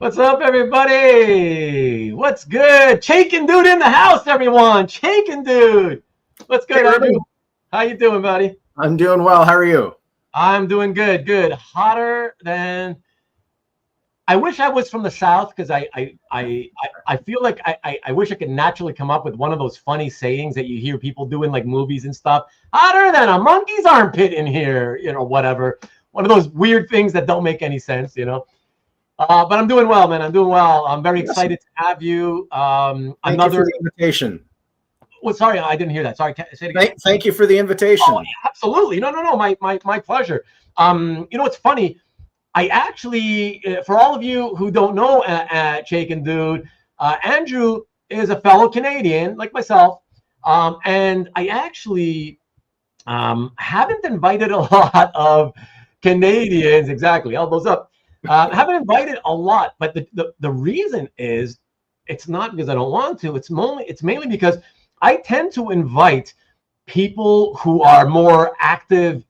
What's up, everybody? What's good? Chaykin Dude in the house, everyone. Chaykin Dude. What's good, Andrew? How you doing, buddy? I'm doing well. How are you? I'm doing good. Good. Hotter than. I wish I was from the South because I feel like I wish I could naturally come up with one of those funny sayings that you hear people do in like movies and stuff. Hotter than a monkey's armpit in here, you know, whatever. One of those weird things that don't make any sense, you know. But I'm doing well, man. I'm doing well. I'm very excited to have you. Thank you for the invitation. Well, sorry, I didn't hear that. Sorry, say it again. Thank you for the invitation. Oh, yeah, absolutely. No. My pleasure. You know, it's funny. I actually, for all of you who don't know Chaykin Dude, Andrew is a fellow Canadian like myself. And I actually haven't invited a lot of Canadians. Exactly. Elbows up. Haven't invited a lot, but the reason is it's not because I don't want to. It's mainly because I tend to invite people who are more active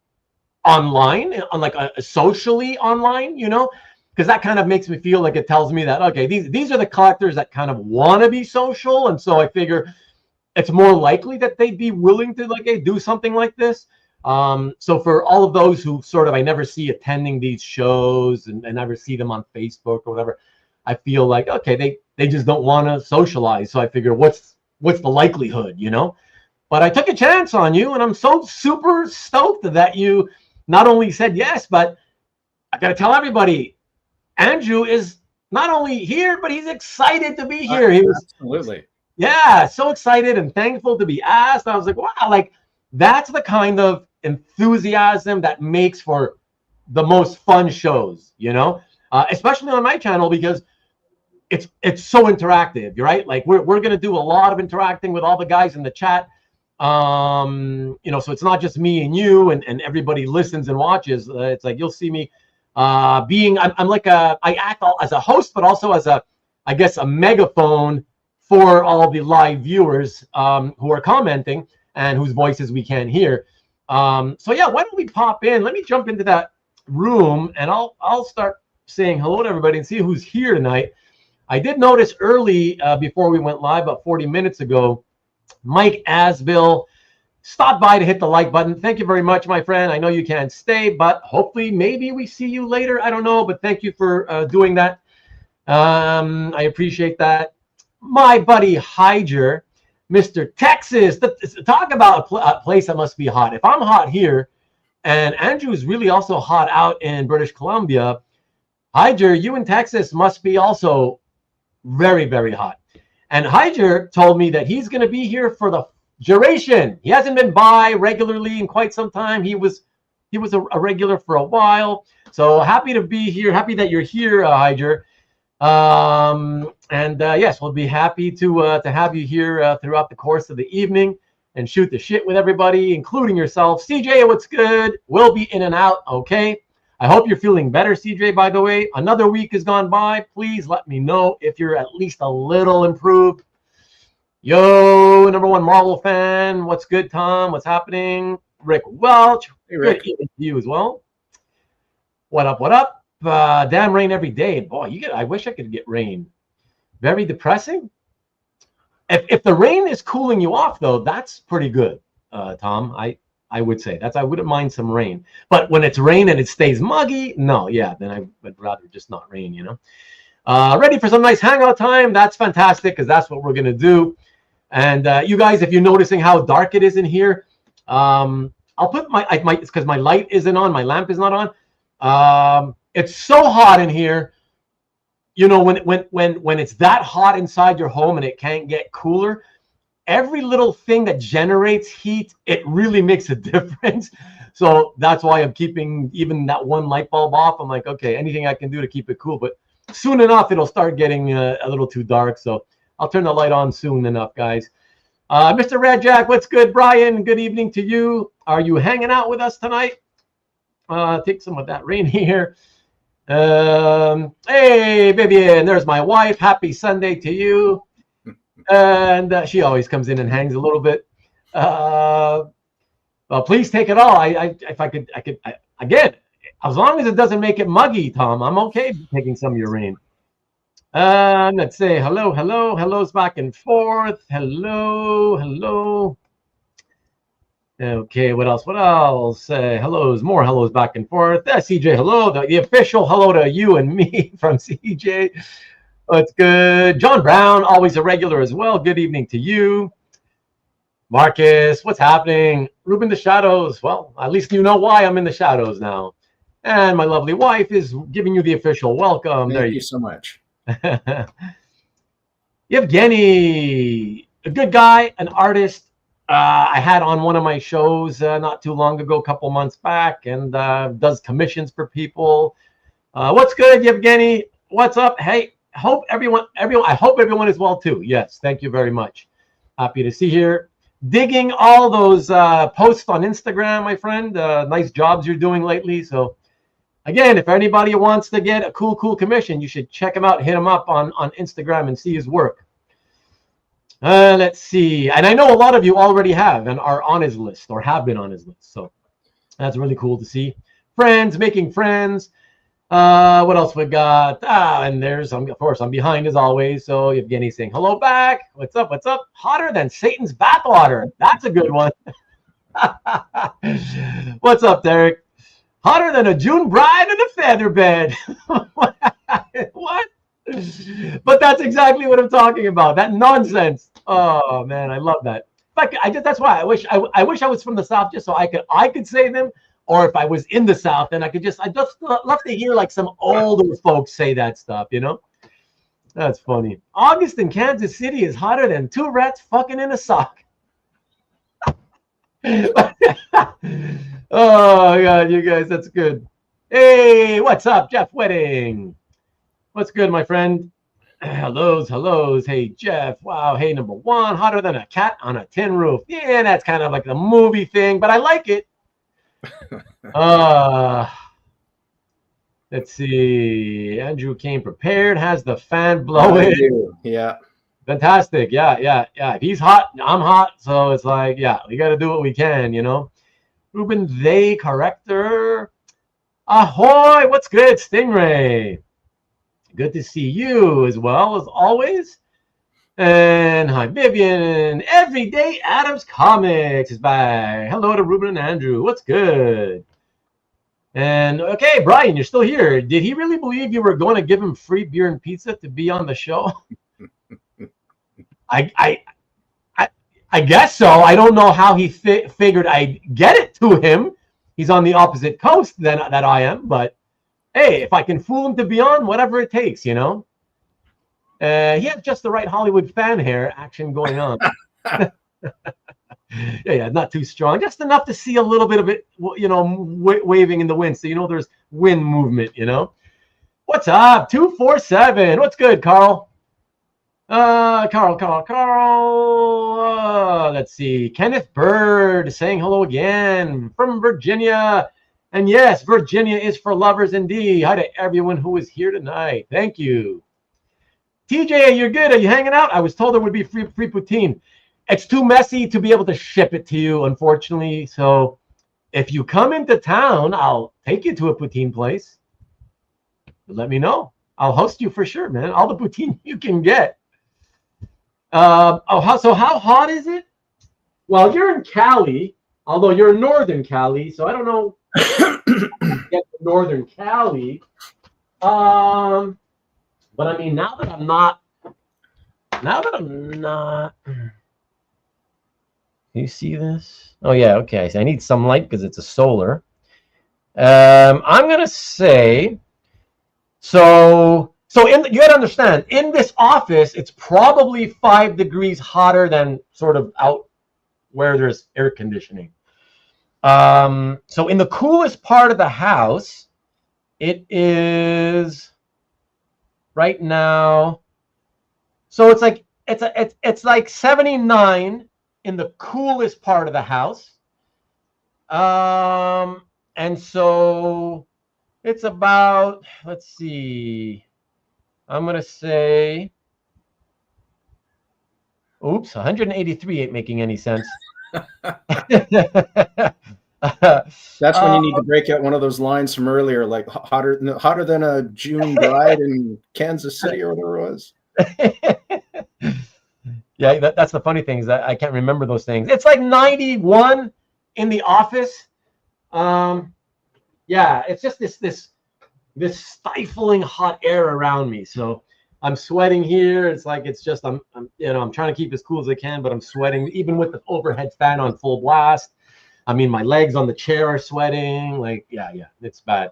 online, on like socially online, you know, because that kind of makes me feel like it tells me that okay, these are the collectors that kind of want to be social, and so I figure it's more likely that they'd be willing to like do something like this. So for all of those who sort of I never see attending these shows and never see them on Facebook or whatever, I feel like okay, they just don't want to socialize. So I figure what's the likelihood, you know? But I took a chance on you, and I'm so super stoked that you not only said yes, but I got to tell everybody, Andrew is not only here, but he's excited to be here. He was absolutely, yeah, so excited and thankful to be asked. I was like, wow, like that's the kind of enthusiasm that makes for the most fun shows, you know, especially on my channel because it's so interactive. You're right. Like we're going to do a lot of interacting with all the guys in the chat. You know, so it's not just me and you and everybody listens and watches. It's like you'll see me I'm like I act as a host, but also as I guess a megaphone for all the live viewers who are commenting and whose voices we can't hear. So yeah, why don't we pop in? Let me jump into that room and I'll start saying hello to everybody and see who's here tonight. I did notice early before we went live about 40 minutes ago, Mike Asbill stopped by to hit the like button. Thank you very much, my friend. I know you can't stay, but hopefully maybe we see you later. I don't know, but thank you for doing that. I appreciate that. My buddy Hyder, Mr. Texas, talk about a place that must be hot. If I'm hot here, and Andrew is really also hot out in British Columbia, Hyder, you in Texas must be also very, very hot. And Hyder told me that he's going to be here for the duration. He hasn't been by regularly in quite some time. He was a regular for a while. So happy to be here. Happy that you're here, Hyder. Yes, we'll be happy to have you here throughout the course of the evening and shoot the shit with everybody, including yourself. CJ, what's good? We'll be in and out. Okay. I hope you're feeling better, CJ, by the way. Another week has gone by. Please let me know if you're at least a little improved. Yo, #1 Marvel fan. What's good, Tom? What's happening? Rick Welch. Hey, Rick. Good evening to you as well. What up, what up? Damn rain every day. Boy, I wish I could get rain. Very depressing. If the rain is cooling you off, though, that's pretty good, Tom. I would say I wouldn't mind some rain, but when it's rain and it stays muggy, no, yeah, then I would rather just not rain, you know. Ready for some nice hangout time? That's fantastic because that's what we're gonna do. And you guys, if you're noticing how dark it is in here, I'll put it's because my light isn't on, my lamp is not on. It's so hot in here. You know, when it's that hot inside your home and it can't get cooler. Every little thing that generates heat, it really makes a difference. So that's why I'm keeping even that one light bulb off. I'm like, okay, anything I can do to keep it cool. But soon enough, it'll start getting a little too dark. So I'll turn the light on soon enough, guys. Mr. Red Jack, what's good? Brian, good evening to you. Are you hanging out with us tonight? Take some of that rain here. Hey, baby, and there's my wife. Happy Sunday to you. And she always comes in and hangs a little bit. Well, please take it all. If I could, again, as long as it doesn't make it muggy, Tom, I'm okay taking some of your rain. Let's say hello's back and forth. Hello. Okay, what else? Hellos, more hellos back and forth. CJ, hello. The official hello to you and me from CJ. What's good? John Brown, always a regular as well. Good evening to you. Marcus, what's happening? Ruben the Shadows. Well, at least you know why I'm in the shadows now. And my lovely wife is giving you the official welcome. Thank you so much. Yevgeny, a good guy, an artist. I had on one of my shows not too long ago, a couple months back, and does commissions for people. What's good, Yevgeny? What's up? Hey, I hope everyone is well too. Yes, thank you very much. Happy to see here. Digging all those posts on Instagram, my friend. Nice jobs you're doing lately. So again, if anybody wants to get a cool commission, you should check him out, hit him up on Instagram and see his work. Let's see. And I know a lot of you already have and are on his list or have been on his list. So that's really cool to see. Friends, making friends. What else we got? And there's, of course, I'm behind as always. So Evgeny saying hello back. What's up? Hotter than Satan's bathwater. That's a good one. What's up, Derek? Hotter than a June bride in a feather bed. What? But that's exactly what I'm talking about. That nonsense. Oh man, I love that. That's why I wish I was from the South, just so I could say them. Or if I was in the South, then I just love to hear like some older folks say that stuff, you know? That's funny. August in Kansas City is hotter than two rats fucking in a sock. Oh God, you guys, that's good. Hey, what's up, Jeff Wedding? What's good, my friend? Hellos. Hey, Jeff. Wow. Hey, number one, hotter than a cat on a tin roof. Yeah, that's kind of like the movie thing, but I like it. Let's see. Andrew came prepared, has the fan blowing. Yeah. Fantastic. Yeah. If he's hot, I'm hot. So it's like, yeah, we got to do what we can, you know. Ruben, they corrector. Ahoy. What's good, Stingray? Good to see you as well as always. And hi, Vivian. Everyday Adams Comics is back. Hello to Ruben and Andrew. What's good? And okay, Brian, you're still here. Did he really believe you were going to give him free beer and pizza to be on the show? I guess so. I don't know how he figured I'd get it to him. He's on the opposite coast than that I am, but hey, if I can fool him to be on, whatever it takes, you know. He has just the right Hollywood fan hair action going on. Yeah, not too strong, just enough to see a little bit of it, you know, waving in the wind, so you know there's wind movement, you know. What's up, 247? What's good, Carl? Carl. Let's see, Kenneth Bird saying hello again from Virginia. And yes, Virginia is for lovers indeed. Hi to everyone who is here tonight. Thank you. TJ, you're good. Are you hanging out? I was told there would be free poutine. It's too messy to be able to ship it to you, unfortunately. So if you come into town, I'll take you to a poutine place. Let me know. I'll host you for sure, man. All the poutine you can get. How hot is it? Well, you're in Cali, although you're in Northern Cali, so I don't know. Get to Northern Cali. But I mean, now that I'm not. You see this? Oh yeah, okay. So I need some light because it's a solar. I'm gonna say. So you gotta understand, in this office, it's probably 5 degrees hotter than sort of out where there's air conditioning. So in the coolest part of the house, it is right now. So it's like 79 in the coolest part of the house. And so it's about, let's see, I'm going to say, 183 ain't making any sense. That's when you need to break out one of those lines from earlier, like hotter than a June bride in Kansas City or whatever it was. Yeah, that's the funny thing is that I can't remember those things. It's like 91 in the office. Yeah, it's just this stifling hot air around me. So I'm sweating here. It's like I'm trying to keep as cool as I can, but I'm sweating even with the overhead fan on full blast. I mean, my legs on the chair are sweating. Like, yeah, it's bad.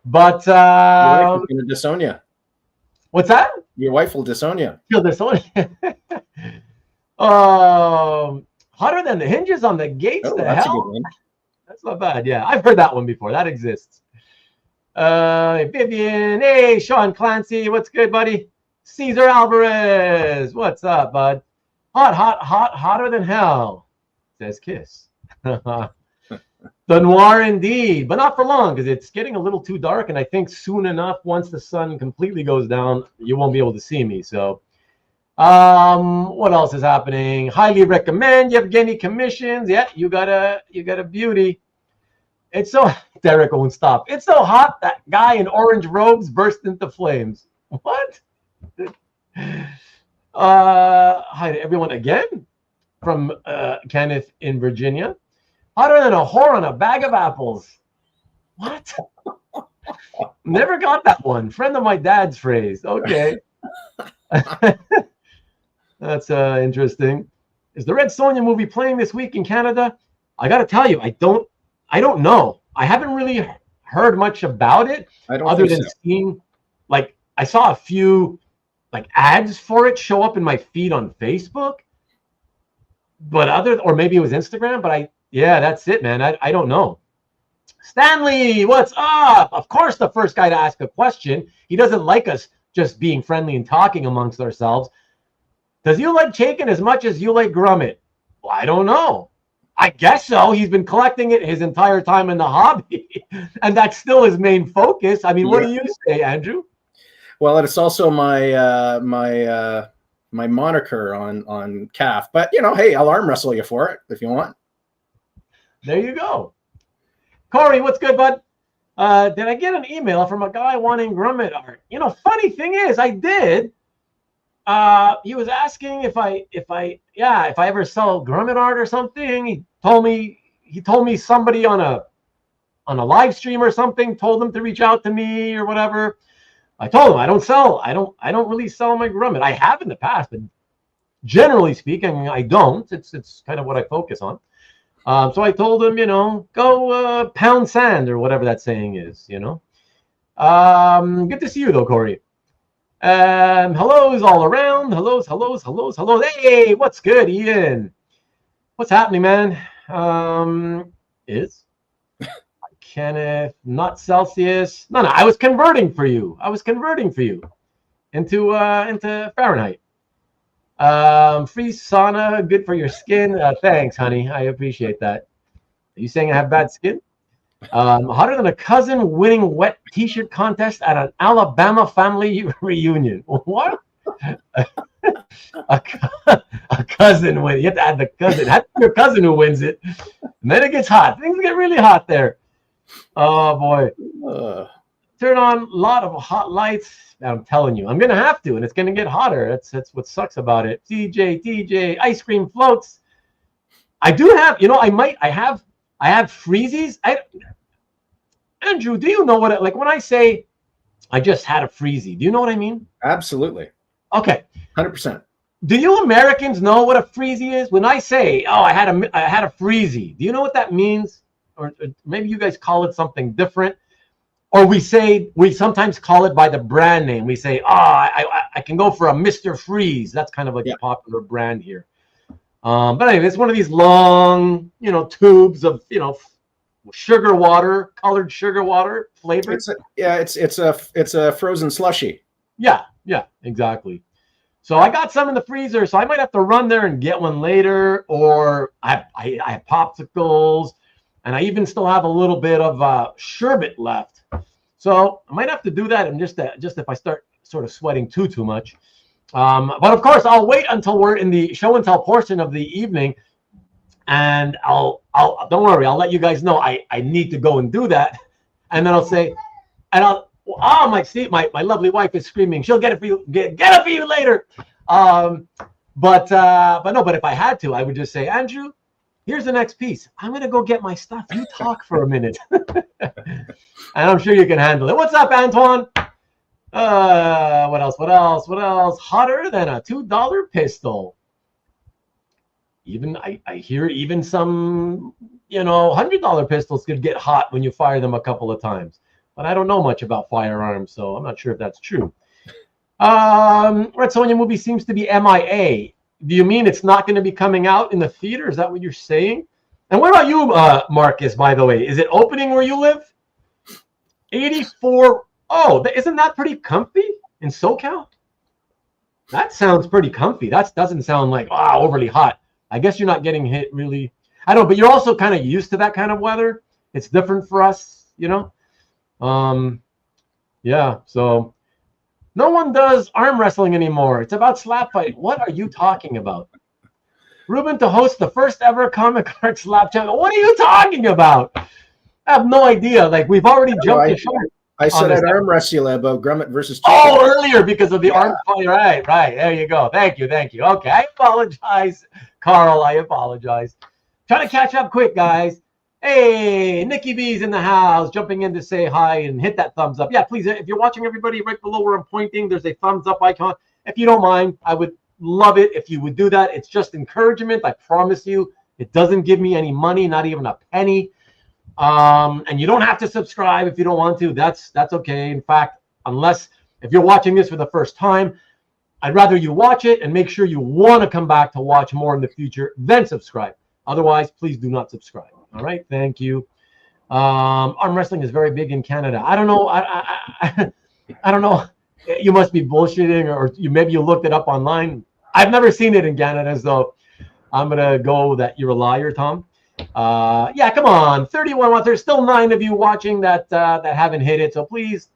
But your wife is gonna disown you. What's that? Your wife will disown you. She'll disown you. Hotter than the hinges on the gates. Oh, the that's hell? a good one. That's not bad. Yeah, I've heard that one before. That exists. Vivian, hey, Sean Clancy, what's good, buddy? Cesar Alvarez, what's up, bud? Hotter than hell, says Kiss. The noir indeed, but not for long because it's getting a little too dark, and I think soon enough, once the sun completely goes down, you won't be able to see me. So, what else is happening? Highly recommend Yevgeny Commissions. Yeah, you got a beauty. It's so Derek won't stop. It's so hot that guy in orange robes burst into flames. What? Hi to everyone again from Kenneth in Virginia. Hotter than a whore on a bag of apples. What? Never got that one. Friend of my dad's phrase. Okay. That's interesting. Is the Red Sonja movie playing this week in Canada? I got to tell you, I don't know. I haven't really heard much about it other than seeing, like, I saw a few like ads for it show up in my feed on Facebook, or maybe it was Instagram, but that's it, man. I don't know. Stanley, what's up? Of course, the first guy to ask a question. He doesn't like us just being friendly and talking amongst ourselves. Does you like Chaykin as much as you like Grummet? Well, I don't know. I guess so. He's been collecting it his entire time in the hobby, and that's still his main focus. I mean, what do you say, Andrew? Well, it's also my my moniker on calf. But hey, I'll arm wrestle you for it if you want. There you go. Corey, what's good, bud? Did I get an email from a guy wanting Grummet art? Funny thing is, I did. He was asking if I ever sell Grummet art or something. He told me somebody on a live stream or something told him to reach out to me or whatever. I told him I don't really sell my Grummet. I have in the past, but generally speaking, I don't. It's kind of what I focus on. So I told him, go pound sand or whatever that saying is, Good to see you though, Corey. Hellos all around. Hellos. Hey, what's good, Ian? What's happening, man? Kenneth, not Celsius. No, I was converting for you. Into Fahrenheit. Free sauna, good for your skin. Thanks, honey. I appreciate that. Are you saying I have bad skin? Hotter than a cousin winning wet t-shirt contest at an Alabama family reunion. What? a cousin win. You have to add the cousin. Have your cousin who wins it. And then it gets hot. Things get really hot there. Oh boy. Turn on a lot of hot lights. I'm telling you, I'm gonna have to, and it's gonna get hotter. That's what sucks about it. TJ, ice cream floats. I do have, I have freezies. Andrew, do you know what like when I say I just had a freezy? Do you know what I mean? Absolutely. Okay. 100%. Do you Americans know what a freezy is? When I say, I had a freezy, do you know what that means? Or maybe you guys call it something different. Or we sometimes call it by the brand name. We say, I can go for a Mr. Freeze. That's kind of like a popular brand here. But anyway, it's one of these long, tubes of, sugar water, colored sugar water flavored. It's a frozen slushy. Yeah, exactly. So I got some in the freezer, so I might have to run there and get one later. Or I have popsicles, and I even still have a little bit of sherbet left. So I might have to do that, and just if I start sort of sweating too much. But of course, I'll wait until we're in the show and tell portion of the evening and I'll don't worry, I'll let you guys know I need to go and do that, and then I'll say, and my lovely wife is screaming, she'll get it for you, get it for you later. But if I had to, I would just say, Andrew, here's the next piece. I'm gonna go get my stuff. You talk for a minute, and I'm sure you can handle it. What's up, Antoine? What else? Hotter than a $2 pistol. Even I hear even some $100 pistols could get hot when you fire them a couple of times. But I don't know much about firearms, so I'm not sure if that's true. Red Sonja movie seems to be MIA. Do you mean it's not going to be coming out in the theater? Is that what you're saying? And what about you, Marcus, by the way? Is it opening where you live? 84. Oh, isn't that pretty comfy in SoCal? That sounds pretty comfy. That doesn't sound like, overly hot. I guess you're not getting hit really. I don't know, but you're also kind of used to that kind of weather. It's different for us, Yeah, so no one does arm wrestling anymore. It's about slap fight. What are you talking about? Ruben to host the first ever comic art slap channel. What are you talking about? I have no idea. Like, we've already jumped the shark. I said an arm wrestle about Grummet versus Chaykin. Oh, earlier because of the arm fight. Right. There you go. Thank you. Okay, I apologize, Carl. I apologize. Trying to catch up quick, guys. Hey, Nikki B's in the house, jumping in to say hi and hit that thumbs up. Yeah, please, if you're watching, everybody, right below where I'm pointing, there's a thumbs up icon. If you don't mind, I would love it if you would do that. It's just encouragement. I promise you, it doesn't give me any money, not even a penny. And you don't have to subscribe if you don't want to. That's okay. In fact, if you're watching this for the first time, I'd rather you watch it and make sure you want to come back to watch more in the future, then subscribe. Otherwise, please do not subscribe. All right, thank you. Arm wrestling is very big in Canada. I don't know. I don't know. You must be bullshitting, or maybe you looked it up online. I've never seen it in Canada, so I'm gonna go that you're a liar, Tom. Yeah, come on, 31. There's still 9 of you watching that haven't hit it. So please,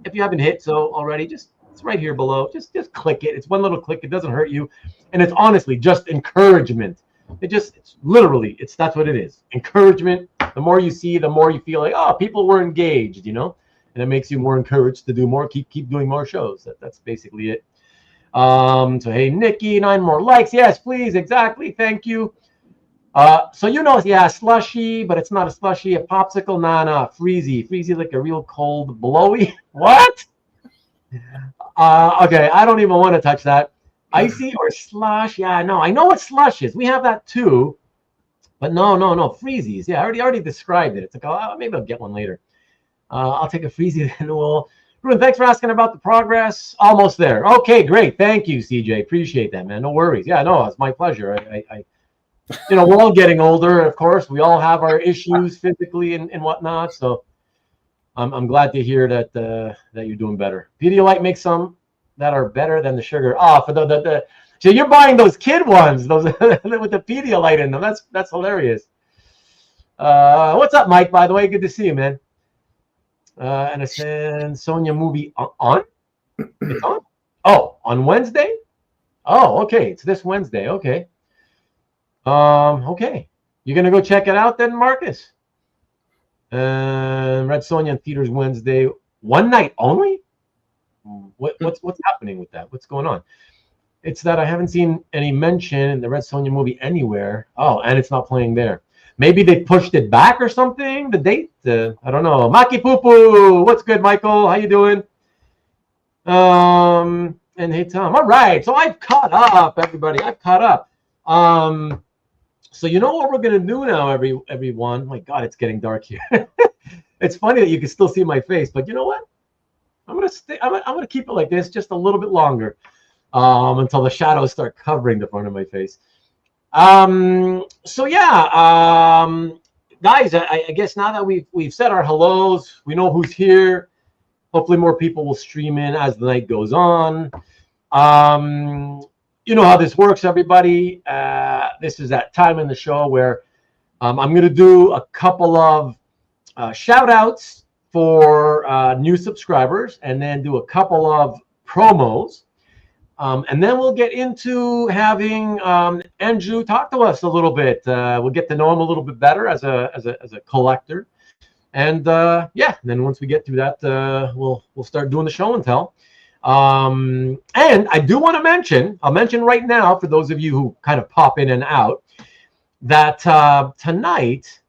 if you haven't hit so already, it's right here below. Just click it. It's one little click. It doesn't hurt you, and it's honestly just encouragement. It's literally, that's what it is. Encouragement. The more you see, the more you feel like, people were engaged, and it makes you more encouraged to do more, keep doing more shows. That's basically it. So hey, Nikki, 9 more likes. Yes, please. Exactly. Thank you. So slushy, but it's not a slushy. A popsicle, nah, freezy like a real cold blowy. What? Okay, I don't even want to touch that. Icy or slush? Yeah, no, I know what slush is. We have that too, but no, freezies. Yeah, I already described it. It's like, maybe I'll get one later. I'll take a freezy then. Ruben, thanks for asking about the progress. Almost there. Okay, great. Thank you, CJ. Appreciate that, man. No worries. Yeah, no, it's my pleasure. We're all getting older, of course. We all have our issues physically and whatnot. So I'm glad to hear that you're doing better. Pedialyte makes some that are better than the sugar. For so you're buying those kid ones, those with the Pedialyte in them. That's hilarious. What's up, Mike? By the way, good to see you, man. And I said Sonja movie on. It's on. Oh, on Wednesday. Oh, okay. It's this Wednesday. Okay. Okay. You're gonna go check it out then, Marcus? Red Sonja in theaters Wednesday. One night only? What's happening with that? What's going on? It's that I haven't seen any mention in the Red Sonja movie anywhere. Oh, and it's not playing there. Maybe they pushed it back or something. The date? I don't know. Maki Poo, what's good, Michael? How you doing? And hey, Tom. All right. So I've caught up, everybody. I've caught up. So you know what we're gonna do now, everyone? My God, it's getting dark here. It's funny that you can still see my face, but you know what? I'm gonna keep it like this just a little bit longer, until the shadows start covering the front of my face. So yeah, guys, I guess now that we've said our hellos, we know who's here. Hopefully, more people will stream in as the night goes on. You know how this works, everybody. This is that time in the show where I'm going to do a couple of shout outs for new subscribers and then do a couple of promos. And then we'll get into having Andrew talk to us a little bit. We'll get to know him a little bit better as a collector. And then once we get through that, we'll start doing the show and tell. And I do want to mention, I'll mention right now for those of you who kind of pop in and out, that tonight,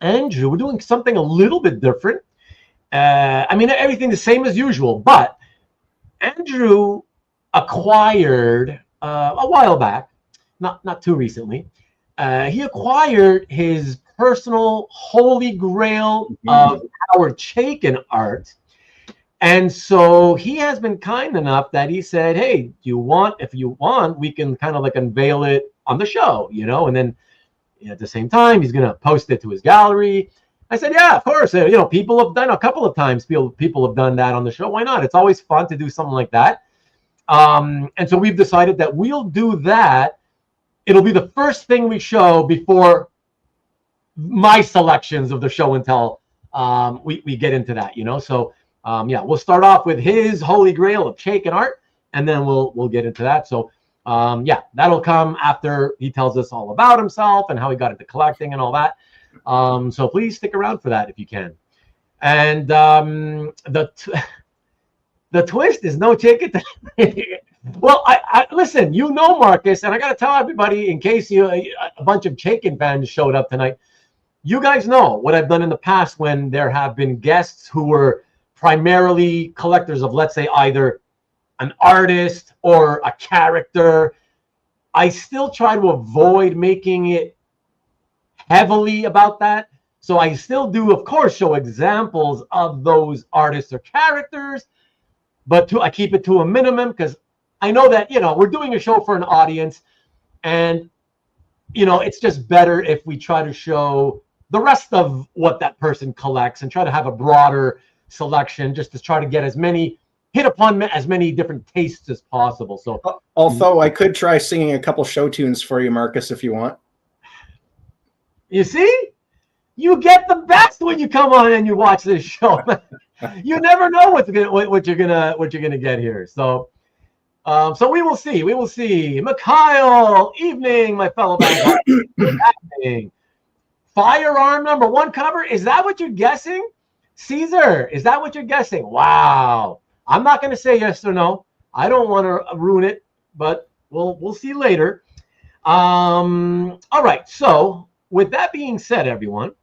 Andrew, we're doing something a little bit different. I mean, everything the same as usual, but Andrew acquired a while back, not too recently, he acquired his personal holy grail of Howard Chaykin art. And so he has been kind enough that he said, hey, if you want, we can kind of like unveil it on the show, you know, and then at the same time, he's going to post it to his gallery. I said, yeah, of course. You know, people have done a couple of times. People have done that on the show. Why not? It's always fun to do something like that. And so we've decided that we'll do that. It'll be the first thing we show before my selections of the show and tell. We get into that, you know. So we'll start off with his holy grail of Chaykin art, and then we'll get into that. So that'll come after he tells us all about himself and how he got into collecting and all that. So please stick around for that if you can. And the twist is no Chaykin. Well, I listen, you know, Marcus, and I got to tell everybody in case a bunch of Chaykin fans showed up tonight. You guys know what I've done in the past when there have been guests who were primarily collectors of, let's say, either an artist or a character. I still try to avoid making it heavily about that. So I still do, of course, show examples of those artists or characters, but I keep it to a minimum because I know that, you know, we're doing a show for an audience, and, you know, it's just better if we try to show the rest of what that person collects and try to have a broader selection just to try to get hit upon as many different tastes as possible. So although I could try singing a couple show tunes for you, Marcus, if you want. You see, you get the best when you come on and you watch this show. You never know what you're gonna get here. So we will see. We will see. Mikhail, evening, my fellow band. Happening. Firearm #1 cover. Is that what you're guessing? Caesar, is that what you're guessing? Wow. I'm not going to say yes or no. I don't want to ruin it, but we'll see later. All right. So with that being said, everyone,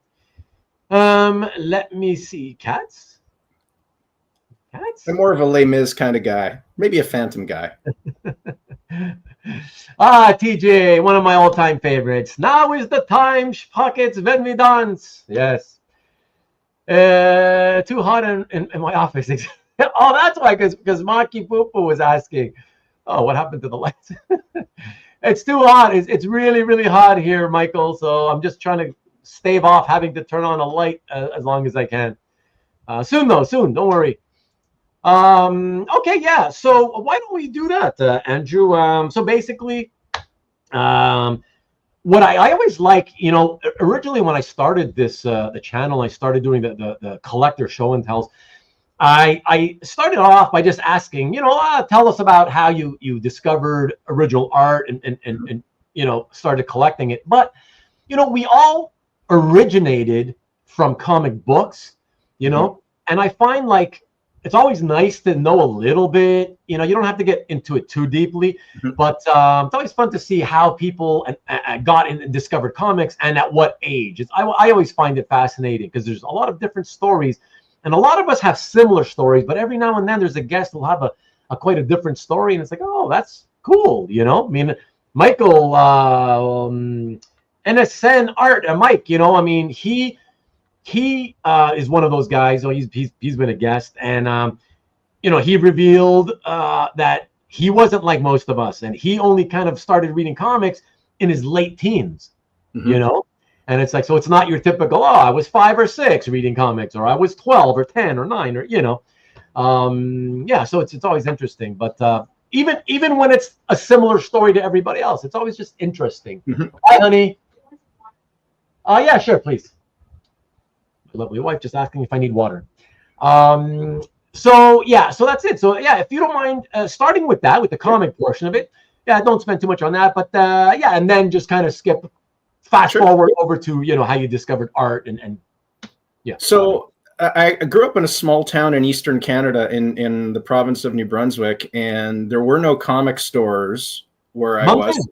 let me see. Cats? I'm more of a Les Mis kind of guy. Maybe a Phantom guy. TJ, one of my all-time favorites. Now is the time, pockets, when we dance. Yes. Too hot in my office. Oh, that's why, because Maki Poopa was asking, oh, what happened to the lights? It's too hot. It's really, really hot here, Michael. So I'm just trying to stave off having to turn on a light as long as I can. Soon. Don't worry. Okay, yeah. So why don't we do that, Andrew? So basically, what I always like, you know, originally when I started this the channel, I started doing the collector show and tells. I started off by just asking, you know, tell us about how you discovered original art and you know, started collecting it. But you know, we all originated from comic books, you know, and I find like it's always nice to know a little bit. You know, you don't have to get into it too deeply, but it's always fun to see how people got in and discovered comics and at what age. I always find it fascinating because there's a lot of different stories, and a lot of us have similar stories. But every now and then, there's a guest who'll have a quite a different story, and it's like, oh, that's cool. You know, I mean, Michael, NSN Art, Mike. You know, I mean, he is one of those guys. So he's been a guest, and you know, he revealed that he wasn't like most of us, and he only kind of started reading comics in his late teens. You know, and it's like, so it's not your typical, oh, I was 5 or 6 reading comics, or I was 12 or 10 or 9, or you know, yeah. So it's always interesting, but even when it's a similar story to everybody else, it's always just interesting. Hi, honey. Yeah, sure, please. My lovely wife just asking if I need water. So that's it. So yeah, if you don't mind starting with that, with the comic portion of it, don't spend too much on that. But and then just kind of fast forward over to how you discovered art and yeah. So I grew up in a small town in eastern Canada in the province of New Brunswick, and there were no comic stores where I was.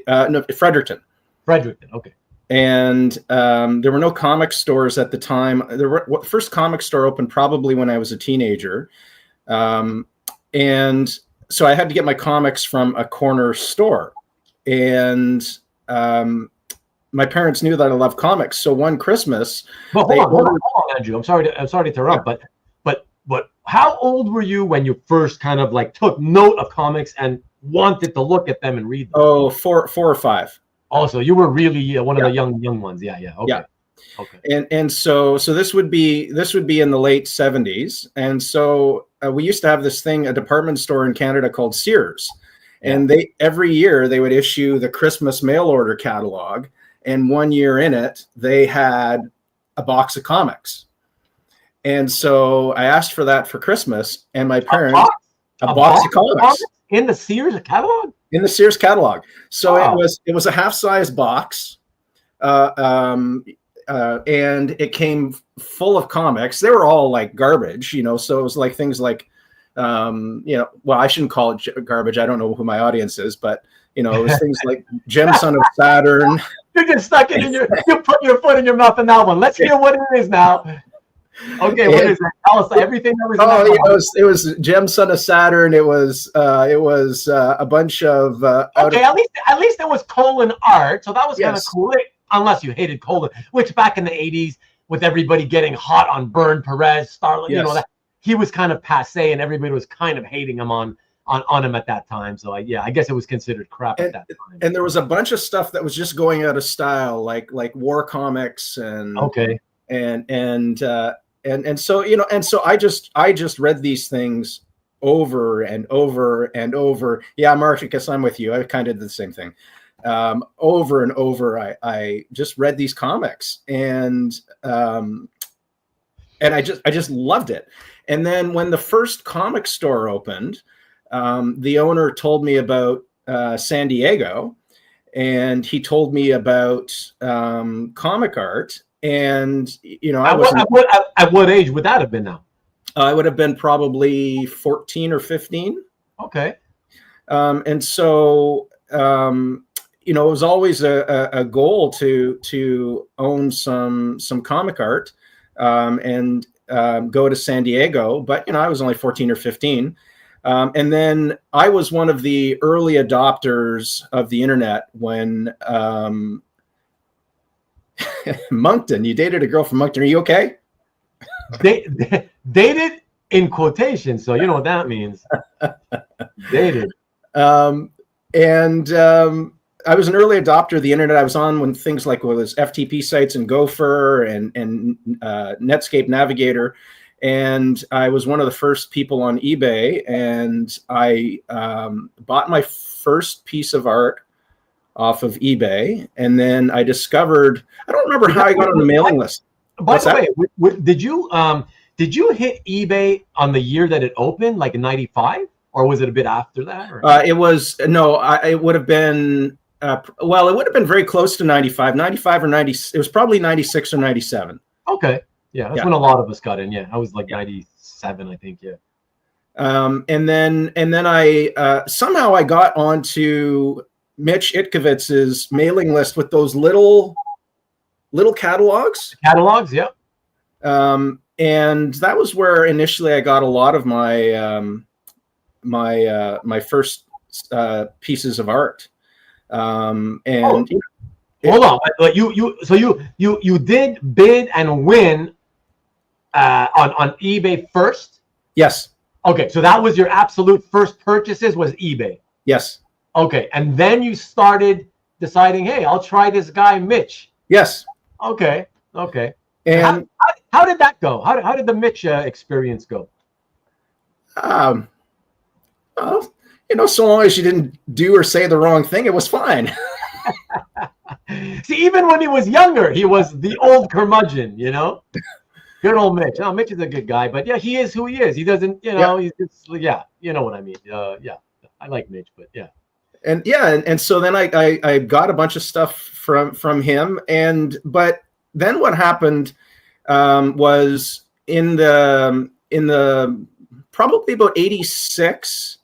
No, Fredericton. Okay. And there were no comic stores at the time. The first comic store opened probably when I was a teenager. And so I had to get my comics from a corner store. And my parents knew that I loved comics. So one Christmas... But hold on, Andrew. I'm sorry to interrupt, but how old were you when you first kind of like took note of comics and wanted to look at them and read them? Oh, four or five. Also, you were really one of the young ones. Yeah. Okay. Yeah. Okay. And so this would be in the late 70s. And so we used to have this thing, a department store in Canada called Sears. And every year they would issue the Christmas mail order catalog. And one year in it, they had a box of comics. And so I asked for that for Christmas, and my parents a box of comics in the Sears catalog. In the Sears catalog. So it was a half-size box, and it came full of comics. They were all like garbage, so it was like things like, well, I shouldn't call it garbage. I don't know who my audience is, but, it was things like Gem, Son of Saturn. You get stuck in you put your foot in your mouth in that one. Let's hear what it is now. Okay, what is it? Tell us everything that was in that it was Gem, Son of Saturn. It was a bunch of okay. At least it was Colin art, so that was kind of cool. Unless you hated Colin, which back in the 80s, with everybody getting hot on Bern Perez, Starlet, that he was kind of passé, and everybody was kind of hating him on him at that time. So I guess it was considered crap at that time. And there was a bunch of stuff that was just going out of style, like war comics and and so so I just read these things over and over and over. Yeah, Mark, I guess I'm with you. I kind of did the same thing. Over and over, I just read these comics, and I just loved it. And then when the first comic store opened, the owner told me about San Diego, and he told me about comic art. And at what age would that have been now? I would have been probably 14 or 15. Okay. And so it was always a goal to own some comic art and go to San Diego. But I was only 14 or 15. And then I was one of the early adopters of the internet when Moncton, you dated a girl from Moncton. Are you okay? Dated in quotation, so you know what that means. Dated. I was an early adopter of the internet. I was on when things like was FTP sites and Gopher and Netscape Navigator. And I was one of the first people on eBay, and I bought my first piece of art off of eBay, and then I discovered, I don't remember how I got on the mailing list. By the way, did you hit eBay on the year that it opened, like in '95, or was it a bit after that? It would have been it would have been very close to 95 or 90. It was probably 96 or 97. Okay. Yeah, that's when a lot of us got in. Yeah, I was like 97, I think. Yeah. And then I somehow I got onto Mitch Itkovitz's mailing list with those little catalogs. Catalogs, yeah. And that was where initially I got a lot of my my first pieces of art. Hold on, but you did bid and win on eBay first? Yes. Okay, so that was your absolute first purchases was eBay. Yes. Okay, and then you started deciding, hey, I'll try this guy Mitch. Yes. Okay. And how did that go? How did the Mitch experience go? Well, so long as you didn't do or say the wrong thing, it was fine. See, even when he was younger, he was the old curmudgeon, Good old Mitch. No, Mitch is a good guy, but yeah, he is who he is. He doesn't, he's just, you know what I mean. Yeah, I like Mitch, but yeah. And so then I got a bunch of stuff from him, but then what happened was in the probably about 86,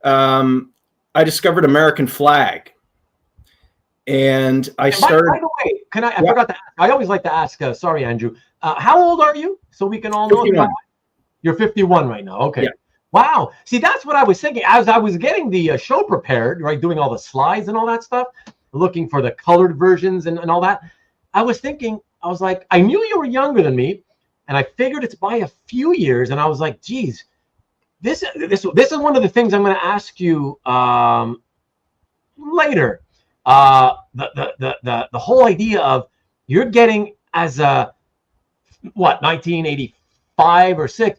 I discovered American Flag. And I started. By the way, I forgot to ask. I always like to ask. Sorry, Andrew. How old are you? So we can all know. 51. You're 51 right now. Okay. Yeah. Wow. See, that's what I was thinking as I was getting the show prepared, right? Doing all the slides and all that stuff, looking for the colored versions and all that. I was thinking, I was like, I knew you were younger than me, and I figured it's by a few years. And I was like, geez, this is one of the things I'm going to ask you later. The whole idea of you're getting as a 1985 or 6,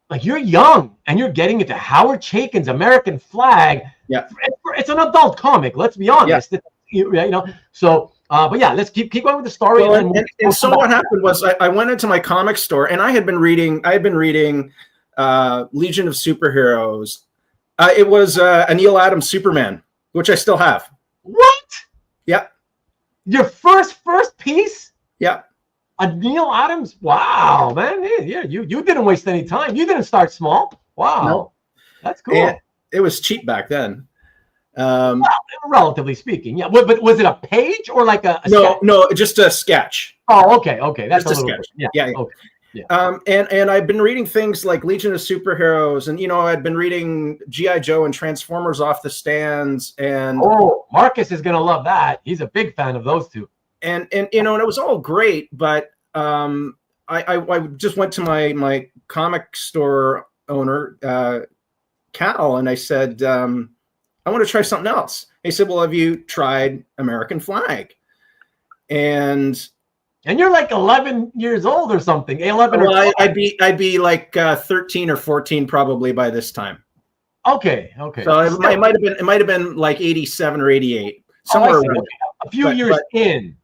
like you're young and you're getting into Howard Chaykin's American Flag. Yeah, it's an adult comic. Let's be honest. Yeah. So, but yeah, let's keep going with the story. Well, and so what happened was I went into my comic store and I had been reading Legion of Superheroes. It was a Neil Adams Superman, which I still have. What? Yeah. Your first piece? Yeah. A Neil Adams? Wow, man. Yeah, you didn't waste any time. You didn't start small. Wow. No. That's cool. And it was cheap back then. Well, relatively speaking. Yeah. But was it a page or like a sketch? No, just a sketch. Oh, okay. That's just a sketch. Yeah. Okay. Yeah. And I've been reading things like Legion of Superheroes, and I'd been reading G.I. Joe and Transformers off the stands, and Marcus is gonna love that. He's a big fan of those two. And and it was all great, but I just went to my comic store owner, Cal, and I said, I want to try something else. He said, well, have you tried American Flag? And you're like 11 years old or something. 11 well, or 12. I'd be like 13 or 14 probably by this time. Okay. So it might have been like 87 or 88, somewhere around. Okay. A few years in.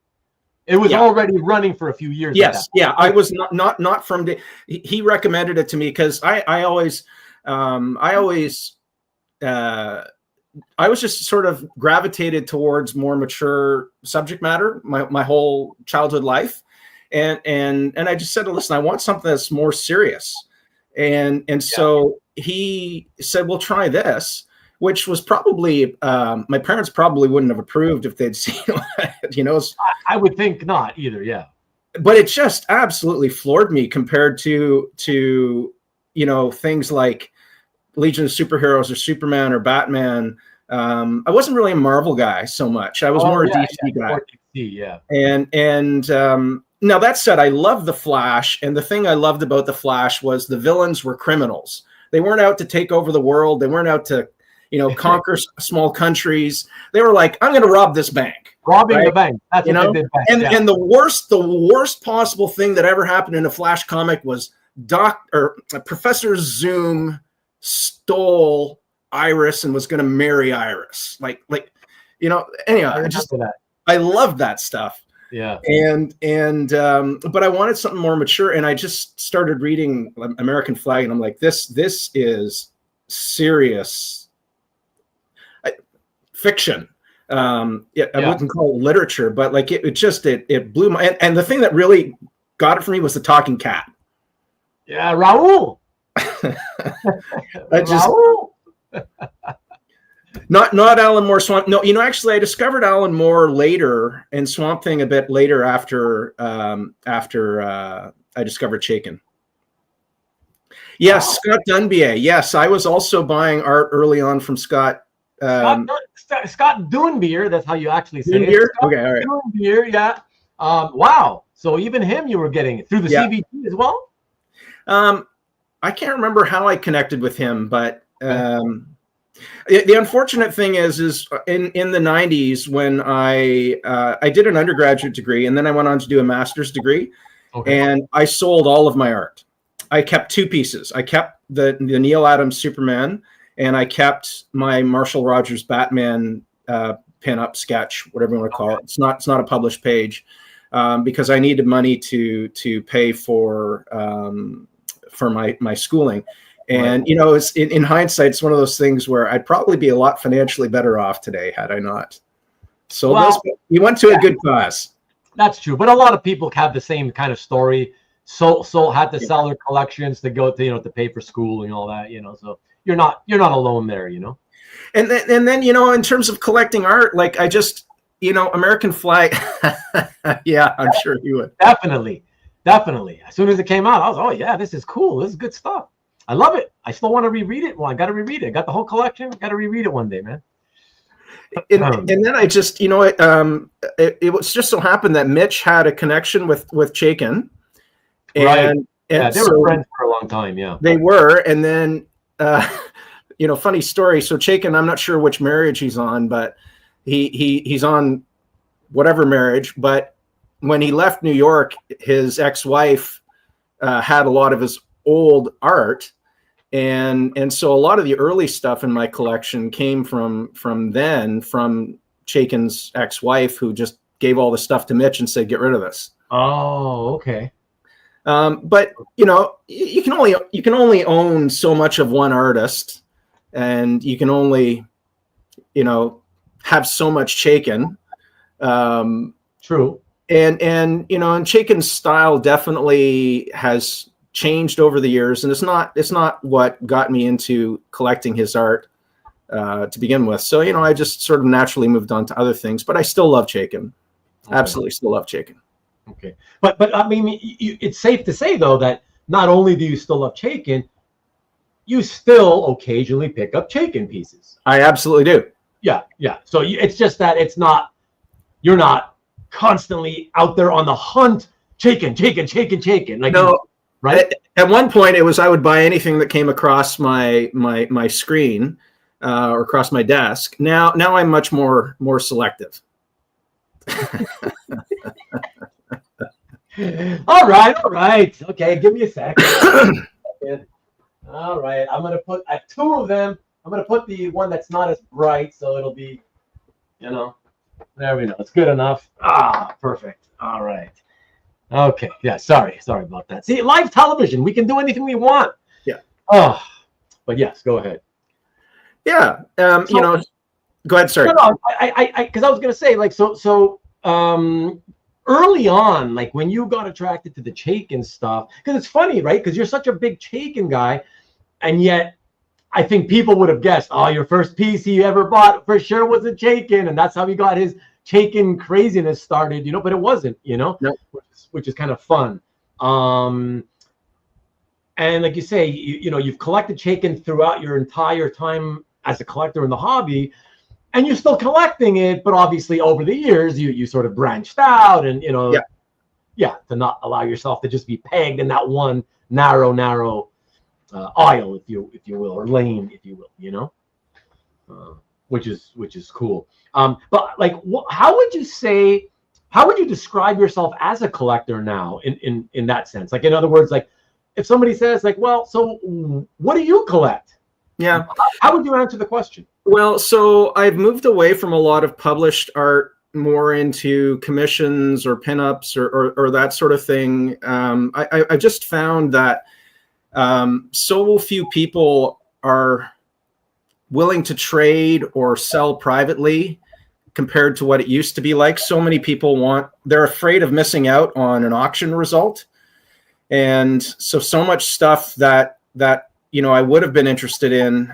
It was already running for a few years. Yes, yeah. I was not from. He recommended it to me because I was just sort of gravitated towards more mature subject matter my whole childhood life, and I just said, listen, I want something that's more serious, and so he said, well, try this, which was probably my parents probably wouldn't have approved if they'd seen it, I would think not either, yeah. But it just absolutely floored me compared to things like Legion of Superheroes or Superman or Batman. I wasn't really a Marvel guy so much. I was more a DC guy. Yeah. And now that said, I love the Flash, and the thing I loved about the Flash was the villains were criminals. They weren't out to take over the world. They weren't out to, conquer small countries. They were like, I'm going to rob this bank. Robbing the bank. That's what they did best. And the worst possible thing that ever happened in a Flash comic was Professor Zoom stole Iris and was going to marry Iris. Anyway, I loved that stuff. Yeah. But I wanted something more mature, and I just started reading American Flag, and I'm like, this is serious fiction. I wouldn't call it literature, but like it blew my, and the thing that really got it for me was the talking cat. Yeah, Raul. Not Alan Moore Swamp. No, actually, I discovered Alan Moore later and Swamp Thing a bit later after I discovered Chaykin. Yes, Scott Dunbier. Yes, I was also buying art early on from Scott. Scott Dunbier. That's how you actually say Dunbier? it. Scott okay, all right. Dunbier, yeah. Wow. So even him, you were getting it through the CBT as well. I can't remember how I connected with him, but the unfortunate thing is in the 90s when I did an undergraduate degree and then I went on to do a master's degree, and I sold all of my art. I kept two pieces. I kept the Neil Adams Superman, and I kept my Marshall Rogers Batman pin-up sketch, whatever you want to call it. It's not a published page. because I needed money to pay for my schooling. And, you know, it's, in hindsight, it's one of those things where I'd probably be a lot financially better off today had I not. So you went to a good cause. That's true. But a lot of people have the same kind of story. So had to sell their collections to go to, you know, to pay for school and all that, you know, so you're not alone there, you know. And then, you know, in terms of collecting art, like I just, you know, American flag. Yeah, I'm sure you would. Definitely. As soon as it came out, I was, oh yeah, this is cool. This is good stuff. I love it. I still want to reread it. Well, I got to reread it. I got the whole collection. Got to reread it one day, man. And then I just, you know, it was just so happened that Mitch had a connection with Chaykin. And yeah, they were friends for a long time. Yeah, they were. And then, you know, funny story. So Chaykin, I'm not sure which marriage he's on, but he's on whatever marriage. But when he left New York, his ex-wife had a lot of his old art. And so a lot of the early stuff in my collection came from Chaykin's ex-wife, who just gave all the stuff to Mitch and said, get rid of this. Oh, okay. But you know, you can only own so much of one artist, and you can only, you know, have so much Chaykin. True. And you know, and Chaykin's style definitely has changed over the years, and it's not what got me into collecting his art to begin with. So, you know, I just sort of naturally moved on to other things, but I still love Chaykin. Okay. Absolutely still love Chaykin. Okay. But I mean, it's safe to say, though, that not only do you still love Chaykin, you still occasionally pick up Chaykin pieces. I absolutely do. Yeah. So it's just that you're not constantly out there on the hunt, Chaykin. Like, no. Right. At one point, it was I would buy anything that came across my screen or across my desk. Now I'm much more selective. All right. Okay, give me a second. All right, I have two of them. I'm gonna put the one that's not as bright, so it'll be, you know, there we go. It's good enough. Perfect. All right. Okay. Yeah. Sorry about that. See, live television, we can do anything we want. Yeah. Oh, but yes, go ahead. Yeah. You know, go ahead. Sorry. No, because I was gonna say, like, so early on, like when you got attracted to the Chaykin stuff, because it's funny, right? Because you're such a big Chaykin guy, and yet I think people would have guessed, oh, your first piece he ever bought for sure was a Chaykin, and that's how he got his Chaykin craziness started, you know, but it wasn't, you know, nope. which is kind of fun. And like you say, you know, you've collected Chaykin throughout your entire time as a collector in the hobby, and you're still collecting it, but obviously over the years you sort of branched out, and you know, to not allow yourself to just be pegged in that one narrow aisle, if you will, or lane, if you will, you know, which is cool. But like, how would you describe yourself as a collector now in that sense? Like, in other words, like if somebody says like, well, so what do you collect? Yeah. How would you answer the question? Well, so I've moved away from a lot of published art, more into commissions or pinups or that sort of thing. I just found that so few people are willing to trade or sell privately compared to what it used to be like. So many people they're afraid of missing out on an auction result. And so much stuff that, you know, I would have been interested in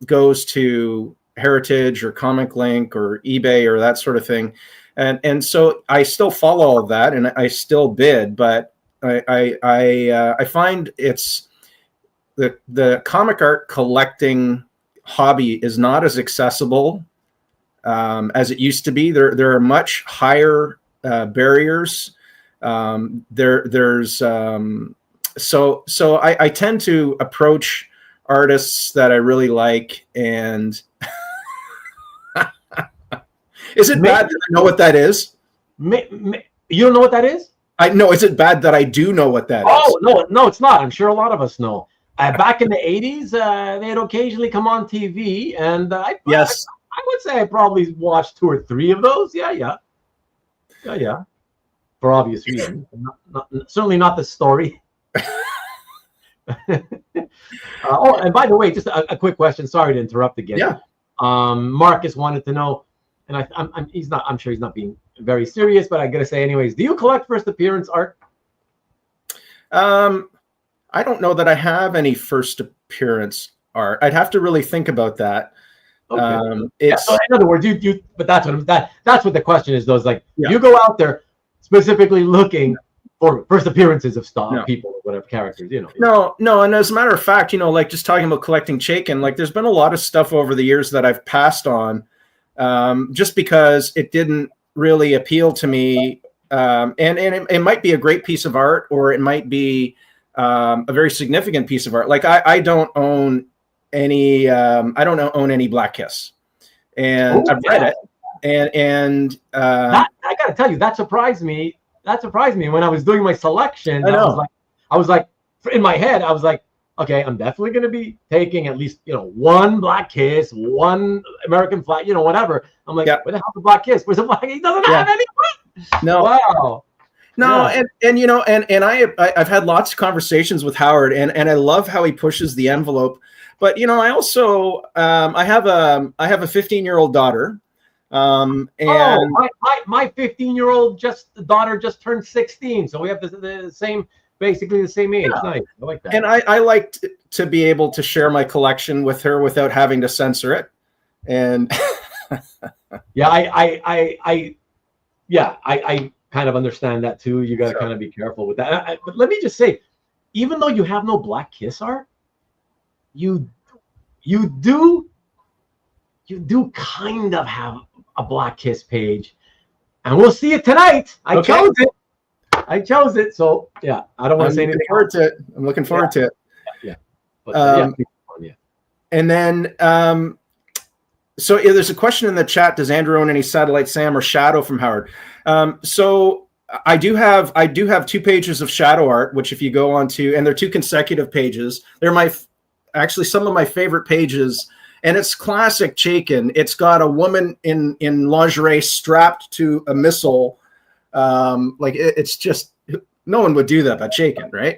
goes to Heritage or Comic Link or eBay or that sort of thing. And so I still follow all of that, and I still bid, but I find it's the comic art collecting hobby is not as accessible as it used to be. There are much higher barriers. So I tend to approach artists that I really like, and is it bad that I know what that is? You don't know what that is? I know. Is it bad that I do know what that is? Oh, no, it's not. I'm sure a lot of us know. Back in the 80s, they'd occasionally come on TV, and I would say I probably watched 2 or 3 of those. Yeah. for obvious reasons. Certainly not the story. Oh, and by the way, just a quick question. Sorry to interrupt again. Yeah. Marcus wanted to know, and I'm sure he's not being very serious, but I gotta say anyways. Do you collect first appearance art? I don't know that I have any first appearance art. I'd have to really think about that. Okay. So in other words, but that's what the question is. Though, is like you go out there specifically looking for first appearances of people or whatever characters, No, and as a matter of fact, like just talking about collecting Chaykin, like there's been a lot of stuff over the years that I've passed on, just because it didn't really appeal to me, and it might be a great piece of art, or it might be a very significant piece of art. Like I don't own any Black Kiss, and I've read it, and I got to tell you, that surprised me. That surprised me when I was doing my selection. I was like, in my head, I was like, okay, I'm definitely going to be taking at least, one Black Kiss, one American flag, whatever. I'm like, where the hell's the Black Kiss? Where's the Black? He doesn't have any. No. Wow. No, and I've had lots of conversations with Howard, and I love how he pushes the envelope. But I also I have a 15-year-old daughter. And my 15-year-old daughter just turned 16, so we have basically the same age. Yeah. Nice. I like that. And I like to be able to share my collection with her without having to censor it. And I kind of understand that too. You got to kind of be careful with that. But let me just say, even though you have no Black Kiss art, you do kind of have a Black Kiss page, and we'll see it tonight. I chose it. So yeah, I don't want to say anything. I'm looking forward to it. Yeah. But, and then so there's a question in the chat. Does Andrew own any Satellite Sam or Shadow from Howard? So I do have 2 pages of Shadow art, which if you go on to, and they're 2 consecutive pages. They're actually some of my favorite pages. And it's classic Chaykin. It's got a woman in lingerie strapped to a missile. It's just, no one would do that but Chaykin, right?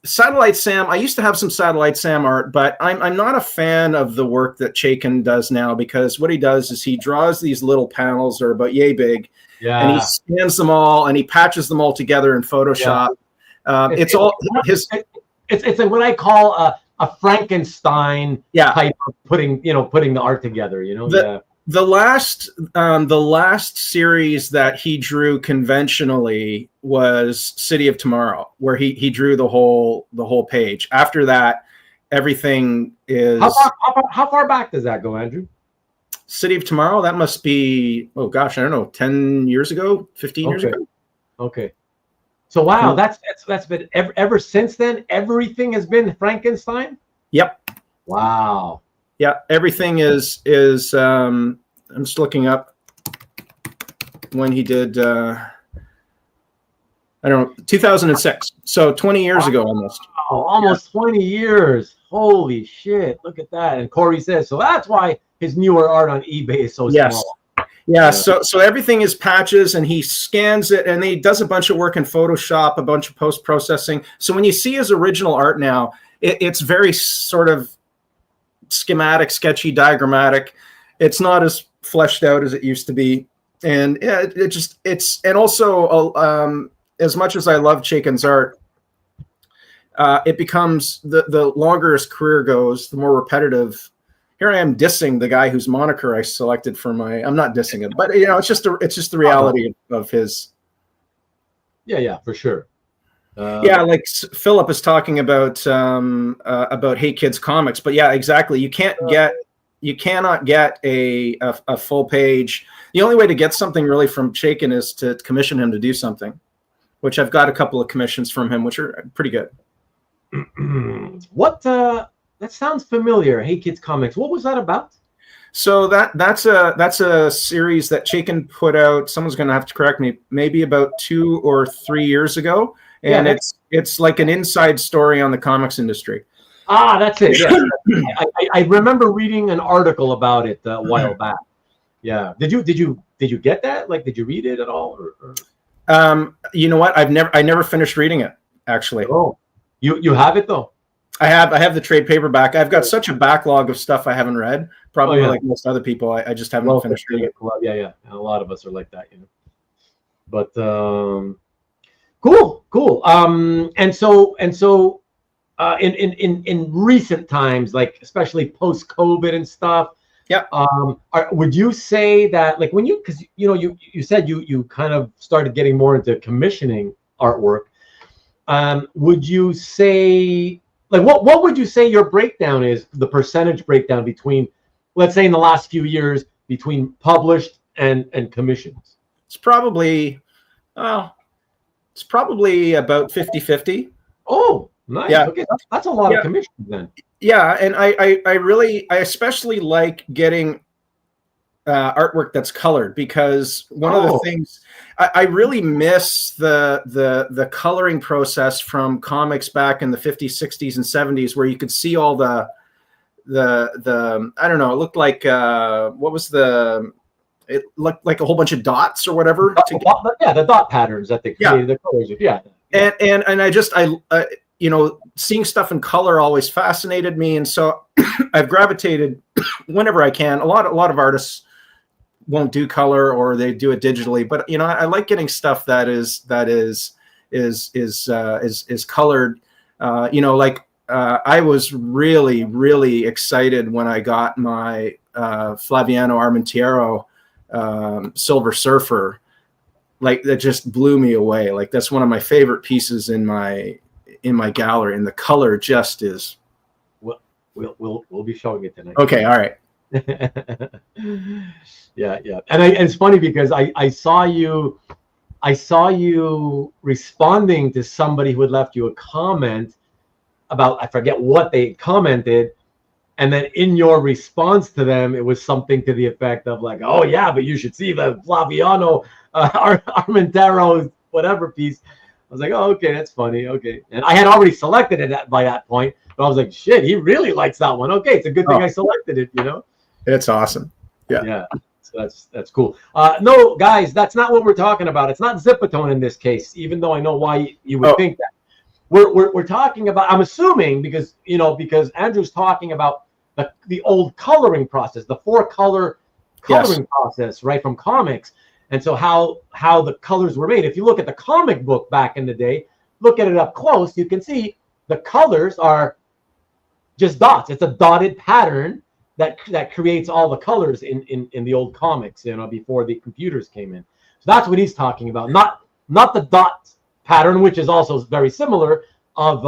Satellite Sam, I used to have some Satellite Sam art, but I'm not a fan of the work that Chaykin does now, because what he does is he draws these little panels that are about yay big, and he scans them all and he patches them all together in Photoshop. It's what I call a Frankenstein type of putting the art together. The last series that he drew conventionally was City of Tomorrow, where he drew the whole page. After that, everything is. How far back does that go, Andrew? City of Tomorrow, that must be, I don't know, 10 years ago, 15 years ago. Okay. So wow, that's been ever since then. Everything has been Frankenstein. Yep. Wow. Yeah, everything is. I'm just looking up when he did. I don't know, 2006. So 20 years ago, almost. Oh, almost 20 years. Holy shit! Look at that. And Corey says so. That's why his newer art on eBay is so small. Yeah, so everything is patches, and he scans it, and he does a bunch of work in Photoshop, a bunch of post-processing. So when you see his original art now, it's very sort of schematic, sketchy, diagrammatic. It's not as fleshed out as it used to be, and and also as much as I love Chaykin's art, it becomes the longer his career goes, the more repetitive. Here I am dissing the guy whose moniker I selected for my. I'm not dissing him, but it's just the reality of his. Yeah, for sure. Like Philip is talking about Hey Kids comics, but yeah, exactly. You cannot get a full page. The only way to get something really from Chaykin is to commission him to do something, which I've got a couple of commissions from him, which are pretty good. That sounds familiar. Hey Kids Comics. What was that about? So that's a series that Chaykin put out. Someone's going to have to correct me. Maybe about 2 or 3 years ago, and it's like an inside story on the comics industry. Ah, that's it. Yeah. I remember reading an article about it a while back. Yeah. Did you get that? Like, did you read it at all? Or? You know what? I never finished reading it, actually. Oh, you have it though? I have the trade paperback. I've got such a backlog of stuff I haven't read. Probably like most other people, I just haven't finished reading it. Yeah. And a lot of us are like that, you know. But cool. And so in recent times, like especially post-COVID and stuff. Yeah. Would you say that, like, when because you said you kind of started getting more into commissioning artwork, would you say, like, what would you say your breakdown is, the percentage breakdown between, let's say, in the last few years, between published and commissions? It's probably about 50-50. Oh, nice. Yeah. Okay, that's a lot of commissions then. Yeah, and I especially like getting artwork that's colored, because one of the things I really miss the coloring process from comics back in the 50s, 60s, and 70s, where you could see all the I don't know, it looked like it looked like a whole bunch of dots or whatever. The dot patterns that they created, the colors. Yeah. And I seeing stuff in color always fascinated me, and so I've gravitated whenever I can. A lot of artists won't do color, or they do it digitally, but I like getting stuff that is colored. I was really excited when I got my Flaviano Armentiero Silver Surfer. Like, that just blew me away. Like, that's one of my favorite pieces in my gallery, and the color just is. We'll be showing it tonight. Okay, all right. Yeah, and it's funny because I saw you responding to somebody who had left you a comment about, I forget what they commented, and then in your response to them, it was something to the effect of like, oh yeah, but you should see the Flaviano Armentiero whatever piece. I was like, oh, okay, that's funny. Okay. And I had already selected it by that point, but I was like, shit, he really likes that one. Okay, it's a good thing I selected it, It's awesome. Yeah. So that's cool. No, guys, that's not what we're talking about. It's not Zipatone in this case, even though I know why you would think that. We're talking about, I'm assuming, because Andrew's talking about the old coloring process, the 4-color coloring process, right, from comics. And so how the colors were made. If you look at the comic book back in the day, look at it up close, you can see the colors are just dots. It's a dotted pattern that creates all the colors in the old comics, before the computers came in. So that's what he's talking about. Not the dot pattern, which is also very similar of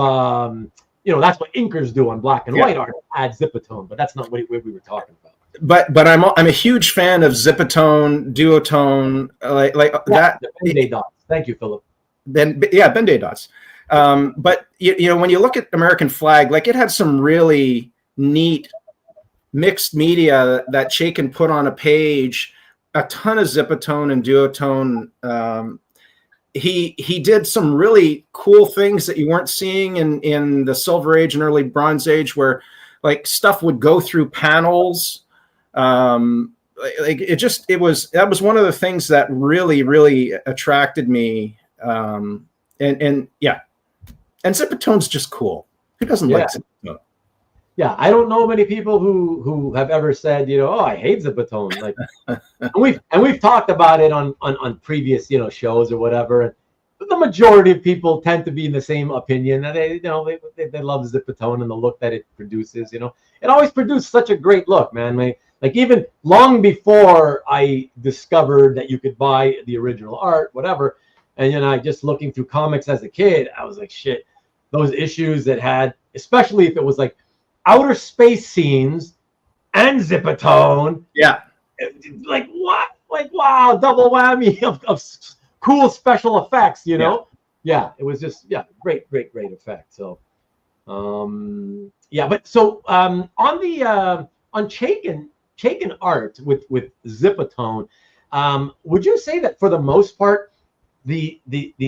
that's what inkers do on black and white art, add Zipatone, but that's not what we were talking about. But I'm a huge fan of Zipatone, Duotone, that. The Ben-Day dots. Thank you, Philip. Ben-Day dots. But when you look at American Flag, like, it had some really neat mixed media that Chaykin put on a page. A ton of Zipatone and Duotone. He did some really cool things that you weren't seeing in the Silver Age and early Bronze Age, where like stuff would go through panels. That was one of the things that really attracted me. And Zipatone's just cool. Who doesn't like Zipatone? Yeah, I don't know many people who have ever said, oh, I hate Zipatone. Like, and we've talked about it on previous shows or whatever. But the majority of people tend to be in the same opinion that they love Zipatone and the look that it produces. It always produced such a great look, man. Like, even long before I discovered that you could buy the original art, whatever, and I just looking through comics as a kid, I was like, shit, those issues that had, especially if it was like outer space scenes and Zipatone. Yeah. Like, what? Like, wow, double whammy of cool special effects, Yeah, it was just, great effect. So, but so on Chaykin art with Zipatone, would you say that for the most part, the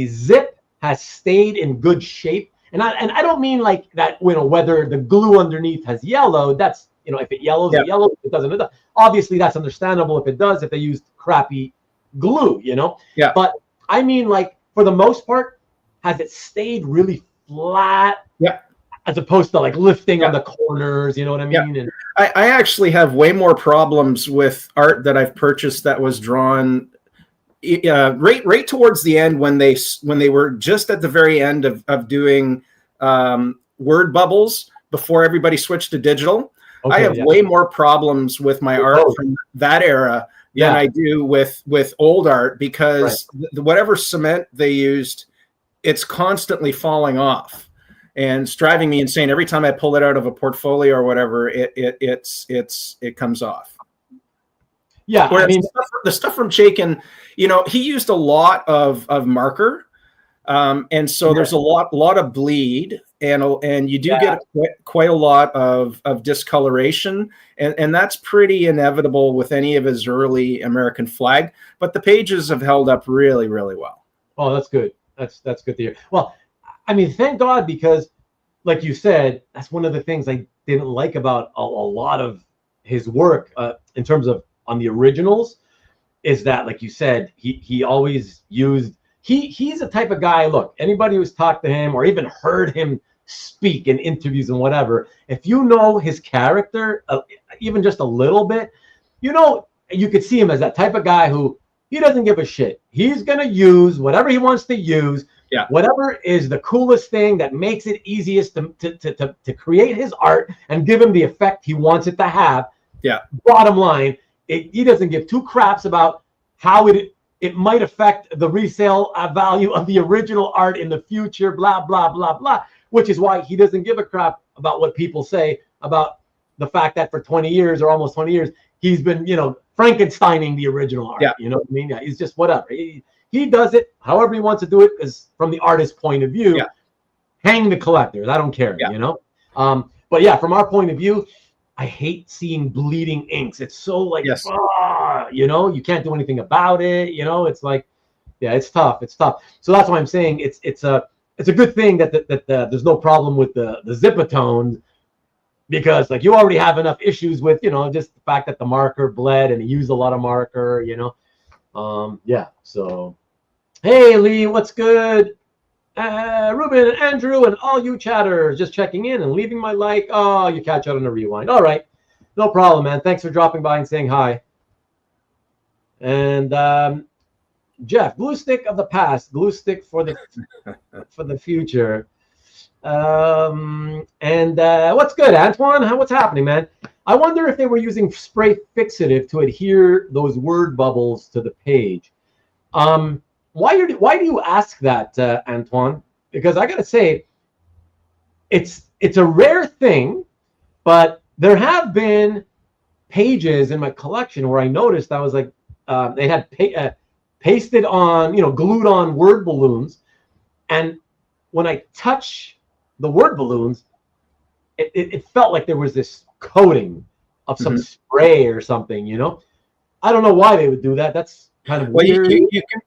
zip has stayed in good shape? And I don't mean like that, whether the glue underneath has yellowed. That's, if it yellows, it yellows. If it doesn't, obviously that's understandable if it does, if they used crappy glue, Yeah. But I mean, like, for the most part, has it stayed really flat? Yeah. As opposed to like lifting on the corners, you know what I mean? Yeah. And I actually have way more problems with art that I've purchased that was drawn right towards the end when they were just at the very end of doing word bubbles before everybody switched to digital. Okay, I have way more problems with my art from that era than I do with old art, because whatever cement they used, it's constantly falling off. And it's driving me insane. Every time I pull it out of a portfolio or whatever, it comes off. Yeah, whereas I mean, the stuff from Chaykin, he used a lot of marker, and so there's a lot of bleed, and you do get quite a lot of discoloration, and that's pretty inevitable with any of his early American flag. But the pages have held up really, really well. Oh, that's good. That's good to hear. Well, I mean, thank God, because like you said, that's one of the things I didn't like about a lot of his work in terms of on the originals, is that, like you said, he always used, he's a type of guy, look, anybody who's talked to him or even heard him speak in interviews and whatever, if you know his character, even just a little bit, you could see him as that type of guy who, he doesn't give a shit. He's going to use whatever he wants to use. Yeah. Whatever is the coolest thing that makes it easiest to create his art and give him the effect he wants it to have. Yeah. Bottom line, he doesn't give two craps about how it might affect the resale value of the original art in the future, blah, blah, blah, blah, which is why he doesn't give a crap about what people say about the fact that for 20 years or almost 20 years, he's been, Frankensteining the original art. Yeah. You know what I mean? Yeah, he's just whatever. He does it however he wants to do it, is from the artist's point of view. Yeah. Hang the collectors. I don't care, But yeah, from our point of view, I hate seeing bleeding inks. It's so like, you can't do anything about it. It's like, yeah, it's tough. It's tough. So that's why I'm saying it's a good thing that there's no problem with the Zipatone, because like you already have enough issues with, just the fact that the marker bled and he used a lot of marker, So, hey, Lee, what's good? Ruben, Andrew, and all you chatters, just checking in and leaving my like. Oh, you catch out on the rewind. All right. No problem, man. Thanks for dropping by and saying hi. And Jeff, glue stick of the past, glue stick for the future. What's good, Antoine? What's happening, man? I wonder if they were using spray fixative to adhere those word bubbles to the page. Why do you ask that, Antoine? Because I gotta say, it's a rare thing, but there have been pages in my collection where I noticed I was like, they had pasted on, glued on word balloons, and when I touch the word balloons, it felt like there was this coating of some spray or something, I don't know why they would do that. That's kind of weird.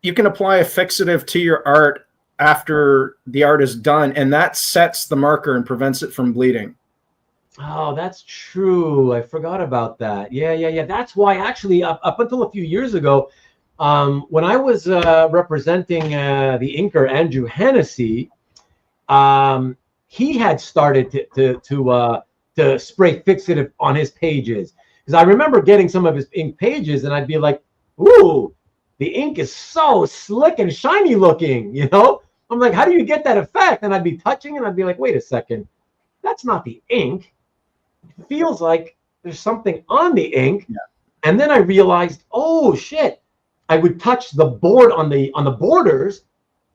You can apply a fixative to your art after the art is done, and that sets the marker and prevents it from bleeding. Oh, that's true. I forgot about that. Yeah. That's why, actually, up until a few years ago, when I was representing the inker Andrew Hennessy, he had started to spray fixative on his pages, because I remember getting some of his ink pages, and I'd be like, "Ooh, the ink is so slick and shiny looking." I'm like, "How do you get that effect?" And I'd be touching, and I'd be like, "Wait a second, that's not the ink. It feels like there's something on the ink." Yeah. And then I realized, oh shit! I would touch the board on the borders,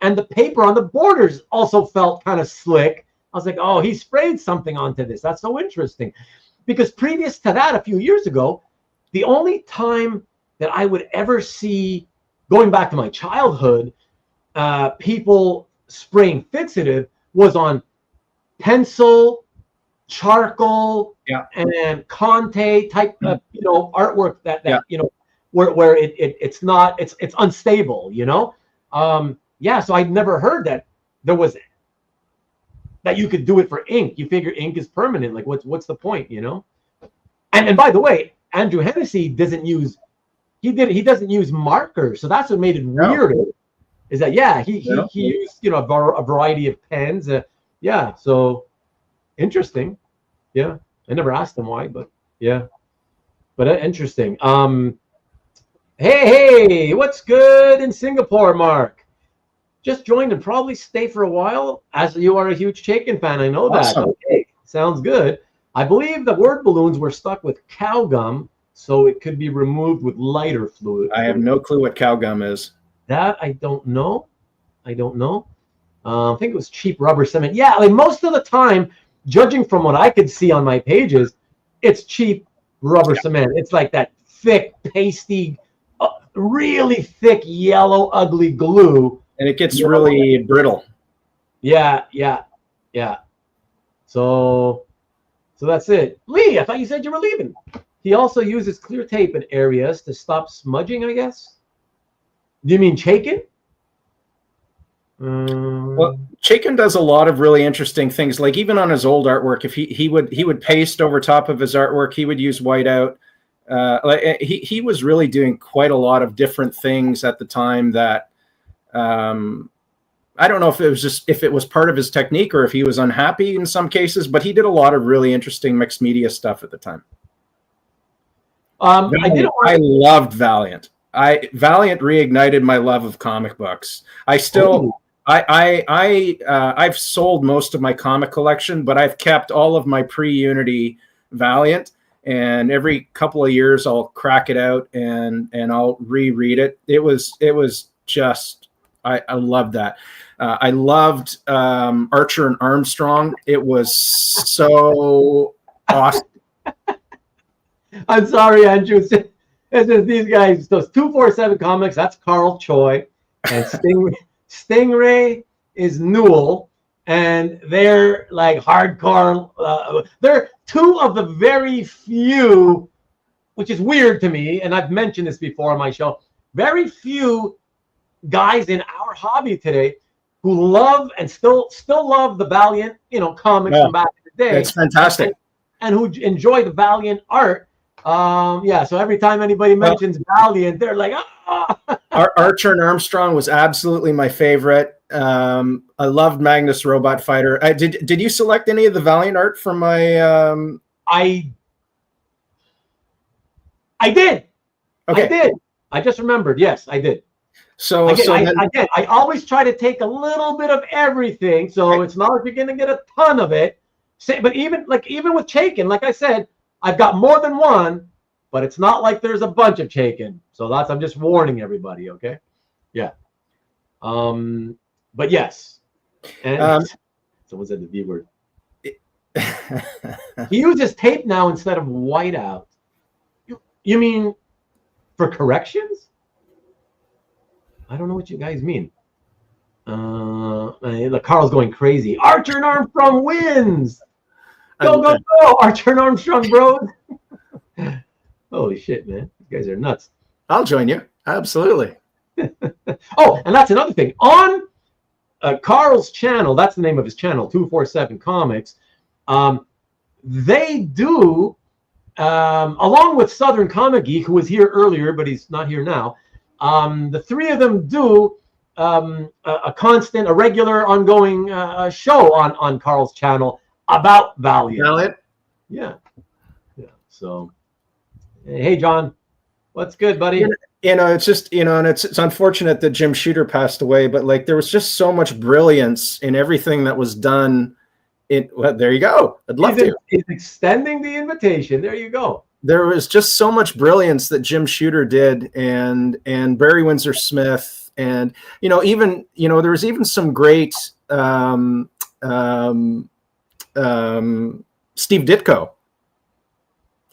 and the paper on the borders also felt kind of slick. I was like, oh, he sprayed something onto this. That's so interesting. Because previous to that, a few years ago, the only time that I would ever see, going back to my childhood, people spraying fixative was on pencil, charcoal, and Conte type of, artwork that where it's unstable, so I'd never heard that there was that you could do it for ink. You figure ink is permanent. Like what's the point, And by the way, Andrew Hennessy doesn't use markers, so that's what made it weird. is that he You know? used a variety of pens. Yeah, so interesting. Yeah, I never asked him why, but yeah, but interesting. Hey, what's good in Singapore, Mark? Just joined and probably stay for a while, as you are a huge Chaykin fan. I know that. Awesome. Okay, sounds good. I believe the word balloons were stuck with cow gum, so it could be removed with lighter fluid. I have no clue what cow gum is. That I don't know. I think it was cheap rubber cement. Yeah, like most of the time, judging from what I could see on my pages, it's cheap rubber cement. It's like that thick, pasty, really thick, yellow, ugly glue. And it gets really brittle. Yeah. So that's it. Lee, I thought you said you were leaving. He also uses clear tape in areas to stop smudging, I guess. Do you mean Chaykin? Well, Chaykin does a lot of really interesting things. Like even on his old artwork, if he would paste over top of his artwork, he would use whiteout. He was really doing quite a lot of different things at the time that I don't know if it was part of his technique or if he was unhappy in some cases, but he did a lot of really interesting mixed media stuff at the time. I loved Valiant. Valiant reignited my love of comic books. I've sold most of my comic collection, but I've kept all of my pre-Unity Valiant, and every couple of years I'll crack it out and I'll reread it. It was just I loved that. I loved Archer and Armstrong. It was so awesome. I'm sorry, Andrew. It's just these guys, those 247 comics, that's Carl Choi. And Stingray is Newell. And they're like hardcore. They're two of the very few, which is weird to me, and I've mentioned this before on my show, very few guys in our hobby today who love and still love the Valiant, comics from back in the day. It's fantastic. And who enjoy the Valiant art. So every time anybody mentions Valiant, they're like, Archer and Armstrong was absolutely my favorite. I loved Magnus Robot Fighter. Did you select any of the Valiant art from my? I did. Okay. I did. I just remembered. Yes, I did. So I always try to take a little bit of everything, so it's not like you're going to get a ton of it. But even with Chaykin, like I said, I've got more than one, but it's not like there's a bunch of Chaykin. So I'm just warning everybody, okay? Yeah. But yes. And someone said the V word. He uses tape now instead of whiteout. You mean for corrections? I don't know what you guys mean. Carl's going crazy. Archer and Armstrong wins. Go, Archer and Armstrong, bro. Holy shit, man. You guys are nuts. I'll join you. Absolutely. Oh, and that's another thing. On Carl's channel, that's the name of his channel, 247 Comics, they do, along with Southern Comic Geek, who was here earlier, but he's not here now, the three of them do a regular, ongoing show on Carl's channel about Valiant. Yeah. So, hey, John, what's good, buddy? It's just, and it's unfortunate that Jim Shooter passed away, but like there was just so much brilliance in everything that was done. There you go. I'd love to. He's extending the invitation. There you go. There was just so much brilliance that Jim Shooter did, and Barry Windsor-Smith, and there was even some great Steve Ditko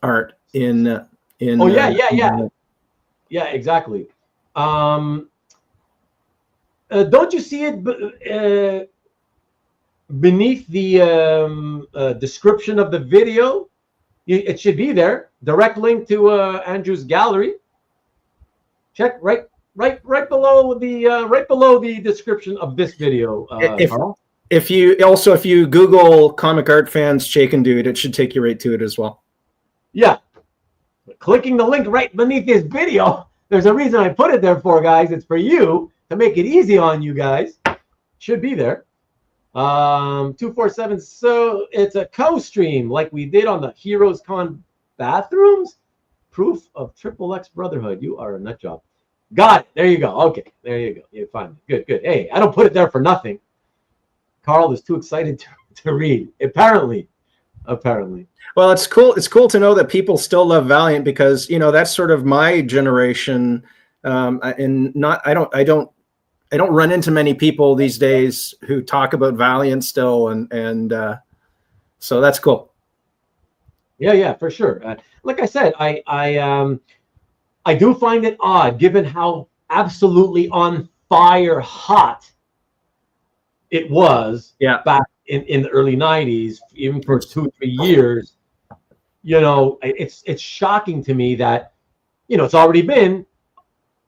art in yeah, exactly. Don't you see it beneath the description of the video? It should be there. Direct link to Andrew's gallery. Check right below the description of this video. If you Google Comic Art Fans Chaykin Dude, it should take you right to it as well. Yeah. Clicking the link right beneath this video. There's a reason I put it there for, guys. It's for you. to make it easy on you guys. Should be there. 247. So it's a co-stream like we did on the Heroes Con bathrooms. Proof of Triple X brotherhood. You are a nut job. Got it. There you go. Okay. There you go. You find it. Good. Hey, I don't put it there for nothing. Carl is too excited to read. Apparently. Well, it's cool. It's cool to know that people still love Valiant because that's sort of my generation. And I don't run into many people these days who talk about Valiant still, and so that's cool. Yeah, for sure. Like I said, I do find it odd, given how absolutely on fire hot it was back in the early 90s, even for 2-3 years. It's shocking to me that, it's already been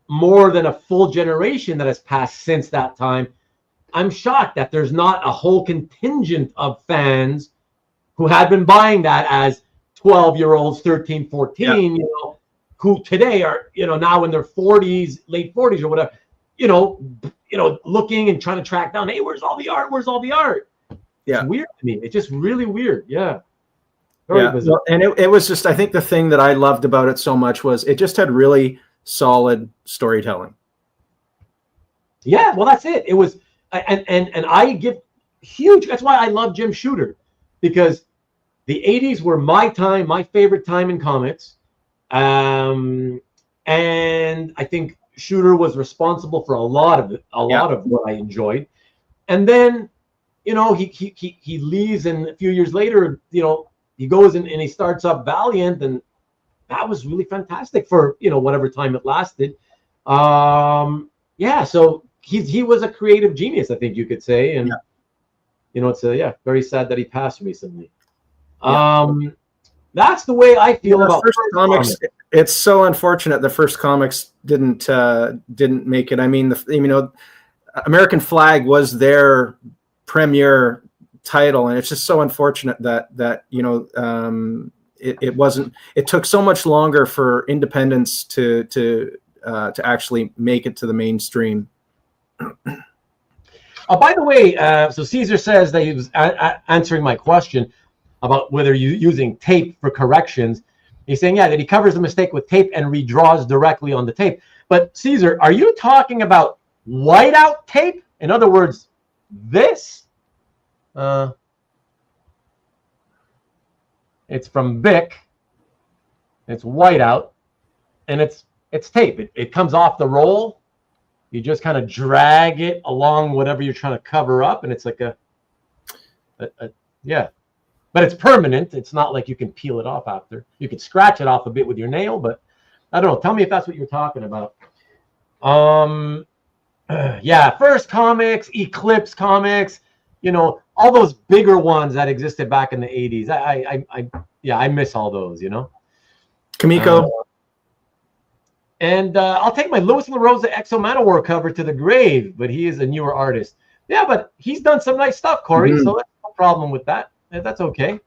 more than a full generation that has passed since that time. I'm shocked that there's not a whole contingent of fans who had been buying that as 12-year-olds, 13, 14, who today are, now in their 40s, late 40s or whatever, looking and trying to track down, hey, where's all the art? Yeah. It's weird to me. It's just really weird. Yeah. Very bizarre. Well, and it was just, I think the thing that I loved about it so much was it just had really solid storytelling. Yeah, well, that's it. It was, and I give huge, that's why I love Jim Shooter, because the 80s were my time, my favorite time in comics. And I think Shooter was responsible for a lot of it, lot of what I enjoyed. And then, he leaves, and a few years later, he goes and he starts up Valiant, and that was really fantastic for, whatever time it lasted. So he was a creative genius, I think you could say. And, it's very sad that he passed recently. That's the way I feel about first comics. It's so unfortunate the first comics didn't make it. I mean, American Flag was their premier title, and it's just so unfortunate that it wasn't. It took so much longer for independence to actually make it to the mainstream. By the way, so Caesar says that he was answering my question about whether you're using tape for corrections. He's saying, that he covers the mistake with tape and redraws directly on the tape. But Caesar, are you talking about whiteout tape? In other words, this? It's from Bic. It's whiteout, and it's tape. It comes off the roll. You just kind of drag it along whatever you're trying to cover up, and it's like but it's permanent. It's not like you can peel it off after. You can scratch it off a bit with your nail, but I don't know. Tell me if that's what you're talking about. First comics, Eclipse comics, all those bigger ones that existed back in the 80s. I miss all those, Kamiko. And I'll take my Louis LaRosa Exo Manowar cover to the grave, but he is a newer artist. Yeah, but he's done some nice stuff, Corey, so that's no problem with that. That's okay.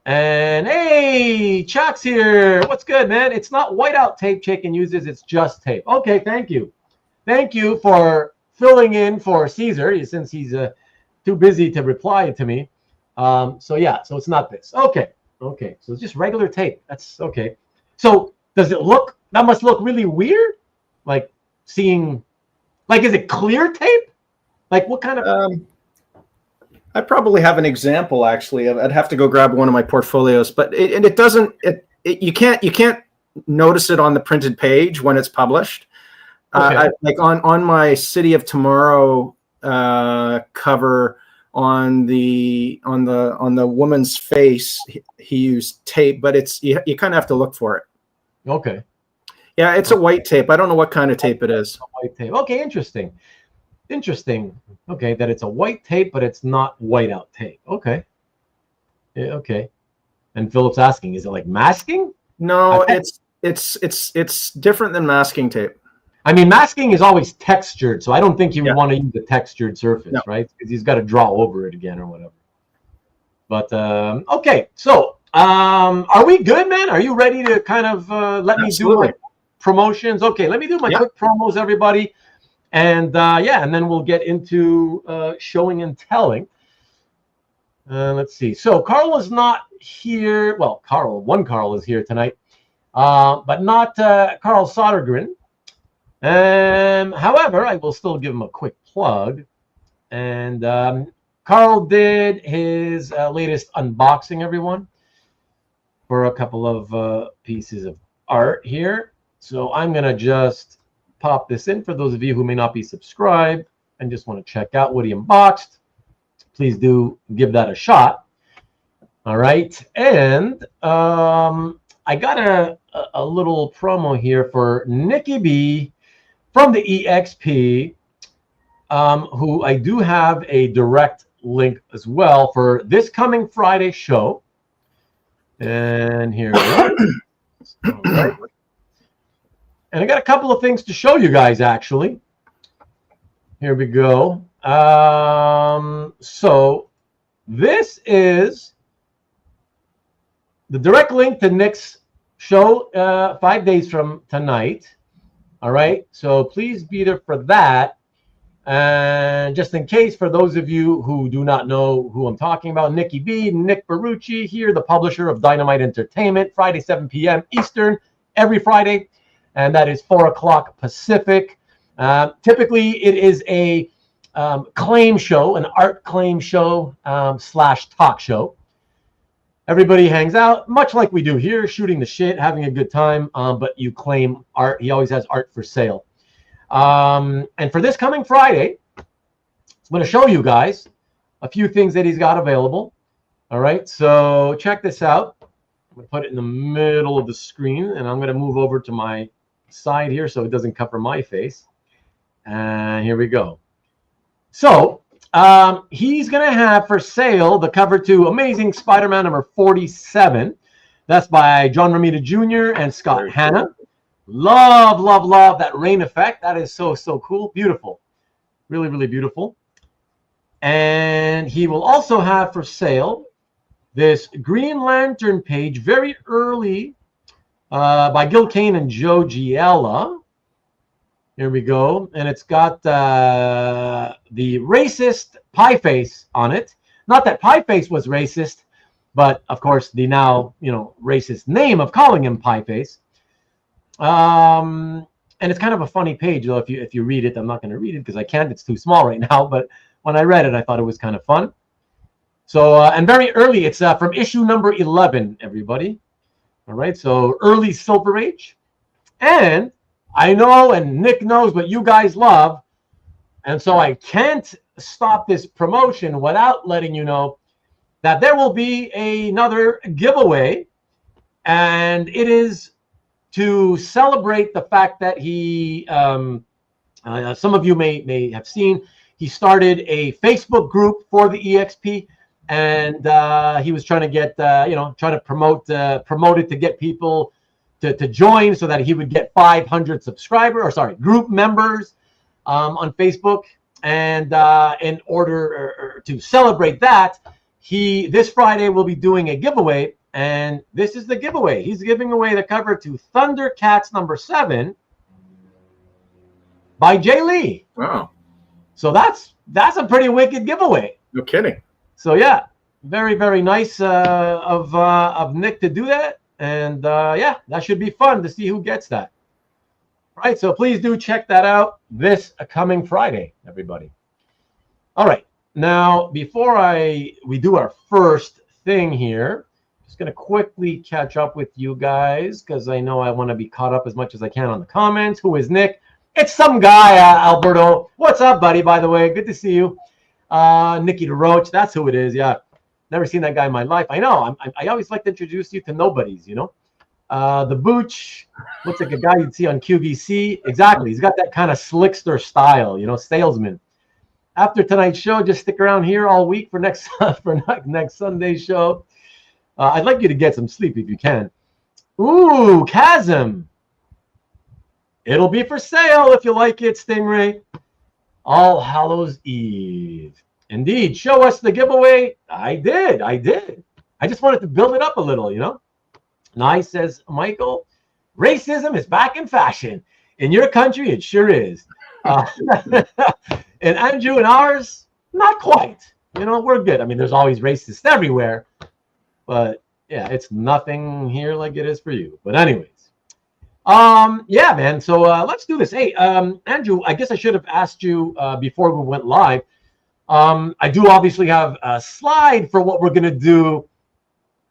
And hey, Chuck's here. What's good, man? It's not whiteout tape Chaykin uses. It's just tape. Okay, thank you. Thank you for filling in for Caesar, since he's too busy to reply to me. So it's not this. Okay. So it's just regular tape. That's okay. So does it look, that must look really weird? Like seeing, like, is it clear tape? Like what kind of... I probably have an example, actually. I'd have to go grab one of my portfolios, but it doesn't. You can't notice it on the printed page when it's published. Okay. Like on my City of Tomorrow cover, on the woman's face, he used tape, but it's you kind of have to look for it. Okay. Yeah, it's a white tape. I don't know what kind of tape it is. White tape. Okay, interesting. Okay, that it's a white tape, but it's not whiteout tape. Okay. Yeah, okay. And Philip's asking, is it like masking? No, it's different than masking tape. I mean, masking is always textured, so I don't think you would want to use a textured surface, right? Because he's got to draw over it again or whatever. But okay, so are we good, man? Are you ready to kind of let me do my promotions? Okay, let me do my quick promos, everybody. And yeah, and then we'll get into showing and telling. Let's see. So Carl is not here. Well, one Carl is here tonight, but not Carl Sodergren. However, I will still give him a quick plug. And Carl did his latest unboxing, everyone, for a couple of pieces of art here. So I'm going to just pop this in for those of you who may not be subscribed and just want to check out what he unboxed. Please do give that a shot. All right. And I got a little promo here for Nikki B from the EXP, who I do have a direct link as well for this coming Friday show. And here we go. All right. And I got a couple of things to show you guys, actually. Here we go. So this is the direct link to Nick's show 5 days from tonight. All right. So please be there for that. And just in case, for those of you who do not know who I'm talking about, Nikki B, Nick Barucci here, the publisher of Dynamite Entertainment, Friday, 7 p.m. Eastern, every Friday. And that is 4 o'clock Pacific. Typically, it is a claim show, an art claim show / talk show. Everybody hangs out, much like we do here, shooting the shit, having a good time, but you claim art. He always has art for sale. And for this coming Friday, I'm going to show you guys a few things that he's got available. All right, so check this out. I'm going to put it in the middle of the screen, and I'm going to move over to my side here so it doesn't cover my face. And here we go. So he's going to have for sale the cover to Amazing Spider-Man number 47. That's by John Romita Jr. and Scott Hanna. Love, love, love that rain effect. That is so, so cool. Beautiful. Really, really beautiful. And he will also have for sale this Green Lantern page, very early, by Gil Kane and Joe Giella. Here we go. And it's got the racist pie face on it. Not that pie face was racist, but of course the now, racist name of calling him pie face. And it's kind of a funny page, though, if you read it. I'm not going to read it because I can't. It's too small right now. But when I read it, I thought it was kind of fun. So, and very early, it's from issue number 11, everybody. All right, so early Silver Age. And I know, and Nick knows what you guys love. And so I can't stop this promotion without letting you know that there will be another giveaway. And it is to celebrate the fact that he, some of you may have seen, he started a Facebook group for the EXP. And he was trying to get, trying to promote it to get people to join so that he would get 500 group members on Facebook. And in order to celebrate that, this Friday will be doing a giveaway. And this is the giveaway. He's giving away the cover to Thundercats number 7 by Jay Lee. Wow. So that's a pretty wicked giveaway. No kidding. So yeah, very, very nice of Nick to do that. And yeah, that should be fun to see who gets that. All right, so please do check that out this coming Friday, everybody. All right, now before we do our first thing here, just going to quickly catch up with you guys because I know I want to be caught up as much as I can on the comments. Who is Nick? It's some guy, Alberto. What's up, buddy, by the way? Good to see you. Nicky DeRoach, that's who it is. Yeah, never seen that guy in my life. I know. I always like to introduce you to nobodies, The Booch looks like a guy you'd see on QVC. Exactly. He's got that kind of slickster style, salesman. After tonight's show, just stick around here all week for next Sunday's show. I'd like you to get some sleep if you can. Ooh, Chasm. It'll be for sale if you like it, Stingray. All Hallows Eve. Indeed. Show us the giveaway. I did. I just wanted to build it up a little, Nice, says Michael. Racism is back in fashion. In your country, it sure is. Uh, and Andrew and ours, not quite. You know, we're good. I mean, there's always racists everywhere, but yeah, it's nothing here like it is for you. But anyways, yeah, man. So let's do this. Hey, Andrew, I guess I should have asked you before we went live. I do obviously have a slide for what we're gonna do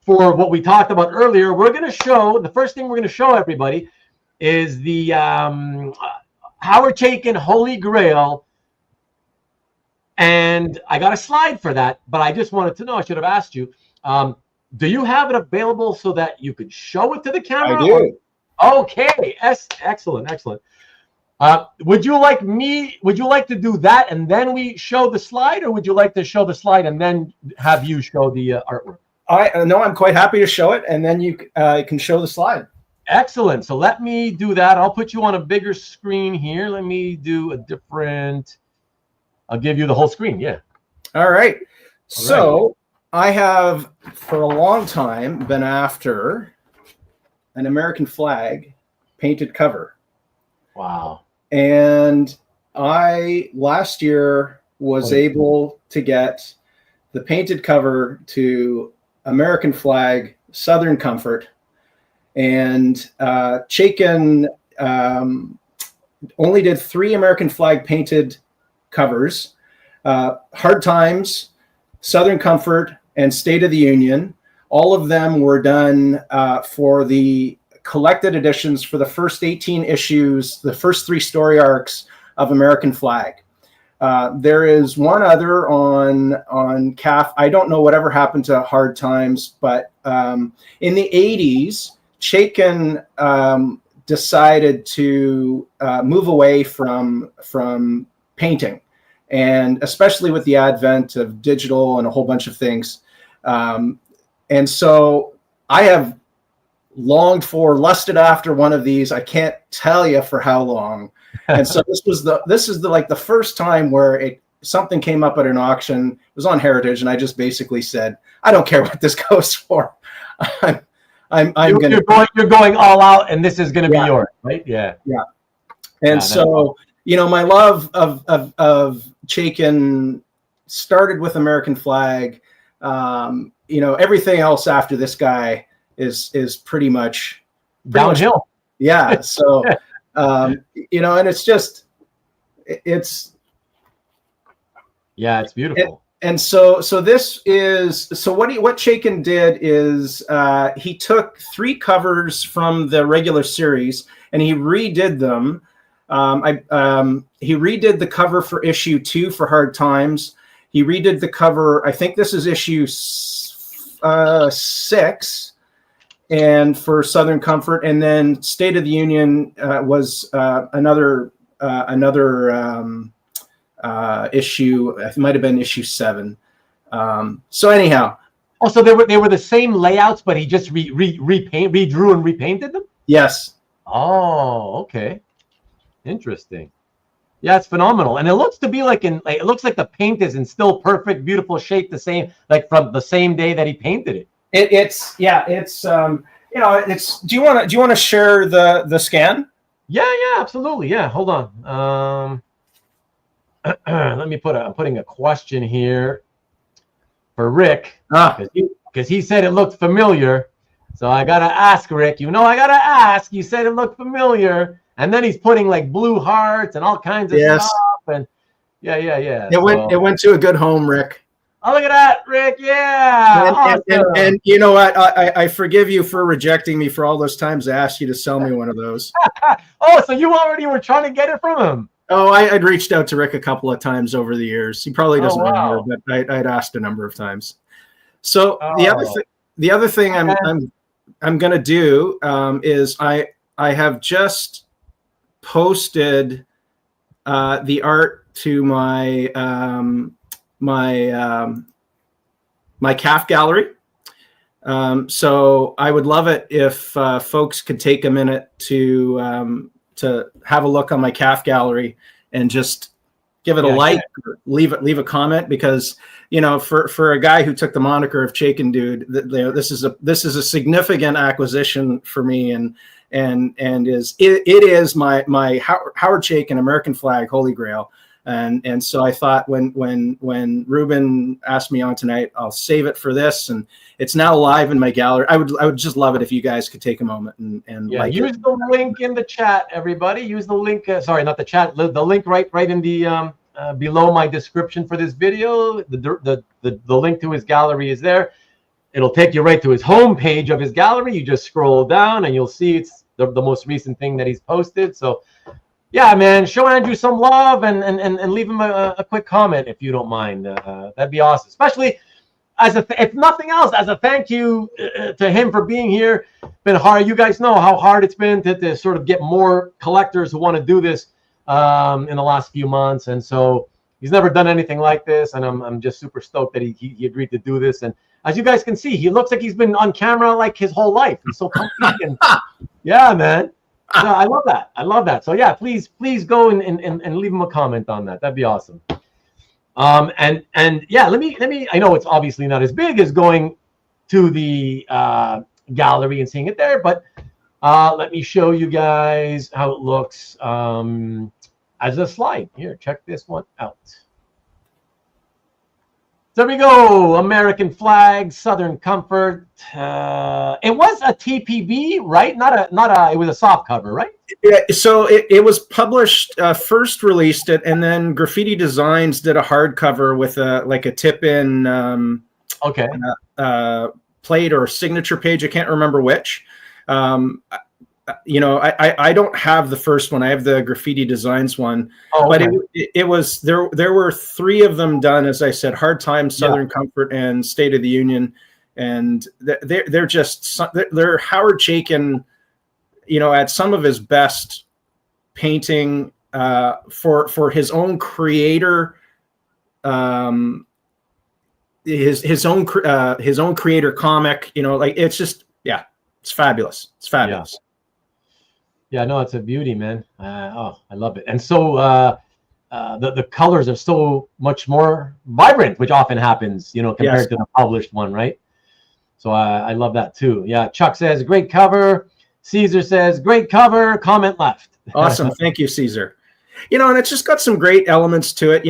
for what we talked about earlier. We're gonna show the first thing we're gonna show everybody is the Howard Chaykin Holy Grail. And I got a slide for that, but I just wanted to know, I should have asked you, do you have it available so that you could show it to the camera? I do. Okay, excellent, excellent. Would you like to do that and then we show the slide, or would you like to show the slide and then have you show the artwork? No, I'm quite happy to show it, and then you can show the slide. Excellent. So let me do that. I'll put you on a bigger screen here. Let me do a different... I'll give you the whole screen. Yeah. All right. So I have for a long time been after an American flag painted cover. Wow. And I last year was able to get the painted cover to American flag Southern Comfort, and Chaykin only did 3 American flag painted covers, Hard Times, Southern Comfort, and State of the Union. All of them were done for the collected editions for the first 18 issues, the first 3 story arcs of American Flag. There is one other on CAF. I don't know whatever happened to Hard Times, but in the 80s, Chaykin decided to move away from painting, and especially with the advent of digital and a whole bunch of things. And so I have lusted after one of these. I can't tell you for how long. And so this is the first time where something came up at an auction. It was on Heritage, and I just basically said, I don't care what this goes for. You're going all out, and this is going to be yours, right? Yeah. Yeah. And so, you know, my love of Chaykin started with American Flag. You know, everything else after this guy is pretty much downhill. Yeah. So, you know, and it's beautiful. And so this is what Chaykin did is he took 3 covers from the regular series and he redid them. He redid the cover for issue 2 for Hard Times. He redid the cover. I think this is issue 6, and for Southern Comfort, and then State of the Union was another issue. It might have been issue 7. So anyhow. Oh, so they were the same layouts, but he just redrew and repainted them? Yes. Oh, okay. Interesting. Yeah, it's phenomenal, and it looks to be it looks like the paint is in still perfect, beautiful shape, the same from the same day that he painted it. It's you know, it's. Do you want to share the scan? Yeah, absolutely. Yeah, hold on. Let me I'm putting a question here for Rick because he said it looked familiar, so I gotta ask Rick. You know, I gotta ask. You said it looked familiar. And then he's putting like blue hearts and all kinds of stuff. And yeah. It went to a good home, Rick. Oh, look at that, Rick. Yeah. Awesome. And you know what? I forgive you for rejecting me for all those times I asked you to sell me one of those. Oh, so you already were trying to get it from him. Oh, I'd reached out to Rick a couple of times over the years. He probably doesn't remember, but I'd asked a number of times. So the other thing I'm going to do is I have just posted the art to my my CAF gallery. So I would love it if folks could take a minute to have a look on my CAF gallery and just give it a like, leave a comment, because for a guy who took the moniker of Chaykin Dude, this is a significant acquisition for me, and it is my Howard Chaykin American flag holy grail. And so I thought when Ruben asked me on tonight, I'll save it for this, and it's now live in my gallery. I would just love it if you guys could take a moment and use the link in the chat, everybody. Use the link. Sorry, not the chat. The link right in the below my description for this video. The link to his gallery is there. It'll take you right to his homepage of his gallery. You just scroll down and you'll see it's the most recent thing that he's posted. So. Yeah, man, show Andrew some love and leave him a quick comment if you don't mind. That'd be awesome, especially if nothing else, as a thank you to him for being here. Been hard. You guys know how hard it's been to sort of get more collectors who want to do this in the last few months, and so he's never done anything like this, and I'm just super stoked that he agreed to do this. And as you guys can see, he looks like he's been on camera like his whole life. He's so comfy and yeah, man. No, I love that. I love that. So yeah, please go and leave him a comment on that. That'd be awesome. And yeah, let me. I know it's obviously not as big as going to the gallery and seeing it there, but let me show you guys how it looks as a slide. Here, check this one out. There we go. American flag, Southern Comfort. It was a TPB, right? It was a soft cover, right? Yeah. So it was published, first released it, and then Graffiti Designs did a hardcover with a tip-in plate or signature page. I can't remember which. I don't have the first one. I have the Graffiti Designs one. Oh, okay. But it was there were 3 of them done, as I said: Hard Times, Southern Comfort, and State of the Union. And they're Howard Chaykin, at some of his best painting for his own creator, his own creator comic. It's just it's fabulous. It's fabulous. Yeah, no, it's a beauty, man. I love it. And so the colors are so much more vibrant, which often happens, compared to the published one, right? So I love that too. Yeah, Chuck says, great cover. Caesar says, great cover. Comment left. Awesome. Thank you, Caesar. And it's just got some great elements to it.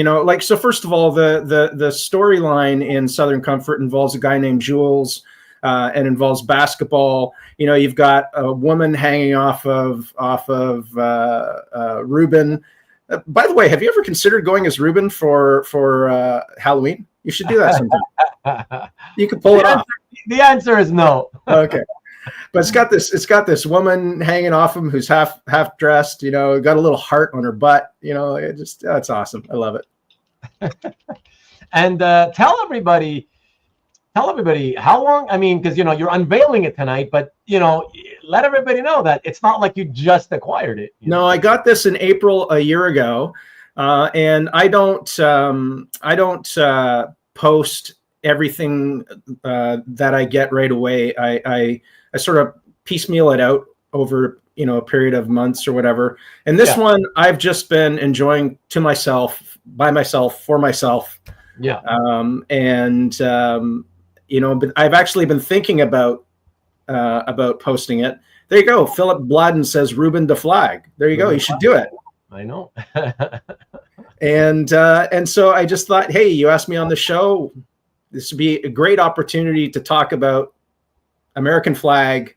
So first of all, the storyline in Southern Comfort involves a guy named Jules. And involves basketball. You've got a woman hanging off of Ruben. By the way, have you ever considered going as Ruben for Halloween? You should do that sometime. You could pull it off. The answer is no. Okay, but it's got this woman hanging off him who's half dressed. Got a little heart on her butt. It's awesome. I love it. And tell everybody how long, because you're unveiling it tonight, but let everybody know that it's not like you just acquired it. No, I got this in April a year ago, and I don't post everything that I get right away. I sort of piecemeal it out over a period of months or whatever. And this one I've just been enjoying to myself, by myself, for myself. Yeah. But I've actually been thinking about posting it. There you go. Philip Bladden says Ruben the Flag. There you go. You should do it. I know. And so I just thought, hey, you asked me on the show. This would be a great opportunity to talk about American flag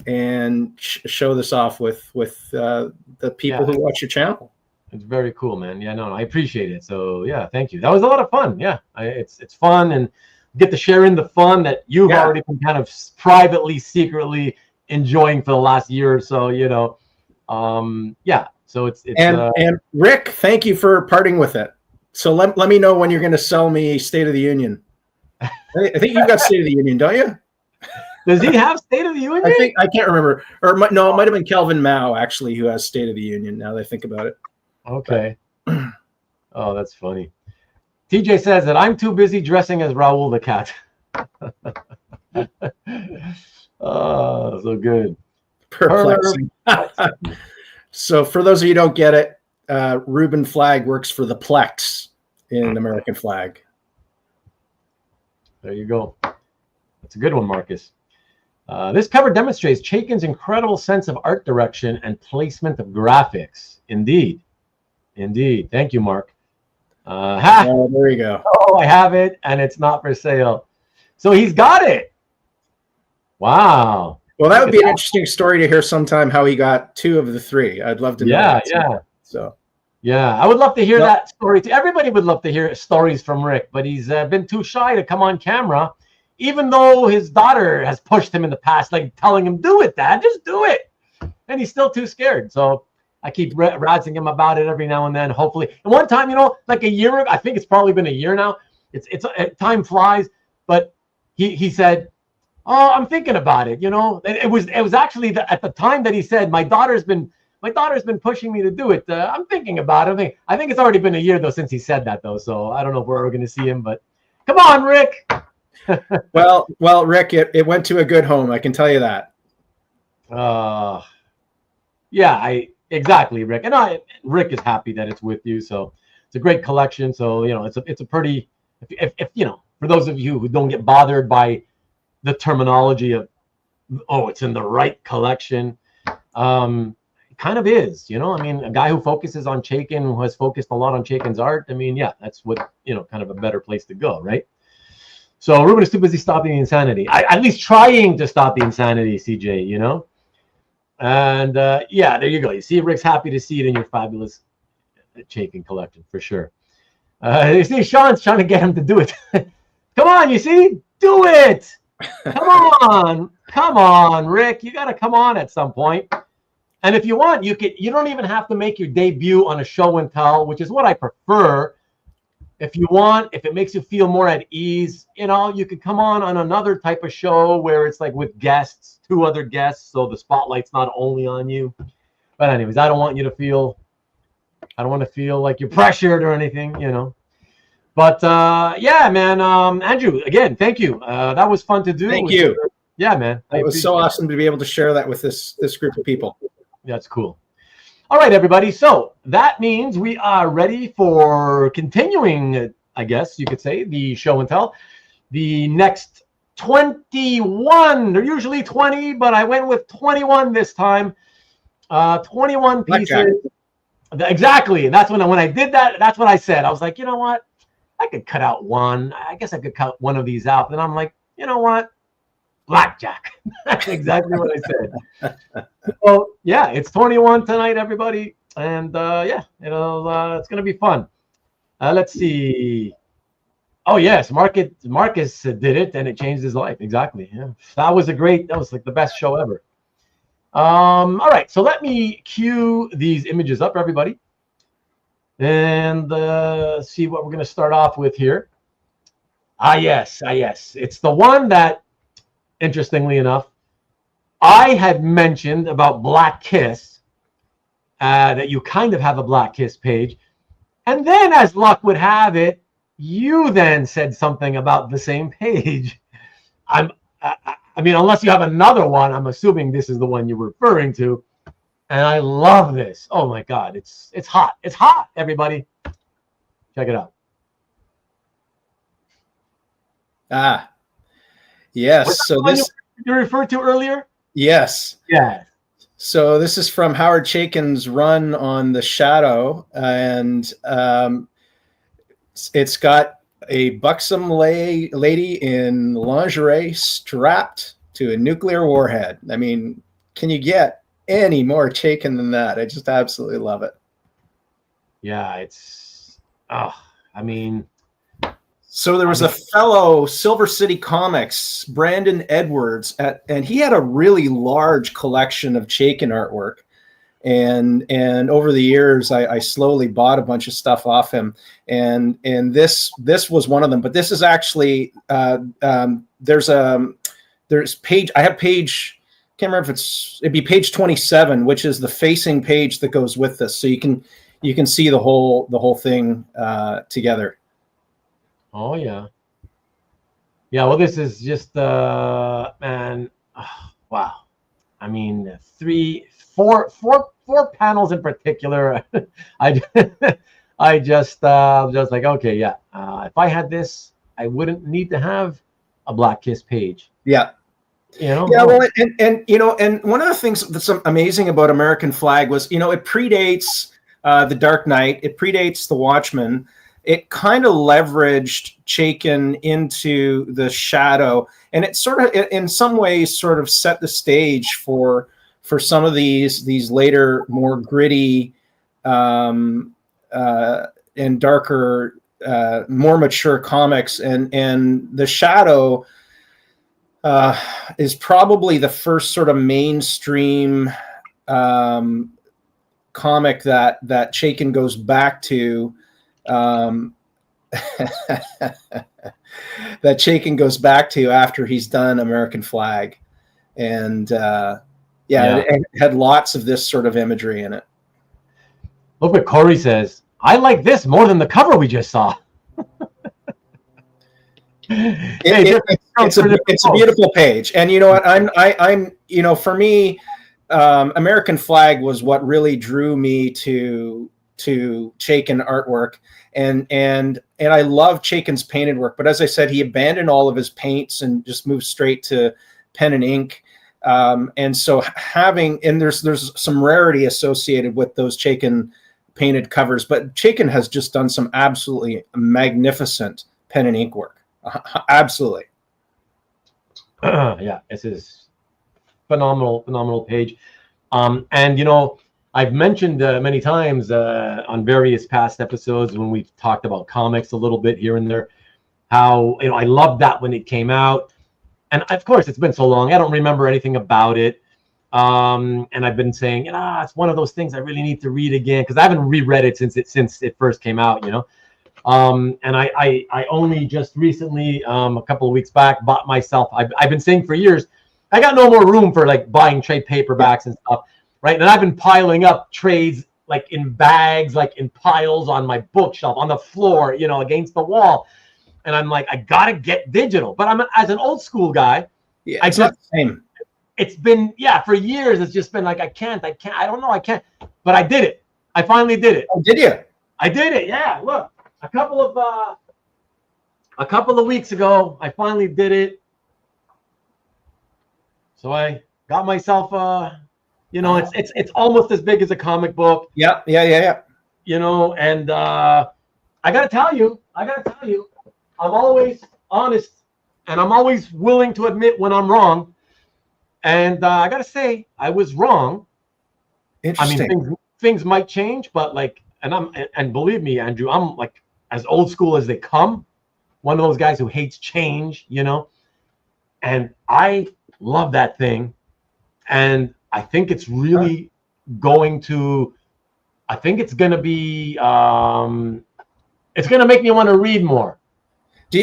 and show this off with the people who watch your channel. It's very cool, man. Yeah, no, I appreciate it. So yeah, thank you. That was a lot of fun. Yeah, it's fun and get to share in the fun that you've already been kind of privately, secretly enjoying for the last year or so. So it's and Rick, thank you for parting with it. So let me know when you're going to sell me State of the Union. I think you've got State of the Union, don't you? Does he have State of the Union? I can't remember. No, it might have been Kelvin Mao actually who has State of the Union. Now that I think about it. Okay. Oh, that's funny. TJ says that I'm too busy dressing as Raoul the cat. Oh, so good. Perplexing. So for those of you who don't get it, Reuben flag works for the plex in American flag. There you go. That's a good one, Marcus. This cover demonstrates Chaykin's incredible sense of art direction and placement of graphics. Indeed. Indeed. Thank you, Mark. There you go. Oh, I have it, and it's not for sale. So he's got it. Wow. Well, that would be an interesting story to hear sometime, how he got 2 of the 3. I'd love to know that. Yeah. So, yeah, I would love to hear that story too. Everybody would love to hear stories from Rick, but he's been too shy to come on camera, even though his daughter has pushed him in the past, like telling him, do it, Dad, just do it. And he's still too scared. So I keep razzing him about it every now and then, hopefully. And one time, like a year ago, I think it's probably been a year now. It's time flies, but he said, oh, I'm thinking about it. It was actually at the time that he said, my daughter's been pushing me to do it. I'm thinking about it. I think it's already been a year though since he said that though. So I don't know if we're going to see him, but come on, Rick. well, Rick, it went to a good home. I can tell you that. Yeah, exactly, Rick. And Rick is happy that it's with you. So it's a great collection. So, it's a pretty, if for those of you who don't get bothered by the terminology of, it's in the right collection. It kind of is, a guy who focuses on Chaykin, who has focused a lot on Chaykin's art. That's what, kind of a better place to go, right? So Ruben is too busy stopping the insanity. At least trying to stop the insanity, CJ, And yeah, there you go. You see, Rick's happy to see it in your fabulous Chaykin collection, for sure. You see, Sean's trying to get him to do it. Come on, you see? Do it! Come on, Rick. You got to come on at some point. And if you want, you don't even have to make your debut on a show and tell, which is what I prefer. If you want, if it makes you feel more at ease, you could come on another type of show where it's like with guests, 2 other guests, so the spotlight's not only on you. But anyways, I don't want to feel like you're pressured or anything, But yeah, man, Andrew, again, thank you. That was fun to do. Thank you. Yeah, man. It was so awesome to be able to share that with this group of people. That's cool. All right, everybody. So that means we are ready for continuing, I guess you could say, the show and tell. The next 21, they're usually 20, but I went with 21 this time. 21 pieces. Exactly. And that's when I did that, that's what I said. I was like, you know what? I could cut out one. I guess I could cut one of these out. Then I'm like, you know what? Blackjack. That's exactly what I said. So yeah, it's 21 tonight, everybody, and yeah, it's gonna be fun. Let's see. Oh yes, Marcus did it, and it changed his life. Exactly. Yeah, that was like the best show ever. All right, so let me cue these images up, everybody, and see what we're gonna start off with here. Yes, it's the one that, interestingly enough, I had mentioned about Black Kiss, that you kind of have a Black Kiss page. And then, as luck would have it, you then said something about the same page. I mean, unless you have another one, I'm assuming this is the one you're referring to. And I love this. Oh, my God. It's hot. It's hot, everybody. Check it out. Yes. So this you referred to earlier? Yes. Yeah. So this is from Howard Chaykin's run on The Shadow, and it's got a buxom lady in lingerie strapped to a nuclear warhead. I mean, can you get any more Chaykin than that? I just absolutely love it. Yeah, So there was a fellow Silver City Comics, Brandon Edwards, and he had a really large collection of Chaykin artwork. And over the years, I slowly bought a bunch of stuff off him. And this was one of them. But this is actually there's page. I have page. Can't remember if it'd be page 27, which is the facing page that goes with this. So you can see the whole thing together. Oh yeah. Yeah, well, this is just man, wow. I mean, four 4 panels in particular, I just like, okay, yeah. If I had this, I wouldn't need to have a Black Kiss page. Yeah. Yeah, well, and and one of the things that's amazing about American Flag was, it predates the Dark Knight, it predates the Watchmen. It kind of leveraged Chaykin into the Shadow, and it sort of, in some ways, sort of set the stage for some of these later, more gritty and darker, more mature comics, and the Shadow is probably the first sort of mainstream comic that Chaykin goes back to. That Chaykin goes back to after he's done American Flag, and it had lots of this sort of imagery in it. Look what Corey says. I like this more than the cover we just saw. It's a beautiful page, and you know what? I'm for me, American Flag was what really drew me to Chaykin artwork, and I love Chaykin's painted work. But as I said, he abandoned all of his paints and just moved straight to pen and ink. And so there's some rarity associated with those Chaykin painted covers, but Chaykin has just done some absolutely magnificent pen and ink work. Absolutely. Yeah, this is phenomenal page. And I've mentioned many times on various past episodes when we've talked about comics a little bit here and there, how I loved that when it came out, and of course it's been so long I don't remember anything about it. And I've been saying, it's one of those things I really need to read again because I haven't reread it since it first came out. And I only just recently, a couple of weeks back, bought myself. I've been saying for years, I got no more room for like buying trade paperbacks and stuff. Right. And I've been piling up trades like in bags, like in piles on my bookshelf, on the floor, against the wall. And I'm like, I got to get digital. But as an old school guy, it's not the same. It's been, for years. It's just been like, I can't. I don't know. I can't. But I did it. I finally did it. Oh, did you? I did it. Yeah. Look, a couple of weeks ago, I finally did it. So I got myself it's almost as big as a comic book. Yeah. And I gotta tell you, I'm always honest, and I'm always willing to admit when I'm wrong. And I gotta say, I was wrong. Interesting. I mean, things might change, but and believe me, Andrew, I'm like as old school as they come. One of those guys who hates change, And I love that thing, and I think it's really going to. I think it's going to be. It's going to make me want to read more. Do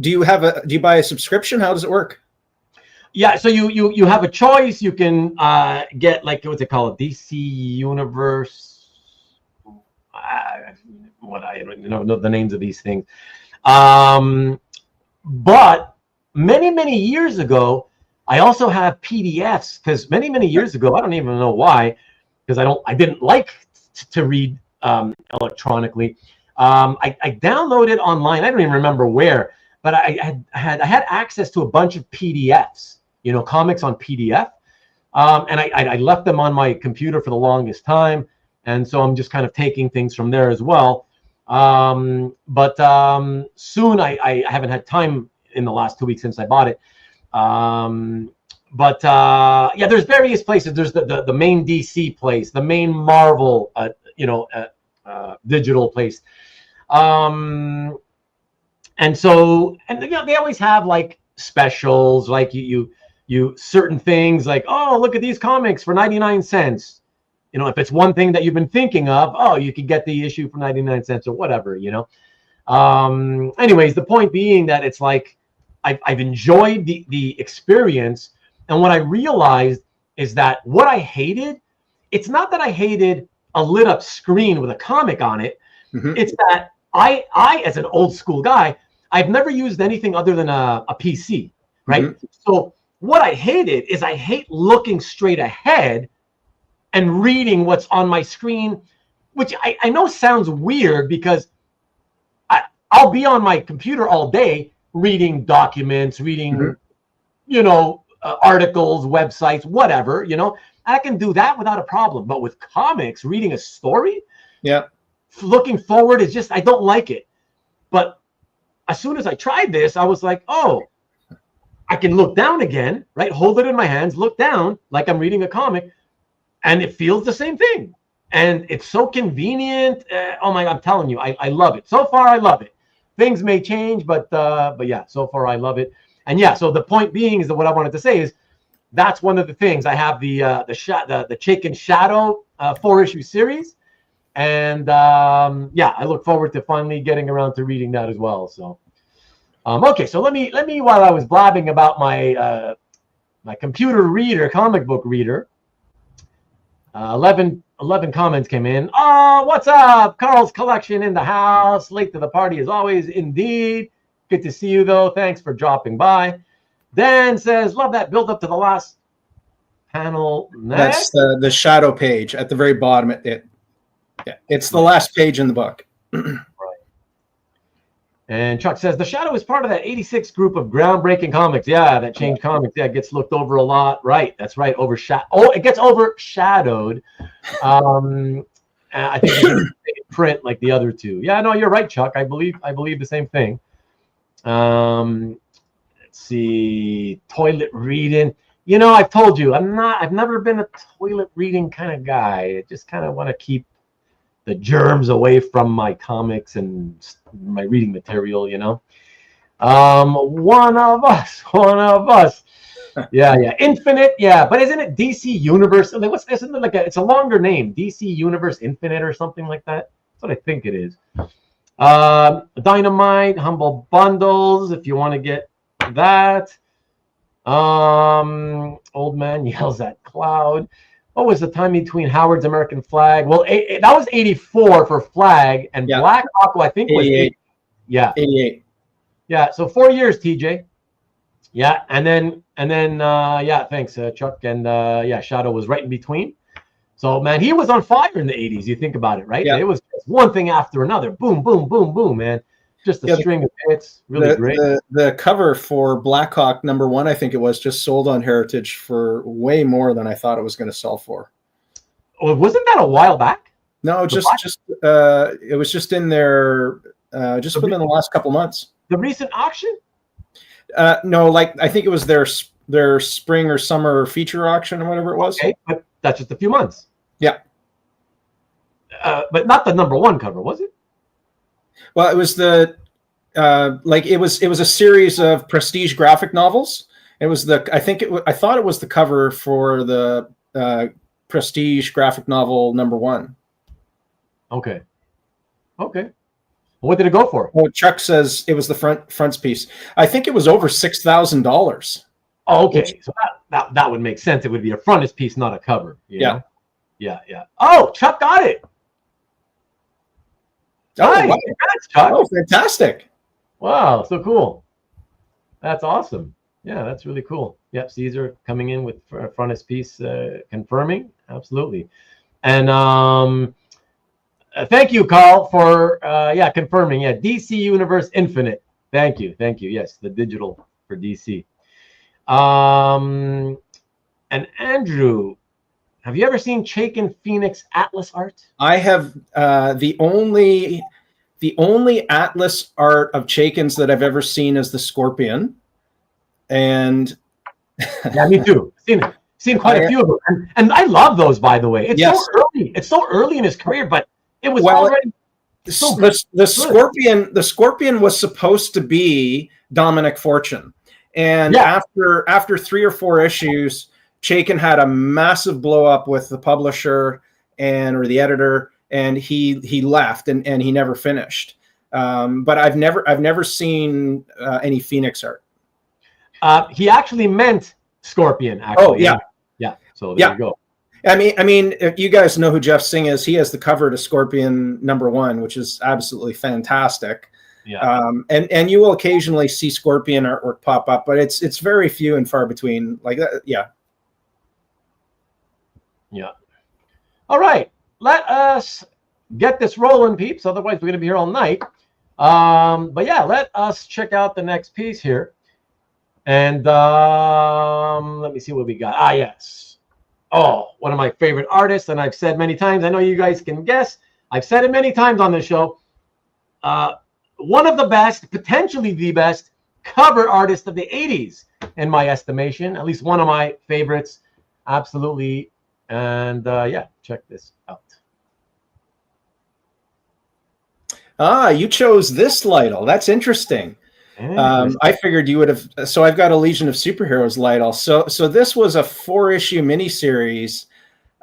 you buy a subscription? How does it work? Yeah, so you have a choice. You can get what's it called, DC Universe. I don't know the names of these things. But many years ago, I also have PDFs because many years ago, I don't even know why, because I didn't like to read electronically. I downloaded online. I don't even remember where, but I had access to a bunch of PDFs, comics on PDF, and I left them on my computer for the longest time, and so I'm just kind of taking things from there as well. But soon I haven't had time in the last 2 weeks since I bought it. There's various places. There's the main DC place, the main Marvel, digital place. And they always have like specials, like you certain things like, oh, look at these comics for 99 cents. If it's one thing that you've been thinking of, oh, you could get the issue for 99 cents or whatever, Anyways, the point being that it's like I've enjoyed the experience. And what I realized is that what I hated, it's not that I hated a lit up screen with a comic on it. Mm-hmm. It's that I, as an old school guy, I've never used anything other than a PC, right? Mm-hmm. So what I hated is I hate looking straight ahead and reading what's on my screen, which I know sounds weird because I'll be on my computer all day reading documents, reading, articles, websites, whatever, I can do that without a problem. But with comics, reading a story, looking forward is just, I don't like it. But as soon as I tried this, I was like, oh, I can look down again, right? Hold it in my hands, look down like I'm reading a comic, and it feels the same thing. And it's so convenient. Oh my God, I'm telling you, I love it. So far, I love it. Things may change, but yeah, so far I love it. And yeah, so the point being is that what I wanted to say is that's one of the things. I have the Chaykin Shadow 4-issue series, and yeah, I look forward to finally getting around to reading that as well. So okay, so let me while I was blabbing about my my computer reader, comic book reader, 11 comments came in. Oh, what's up? Carl's collection in the house. Late to the party as always, indeed. Good to see you, though. Thanks for dropping by. Dan says, love that build up to the last panel. Next. That's the shadow page at the very bottom. It's the last page in the book. Right. And Chuck says, the Shadow is part of that 86 group of groundbreaking comics. Yeah, that changed comics. Yeah, it gets looked over a lot. Right, that's right. It gets overshadowed. I think it's print like the other two. Yeah, no, you're right, Chuck. I believe the same thing. Let's see. Toilet reading. I've told you, I've never been a toilet reading kind of guy. I just kind of want to keep the germs away from my comics and my reading material, one of us. Yeah. Infinite. Yeah. But isn't it DC Universe? Isn't it it's a longer name, DC Universe Infinite or something like that? That's what I think it is. Dynamite, Humble Bundles, if you want to get that. Old man yells at cloud. What was the time between Howard's American Flag? Well, that was 84 for Flag, and Black Aqua, I think, was 88. Yeah. 88. Yeah, so 4 years, TJ. Yeah, and then yeah, thanks, Chuck. And yeah, Shadow was right in between. So, man, he was on fire in the 80s. You think about it, right? Yeah. It was just one thing after another. Boom, boom, boom, boom, man. Just a string of hits. Really great. The cover for Blackhawk #1, I think it was, just sold on Heritage for way more than I thought it was going to sell for. Oh, wasn't that a while back? No, it was just in there just within the last couple months. The recent auction? No, I think it was their spring or summer feature auction or whatever it was. Okay, but that's just a few months. Yeah. But not the #1 cover, was it? Well, it was it was a series of prestige graphic novels. It was I thought it was the cover for the prestige graphic novel #1. Okay. What did it go for? Well, Chuck says it was the frontispiece. I think it was over $6,000. Oh, okay. So that would make sense. It would be a frontispiece, not a cover. Yeah. Oh, Chuck got it. Nice. Wow. Congrats, Chuck. Oh, fantastic. Wow, so cool. That's awesome. Yeah, that's really cool. Yep, Caesar coming in with frontispiece confirming. Absolutely. And thank you, Carl, for confirming. Yeah, DC Universe Infinite. Thank you. Yes, the digital for DC. And Andrew, have you ever seen Chaykin Phoenix Atlas art? I have. The only Atlas art of Chaykin's that I've ever seen is the Scorpion, and yeah, me too. Seen quite a few of them, and I love those. By the way, it's so early. It's so early in his career, but it was already. So the Scorpion. The Scorpion was supposed to be Dominic Fortune, and after 3 or 4 issues, Chaykin had a massive blow up with the publisher or the editor, and he left and he never finished. But I've never seen any Phoenix art. He actually meant Scorpion. Actually. Oh yeah. So there you go. I mean, if you guys know who Jeff Singh is, he has the cover to Scorpion #1, which is absolutely fantastic. Yeah. And you will occasionally see Scorpion artwork pop up, but it's very few and far between. Like that. Yeah. Yeah. All right, let us get this rolling, peeps. Otherwise, we're going to be here all night. But yeah, let us check out the next piece here. And let me see what we got. Ah, yes. Oh, one of my favorite artists, and I've said many times, I know you guys can guess. I've said it many times on this show. One of the best, potentially the best cover artist of the 80s, in my estimation. At least one of my favorites. Absolutely. And yeah, check this out. Ah, you chose this Lightle. That's interesting. I figured you would have. So I've got a Legion of Superheroes Lightle. So this was a 4-issue miniseries,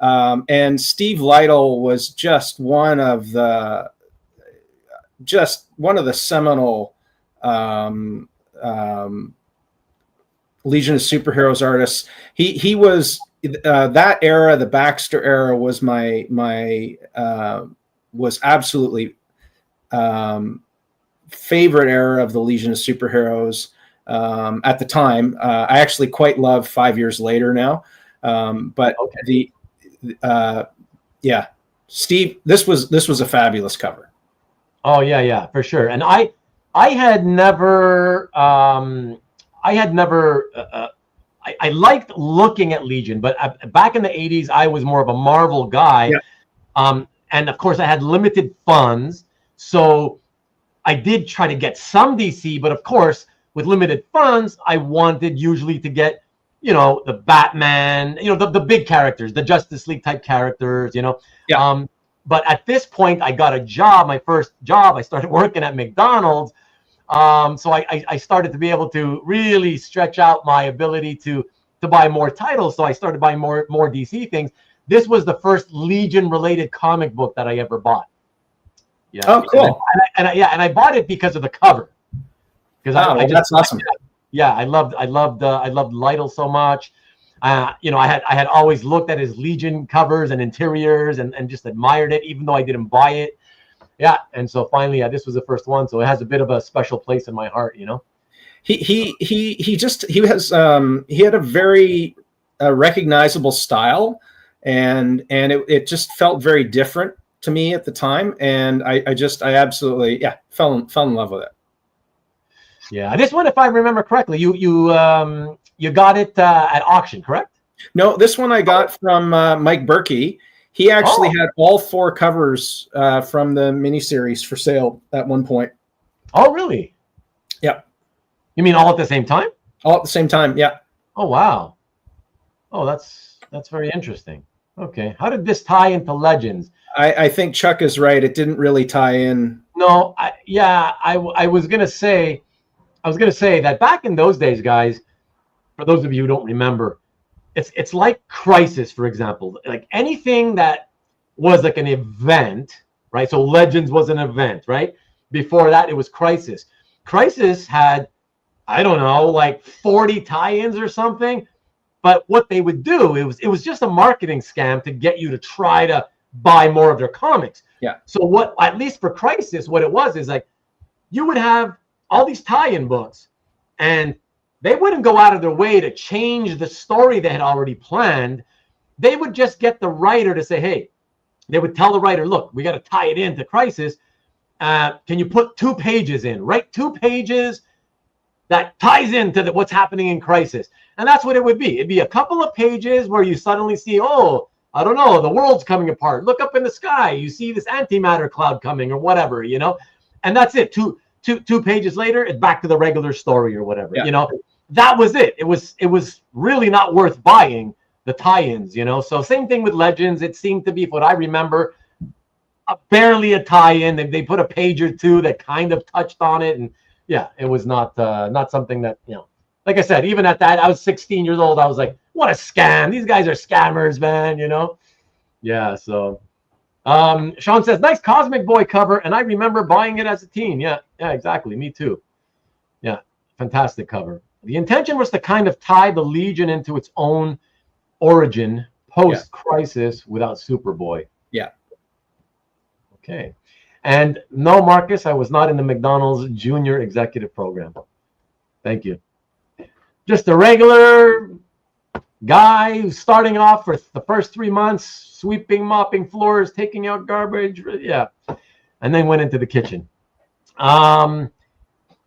and Steve Lightle was just one of the seminal Legion of Superheroes artists. He was that era, the Baxter era, was was absolutely favorite era of the Legion of Superheroes at the time. I actually quite love 5 years later now, but okay. Steve, this was a fabulous cover. Oh yeah, for sure. And I had never I liked looking at Legion, but back in the 80s, I was more of a Marvel guy. Yeah. And of course, I had limited funds. So I did try to get some DC, but of course, with limited funds, I wanted usually to get, the Batman, the big characters, the Justice League type characters, Yeah. But at this point, I got a job, my first job. I started working at McDonald's. So I started to be able to really stretch out my ability to buy more titles. So I started buying more DC things. This was the first Legion-related comic book that I ever bought. Yeah. Oh, cool. And I bought it because of the cover. Because that's awesome. Yeah, I loved Lightle so much. I had always looked at his Legion covers and interiors and just admired it, even though I didn't buy it. Yeah, and so finally, this was the first one, so it has a bit of a special place in my heart, He had a very recognizable style, and it just felt very different to me at the time, and I absolutely fell in love with it. Yeah, this one, if I remember correctly, you got it at auction, correct? No, this one I got from Mike Berkey. He actually had all 4 covers from the miniseries for sale at one point. Oh, really? Yeah. You mean all at the same time? All at the same time, yeah. Oh, wow. Oh, that's very interesting. Okay. How did this tie into Legends? I think Chuck is right. It didn't really tie in. No, I was gonna say that back in those days, guys, for those of you who don't remember, it's like Crisis, for example. Like anything that was like an event, right? So Legends was an event, right? Before that, it was Crisis. Crisis had, I don't know, like 40 tie-ins or something. But what they would do, it was just a marketing scam to get you to try to buy more of their comics. Yeah. So what, at least for Crisis, what it was is like you would have all these tie-in books, and they wouldn't go out of their way to change the story they had already planned. They would just get the writer to say, hey, they would tell the writer, look, we got to tie it into Crisis. Can you put 2 pages in? Write 2 pages that ties into what's happening in Crisis. And that's what it would be. It'd be a couple of pages where you suddenly see, oh, I don't know, the world's coming apart. Look up in the sky. You see this antimatter cloud coming or whatever, And that's it. Two pages later, it's back to the regular story or whatever, That was it. It was really not worth buying the tie-ins, So same thing with Legends. It seemed to be, what I remember, barely a tie-in. They put a page or 2 that kind of touched on it, and yeah, it was not something that, like I said, even at that, I was 16 years old. I was like, what a scam. These guys are scammers, man, Yeah, so Sean says, nice Cosmic Boy cover, and I remember buying it as a teen. Yeah, exactly. Me too. Yeah, fantastic cover. The intention was to kind of tie the Legion into its own origin post-Crisis without Superboy. Yeah. Okay. And no, Marcus, I was not in the McDonald's junior executive program. Thank you. Just a regular guy who's starting off for the first 3 months, sweeping, mopping floors, taking out garbage. Yeah. And then went into the kitchen.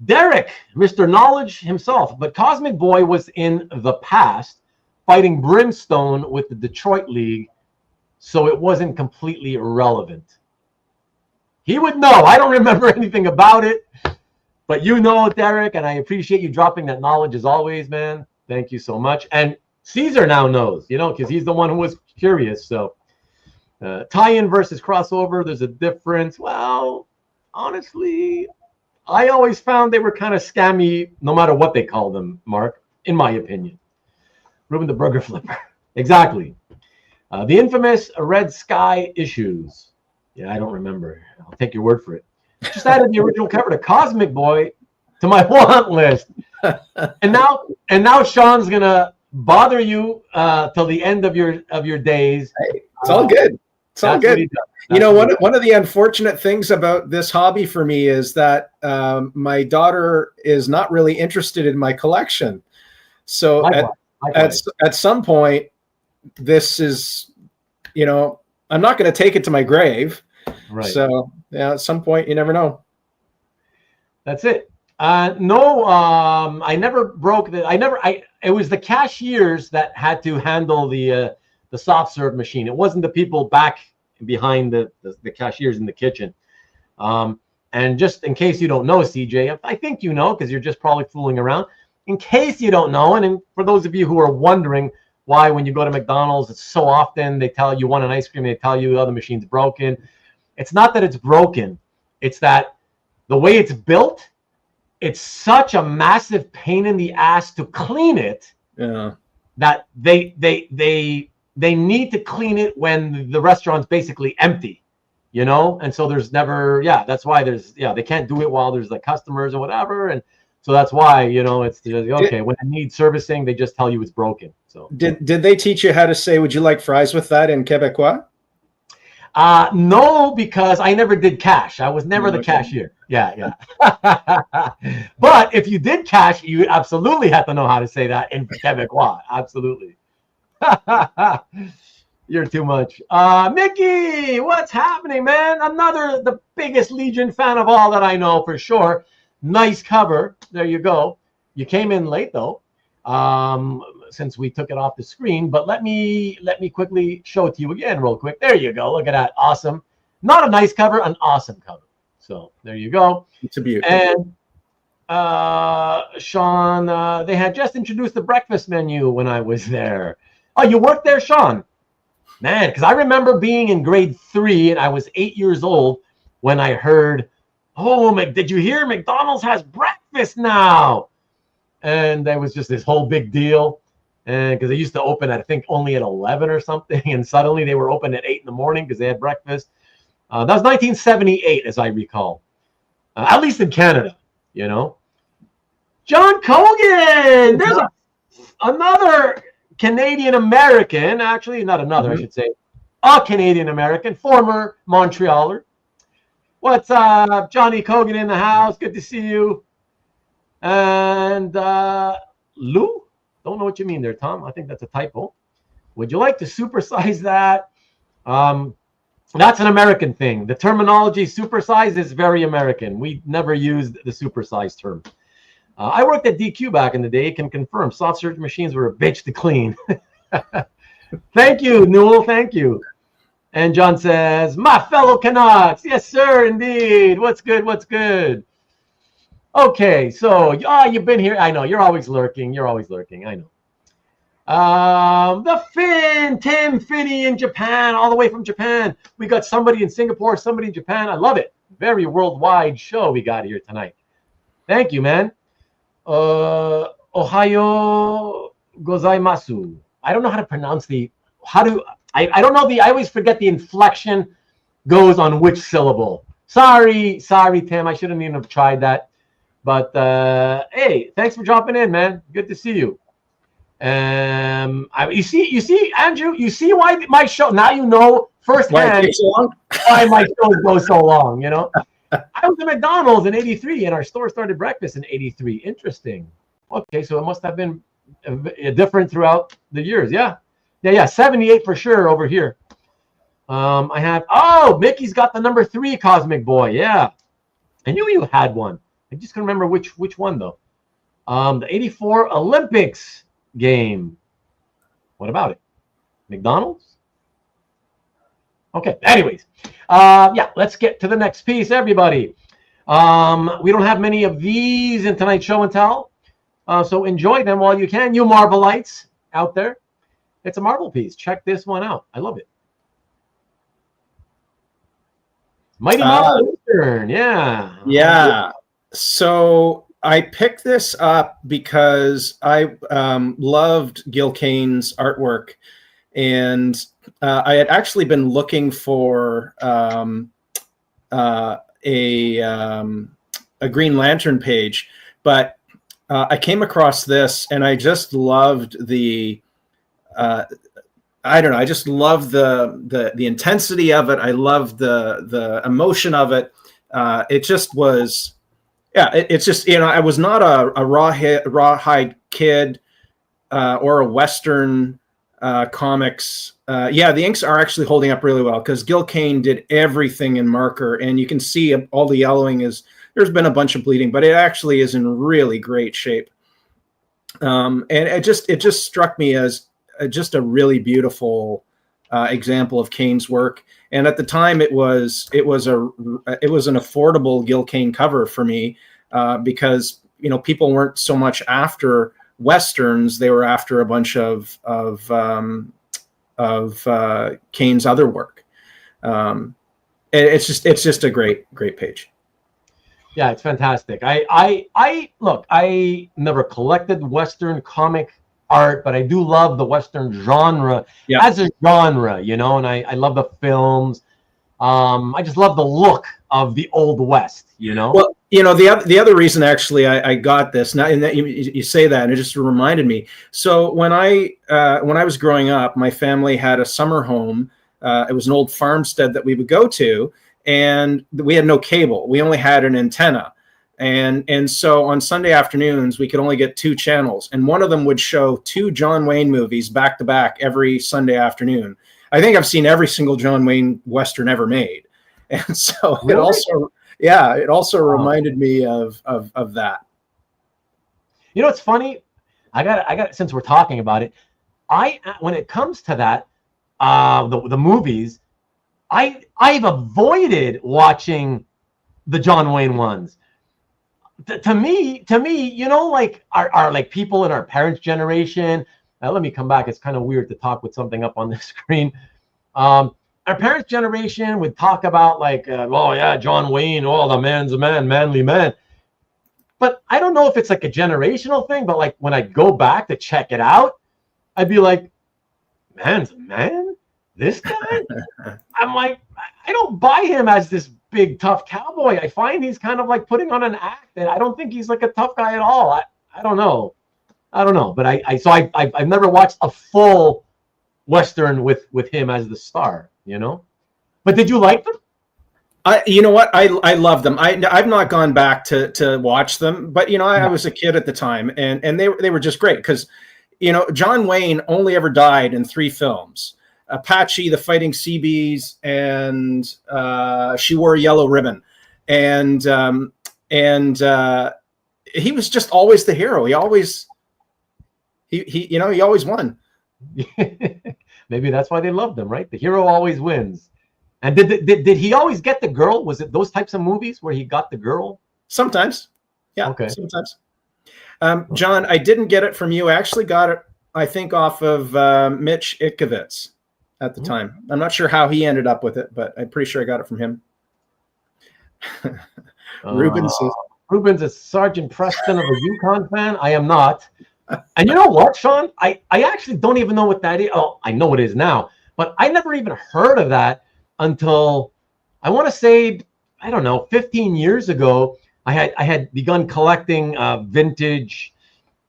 Derek, Mr. Knowledge himself, but Cosmic Boy was in the past fighting Brimstone with the Detroit League, so it wasn't completely irrelevant. He would know. I don't remember anything about it, but you know, Derek, and I appreciate you dropping that knowledge as always, man. Thank you so much. And Caesar now knows, because he's the one who was curious. So tie-in versus crossover, there's a difference. Well, honestly, I always found they were kind of scammy no matter what they called them, Mark, in my opinion. Ruben the Burger Flipper. Exactly. The infamous Red Sky issues. Yeah, I don't remember. I'll take your word for it. Just added the original cover to Cosmic Boy to my want list. And now Sean's going to bother you till the end of your days. Hey, it's all good. It's all good. One of the unfortunate things about this hobby for me is that my daughter is not really interested in my collection. So at some point, this is, I'm not going to take it to my grave. Right. So yeah, at some point, you never know. That's it. No, I never broke it was the cashiers that had to handle the soft serve machine. It wasn't the people back behind the cashiers in the kitchen. And just in case you don't know, CJ, I think you know, because you're just probably fooling around. In case you don't know, and for those of you who are wondering why when you go to McDonald's, it's so often they tell you want an ice cream, they tell you the other machine's broken. It's not that it's broken. It's that the way it's built, it's such a massive pain in the ass to clean it. Yeah. That they need to clean it when the restaurant's basically empty, and so there's never, that's why they can't do it while there's customers or whatever. And so that's why, it's okay. When it needs servicing, they just tell you it's broken. So did they teach you how to say, would you like fries with that in Quebecois? No, because I never did cash. I was never the cashier. Yeah. But if you did cash, you absolutely have to know how to say that in Quebecois. Absolutely. You're too much. Mickey, what's happening, man? The biggest Legion fan of all that I know for sure. Nice cover. There you go. You came in late though, since we took it off the screen. But let me quickly show it to you again real quick. There you go. Look at that. Awesome. Not a nice cover, an awesome cover. So there you go. It's a beauty. And Sean, they had just introduced the breakfast menu when I was there. Oh, you worked there, Sean? Man, because I remember being in grade 3 and I was 8 years old when I heard, did you hear McDonald's has breakfast now? And there was just this whole big deal. And because they used to open, I think, only at 11 or something. And suddenly they were open at 8 in the morning because they had breakfast. That was 1978, as I recall. At least in Canada, John Cogan! There's another Canadian-American, actually, not another, I should say, a Canadian-American, former Montrealer. What's up, Johnny Cogan in the house? Good to see you. And Lou? Don't know what you mean there, Tom. I think that's a typo. Would you like to supersize that? That's an American thing. The terminology supersize is very American. We never used the supersize term. I worked at DQ back in the day. Can confirm soft serve machines were a bitch to clean. Thank you, Newell. Thank you. And John says, my fellow Canucks. Yes, sir, indeed. What's good? What's good? Okay, so you've been here. I know. You're always lurking. I know. The Tim Finney in Japan, all the way from Japan. We got somebody in Singapore, somebody in Japan. I love it. Very worldwide show we got here tonight. Thank you, man. Ohayo gozaimasu. I don't know how to pronounce I don't know I always forget the inflection goes on which syllable. Sorry, Tim. I shouldn't even have tried that. But hey, thanks for dropping in, man. Good to see you. You see, Andrew, you see why my show, now you know firsthand why my shows go so long, I was at McDonald's in 83 and our store started breakfast in 83. Interesting. Okay, so it must have been different throughout the years. Yeah. 78 for sure over here. I have, Mickey's got the number 3 Cosmic Boy. Yeah. I knew you had one. I just couldn't remember which one, though. The 84 Olympics game. What about it? McDonald's? Okay. Anyways. Yeah, let's get to the next piece, everybody. We don't have many of these in tonight's show and tell. So enjoy them while you can, you Marvelites out there. It's a Marvel piece. Check this one out. I love it. Mighty Marvel Western, yeah. Yeah. So I picked this up because I loved Gil Kane's artwork, and I had actually been looking for a Green Lantern page, but I came across this, and I just loved the. I don't know. I just love the intensity of it. I love the emotion of it. It just was, yeah. It's just, I was not a rawhide kid or a Western comics. Yeah, the inks are actually holding up really well because Gil Kane did everything in marker, and you can see all the yellowing is. There's been a bunch of bleeding, but it actually is in really great shape. And it just struck me as just a really beautiful example of Kane's work. And at the time, it was an affordable Gil Kane cover for me because people weren't so much after Westerns; they were after a bunch of Kane's other work. It's just a great page. Yeah, it's fantastic. I look, I never collected Western comic art, but I do love the Western genre as a genre, and I love the films. I just love the look of the Old West, Well, the other reason actually I got this now, and that you say that, and it just reminded me. So when I was growing up, my family had a summer home. It was an old farmstead that we would go to, and we had no cable. We only had an antenna. And so on Sunday afternoons, we could only get 2 channels, and one of them would show 2 John Wayne movies back to back every Sunday afternoon. I think I've seen every single John Wayne Western ever made. And so really? it also reminded me of that. It's funny. I got since we're talking about it, when it comes to that, the movies, I've avoided watching the John Wayne ones. To me, like our like people in our parents' generation. Now let me come back. It's kind of weird to talk with something up on the screen. Our parents' generation would talk about like, John Wayne, the man's a man, manly man. But I don't know if it's like a generational thing. But like when I go back to check it out, I'd be like, man's a man. This guy. I'm like, I don't buy him as this big tough cowboy. I find he's kind of like putting on an act, and I don't think he's like a tough guy at all. I don't know, but I've never watched a full Western with him as the star, But did you like them? You know what? I love them. I've not gone back to watch them, but I was a kid at the time, and they were just great because John Wayne only ever died in 3 films. Apache, the Fighting Seabees, and She Wore a Yellow Ribbon, and he was just always the hero. He always won. Maybe that's why they loved him, right? The hero always wins. And did he always get the girl? Was it those types of movies where he got the girl? Sometimes, yeah. Okay. Sometimes. John, I didn't get it from you. I actually got it, I think, off of Mitch Itkevitz at the time. I'm not sure how he ended up with it, but I'm pretty sure I got it from him. Ruben's a Sergeant Preston of a Yukon fan. I am not. And you know what, Sean? I actually don't even know what that is. Oh, I know what it is now, but I never even heard of that until I want to say, 15 years ago. I had begun collecting vintage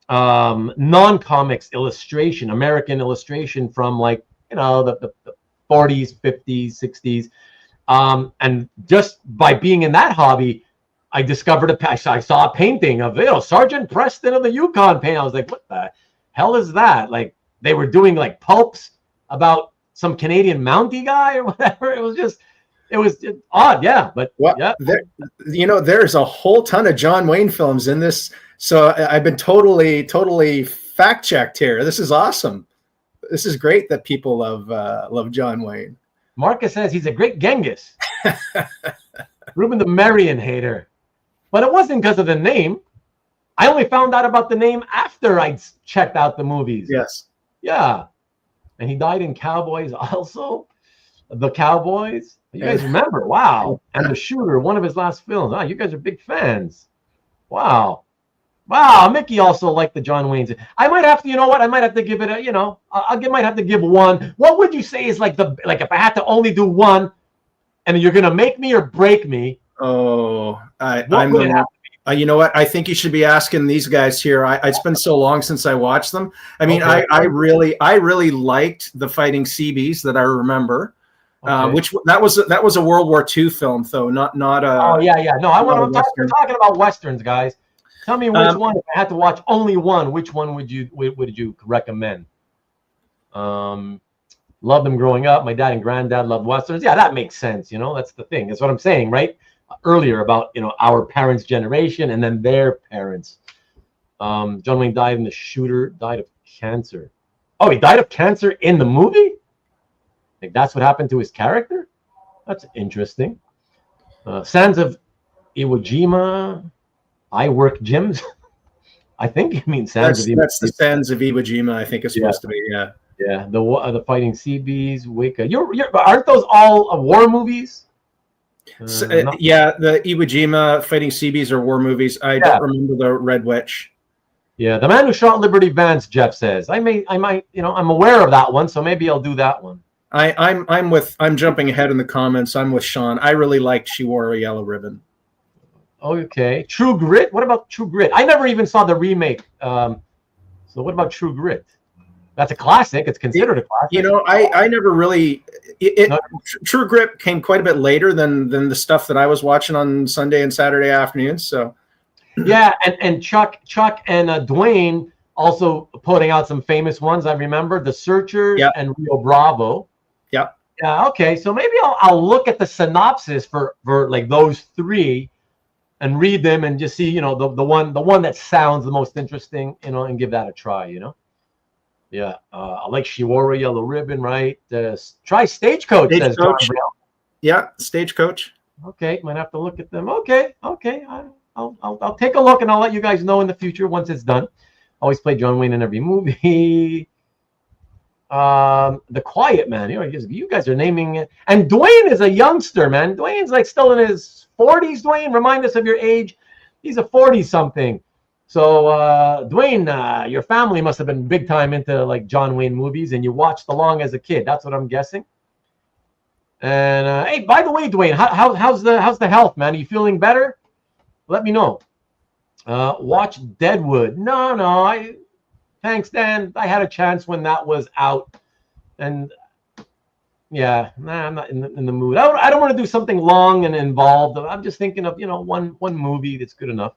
non-comics illustration, American illustration from like the 40s, 50s, 60s. And just by being in that hobby, I discovered I saw a painting of Sergeant Preston of the Yukon paint. I was like, what the hell is that? Like they were doing like pulps about some Canadian Mountie guy or whatever. It was odd, yeah. But well, yeah, there's a whole ton of John Wayne films in this. So I've been totally fact checked here. This is awesome. This is great that people love John Wayne. Marcus says he's a great Genghis. Ruben the Marion hater. But it wasn't because of the name. I only found out about the name after I checked out the movies. Yes. Yeah. And he died in Cowboys also. The Cowboys. You guys remember? Wow. And The Shooter, one of his last films. You guys are big fans. Wow. Wow. Mickey also liked the John Waynes. I might have to, you know what? I might have to give it a, might have to give one. What would you say is like if I had to only do one and you're going to make me or break me? Oh, you know what? I think you should be asking these guys here. It's been so long since I watched them. I mean, okay. I really liked the Fighting Seabees that I remember. Okay. Which that was a World War II film, though, not a. Oh yeah. No, we're talking about westerns, guys. Tell me which one. If I had to watch only one, which one would you recommend? Loved them growing up. My dad and granddad loved westerns. Yeah, that makes sense. That's the thing. That's what I'm saying, right? Earlier about our parents' generation and then their parents. John Wayne died in The Shooter. Died of cancer. Oh, he died of cancer in the movie? Like that's what happened to his character? That's interesting. Sands of Iwo Jima. I work gyms. I think it means Sands of Iwo Jima. That's the Sands of Iwo Jima, I think it's supposed to be, yeah. Yeah, the Fighting Seabees, Wicca. Aren't those all war movies? Yeah, the Iwo Jima Fighting Seabees are war movies. I don't remember the Red Witch. Yeah, The Man Who Shot Liberty Vance, Jeff says. I might, I'm aware of that one, so maybe I'll do that one. I'm jumping ahead in the comments. I'm with Sean. I really liked She Wore a Yellow Ribbon. Okay. True Grit? What about True Grit? I never even saw the remake. So what about True Grit? That's a classic. It's considered a classic. I never really True Grit came quite a bit later than the stuff that I was watching on Sunday and Saturday afternoons. So yeah, and Chuck and Dwayne also putting out some famous ones. I remember The Searchers and Rio Bravo. Yep. Yeah. Okay. So maybe I'll look at the synopsis for like those three, and read them and just see the one that sounds the most interesting, and give that a try. Yeah. I like She Wore a Yellow Ribbon. Right. Try Stagecoach. Says John Brown. Yeah. Stagecoach. Okay. Might have to look at them. Okay. I'll take a look and I'll let you guys know in the future once it's done. Always play John Wayne in every movie. The Quiet Man. You guys are naming it. And Dwayne is a youngster, man. Dwayne's like still in his 40s. Dwayne, remind us of your age. He's a 40-something. So, Dwayne, your family must have been big time into like John Wayne movies, and you watched along as a kid. That's what I'm guessing. And hey, by the way, Dwayne, how's the health, man? Are you feeling better? Let me know. Watch Deadwood. No. Thanks, Dan. I had a chance when that was out, and yeah, I'm not in the mood. I don't want to do something long and involved. I'm just thinking of one movie that's good enough.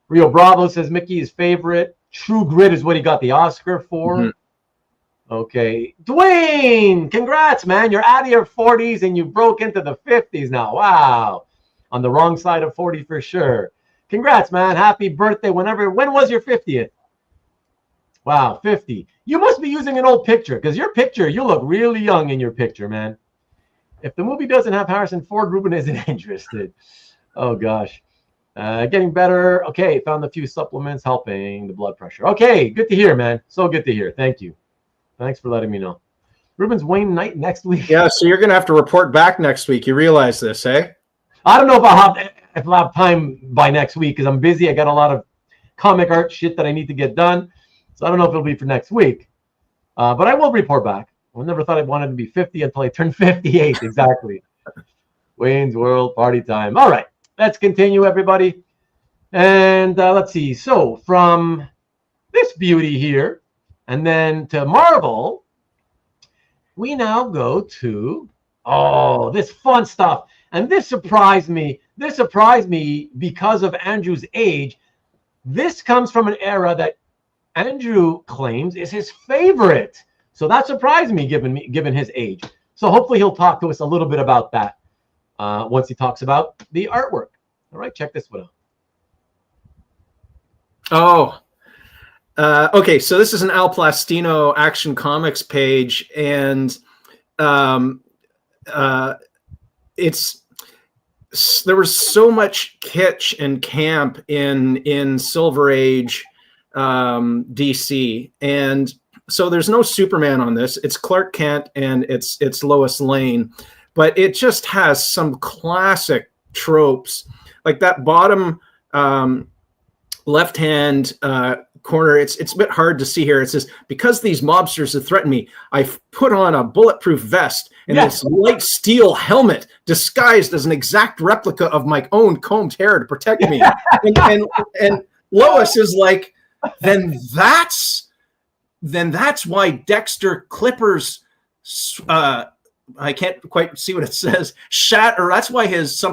Rio Bravo says Mickey is favorite. True Grit is what he got the Oscar for. Mm-hmm. Okay, Dwayne, congrats, man. You're out of your 40s and you broke into the 50s now. Wow, on the wrong side of 40 for sure. Congrats, man. Happy birthday. When was your 50th? Wow, 50. You must be using an old picture because your picture, you look really young in your picture, man. If the movie doesn't have Harrison Ford, Ruben isn't interested. Oh, gosh. Getting better. Okay, found a few supplements helping the blood pressure. Okay, good to hear, man. So good to hear. Thank you. Thanks for letting me know. Ruben's Wayne night next week. Yeah, so you're going to have to report back next week. You realize this, eh? I don't know if I'll have time by next week because I'm busy. I got a lot of comic art shit that I need to get done. So I don't know if it'll be for next week. But I will report back. I never thought I wanted to be 50 until I turned 58. Exactly. Wayne's World party time. All right. Let's continue, everybody. And let's see. So from this beauty here and then to Marvel, we now go to, this fun stuff. And this surprised me. This surprised me because of Andrew's age. This comes from an era that Andrew claims is his favorite. So that surprised me, given his age. So hopefully he'll talk to us a little bit about that once he talks about the artwork. All right, check this one out. Oh, okay. So this is an Al Plastino Action Comics page, and there was so much kitsch and camp in Silver Age DC, and so there's no Superman on this. It's Clark Kent and it's Lois Lane, but it just has some classic tropes, like that bottom left-hand corner. It's a bit hard to see here. It says, because these mobsters have threatened me, I've put on a bulletproof vest and this light steel helmet disguised as an exact replica of my own combed hair to protect me. and Lois is like, then that's why Dexter Clippers I can't quite see what it says. That's why his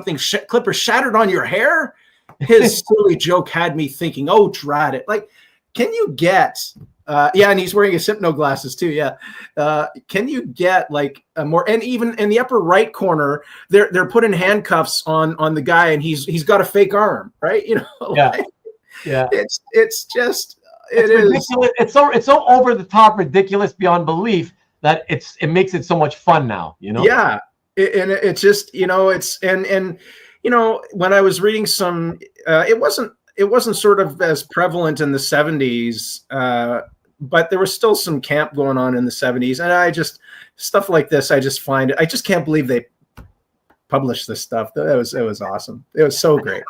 Clipper shattered on your hair. His silly joke had me thinking, oh, drat it. Like, can you get, and he's wearing his hypno glasses too. Yeah. Can you get like a more, and even in the upper right corner, they're putting handcuffs on the guy and he's got a fake arm, right? You know, yeah. Like, yeah. It's just, it's ridiculous. It's so over the top, ridiculous beyond belief that it makes it so much fun now, you know? Yeah. And it's just, you know, and you know, when I was reading some, it wasn't sort of as prevalent in the 70s, but there was still some camp going on in the 70s. And stuff like this, I just can't believe they published this stuff. It was awesome. It was so great.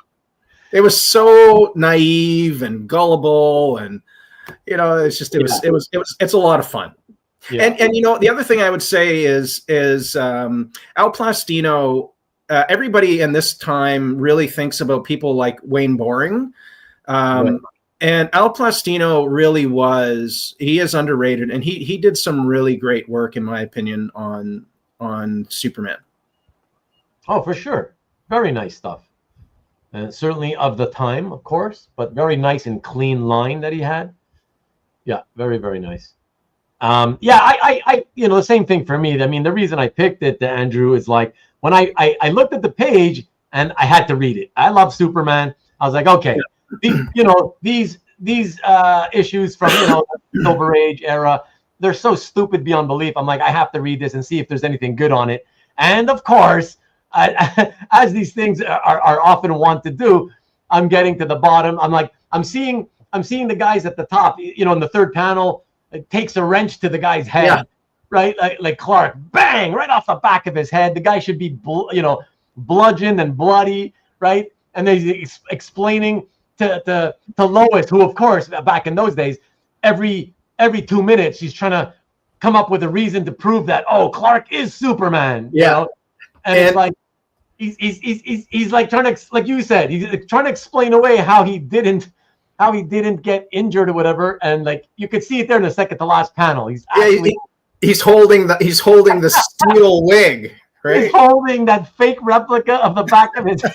It was so naive and gullible, and you know, it's a lot of fun. Yeah. And you know, the other thing I would say is Al Plastino. Everybody in this time really thinks about people like Wayne Boring, right. And Al Plastino really he is underrated, and he did some really great work, in my opinion, on Superman. Oh, for sure, very nice stuff, and certainly of the time, of course, but very nice and clean line that he had. Yeah, very, very nice. I you know, the same thing for me. I mean, the reason I picked it, Andrew, is like when I looked at the page and I had to read it. I love Superman. I was like, okay, you know, these issues from, you know, Silver Age era, they're so stupid beyond belief. I'm like, I have to read this and see if there's anything good on it. And of course, as these things are often want to do, I'm getting to the bottom. I'm like, I'm seeing the guys at the top, you know, in the third panel. It takes a wrench to the guy's head, yeah. Right? Like Clark, bang, right off the back of his head. The guy should be, you know, bludgeoned and bloody, right? And then he's explaining to Lois, who, of course, back in those days, every 2 minutes, she's trying to come up with a reason to prove that, oh, Clark is Superman. Yeah. You know? And it's like, he's like trying to, like you said, he's trying to explain away how he didn't get injured or whatever, and like you could see it there in the second to last panel. He's actually he's holding the steel wig, right? He's holding that fake replica of the back of his head.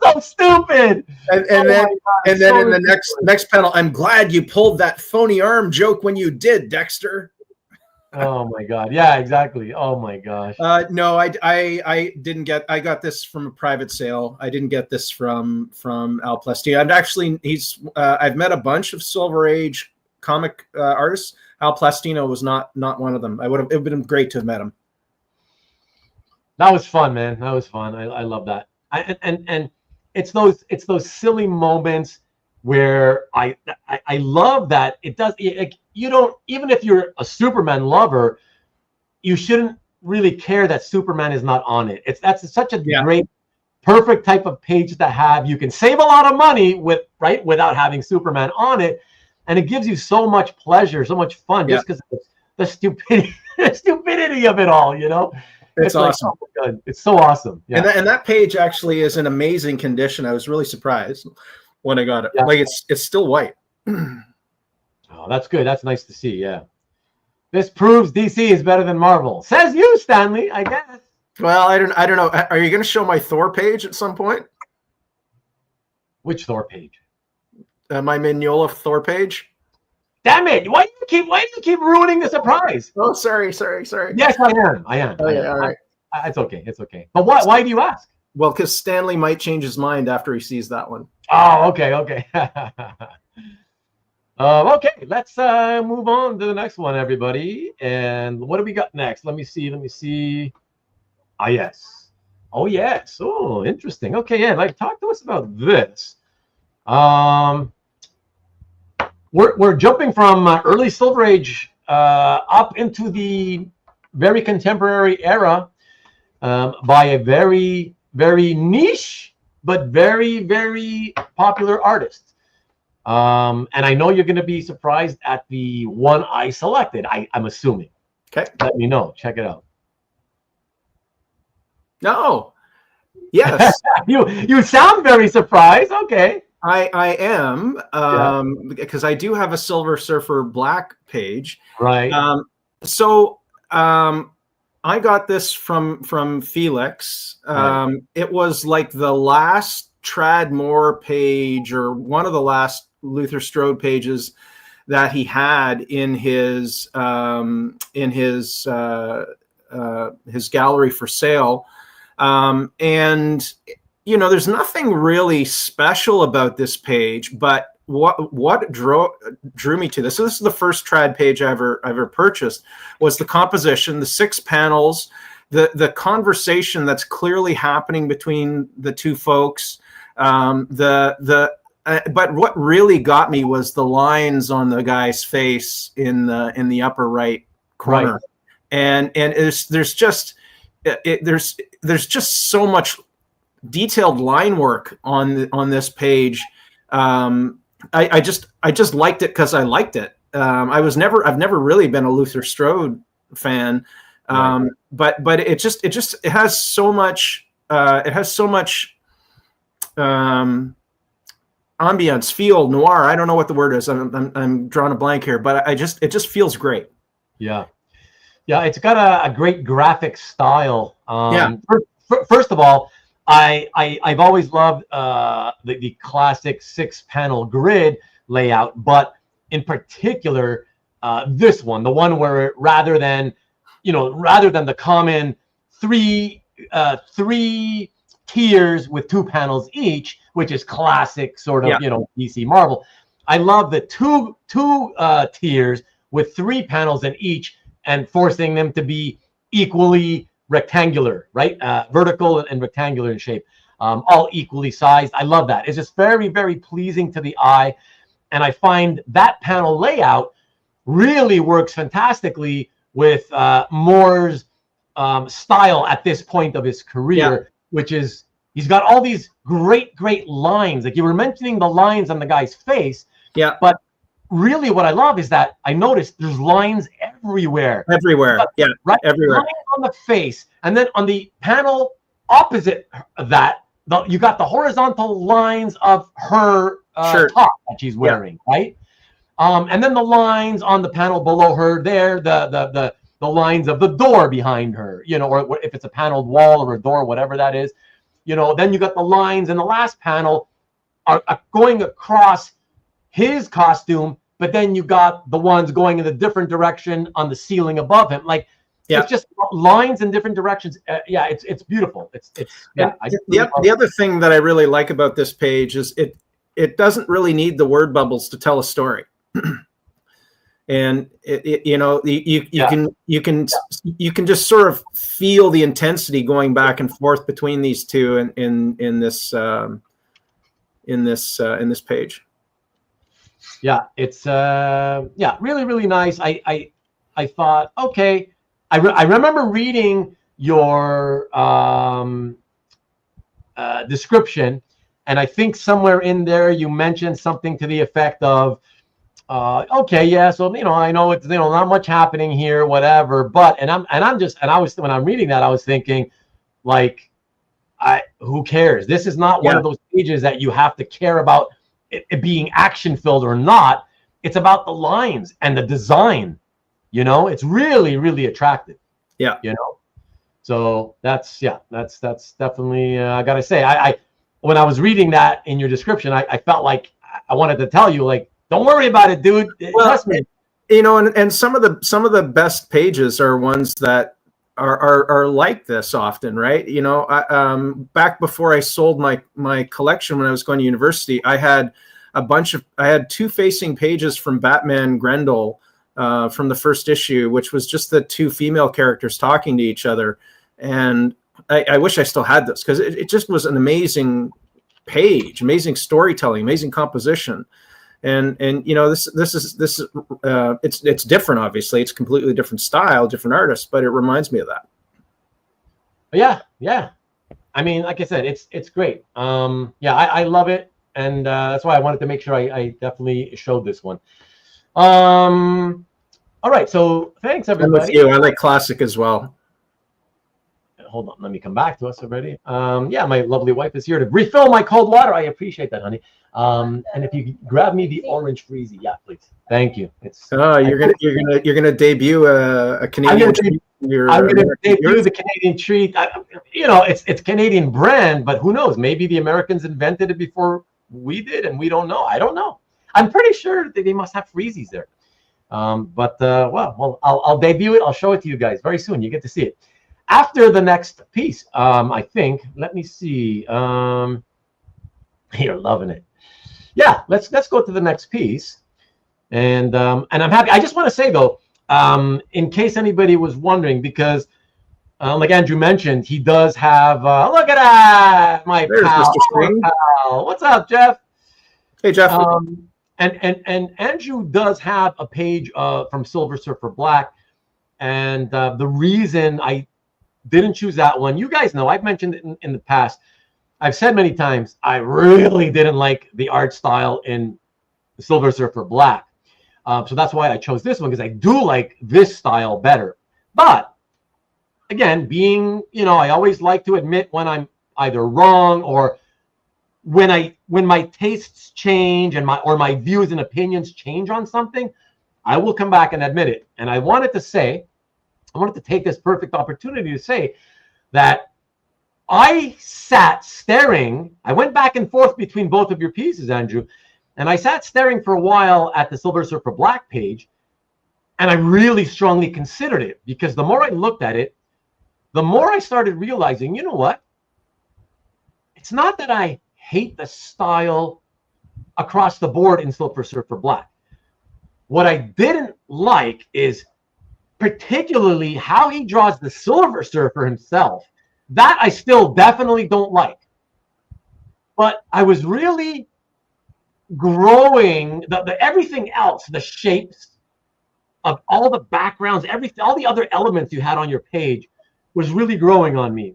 So stupid. And then in the next panel, I'm glad you pulled that phony arm joke when you did, Dexter. Oh my God! Yeah, exactly. Oh my gosh. No, I didn't get. I got this from a private sale. I didn't get this from Al Plastino. I've met a bunch of Silver Age comic artists. Al Plastino was not one of them. It would have been great to have met him. That was fun, man. That was fun. I love that. And it's those silly moments where I love that it does. You don't, even if you're a Superman lover, you shouldn't really care that Superman is not on it. That's such a great, perfect type of page to have. You can save a lot of money without having Superman on it, and it gives you so much pleasure, so much fun, just because of the stupidity of it all. You know, it's awesome. Like, oh my God, it's so awesome. Yeah. And that page actually is in amazing condition. I was really surprised when I got it. Yeah. Like it's still white. Oh, that's good. That's nice to see. Yeah. This proves DC is better than Marvel. Says you, Stanley, I guess. Well, I don't know. Are you going to show my Thor page at some point? Which Thor page? My Mignola Thor page. Damn it! Why do you keep ruining the surprise? Oh, sorry. Yes, I am. Oh, yeah, all right. It's okay. It's okay. But why do you ask? Well, because Stanley might change his mind after he sees that one. Oh, okay. Okay, let's move on to the next one, everybody. And what do we got next? Let me see. Ah, yes. Oh, yes. Oh, interesting. Okay, yeah. Like, talk to us about this. We're jumping from early Silver Age up into the very contemporary era by a very, very niche but very, very popular artist. And I know you're going to be surprised at the one I selected. I'm assuming. Okay. Let me know. Check it out. No. Yes. You sound very surprised. Okay. I am because I do have a Silver Surfer Black page. Right. I got this from Felix. Right. It was like the last Tradmore page or one of the last Luthor Strode pages that he had in his gallery for sale. And you know, there's nothing really special about this page, but what drew me to this? So this is the first trad page I ever purchased. Was the composition, the 6 panels, the conversation that's clearly happening between the two folks. But what really got me was the lines on the guy's face in the upper right corner, right. and there's just so much detailed line work on this page. I just liked it because I liked it. I've never really been a Luthor Strode fan, Right. but it has so much ambience, feel, noir. I don't know what the word is. I'm drawing a blank here, but it just feels great. Yeah, it's got a great graphic style. First of all, I've always loved the classic 6-panel grid layout, but in particular this one, the one where rather than the common three tiers with 2 panels each, which is classic sort of DC Marvel, I love the two tiers with 3 panels in each and forcing them to be equally rectangular, right? Vertical and rectangular in shape, all equally sized. I love that. It's just very, very pleasing to the eye. And I find that panel layout really works fantastically with Moore's style at this point of his career, which is he's got all these great lines. Like you were mentioning the lines on the guy's face. Yeah. But really what I love is that I noticed there's lines everywhere. Everywhere. Right? Everywhere. Lines on the face. And then on the panel opposite that, you got the horizontal lines of her top that she's wearing, right? And then the lines on the panel below her there, the lines of the door behind her, or if it's a paneled wall or a door, whatever that is, then you got the lines in the last panel are going across his costume, but then you got the ones going in the different direction on the ceiling above him. Like, it's just lines in different directions. It's beautiful. The other thing that I really like about this page is it doesn't really need the word bubbles to tell a story. And you can just sort of feel the intensity going back and forth between these two in this page. Yeah, it's really, really nice. I thought, okay, I remember reading your description, and I think somewhere in there you mentioned something to the effect of, okay, yeah, so I know it's not much happening here, whatever, but when I'm reading that, I was thinking, like, who cares? This is not one of those pages that you have to care about it being action filled or not. It's about the lines and the design. It's really, really attractive. Yeah. So that's definitely I gotta say, I when I was reading that in your description, I felt like I wanted to tell you, like, Don't worry about it, dude. Trust me. You know, and some of the best pages are ones that are like this often, right? You know, back before I sold my collection when I was going to university, I had two facing pages from Batman Grendel from the first issue, which was just the two female characters talking to each other. And I wish I still had this, because it just was an amazing page, amazing storytelling, amazing composition. And you know, this is it's different. Obviously, it's completely different style, different artist, but it reminds me of that. Yeah. I mean, like I said, it's great. Yeah, I love it, and that's why I wanted to make sure I definitely showed this one. All right, so thanks everybody. I'm with you. I like classic as well. Hold on, let me come back to us already. Yeah, my lovely wife is here to refill my cold water. I appreciate that, honey. And if you could grab me the orange freezy, yeah, please. Thank you. You're gonna debut a Canadian treat. I'm gonna debut the Canadian treat. You know, it's Canadian brand, but who knows? Maybe the Americans invented it before we did, and we don't know. I don't know. I'm pretty sure that they must have freezies there. Well, I'll debut it. I'll show it to you guys very soon. You get to see it after the next piece. I think. Let me see. You're loving it. Yeah, let's go to the next piece, and I'm happy. I just want to say though, in case anybody was wondering, because like Andrew mentioned, he does have. Look at that, my pal. What's up, Jeff? Hey, Jeff. And Andrew does have a page from Silver Surfer Black, and the reason I didn't choose that one, you guys know, I've mentioned it in the past. I've said many times, I really didn't like the art style in Silver Surfer Black. So that's why I chose this one, because I do like this style better. But again, being, you know, I always like to admit when I'm either wrong, or when my tastes change and my views and opinions change on something, I will come back and admit it. And I wanted to take this perfect opportunity to say that I sat staring. I went back and forth between both of your pieces, Andrew, and I sat staring for a while at the Silver Surfer Black page, and I really strongly considered it, because the more I looked at it, the more I started realizing, you know what? It's not that I hate the style across the board in Silver Surfer Black. What I didn't like is particularly how he draws the Silver Surfer himself. That I still definitely don't like. But I was really growing the everything else, the shapes of all the backgrounds, everything, all the other elements you had on your page was really growing on me.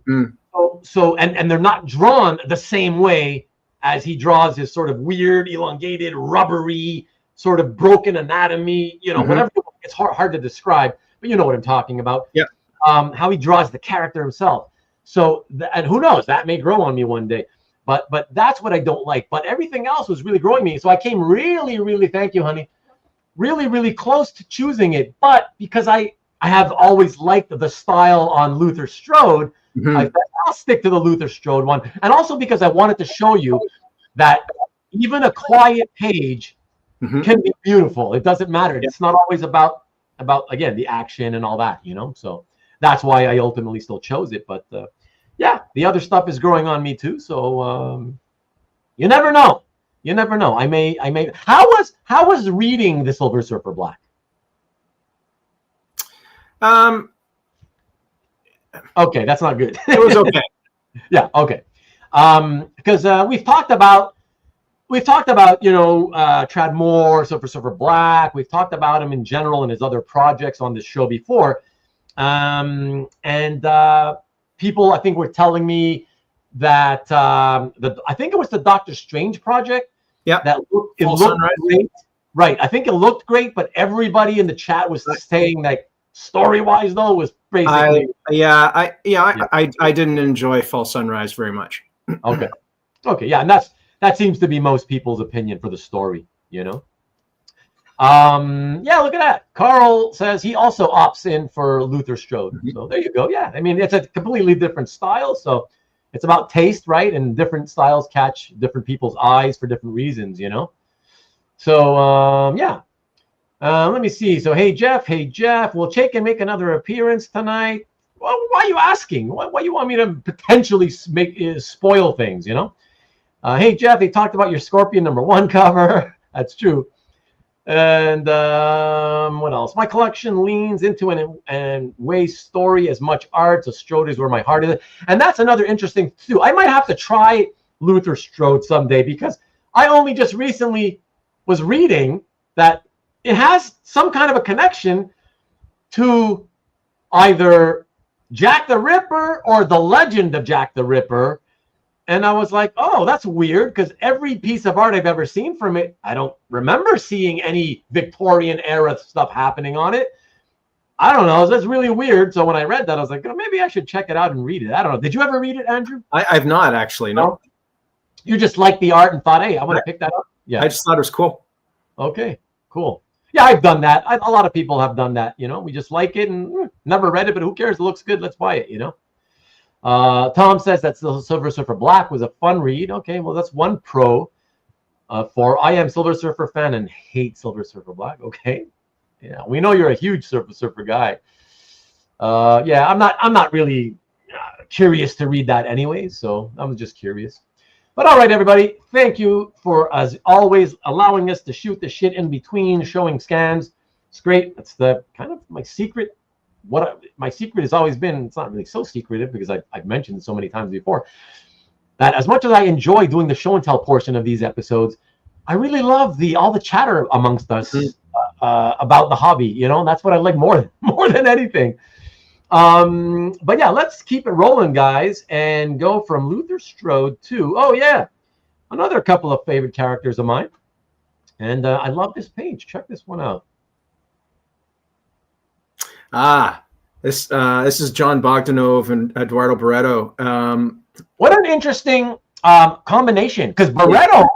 So they're not drawn the same way as he draws his sort of weird, elongated, rubbery, sort of broken anatomy, you know, whatever. It's hard to describe, but you know what I'm talking about. Yeah. How he draws the character himself. So, and who knows, that may grow on me one day, but that's what I don't like. But everything else was really growing me. So I came really, thank you, honey, really close to choosing it. But because I have always liked the style on Luthor Strode, I said, I'll stick to the Luthor Strode one. And also because I wanted to show you that even a quiet page can be beautiful. It doesn't matter. Yeah. It's not always about again, the action and all that, you know. So that's why I ultimately still chose it. But yeah, the other stuff is growing on me too. So you never know. You never know. I may. How was reading the Silver Surfer Black? Okay, that's not good. It was okay. Yeah. Okay. Because we've talked about you know, Tradd Moore, Silver Surfer Black. We've talked about him in general and his other projects on this show before. And people, I think, were telling me that I think it was the Doctor Strange project. Yeah, that it looked great. Right, I think it looked great, but everybody in the chat was saying that story-wise, though, was basically. I didn't enjoy Fall Sunrise very much. Okay, yeah, and that seems to be most people's opinion for the story, you know. Yeah, look at that. Carl says he also opts in for Luthor Strode. So there you go. Yeah, I mean, it's a completely different style. So it's about taste, right? And different styles catch different people's eyes for different reasons, you know. So yeah. Let me see. So hey Jeff, will Chaykin make another appearance tonight? Well, why are you asking? Why you want me to potentially spoil things? You know. Hey Jeff, they talked about your Scorpion #1 cover. That's true. And what else? My collection leans into an Way's story as much art, so Strode is where my heart is. And that's another interesting too. I might have to try Luthor Strode someday, because I only just recently was reading that it has some kind of a connection to either Jack the Ripper or the legend of Jack the Ripper. And I was like, oh, that's weird, because every piece of art I've ever seen from it, I don't remember seeing any Victorian era stuff happening on it. I don't know. That's really weird. So when I read that, I was like, oh, maybe I should check it out and read it. I don't know. Did you ever read it, Andrew? I've not, actually. No. You just liked the art and thought, hey, I want to pick that up? Yeah. I just thought it was cool. Okay, cool. Yeah, I've done that. A lot of people have done that. You know, we just like it and never read it, but who cares? It looks good. Let's buy it, you know. Tom says that Silver Surfer Black was a fun read. Okay, well, that's one pro for I am Silver Surfer fan and hate Silver Surfer Black. Okay, yeah, we know you're a huge Silver Surfer guy. Yeah, I'm not really curious to read that anyway, so I'm just curious. But all right, everybody, thank you for, as always, allowing us to shoot the shit in between, showing scans. It's great. That's the kind of my secret. My secret has always been, it's not really so secretive because I've mentioned it so many times before, that as much as I enjoy doing the show and tell portion of these episodes, I really love all the chatter amongst us about the hobby. You know, that's what I like more than anything. But yeah, let's keep it rolling, guys, and go from Luthor Strode to, oh yeah, another couple of favorite characters of mine. And I love this page. Check this one out. This is John Bogdanove and Eduardo Barreto. What an interesting combination, because Barreto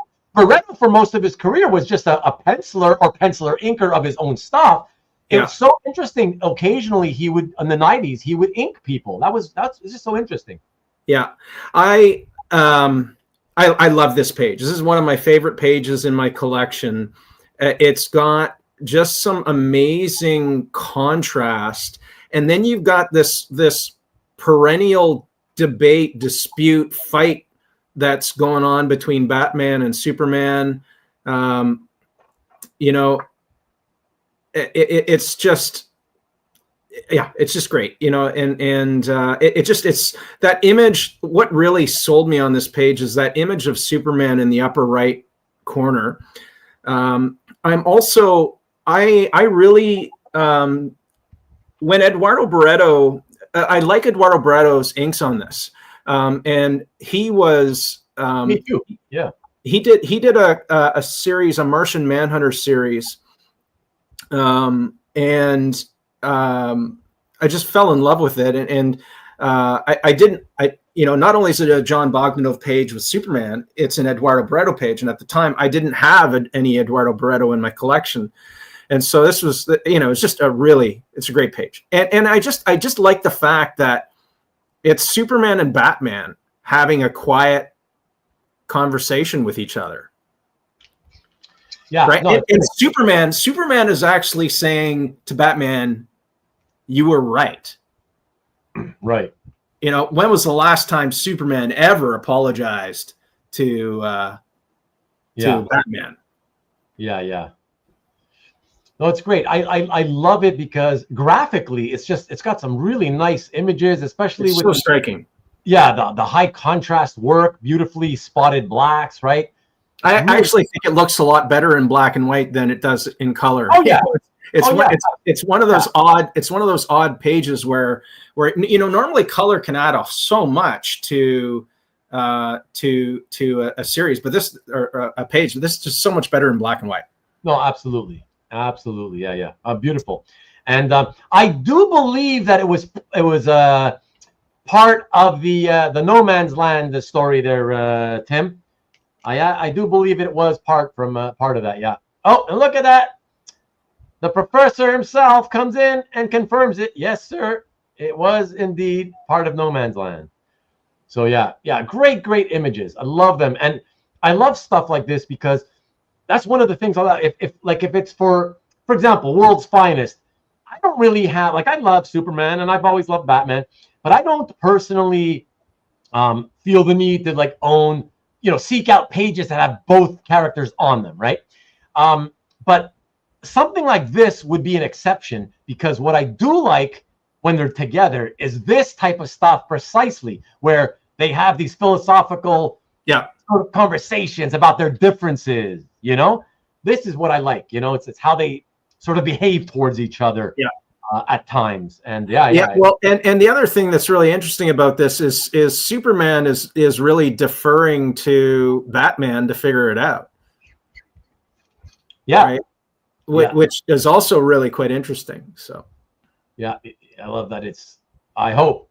for most of his career was just a penciler or penciler inker of his own stuff. It's so interesting. Occasionally, he would, in the 90s, he would ink people. That's just so interesting. Yeah, I love this page. This is one of my favorite pages in my collection. It's got just some amazing contrast, and then you've got this perennial dispute, fight that's going on between Batman and Superman. You know. It's just, yeah, it's just great, you know, and it's that image. What really sold me on this page is that image of Superman in the upper right corner. I really, when Eduardo Barreto, I like Eduardo Barreto's inks on this, and he was, me too, yeah, he did a series, a Martian Manhunter series. I just fell in love with it. And not only is it a John Bogdanove page with Superman, it's an Eduardo Barreto page. And at the time I didn't have any Eduardo Barreto in my collection. And so this was, it's just it's a great page. And I just like the fact that it's Superman and Batman having a quiet conversation with each other. Yeah, right. No, and Superman is actually saying to Batman, "You were right." Right. You know, when was the last time Superman ever apologized to Batman? Yeah. No, it's great. I love it because graphically, it's got some really nice images, especially it's with so striking. Yeah, the high contrast work, beautifully spotted blacks, right? I actually think it looks a lot better in black and white than it does in color. Oh yeah, it's one of those odd. It's one of those odd pages where normally color can add so much to a series, but this or a page. But this is just so much better in black and white. No, absolutely, yeah. Beautiful, and I do believe that it was part of the No Man's Land story there, Tim. I do believe it was part of that, yeah. Oh, and look at that. The professor himself comes in and confirms it. Yes, sir. It was indeed part of No Man's Land. So, yeah, great images. I love them. And I love stuff like this because that's one of the things. If it's for example, World's Finest, I don't really have like I love Superman and I've always loved Batman, but I don't personally feel the need to like own, seek out pages that have both characters on them, right? But something like this would be an exception, because what I do like when they're together is this type of stuff precisely, where they have these philosophical sort of conversations about their differences. This is what I like. It's how they sort of behave towards each other at times. And well, and the other thing that's really interesting about this is Superman is really deferring to Batman to figure it out. Right? Which is also really quite interesting. So I love that. I hope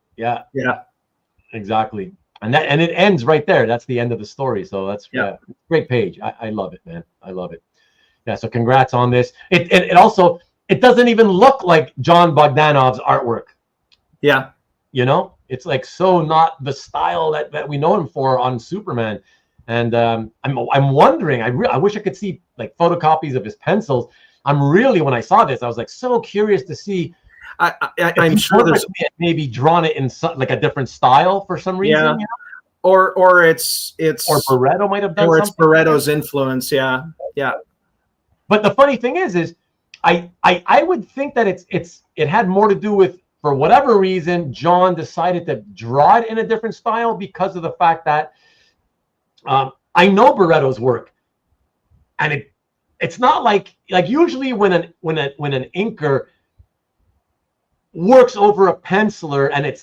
exactly. And it ends right there. That's the end of the story. So that's great page. I love it, man. I love it. Yeah. So congrats on this. It also, it doesn't even look like John Bogdanove's artwork. Yeah. It's like so not the style that we know him for on Superman. And I'm wondering, I wish I could see like photocopies of his pencils. When I saw this, I was like so curious to see. I'm sure there's maybe drawn it in like a different style for some reason. Or it's or Barreto might have done, or it's Barreto's influence. Yeah. But the funny thing is I would think that it had more to do with, for whatever reason, John decided to draw it in a different style because of the fact that I know Barreto's work, and it's not like usually when an inker works over a penciler, and the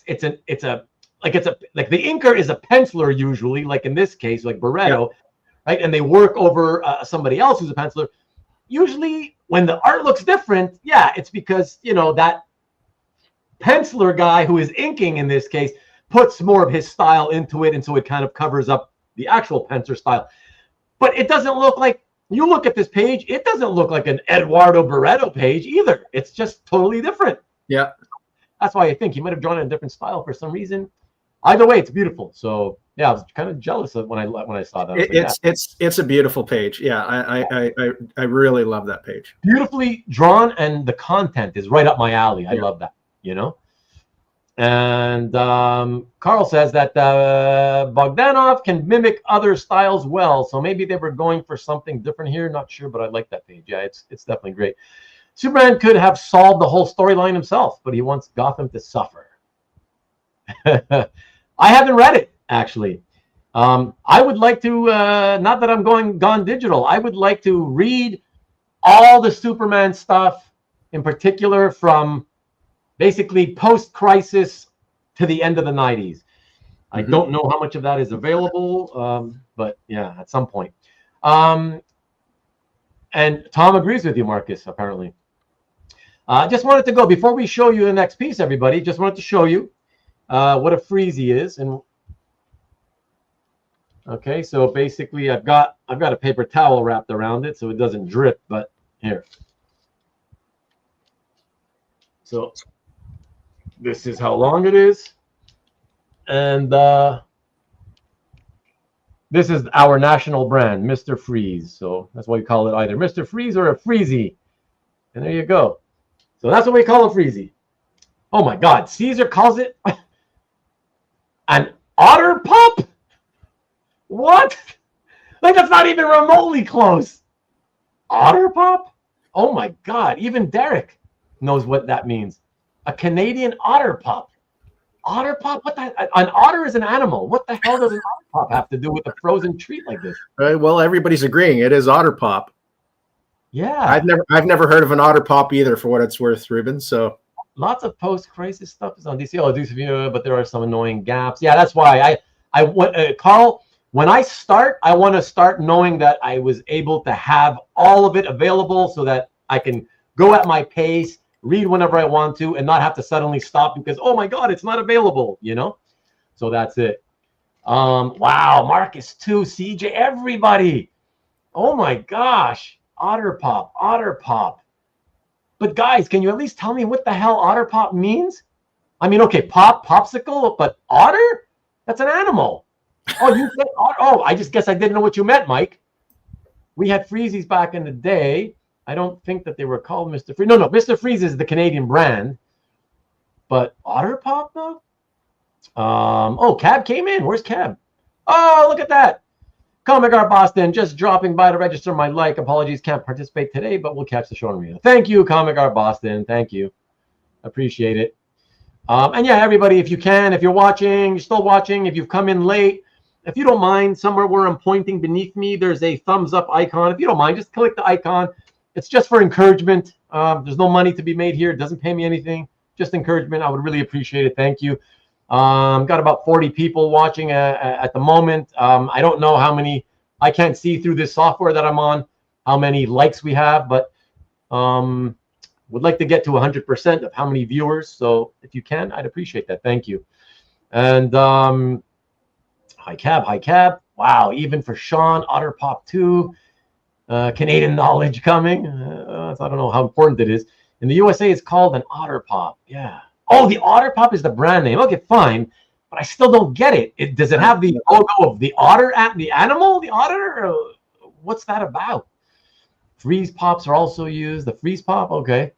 inker is a penciler usually, like in this case, like Barreto, right? And they work over somebody else who's a penciler. Usually, when the art looks different, it's because that penciler guy who is inking in this case puts more of his style into it, and so it kind of covers up the actual penciler style. But it doesn't look like, you look at this page, it doesn't look like an Eduardo Barreto page either. It's just totally different. Yeah. That's why I think he might have drawn it in a different style for some reason. Either way, it's beautiful. So I was kind of jealous of when I saw that. It's a beautiful page. Yeah, I really love that page. Beautifully drawn, and the content is right up my alley. I love that. And Carl says that Bogdanove can mimic other styles well, so maybe they were going for something different here. Not sure, but I like that page. Yeah, it's definitely great. Superman could have solved the whole storyline himself, but he wants Gotham to suffer. I haven't read it, actually. I would like to, not that I'm gone digital, I would like to read all the Superman stuff, in particular from basically post-crisis to the end of the 90s. I don't know how much of that is available, but at some point. And Tom agrees with you, Marcus, apparently. Just wanted to go, before we show you the next piece, everybody, just wanted to show you what a freezy is. And okay, so basically I've got a paper towel wrapped around it so it doesn't drip, but here. So this is how long it is. And this is our national brand, Mr. Freeze. So that's why we call it either Mr. Freeze or a freezy. And there you go. So that's what we call a freezy. Oh my God, Caesar calls it an otter pop? What? Like, that's not even remotely close. Otter pop? Oh my God, even Derek knows what that means. A Canadian otter pop. Otter pop? What the? An otter is an animal. What the hell does an otter pop have to do with a frozen treat like this? Well, everybody's agreeing it is otter pop. Yeah, I've never heard of an otter pop either, for what it's worth, Ruben. So lots of post-crisis stuff is on DC. But there are some annoying gaps. Yeah, that's why I want Carl. When I start, I want to start knowing that I was able to have all of it available, so that I can go at my pace, read whenever I want to, and not have to suddenly stop because, oh my God, it's not available. So that's it. Wow, Marcus too, CJ, everybody. Oh my gosh. Otter pop. But guys, can you at least tell me what the hell otter pop means? I mean, okay, popsicle, but otter? That's an animal. Oh, you said otter? Oh, I just guess I didn't know what you meant, Mike. We had Freezies back in the day. I don't think that they were called Mr. Freeze. No, Mr. Freeze is the Canadian brand. But OverPower though? Oh, Cab came in. Where's Cab? Oh, look at that. Comic Art Boston, just dropping by to register my like. Apologies, can't participate today, but we'll catch the show in real. Thank you, Comic Art Boston. Thank you. Appreciate it. And yeah, everybody, if you can, if you're watching, you're still watching, if you've come in late, if you don't mind, somewhere where I'm pointing beneath me, there's a thumbs up icon. If you don't mind, just click the icon. It's just for encouragement. There's no money to be made here. It doesn't pay me anything. Just encouragement. I would really appreciate it. Thank you. Got about 40 people watching at the moment. I don't know how many. I can't see through this software that I'm on how many likes we have, but would like to get to 100% of how many viewers. So if you can, I'd appreciate that. Thank you. And hi Cab. Wow, even for Sean, OverPower 2, Canadian knowledge coming. I don't know how important it is. In the USA, it's called an OverPower. Yeah. Oh, the OverPower is the brand name. Okay, fine. But I still don't get it. Does it have the logo of the otter, the animal, the otter? Or what's that about? Freeze Pops are also used. The Freeze Pop, okay.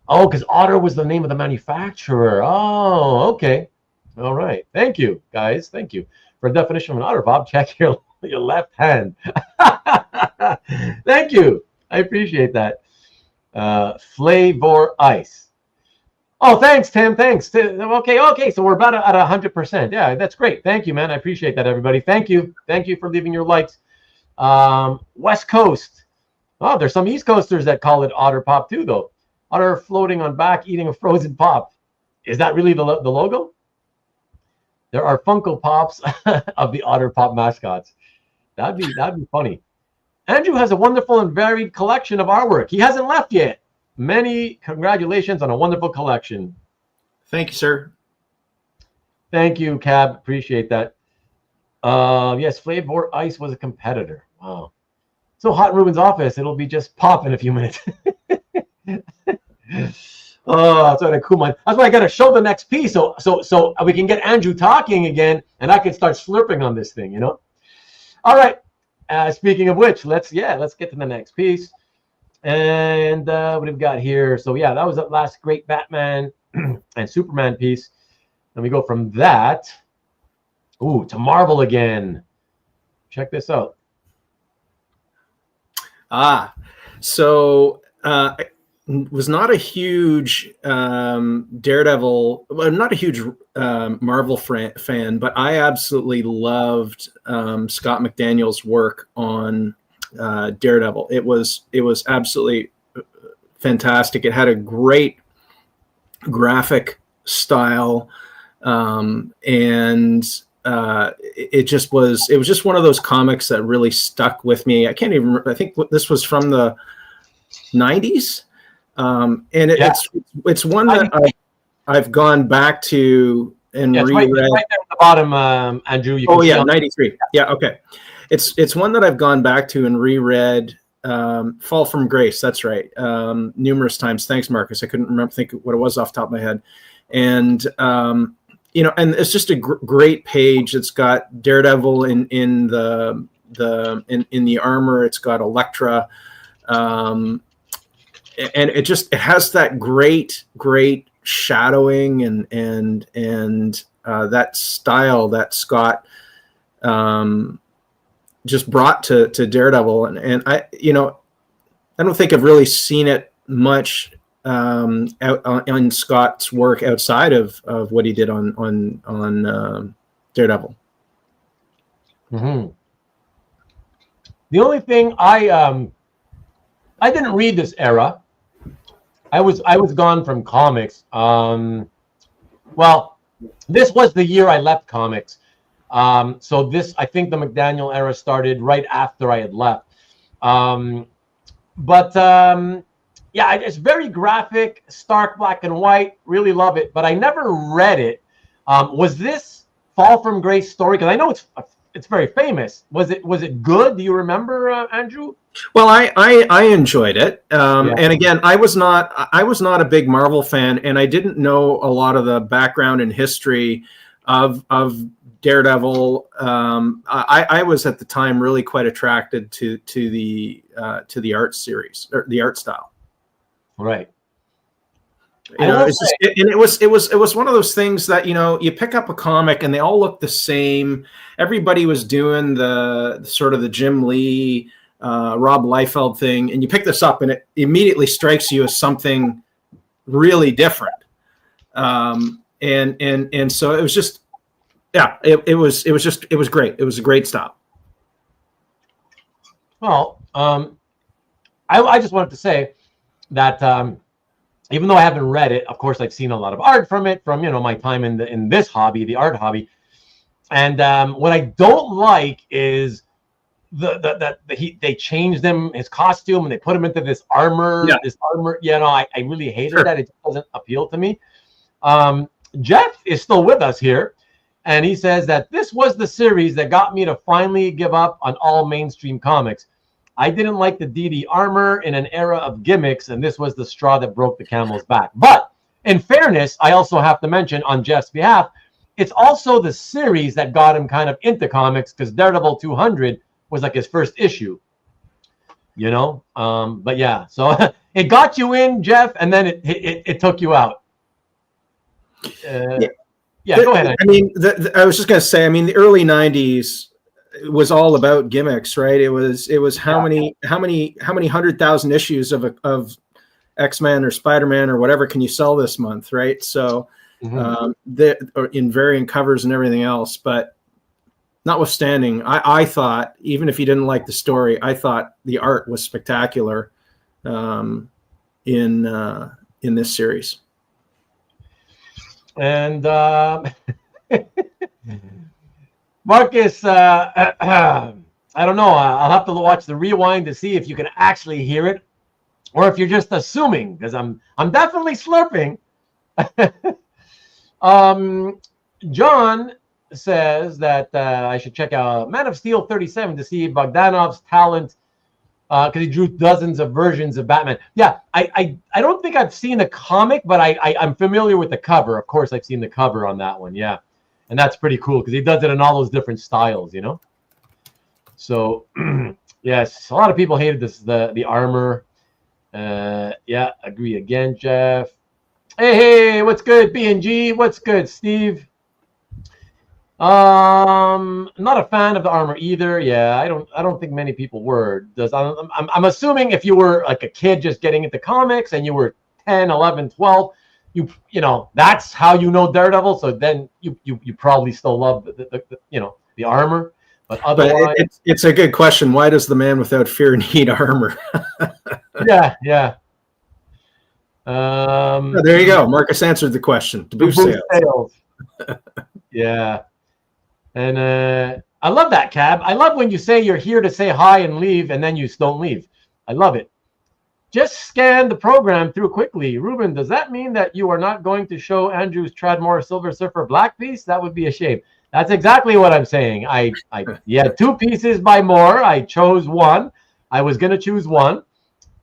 Oh, because Otter was the name of the manufacturer. Oh, okay. All right. Thank you, guys. Thank you. For a definition of an OverPower, check your left hand. Thank you. I appreciate that. Flavor Ice. Oh, thanks, Tim. Thanks. Okay. So we're about at 100%. Yeah, that's great. Thank you, man. I appreciate that, everybody. Thank you. Thank you for leaving your likes. West Coast. Oh, there's some East Coasters that call it OverPower too, though. Otter floating on back, eating a frozen pop. Is that really the logo? There are Funko Pops of the OverPower mascots. That'd be funny. Andrew has a wonderful and varied collection of artwork. He hasn't left yet. Many congratulations on a wonderful collection. Thank you, sir. Thank you, Cab. Appreciate that. Yes, Flavor Ice was a competitor. Wow. So hot in Ruben's office, it'll be just pop in a few minutes. Oh, that's what I cool man. That's why I got to show the next piece so we can get Andrew talking again, and I can start slurping on this thing, you know. All right. Speaking of which, let's get to the next piece. And what have we got here? So yeah, that was the last great Batman and Superman piece. Then we go from that, to Marvel again. Check this out. So was not a huge Daredevil, well, not a huge Marvel fan, but I absolutely loved Scott McDaniel's work on Daredevil. It was absolutely fantastic. It had a great graphic style, and it was just one of those comics that really stuck with me. I can't even remember. I think this was from the 90s. And it's one that I've gone back to and reread. Right there at the bottom, Andrew. You can 93. Yeah, okay. It's one that I've gone back to and reread. Fall from Grace. That's right. Numerous times. Thanks, Marcus. I couldn't think what it was off the top of my head. And and it's just a great page. It's got Daredevil in the armor. It's got Elektra. And it has that great shadowing and that style that Scott just brought to Daredevil, and I don't think I've really seen it much out on Scott's work outside of what he did on Daredevil. Mm-hmm. The only thing I didn't read this era. I was gone from comics. Well, this was the year I left comics. So I think the McDaniel era started right after I had left. Yeah, it's very graphic, stark black and white. Really love it, but I never read it. Was this Fall from Grace story? Because I know it's very famous. Was it good? Do you remember, Andrew? Well, I enjoyed it, and again, I was not a big Marvel fan, and I didn't know a lot of the background and history of Daredevil. I was at the time really quite attracted to the art series or the art style. Right. It was one of those things that, you pick up a comic and they all look the same. Everybody was doing the sort of the Jim Lee, Rob Liefeld thing, and you pick this up and it immediately strikes you as something really different. And so it was just, it was great. It was a great stop. Well, I just wanted to say that even though I haven't read it, of course, I've seen a lot of art from it, from my time in this hobby, the art hobby. And what I don't like is they changed his costume, and they put him into this armor. Yeah. This armor, I really hated that. It doesn't appeal to me. Jeff is still with us here, and he says that this was the series that got me to finally give up on all mainstream comics. I didn't like the DD armor in an era of gimmicks, and this was the straw that broke the camel's back. But in fairness, I also have to mention on Jeff's behalf, it's also the series that got him kind of into comics, because Daredevil 200 was like his first issue, But yeah, so it got you in, Jeff, and then it took you out. Go ahead. I mean, I was just going to say, the early 90s was all about gimmicks, right? It was how many 100,000 issues of X-Men or Spider-Man or whatever can you sell this month, right? So or in varying covers and everything else. But notwithstanding, I thought, even if you didn't like the story, I thought the art was spectacular in this series. And Marcus, I don't know. I'll have to watch the rewind to see if you can actually hear it, or if you're just assuming, because I'm definitely slurping. John says that I should check out Man of Steel 37 to see Bogdanove's talent, because he drew dozens of versions of Batman. Yeah, I don't think I've seen the comic, but I'm familiar with the cover. Of course, I've seen the cover on that one. Yeah. And that's pretty cool because he does it in all those different styles, So, yes, a lot of people hated the armor. Agree again, Jeff. Hey, what's good, B&G? What's good, Steve? Not a fan of the armor either. Yeah, I don't think many people were. I'm assuming if you were like a kid just getting into comics and you were 10, 11, 12, that's how Daredevil. So then you probably still love the armor, but otherwise, it's a good question. Why does the man without fear need armor? Yeah. There you go. Marcus answered the question. To boost sales. Yeah, and I love that, Cab. I love when you say you're here to say hi and leave, and then you don't leave. I love it. Just scan the program through quickly. Ruben, does that mean that you are not going to show Andrew's Tradmore Silver Surfer Black piece? That would be a shame. That's exactly what I'm saying. I had two pieces by Moore. I chose one. I was going to choose one.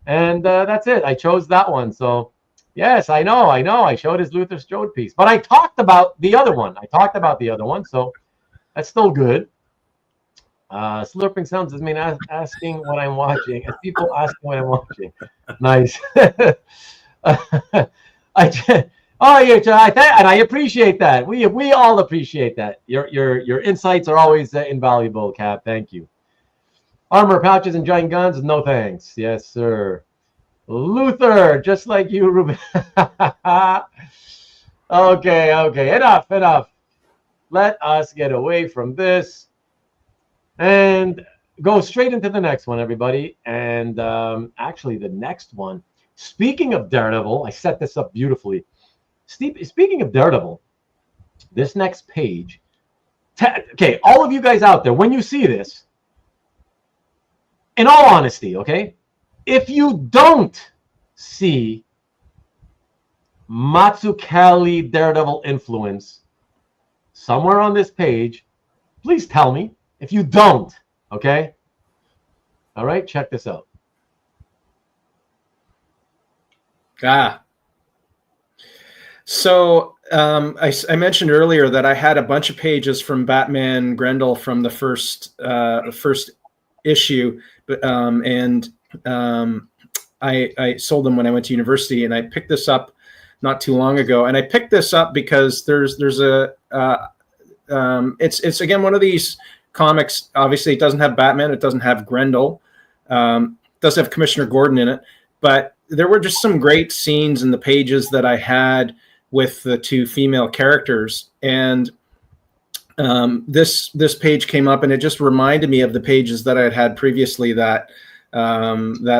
And that's it. I chose that one. So, yes, I know. I showed his Luthor Strode piece. But I talked about the other one. So that's still good. Slurping sounds as mean asking what I'm watching. As people asking what I'm watching. Nice. And I appreciate that. We all appreciate that. Your insights are always invaluable, Cap. Thank you. Armor, pouches, and giant guns? No thanks. Yes, sir. Luthor, just like you, Ruben. Okay. Enough. Let us get away from this and go straight into the next one, everybody. And actually, the next one, speaking of Daredevil, I set this up beautifully. Speaking of Daredevil, this next page, okay, all of you guys out there, when you see this, in all honesty, okay, if you don't see Mazzucchelli Daredevil influence somewhere on this page, please tell me. If you don't, okay? All right, check this out. So I mentioned earlier that I had a bunch of pages from Batman Grendel from the first issue, but I sold them when I went to university, and I picked this up not too long ago. And I picked this up because there's a it's again one of these comics. Obviously, it doesn't have Batman, it doesn't have Grendel, it does have Commissioner Gordon in it, but there were just some great scenes in the pages that I had with the two female characters, and this page came up, and it just reminded me of the pages that I had previously that I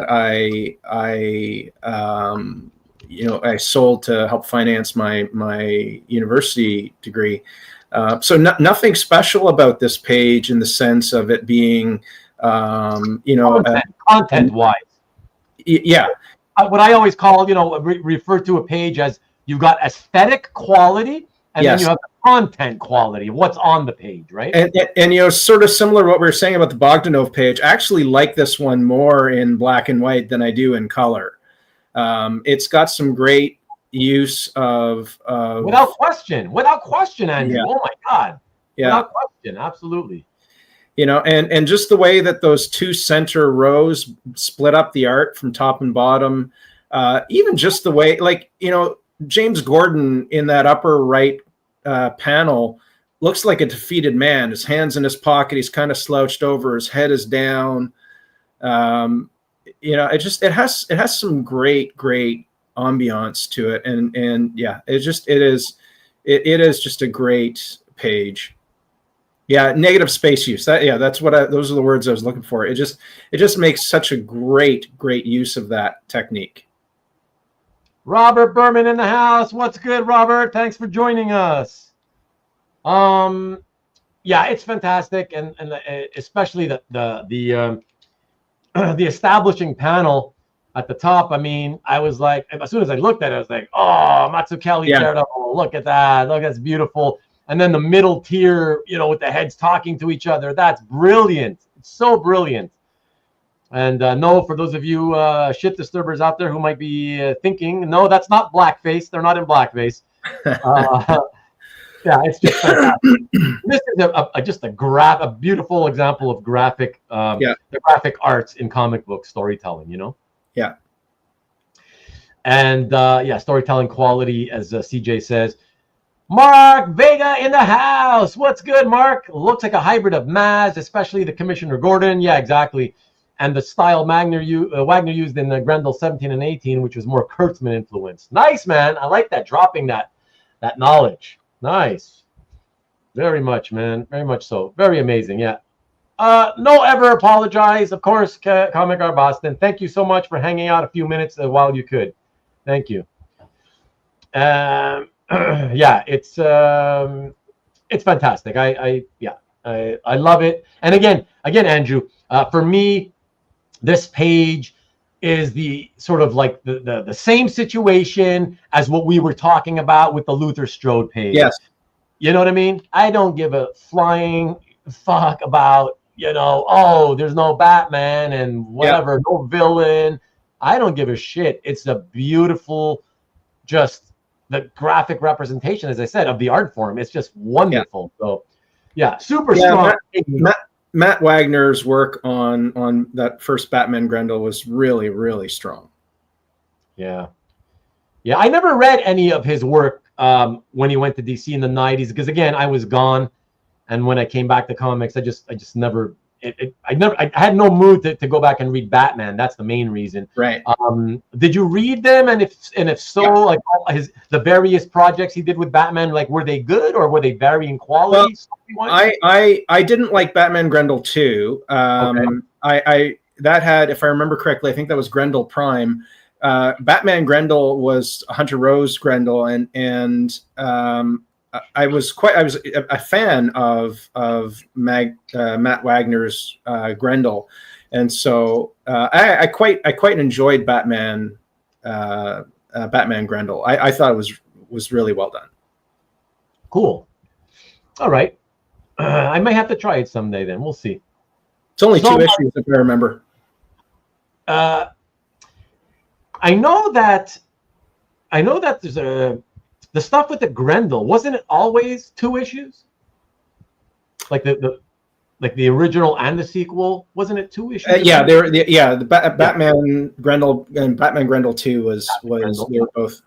sold to help finance my university degree. So nothing special about this page in the sense of it being content wise. Yeah. What I always call, refer to a page as you've got aesthetic quality, and Yes. then you have the content quality of what's on the page, right? And sort of similar to what we were saying about the Bogdanove page, I actually like this one more in black and white than I do in color. It's got some great use of without question, Andrew. Yeah. Oh my God. Yeah. Without question, absolutely. And just the way that those two center rows split up the art from top and bottom, even just the way, James Gordon in that upper right panel looks like a defeated man. His hands in his pocket. He's kind of slouched over. His head is down. It has some great ambiance to it, and yeah, it is just a great page. Yeah, negative space use. Those are the words I was looking for. It just makes such a great use of that technique. Robert Berman in the house. What's good, Robert? Thanks for joining us. Yeah, it's fantastic, and especially the establishing panel at the top. I mean, I was like, as soon as I looked at it, I was like, oh, Mazzucchelli, Daredevil, look at that. Look, that's beautiful. And then the middle tier, with the heads talking to each other. That's brilliant. It's so brilliant. And no, for those of you shit disturbers out there who might be thinking, no, that's not blackface. They're not in blackface. Yeah, it's just fantastic. This is just a beautiful example of graphic arts in comic book storytelling. Yeah. And storytelling quality, as CJ says. Mark Vega in the house. What's good, Mark? Looks like a hybrid of Maz, especially the Commissioner Gordon. Yeah, exactly. And the style Wagner used in the Grendel 17 and 18, which was more Kurtzman influenced. Nice, man. I like that, dropping that knowledge. Nice. Very much, man. Very much so. Very amazing, yeah. No ever apologize. Of course, Comic Art Boston. Thank you so much for hanging out a few minutes while you could. Thank you. Yeah, it's fantastic. I love it. And again, Andrew, for me, this page is the sort of like the same situation as what we were talking about with the Luthor Strode page. Yes. You know what I mean? I don't give a flying fuck about, there's no Batman and whatever, no villain. I don't give a shit. It's a beautiful, just the graphic representation, as I said, of the art form. It's just wonderful. Yeah. So, yeah, super strong. Matt Wagner's work on that first Batman Grendel was really, really strong. Yeah. Yeah, I never read any of his work when he went to DC in the 90s, because again, I was gone, and when I came back to comics, I just never I had no mood to go back and read Batman. That's the main reason. Right. Did you read them? And if so, like the various projects he did with Batman, like were they good or were they varying quality? Well, I didn't like Batman Grendel 2. Okay. I that had, if I remember correctly, I think that was Grendel Prime. Batman Grendel was Hunter Rose Grendel, and I was a fan of Matt Wagner's Grendel, and so I quite enjoyed Batman Grendel. I thought it was really well done. Cool. All right, I may have to try it someday. Then we'll see. It's only 2 issues, if I remember. I know that there's the stuff with the Grendel, wasn't it always 2 issues? Like the original and the sequel, wasn't it 2 issues? Batman Grendel and Batman Grendel 2 was they were both.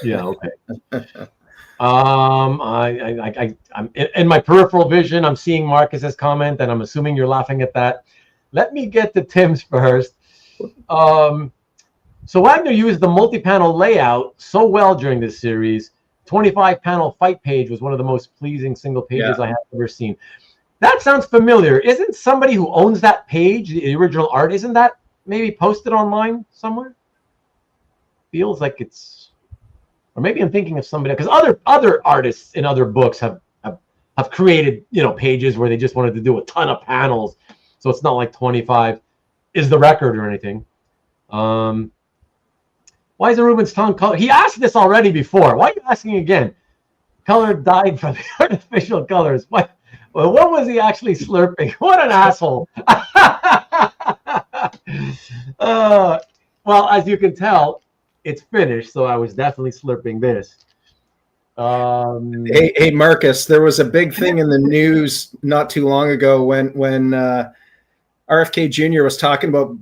Yeah. Okay. I'm in my peripheral vision. I'm seeing Marcus's comment, and I'm assuming you're laughing at that. Let me get to Tim's first. So Wagner used the multi-panel layout so well during this series. 25-panel fight page was one of the most pleasing single pages I have ever seen. That sounds familiar. Isn't somebody who owns that page, the original art, isn't that maybe posted online somewhere? Feels like it's, or maybe I'm thinking of somebody, because other artists in other books have created, pages where they just wanted to do a ton of panels. So it's not like 25 is the record or anything. Why is Ruben's tongue color? He asked this already before. Why are you asking again? Color dyed from the artificial colors. What was he actually slurping? What an asshole. Well, as you can tell, it's finished, so I was definitely slurping this. Hey, Marcus, there was a big thing in the news not too long ago when RFK Jr. was talking about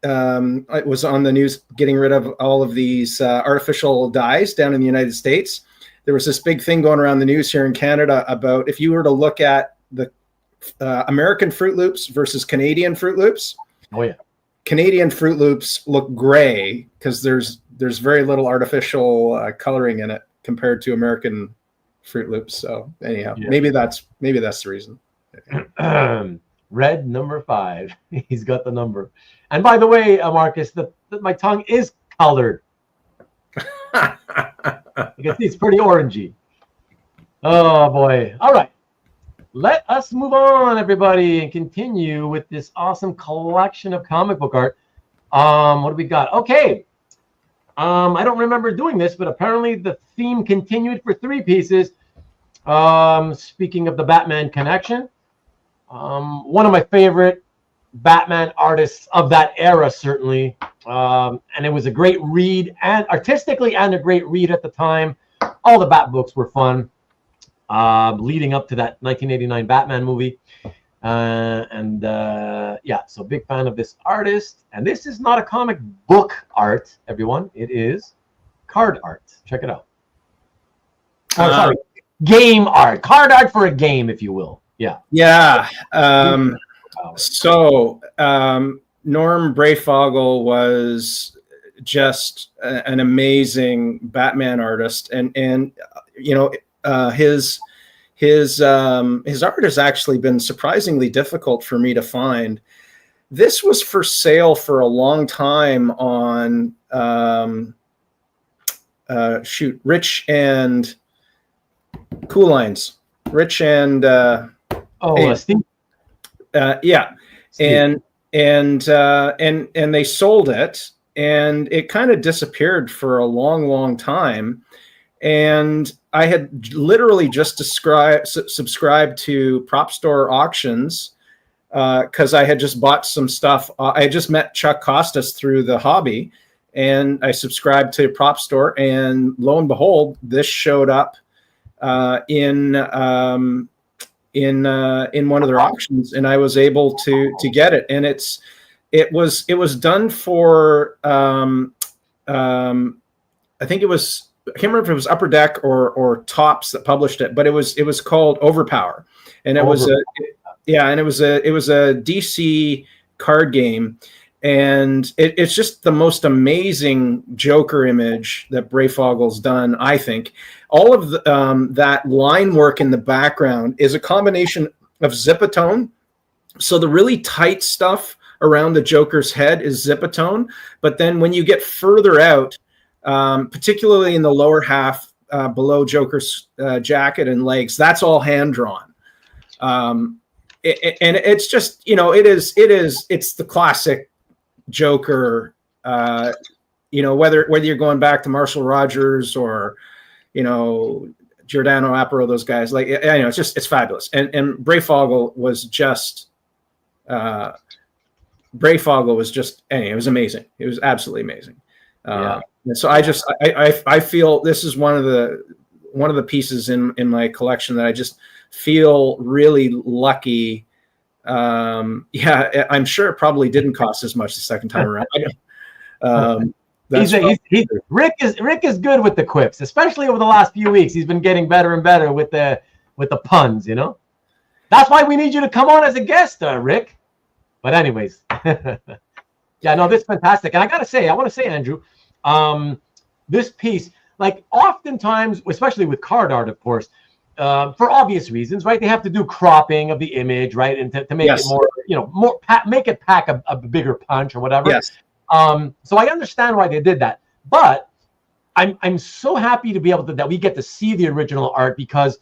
it was on the news getting rid of all of these artificial dyes down in the United States. There was this big thing going around the news here in Canada about if you were to look at the American Fruit Loops versus Canadian Fruit Loops. Oh yeah, Canadian Fruit Loops look gray because there's very little artificial coloring in it compared to American Fruit Loops. So anyhow, maybe that's the reason. Red number 5. He's got the number. And by the way, Marcus, my tongue is colored. You can see it's pretty orangey. Oh boy. All right. Let us move on, everybody, and continue with this awesome collection of comic book art. What do we got? Okay. I don't remember doing this, but apparently the theme continued for 3 pieces. Speaking of the Batman connection, one of my favorite Batman artists of that era, certainly. And it was a great read, and artistically and a great read at the time. All the Bat books were fun, leading up to that 1989 Batman movie. So big fan of this artist. And this is not a comic book art, everyone. It is card art. Check it out. Sorry, game art. Card art for a game, if you will. Yeah. Yeah. Norm Breyfogle was just an amazing Batman artist, and his art has actually been surprisingly difficult for me to find. This was for sale for a long time on Rich and Cool Lines. Rich and Steve. Yeah. Steve. And they sold it, and it kind of disappeared for a long time. And I had literally just subscribed to Prop Store Auctions because I had just bought some stuff. I had just met Chuck Costas through the hobby, and I subscribed to Prop Store, and lo and behold, this showed up in one of their auctions, and I was able to get it. And it was done for I think it was, I can't remember if it was Upper Deck or Topps that published it, but it was called Overpower, and it was a DC card game, and it's just the most amazing Joker image that Breyfogle's done. I think all of that line work in the background is a combination of Zipatone. So the really tight stuff around the Joker's head is Zipatone, but then when you get further out, particularly in the lower half below Joker's jacket and legs, that's all hand drawn. And it's just, it's the classic Joker, whether you're going back to Marshall Rogers or, Giordano Aparo, those guys, it's fabulous. And Breyfogle was just, it was amazing. It was absolutely amazing. And so I feel this is one of the pieces in my collection that I just feel really lucky. Yeah, I'm sure it probably didn't cost as much the second time around. Rick is good with the quips, especially over the last few weeks. He's been getting better and better with the puns. You know, that's why we need you to come on as a guest, Rick. But anyways, yeah, no, this is fantastic. And I want to say, Andrew, this piece, like oftentimes, especially with card art, of course, for obvious reasons, right? They have to do cropping of the image, right, and to make it more, make it pack a bigger punch or whatever. Yes. So I understand why they did that, but I'm so happy to be able to that we get to see the original art, because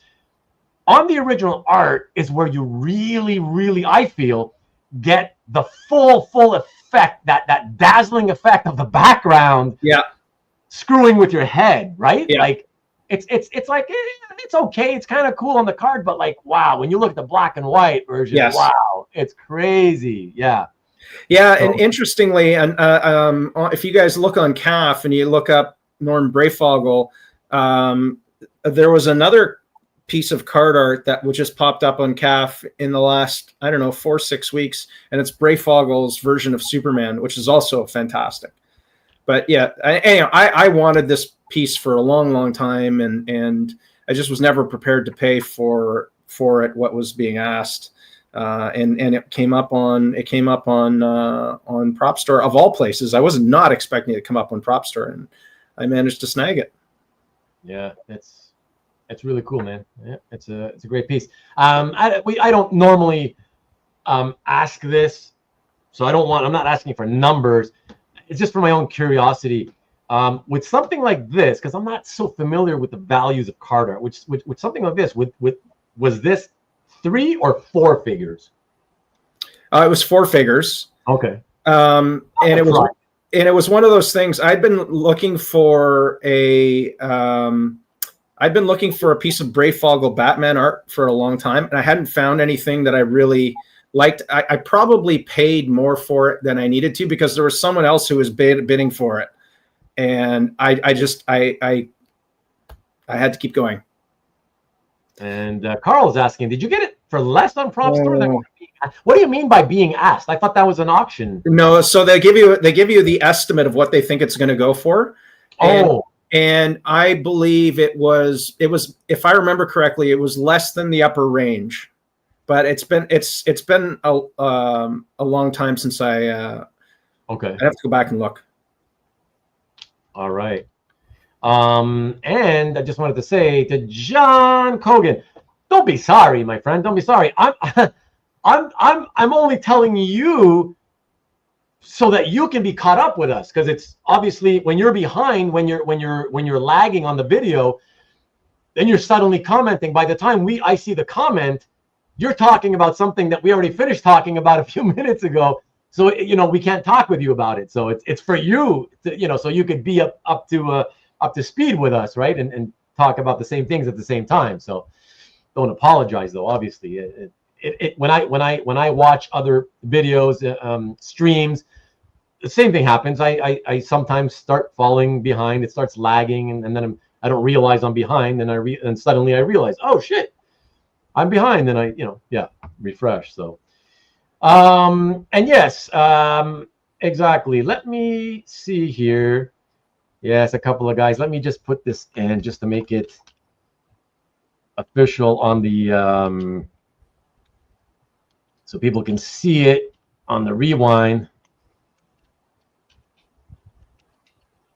on the original art is where you really, I feel, get the full effect, that dazzling effect of the background. Yeah. Screwing with your head, right? Yeah. Like it's like it's okay, it's kind of cool on the card, but like wow, when you look at the black and white version, wow, it's crazy. Yeah. Yeah, so, and interestingly, and if you guys look on CAF and you look up Norm Breyfogle, there was another piece of card art that just popped up on CAF in the last, I don't know, 4-6 weeks, and it's Breyfogle's version of Superman, which is also fantastic. But yeah, I wanted this piece for a long time, and I just was never prepared to pay for it what was being asked. And it came up on Prop Store of all places. I was not expecting it to come up on Prop Store, and I managed to snag it. Yeah, it's really cool, man. Yeah, it's a great piece. I don't normally ask this, so I'm not asking for numbers. It's just for my own curiosity. With something like this, because I'm not so familiar with the values of card art, with something like this, was this 3 or 4 figures? It was 4 figures. Okay. And it was one of those things. I'd been looking for a piece of Breyfogle Batman art for a long time, and I hadn't found anything that I really liked. I probably paid more for it than I needed to, because there was someone else who was bidding for it, and I had to keep going. And Carl's asking, did you get it for less on Prop Store? What do you mean by being asked? I thought that was an auction. No, so they give you the estimate of what they think it's going to go for. And I believe it was, if I remember correctly, it was less than the upper range. But it's been a long time since I okay. I have to go back and look. All right. And I just wanted to say to John Cogan, don't be sorry, my friend. Don't be sorry. I'm only telling you so that you can be caught up with us, because it's obviously when you're behind, when you're lagging on the video, then you're suddenly commenting. By the time I see the comment, you're talking about something that we already finished talking about a few minutes ago. So we can't talk with you about it. So it's for you to, so you could be up to speed with us, right? And talk about the same things at the same time. So don't apologize, though. Obviously, when I watch other videos, streams, the same thing happens. I sometimes start falling behind. It starts lagging, and then I don't realize I'm behind. And suddenly I realize, oh shit, I'm behind. And I refresh. So, and yes, exactly. Let me see here. Yes, a couple of guys. Let me just put this in just to make it official on the so people can see it on the rewind.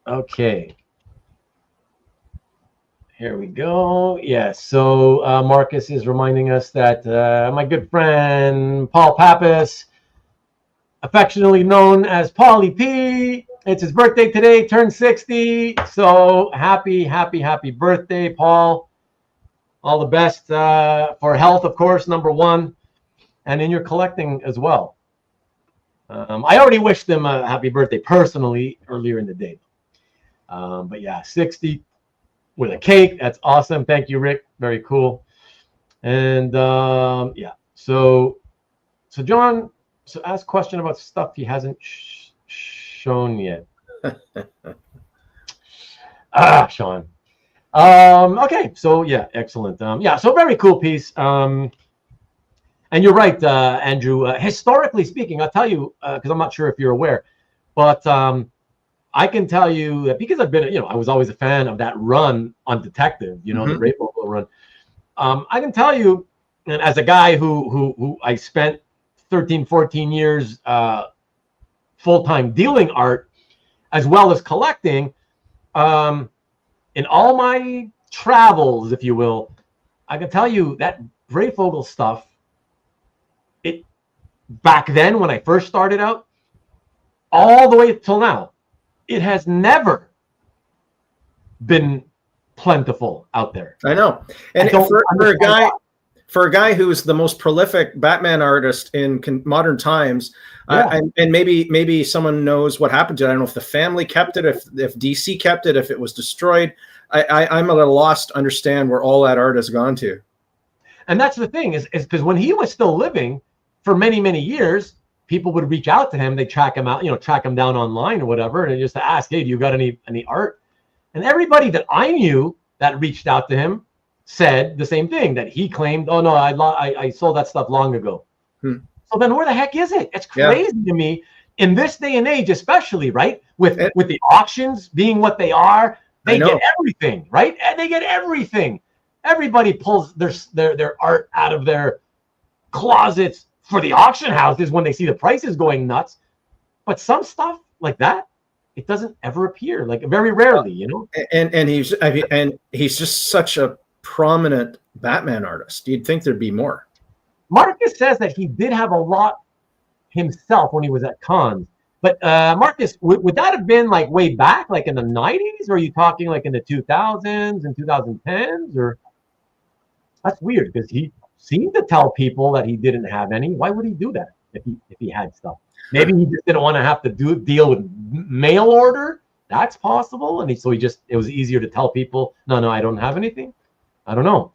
Okay. Here we go. Yes. So Marcus is reminding us that my good friend Paul Pappas, affectionately known as Paulie P, it's his birthday today, turned 60. So happy birthday, Paul. All the best for health, of course, number one, and in your collecting as well. I already wished him a happy birthday personally earlier in the day. But yeah, 60 with a cake. That's awesome. Thank you, Rick. Very cool. And yeah, so John, ask question about stuff he hasn't shown yet. Sean. Okay, so yeah, excellent. Yeah, so very cool piece. And you're right, Andrew. Historically speaking, I'll tell you, because I'm not sure if you're aware, but I can tell you that because I've been, I was always a fan of that run on Detective, the Breyfogle run. I can tell you, and as a guy who I spent 13, 14 years full-time dealing art, as well as collecting, in all my travels, if you will, I can tell you that Breyfogle stuff, it back then when I first started out, all the way till now, it has never been plentiful out there. I know. And for a guy who's the most prolific Batman artist in modern times, and maybe someone knows what happened to it. I don't know if the family kept it, if DC kept it, if it was destroyed. I'm at a loss to understand where all that art has gone to. And that's the thing is because when he was still living for many, many years, people would reach out to him. They track him out, track him down online or whatever, and just to ask, hey, do you got any art? And everybody that I knew that reached out to him said the same thing, that he claimed, oh no, I sold that stuff long ago. So then where the heck is it? It's crazy to me in this day and age, especially, right? With the auctions being what they are, they get everything, right? And they get everything. Everybody pulls their art out of their closets for the auction houses when they see the prices going nuts. But some stuff like that, it doesn't ever appear, like very rarely, And he's just such a prominent Batman artist. You'd think there'd be more. Marcus says that he did have a lot himself when he was at cons. But Marcus, would that have been like way back, like in the 90s? Or are you talking like in the 2000s and 2010s? Or that's weird because he seemed to tell people that he didn't have any. Why would he do that if he had stuff? Maybe he just didn't want to have to deal with mail order. That's possible. And it was easier to tell people, no, I don't have anything. I don't know.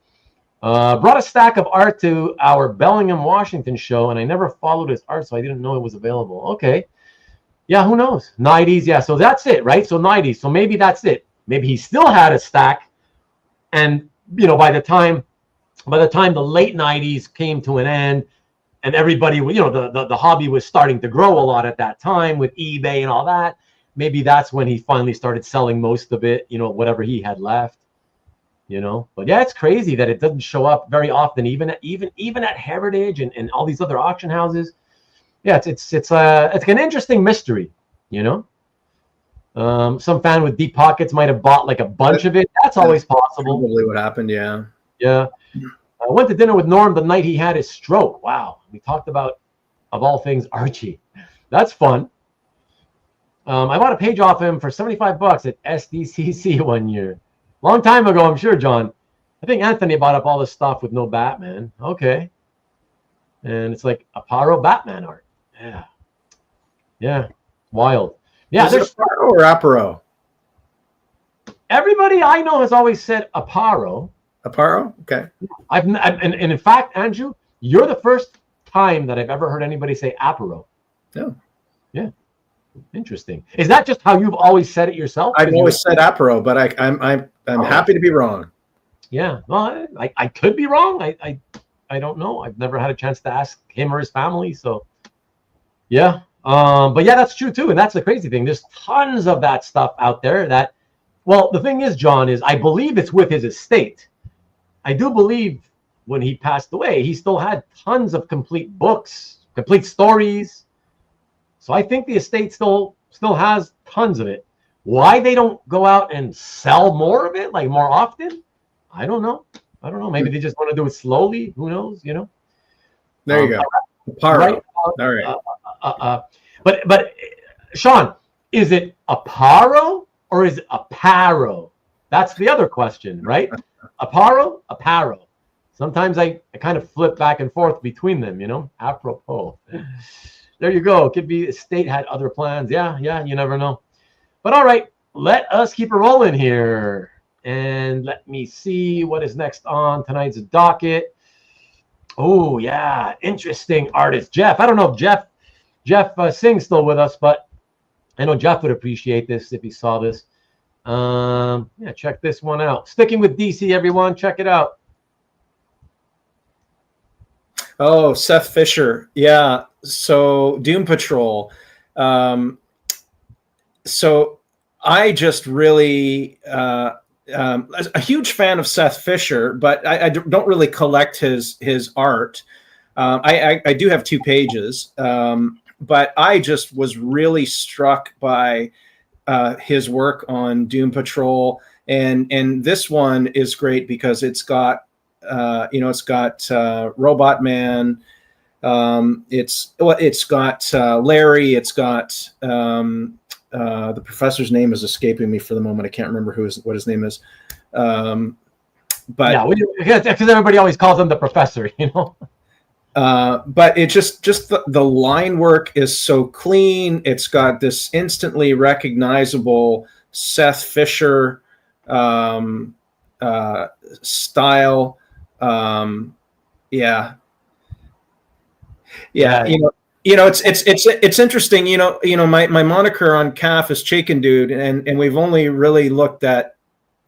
Brought a stack of art to our Bellingham, Washington show, and I never followed his art, so I didn't know it was available. Okay. Yeah, who knows? 90s, yeah. So that's it, right? So 90s. So maybe that's it. Maybe he still had a stack, and by the time the late 90s came to an end, and everybody, the hobby was starting to grow a lot at that time with eBay and all that. Maybe that's when he finally started selling most of it, whatever he had left. But yeah, it's crazy that it doesn't show up very often, even at Heritage and all these other auction houses. Yeah, it's an interesting mystery, Some fan with deep pockets might have bought like a bunch of it. That's always possible. Probably what happened, yeah. Yeah. I went to dinner with Norm the night he had his stroke. Wow. We talked about, of all things, Archie. That's fun. I bought a page off him for $75 at SDCC one year. Long time ago, I'm sure, John. I think Anthony bought up all this stuff with no Batman. Okay. And it's like Aparo Batman art. Yeah. Yeah. Wild. Yeah. Is it Aparo or Aparo? Everybody I know has always said Aparo. Aparo? Okay. And in fact, Andrew, you're the first time that I've ever heard anybody say Aparo. Oh. Yeah. Interesting. Is that just how you've always said it yourself? I've always said Aparo, but I'm happy to be wrong. Yeah. Well, I could be wrong. I don't know. I've never had a chance to ask him or his family. So yeah. But yeah, that's true too. And that's the crazy thing. There's tons of that stuff out there that, well, the thing is, John, is I believe it's with his estate. I do believe when he passed away, he still had tons of complete books, complete stories. So I think the estate still has tons of it. Why they don't go out and sell more of it, like more often? I don't know. Maybe they just want to do it slowly. Who knows? There you go. Aparo. Right? All right. But Sean, is it Aparo or is it Aparo? That's the other question, right? Aparo. Sometimes I kind of flip back and forth between them, apropos. There you go. Could be estate had other plans. Yeah, you never know. But all right, let us keep it rolling here. And let me see what is next on tonight's docket. Oh, yeah, interesting artist. Jeff. I don't know if Jeff Singh's still with us, but I know Jeff would appreciate this if he saw this. Yeah, check this one out. Sticking with DC, everyone, check it out. Oh, Seth Fisher. Yeah. So Doom Patrol. So I just really a huge fan of Seth Fisher, but I don't really collect his art. I do have 2 pages, but I just was really struck by his work on Doom Patrol, and this one is great because it's got Robot Man, it's got Larry, it's got the professor's name is escaping me for the moment. I can't remember what his name is. But yeah, because everybody always calls him the professor, you know. But it just the line work is so clean. It's got this instantly recognizable Seth Fisher style. Yeah. It's interesting. My moniker on CAF is Chaykin Dude, and we've only really looked at.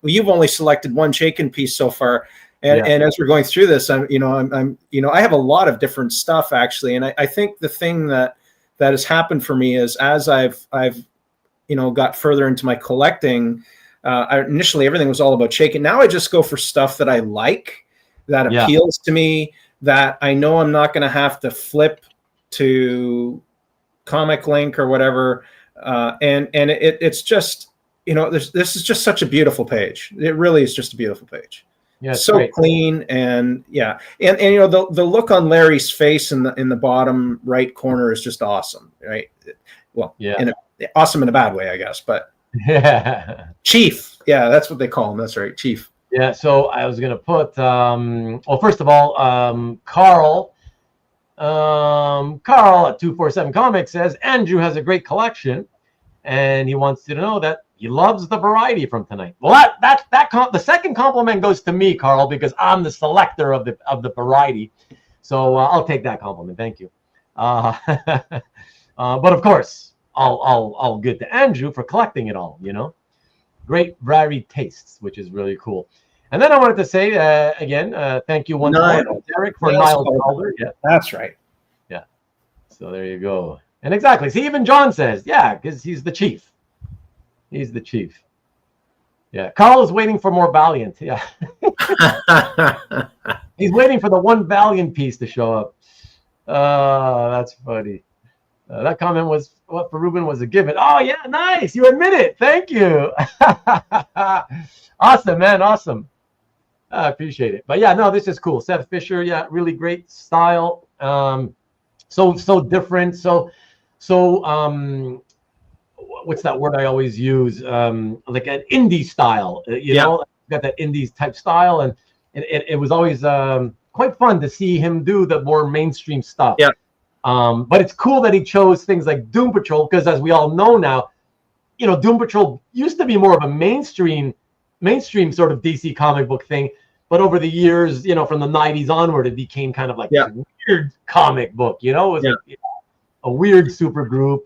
Well, you've only selected one Chaykin piece so far. And as we're going through this, I have a lot of different stuff actually, and I think the thing that has happened for me is as I've got further into my collecting, initially everything was all about Chaykin. Now I just go for stuff that I like, that appeals to me, that I know I'm not going to have to flip to Comic Link or whatever, and it's just this is just such a beautiful page. It really is just a beautiful page. Yeah, so great. Clean and the look on Larry's face in the bottom right corner is just awesome, right? Well, awesome in a bad way, I guess, but Chief, that's what they call him. That's right, Chief. Yeah, so I was gonna put well, first of all, Carl at 247 Comics says Andrew has a great collection, and he wants you to know that he loves the variety from tonight. Well, the second compliment goes to me, Carl, because I'm the selector of the variety. So I'll take that compliment. Thank you. But of course, I'll give to Andrew for collecting it all. Great varied tastes, which is really cool. And then I wanted to say again, thank you once more, Derek, for Niles Calder. Yeah, that's right. Yeah. So there you go. And exactly. See, even John says, because he's the chief. He's the chief. Yeah. Carl is waiting for more Valiant. Yeah. He's waiting for the one Valiant piece to show up. That's funny. That comment was for Ruben was a given. Oh, yeah. Nice. You admit it. Thank you. Awesome, man. Awesome. I appreciate it. But no, this is cool. Seth Fisher. Yeah. Really great style. So different. So what's that word I always use? Like an indie style, got that indie type style, and it was always quite fun to see him do the more mainstream stuff. Yeah. But it's cool that he chose things like Doom Patrol, because as we all know now, Doom Patrol used to be more of a mainstream sort of DC comic book thing, but over the years, from the 90s onward, it became kind of like a weird comic book. It was like a weird super group.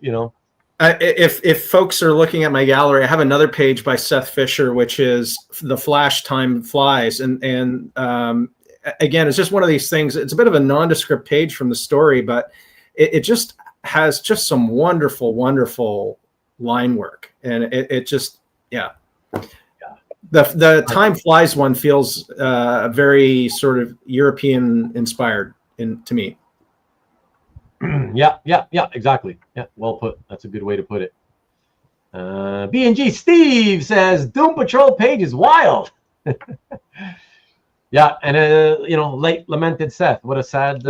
If folks are looking at my gallery, I have another page by Seth Fisher, which is The Flash Time Flies. And again, it's just one of these things. It's a bit of a nondescript page from the story, but it just has just some wonderful, wonderful line work. And it just. The Time Flies one feels very sort of European inspired to me. Yeah, exactly. Yeah, well put. That's a good way to put it. B&G Steve says Doom Patrol page is wild. Yeah, and late lamented Seth. What a sad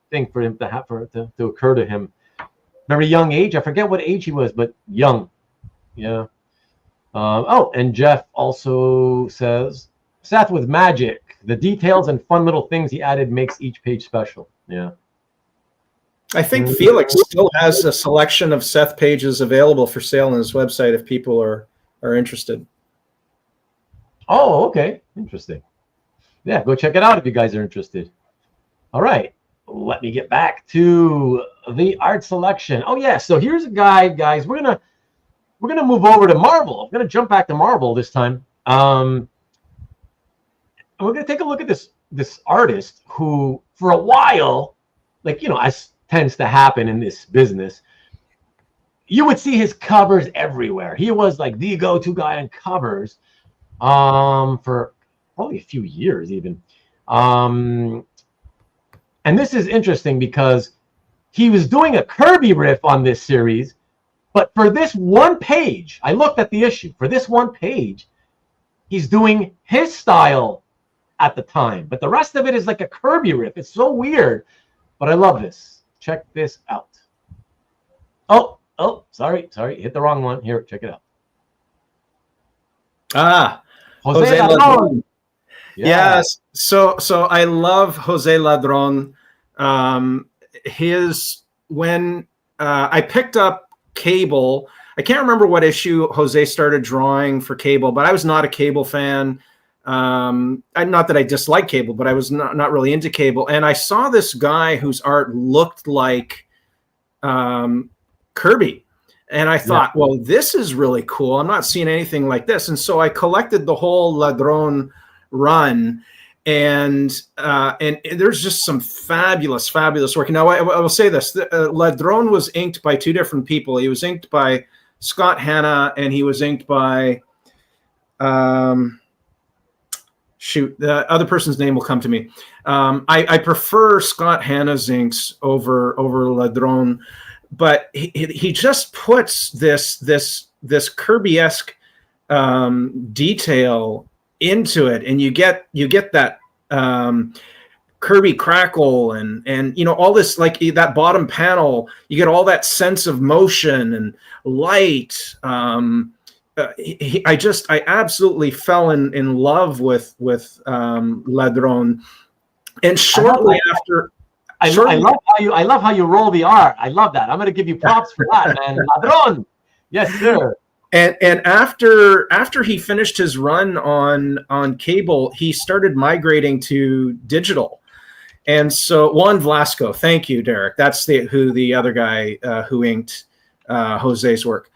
thing for him to have to occur to him. Very young age. I forget what age he was, but young. Yeah. And Jeff also says Seth with magic. The details and fun little things he added makes each page special. Yeah. I think Felix still has a selection of Seth pages available for sale on his website if people are interested. Oh, okay. Interesting. Yeah, go check it out if you guys are interested. All right. Let me get back to the art selection. Oh, yeah. So here's a guy, guys. We're we're gonna move over to Marvel. I'm gonna jump back to Marvel this time. And we're gonna take a look at this artist who, for a while, like, you know, as tends to happen in this business, you would see his covers everywhere. He was like the go-to guy on covers for probably a few years even. And this is interesting because he was doing a Kirby riff on this series, but for this one page, I looked at the issue. For this one page, he's doing his style at the time, but the rest of it is like a Kirby riff. It's so weird, but I love this. Check this out. Oh, sorry, hit the wrong one. Here, check it out. José Ladrönn. Yes. So I love José Ladrönn. When I picked up Cable, I can't remember what issue Jose started drawing for Cable, but I was not a Cable fan. Not that I dislike Cable, but I was not really into Cable. And I saw this guy whose art looked like Kirby. And I thought, well, this is really cool. I'm not seeing anything like this. And so I collected the whole Ladrönn run. And there's just some fabulous work. Now, I will say this. Ladrönn was inked by two different people. He was inked by Scott Hanna, and he was inked by... the other person's name will come to me. I prefer Scott Hanna's inks over Ladrönn, but he just puts this Kirby-esque detail into it, and you get that Kirby crackle and you know, all this, like that bottom panel, you get all that sense of motion and light. I absolutely fell in love with Ladrönn, and shortly after, I love how you roll the R. I love that. I'm going to give you props for that, man. Ladrönn, yes, sir. And after he finished his run on Cable, he started migrating to digital, and so Juan Velasco. Thank you, Derek. That's who the other guy who inked Jose's work.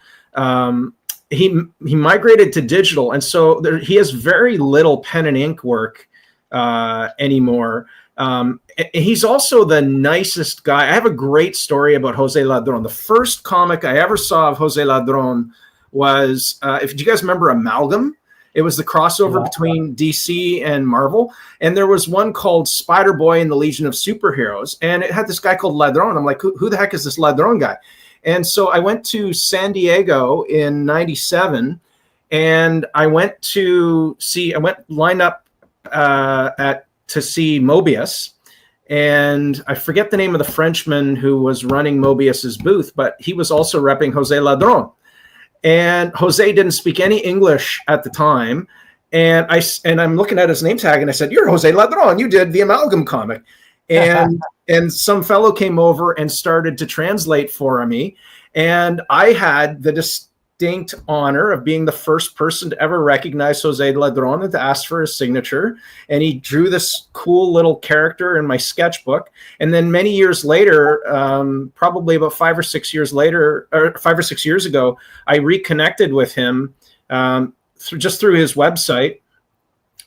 He migrated to digital, and so he has very little pen and ink work anymore. He's also the nicest guy. I have a great story about José Ladrönn. The first comic I ever saw of José Ladrönn was, if you guys remember, Amalgam. It was the crossover between DC and Marvel, and there was one called Spider-Boy and the Legion of Superheroes, and it had this guy called Ladrönn. I'm like, who the heck is this Ladrönn guy? And so I went to San Diego in '97, and I went lined up to see Mobius, and I forget the name of the Frenchman who was running Mobius's booth, but he was also repping José Ladrönn. And Jose didn't speak any English at the time, and I'm looking at his name tag, and I said, "You're José Ladrönn. You did the Amalgam comic." And some fellow came over and started to translate for me, and I had the distinct honor of being the first person to ever recognize José Ladrönn and to ask for his signature. And he drew this cool little character in my sketchbook. And then many years later, probably about 5 or 6 years later, or 5 or 6 years ago, I reconnected with him through his website,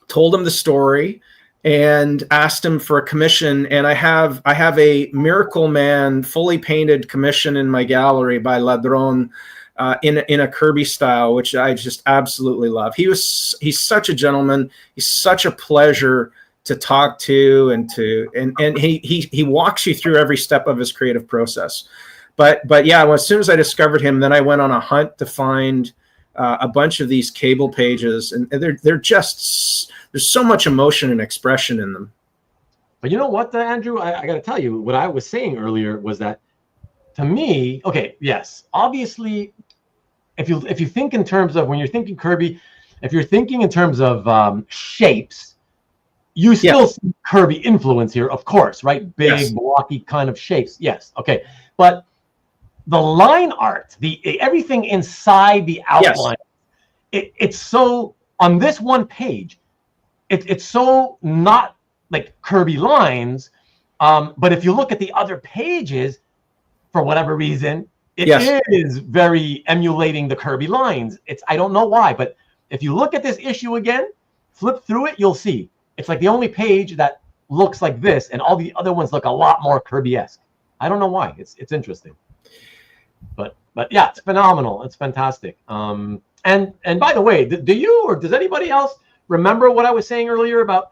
told him the story, and asked him for a commission. And I have a Miracle Man fully painted commission in my gallery by Ladrönn, in a Kirby style, which I just absolutely love. He's such a gentleman. He's such a pleasure to talk to, and he walks you through every step of his creative process. But yeah, as soon as I discovered him, then I went on a hunt to find a bunch of these Cable pages, and they're just, there's so much emotion and expression in them. But you know what, Andrew, I got to tell you, what I was saying earlier was that, to me, okay, yes, obviously, if you think in terms of, when you're thinking Kirby, if you're thinking in terms of shapes, you still see Kirby influence here, of course, right? Big, blocky kind of shapes. Yes, okay. But the line art, everything inside the outline, it's so, on this one page, it's so not like Kirby lines, but if you look at the other pages, for whatever reason, It is very emulating the Kirby lines. I don't know why, but if you look at this issue again, flip through it, you'll see. It's like the only page that looks like this, and all the other ones look a lot more Kirby-esque. I don't know why. It's interesting. But yeah, it's phenomenal. It's fantastic. And by the way, do you or does anybody else remember what I was saying earlier about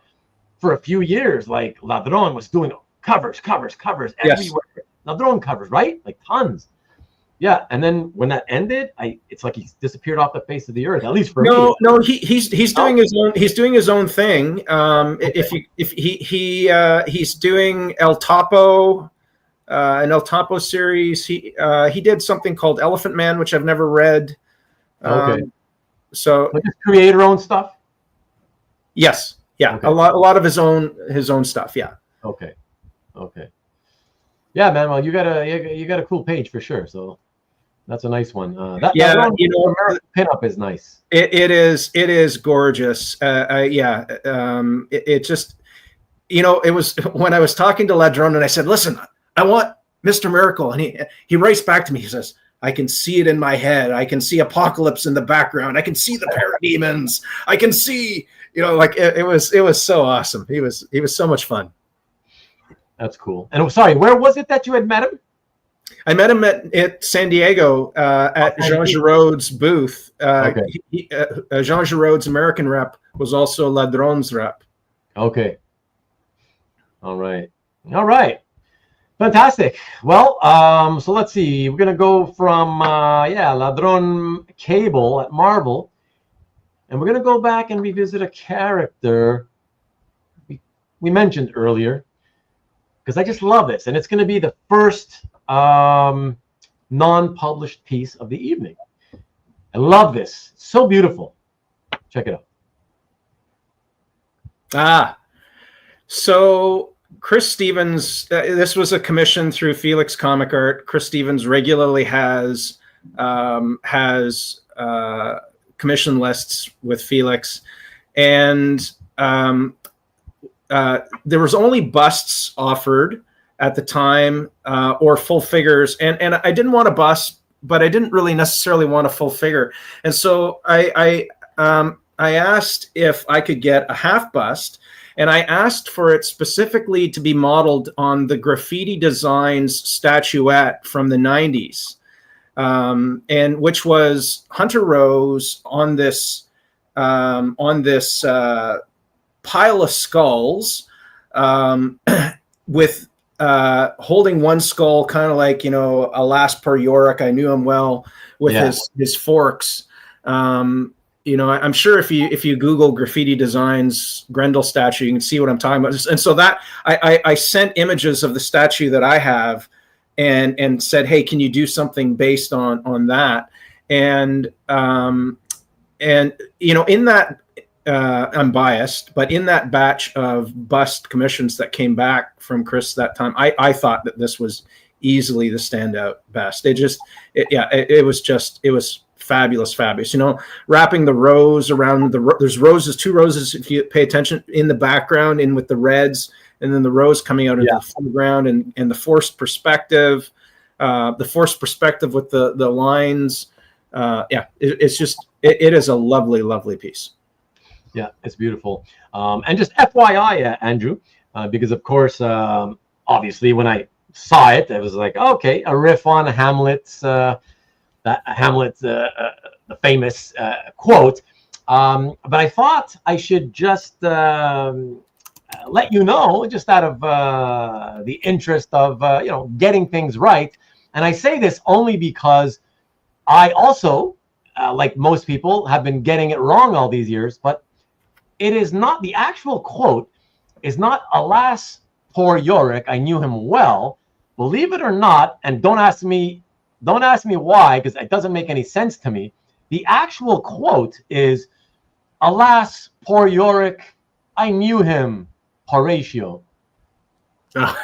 for a few years, like Ladrönn was doing covers everywhere. Ladrönn covers, right? Like tons. Yeah, and then when that ended, it's like he disappeared off the face of the earth. At least for me. No, he's doing his own. He's doing his own thing. He's doing El Topo, an El Topo series. He did something called Elephant Man, which I've never read. Okay. So just create your own stuff. Yes. Yeah. Okay. A lot of his own stuff. Yeah. Okay. Yeah, man. Well, you got a cool page for sure. So. That's a nice one. That pinup is nice. It is gorgeous. It just, it was when I was talking to Ladrönn and I said, listen, I want Mr. Miracle. And he writes back to me. He says, I can see it in my head. I can see Apocalypse in the background. I can see the parademons. I can see, it was so awesome. He was so much fun. That's cool. And sorry, where was it that you had met him? I met him at San Diego at Jean Giraud's booth. Jean Giraud's American rep was also Ladrönn's rep. Okay. All right. Fantastic. Well, so let's see. We're going to go from, Ladrönn Cable at Marvel. And we're going to go back and revisit a character we mentioned earlier. Because I just love this. And it's going to be the first non-published piece of the evening. I love this. So beautiful. Check it out. So Chris Stevens, this was a commission through Felix Comic Art. Chris Stevens regularly has commission lists with Felix, and there was only busts offered at the time, or full figures, and I didn't want a bust, but I didn't really necessarily want a full figure, and so I asked if I could get a half bust, and I asked for it specifically to be modeled on the Graffiti Designs statuette from the 90s, and which was Hunter Rose on this pile of skulls, with holding one skull, kind of like, Alas per Yorick. I knew him well with his forks. I'm sure if you Google Graffiti Designs Grendel statue, you can see what I'm talking about. And so that I sent images of the statue that I have, and said, hey, can you do something based on that? And in that. I'm biased, but in that batch of bust commissions that came back from Chris that time, I thought that this was easily the standout best. It was fabulous. Wrapping the rose around there's two roses, if you pay attention, in the background, in with the reds, and then the rose coming out into the foreground, and the forced perspective with the lines. It is a lovely piece. Yeah, it's beautiful. And just FYI, Andrew, because of course, obviously, when I saw it, I was like, okay, a riff on Hamlet's, the famous quote. But I thought I should just let you know, just out of the interest of getting things right. And I say this only because I also, like most people, have been getting it wrong all these years, but it is not, the actual quote is not, alas, poor Yorick, I knew him well. Believe it or not, and don't ask me why, because it doesn't make any sense to me. The actual quote is, alas, poor Yorick, I knew him, Horatio. Oh.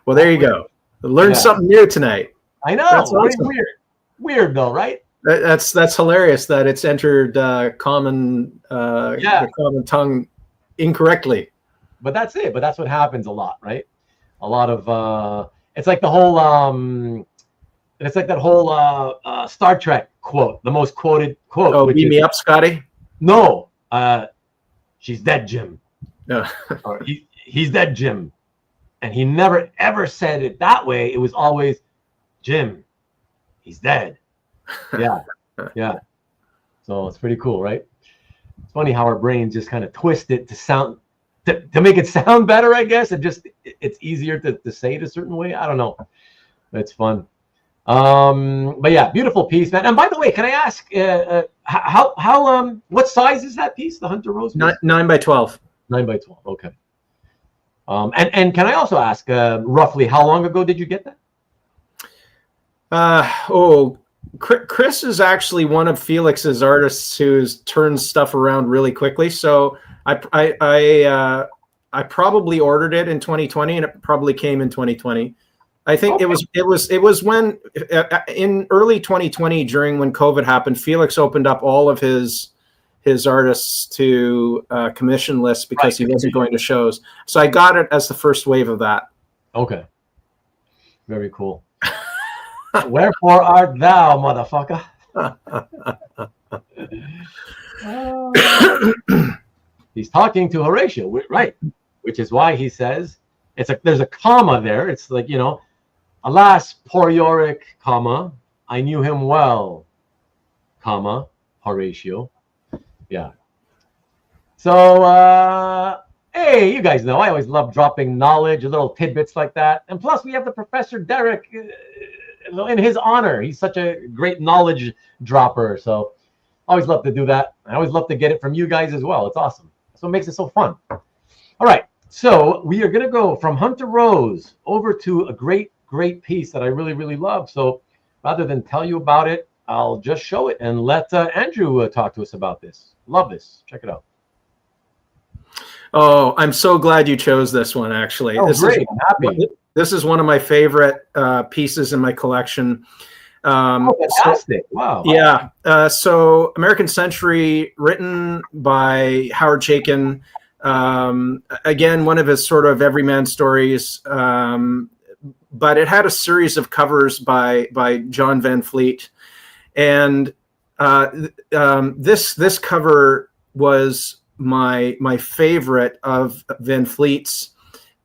Well, there you go. Learned something new tonight. I know. That's awesome. Weird though, right? That's hilarious that it's entered the common tongue incorrectly. But that's it. But that's what happens a lot, right? A lot of it's like the whole it's like that whole Star Trek quote, the most quoted quote. Oh, beam me up, Scotty. No, she's dead, Jim. No. Or he's dead, Jim. And he never ever said it that way. It was always, Jim, he's dead. Yeah, yeah. So it's pretty cool, right? It's funny how our brains just kind of twist it to sound to make it sound better, I guess. It's easier to say it a certain way. I don't know. It's fun. But yeah, beautiful piece, man. And by the way, can I ask how what size is that piece, the Hunter Rose piece? 9 by 12. 9 by 12. Okay. And can I also ask roughly how long ago did you get that? Chris is actually one of Felix's artists who's turns stuff around really quickly. So I probably ordered it in 2020, and it probably came in 2020. I think it was when in early 2020, during when COVID happened, Felix opened up all of his artists to commission lists because he wasn't going to shows. So I got it as the first wave of that. Okay. Very cool. Wherefore art thou, motherfucker? He's talking to Horatio, right? Which is why he says there's a comma there. It's like, alas, poor Yorick, comma, I knew him well, comma, Horatio. Yeah. So, hey, you guys know I always love dropping knowledge, little tidbits like that. And plus, we have the Professor Derek in his honor. He's such a great knowledge dropper. So, I always love to do that. I always love to get it from you guys as well. It's awesome. That's what makes it so fun. All right. So, we are going to go from Hunter Rose over to a great piece that I really, really love. So, rather than tell you about it, I'll just show it and let Andrew talk to us about this. Love this. Check it out. Oh, I'm so glad you chose this one, actually. Oh, great. I'm happy. This is one of my favorite pieces in my collection. Fantastic. Wow. Yeah. So American Century, written by Howard Chaykin. Again, one of his sort of everyman stories. But it had a series of covers by John Van Fleet. And this cover was my favorite of Van Fleet's,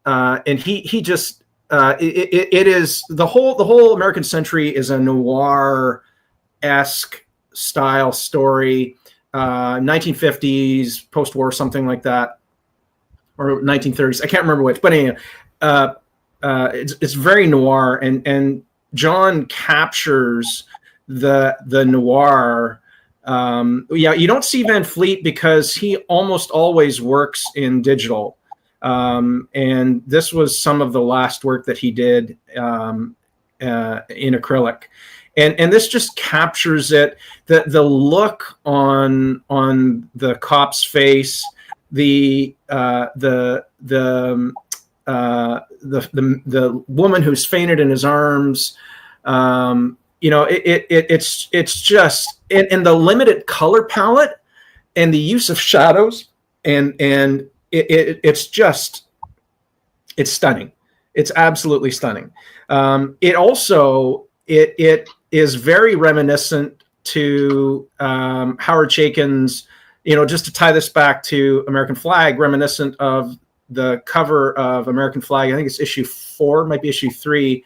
and he just it is the whole American Century is a noir-esque style story, 1950s post-war, something like that, or 1930s. I can't remember which, but anyway, it's very noir, and John captures the noir. You don't see Van Fleet because he almost always works in digital, and this was some of the last work that he did in acrylic, and this just captures it. The look on the cop's face, the woman who's fainted in his arms. It's just in the limited color palette and the use of shadows, and it's stunning. It's absolutely stunning. It is very reminiscent to Howard Chaykin's, just to tie this back to American Flag, reminiscent of the cover of American Flag. I think it's issue 4, might be issue 3.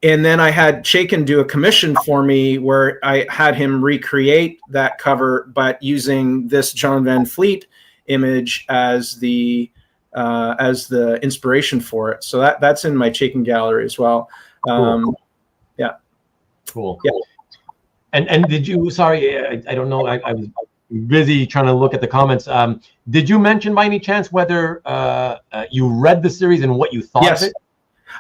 And then I had Chaykin do a commission for me where I had him recreate that cover, but using this John Van Fleet image as the inspiration for it. So that's in my Chaykin gallery as well. Cool. Yeah. Cool. Yeah. And did you? Sorry, I don't know. I was busy trying to look at the comments. Did you mention by any chance whether you read the series and what you thought of it?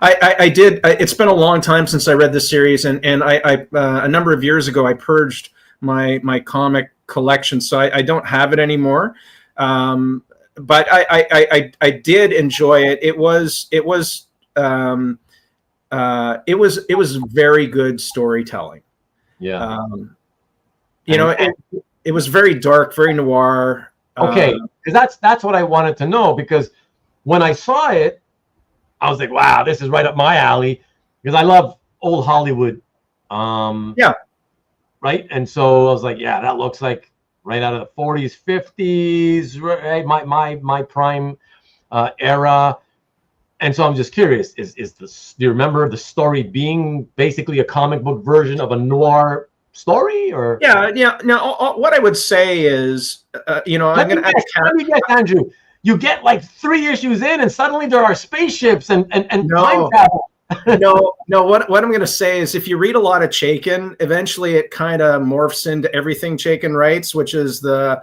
I did. It's been a long time since I read this series, and I a number of years ago I purged my comic collection, so I don't have it anymore. But I did enjoy it. It was very good storytelling. Yeah. It was very dark, very noir. Okay, because that's what I wanted to know, because when I saw it, I was like, wow, this is right up my alley because I love old Hollywood. Yeah. Right. And so I was like, yeah, that looks like right out of the 40s, 50s, right? My prime era. And so I'm just curious, do you remember the story being basically a comic book version of a noir story? Or Yeah. Now, what I would say is, I'm going to let me guess, Andrew. You get like 3 issues in, and suddenly there are spaceships and time travel. no. What I'm going to say is, if you read a lot of Chaykin, eventually it kind of morphs into everything Chaykin writes, which is the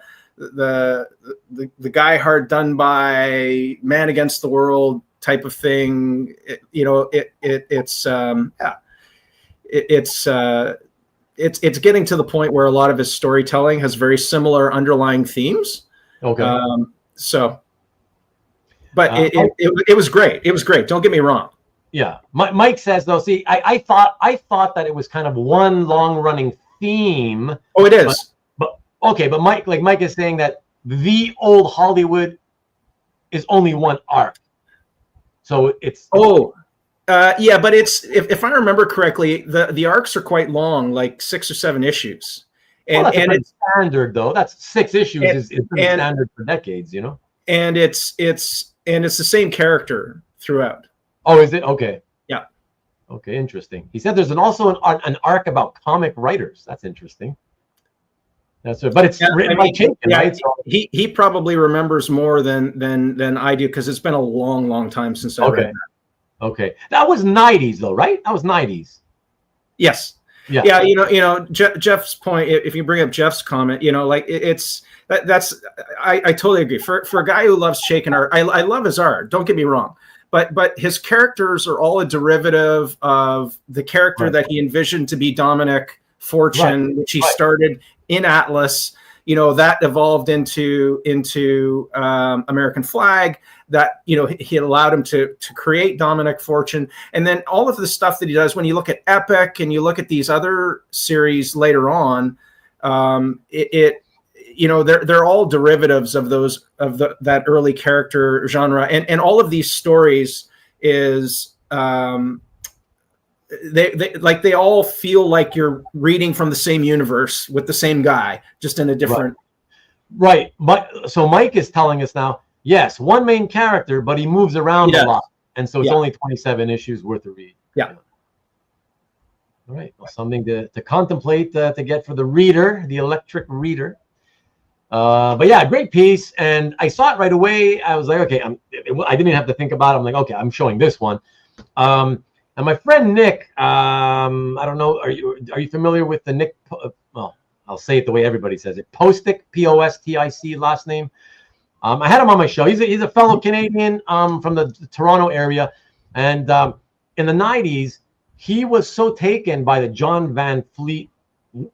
guy hard done by, man against the world type of thing. It's getting to the point where a lot of his storytelling has very similar underlying themes. Okay. But it was great. It was great. Don't get me wrong. Yeah. Mike says though, see, I thought that it was kind of one long running theme. Oh, it is. But Mike is saying that the old Hollywood is only one arc. So it's yeah, but it's if I remember correctly, the arcs are quite long, like 6 or 7 issues. And it's standard though. That's 6 issues is pretty standard for decades, you know. And it's the same character throughout. Oh, is it? Okay. Yeah. Okay, interesting. He said there's also an arc about comic writers. That's interesting. That's it. But it's written by Chaykin, right? So, he probably remembers more than I do because it's been a long time since I read that. Okay. That was 90s though, right? That was 90s. Yes. Yeah. Jeff's point, if you bring up Jeff's comment, I totally agree. For a guy who loves Chaykin art, I love his art. Don't get me wrong, but his characters are all a derivative of the character that he envisioned to be Dominic Fortune, which he started in Atlas. That evolved into American Flag. That he allowed him to create Dominic Fortune, and then all of the stuff that he does. When you look at Epic and you look at these other series later on, they're all derivatives of that early character genre, and all of these stories is they all feel like you're reading from the same universe with the same guy, just in a different. Right. But so Mike is telling us now, yes, one main character, but he moves around a lot, and so it's only 27 issues worth of read. Yeah. All right. Well, something to contemplate to get for the reader, the electric reader. But yeah, great piece. And I saw it right away. I was like, okay, I didn't even have to think about it. I'm like, okay, I'm showing this one. And my friend Nick, I don't know, are you familiar with the Nick? Well, I'll say it the way everybody says it. Postic, Postic, last name. I had him on my show. He's a fellow Canadian from the Toronto area, and in the 90s, he was so taken by the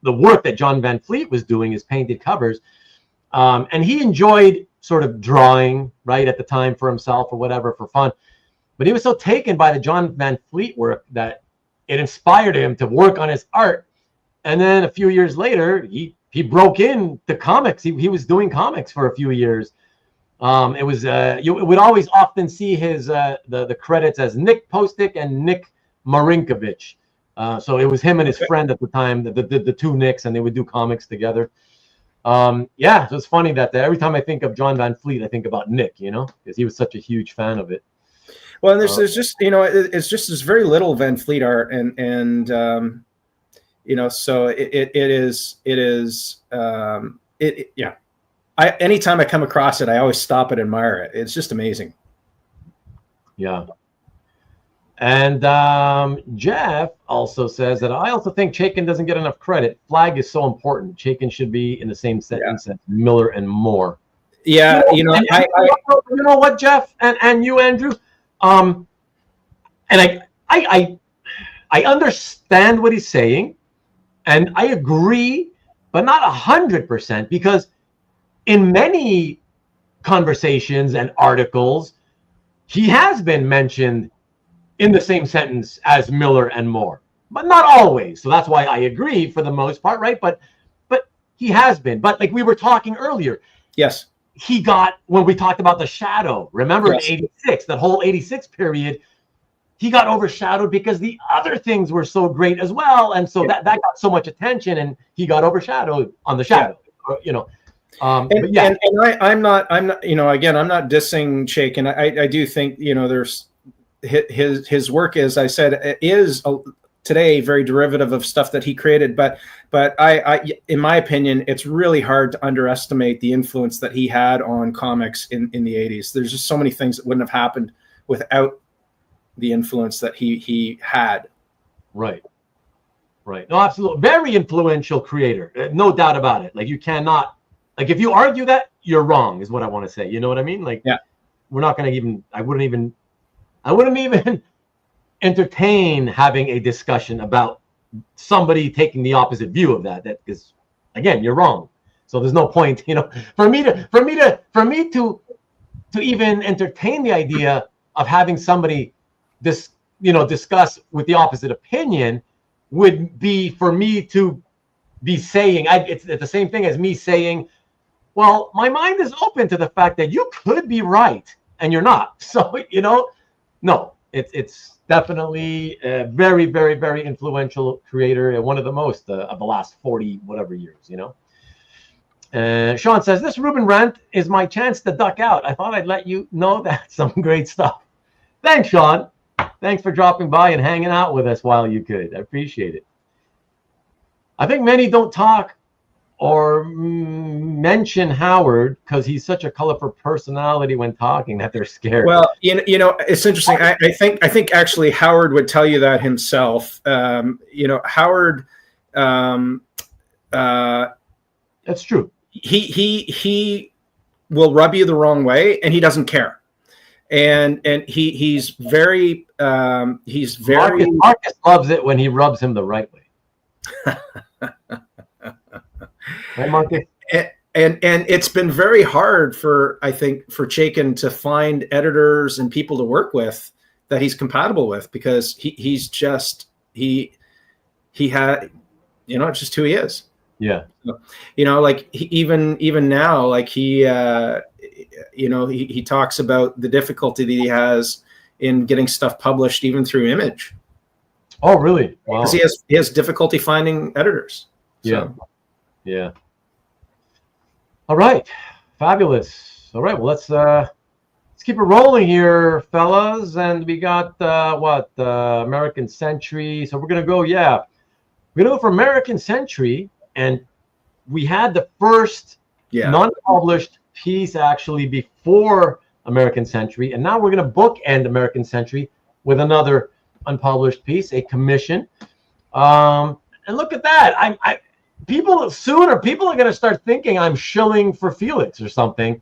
work that John Van Fleet was doing, his painted covers, and he enjoyed sort of drawing right at the time for himself or whatever for fun. But he was so taken by the John Van Fleet work that it inspired him to work on his art. And then a few years later, he broke into comics. He was doing comics for a few years. It was you would always often see his the credits as Nick Postic and Nick Marinkovich. So it was him and his friend at the time, the two Nicks, and they would do comics together. So it's funny that every time I think of John Van Fleet, I think about Nick, because he was such a huge fan of it. Well, and there's just it's just there's very little Van Fleet art, and so it is anytime I come across it, I always stop and admire it. It's just amazing. Yeah. And Jeff also says that I also think Chaykin doesn't get enough credit. Flag is so important. Chaykin should be in the same sentence as Miller and Moore. Yeah, you know what, Jeff, and you, Andrew. And I understand what he's saying, and I agree, but not 100%, because in many conversations and articles, he has been mentioned in the same sentence as Miller and Moore, but not always. So that's why I agree for the most part, right? But he has been. But like we were talking earlier, yes, he got, when we talked about the Shadow, remember, in 86, that whole 86 period, he got overshadowed because the other things were so great as well, and so that got so much attention, and he got overshadowed on the shadow. You know. And I'm not, again, I'm not dissing Chaykin. I do think, there's his work, as I said, is today very derivative of stuff that he created. But I, in my opinion, it's really hard to underestimate the influence that he had on comics in the 80s. There's just so many things that wouldn't have happened without the influence that he had. Right. No, absolutely. Very influential creator. No doubt about it. Like, you cannot, like, if you argue that, you're wrong, is what I want to say. You know what I mean? Like, we're not going to even, I wouldn't even entertain having a discussion about somebody taking the opposite view of that because, again, you're wrong. So there's no point, for me to even entertain the idea of having somebody discuss with the opposite opinion would be for me to be saying, it's the same thing as me saying, well, my mind is open to the fact that you could be right and you're not. So, no, it's definitely a very, very, very influential creator and one of the most of the last 40 whatever years, Sean says, this Ruben rant is my chance to duck out. I thought I'd let you know that. Some great stuff. Thanks, Sean. Thanks for dropping by and hanging out with us while you could. I appreciate it. I think many don't talk or mention Howard because he's such a colorful personality when talking that they're scared. Well, it's interesting. I think actually Howard would tell you that himself. Howard. That's true. He will rub you the wrong way, and he doesn't care. And he's very Marcus loves it when he rubs him the right way. Right, Marcus? And it's been very hard for Chaykin to find editors and people to work with that he's compatible with because he's just he had it's just who he is. Yeah. Like even now, like he talks about the difficulty that he has in getting stuff published even through Image. Oh, really? Wow. Because he has difficulty finding editors. So. Yeah. All right. Fabulous. All right. Well, let's keep it rolling here, fellas. And we got American Century. So we're gonna go. Yeah, we're gonna go for American Century, and we had the first non-published piece actually before American Century, and now we're gonna bookend American Century with another unpublished piece, a commission. And look at that. People are going to start thinking I'm shilling for Felix or something.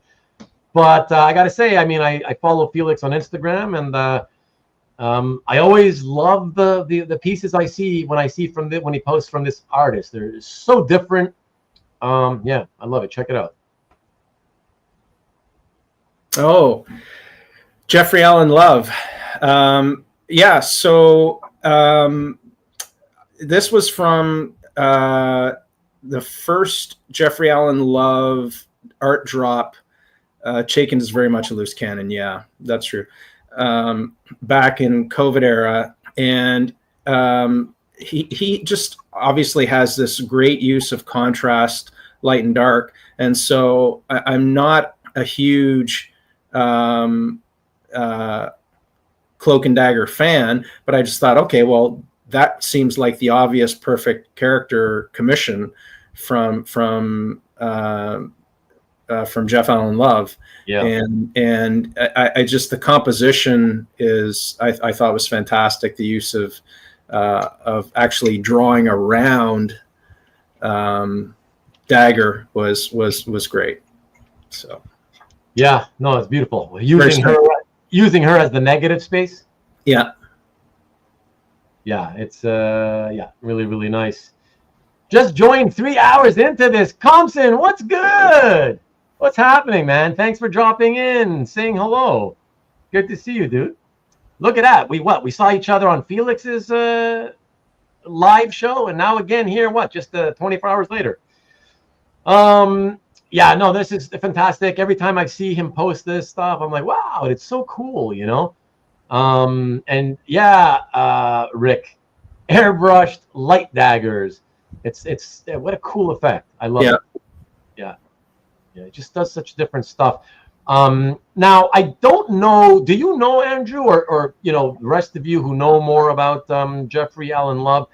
But I got to say, I follow Felix on Instagram, and I always love the pieces I see when he posts from this artist. They're so different. I love it. Check it out. Oh, Jeffrey Allen Love. So this was from the first Jeffrey Allen Love art drop. Chaykin is very much a loose cannon. Yeah, that's true. Back in COVID era. And he just obviously has this great use of contrast, light and dark. And so I'm not a huge Cloak and Dagger fan, but I just thought, okay, well, that seems like the obvious perfect character commission from Jeff Allen Love. Yeah. And I just, the composition is, I thought was fantastic. The use of actually drawing around Dagger was great. So. Yeah, no, it's beautiful. Using her as the negative space. Yeah. Yeah, it's really, really nice. Just joined 3 hours into this. Compson, what's good? What's happening, man? Thanks for dropping in, saying hello. Good to see you, dude. Look at that. We saw each other on Felix's live show, and now again here, just 24 hours later. Yeah, no, this is fantastic. Every time I see him post this stuff, I'm like, wow, it's so cool, And yeah, Rick, airbrushed light daggers. It's what a cool effect. I love it. Yeah. It just does such different stuff. Now I don't know. Do you know, Andrew, or the rest of you who know more about Jeffrey Allen Love?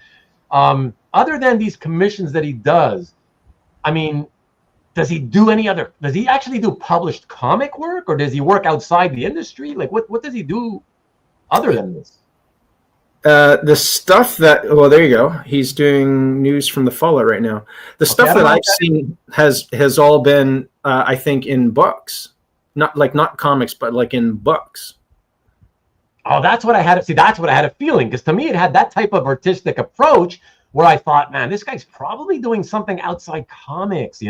Other than these commissions that he does, I mean, does he do any other? Does he actually do published comic work, or does he work outside the industry? Like, what does he do other than this? The stuff that, well, there you go. He's doing news from the Fallout right now. The stuff that I've seen has all been, I think, in books, not comics, but like in books. Oh, that's what I had. See, that's what I had a feeling, because to me, it had that type of artistic approach where I thought, man, this guy's probably doing something outside comics,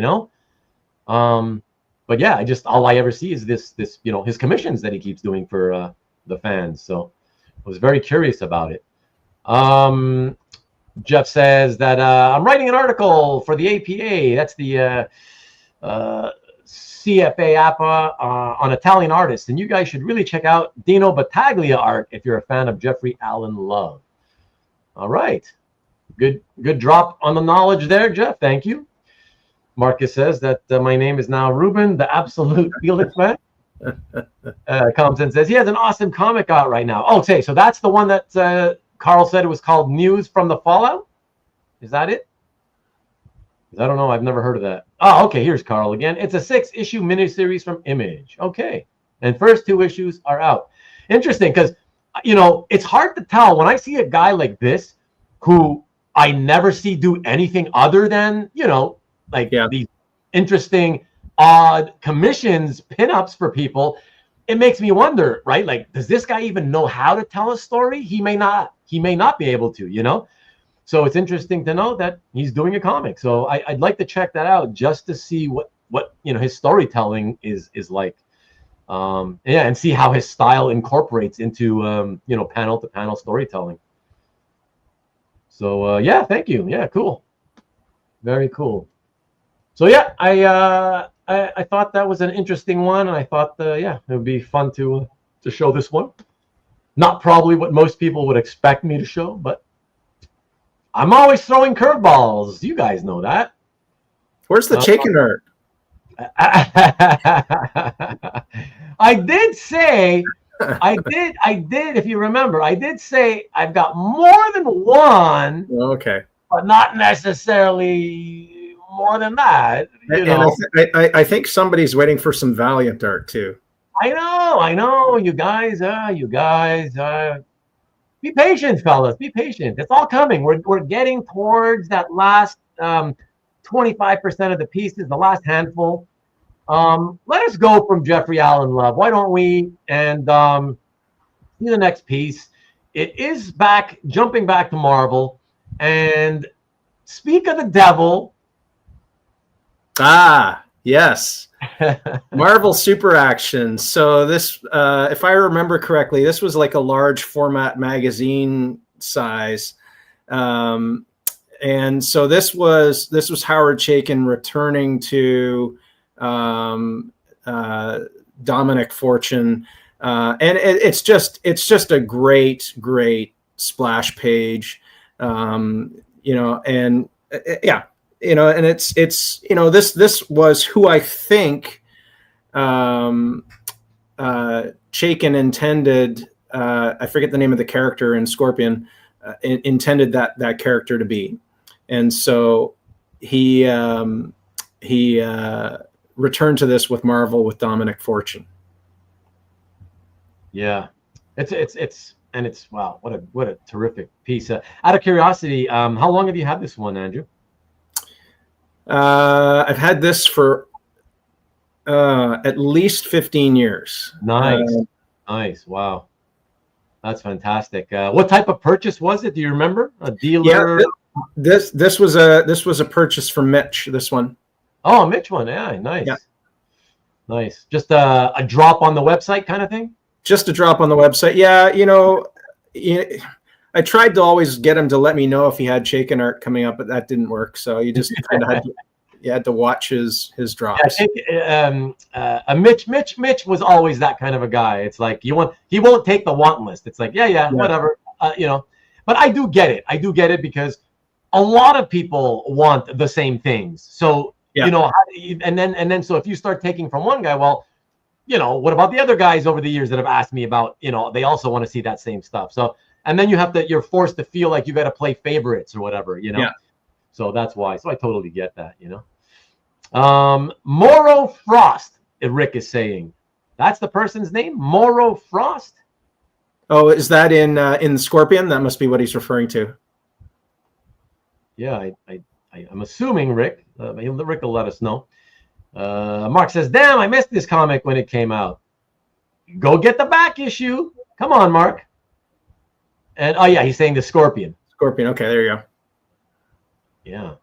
But yeah, all I ever see is this, his commissions that he keeps doing for the fans. So I was very curious about it. Jeff says that I'm writing an article for the APA. That's the CFA APA on Italian artists, and you guys should really check out Dino Battaglia art if you're a fan of Jeffrey Allen Love. All right, good drop on the knowledge there, Jeff. Thank you. Marcus says that my name is now Ruben, the absolute Felix fan. Compton says he has an awesome comic out right now. Oh, so that's the one that Carl said it was called News from the Fallout. Is that it? I don't know. I've never heard of that. Oh, okay. Here's Carl again. It's a 6-issue miniseries from Image. Okay. And first 2 issues are out. Interesting, because, it's hard to tell when I see a guy like this who I never see do anything other than, these interesting, odd commissions, pinups for people. It makes me wonder, right? Like, does this guy even know how to tell a story? He may not be able to, So it's interesting to know that he's doing a comic. So I'd like to check that out just to see what his storytelling is like. And see how his style incorporates into panel to panel storytelling. So yeah, thank you. Yeah, cool. Very cool. So yeah, I thought that was an interesting one, and I thought it would be fun to show this one. Not probably what most people would expect me to show, but I'm always throwing curveballs. You guys know that. Where's the Chaykin art? I did say, if you remember, I did say I've got more than one. Okay. But not necessarily more than that. I think somebody's waiting for some Valiant art too. I know. You guys, be patient, fellas. Be patient. It's all coming. We're getting towards that last 25% of the pieces, the last handful. Let us go from Jeffrey Allen Love. Why don't we? And see the next piece. It is jumping back to Marvel. And speak of the devil. Ah, yes. Marvel Super Action. So this, if I remember correctly, this was like a large format magazine size. And so this was Howard Chaykin returning to Dominic Fortune. And it's just a great splash page. And it's this was who I think Chaykin intended. I forget the name of the character in Scorpion. Intended that character to be, and so he returned to this with Marvel with Dominic Fortune. Yeah, it's wow, what a terrific piece. Out of curiosity, how long have you had this one, Andrew? I've had this for at least 15 years. Nice. Wow. That's fantastic. What type of purchase was it? Do you remember? A dealer? Yeah, this was a purchase from Mitch, this one. Oh, a Mitch one. Yeah, nice. Yeah. Nice. Just a drop on the website kind of thing? Just a drop on the website. Yeah, I tried to always get him to let me know if he had Chaykin art coming up, but that didn't work. So you just kind of had to, you had to watch his drops. Yeah, I think Mitch was always that kind of a guy. It's like he won't take the want list. It's like yeah. Whatever, you know. But I do get it because a lot of people want the same things. So you know, and then so if you start taking from one guy, well, you know, what about the other guys over the years that have asked me about, you know, they also want to see that same stuff. So, and then you're forced to feel like you got to play favorites or whatever, you know. Yeah. So that's why. So I totally get that, you know. Moro Frost, Rick is saying. That's the person's name? Moro Frost? Oh, is that in Scorpion? That must be what he's referring to. Yeah, I'm assuming Rick. Rick will let us know. Mark says, damn, I missed this comic when it came out. Go get the back issue. Come on, Mark. And, oh, yeah, he's saying the Scorpion. Scorpion, okay, there you go. Yeah.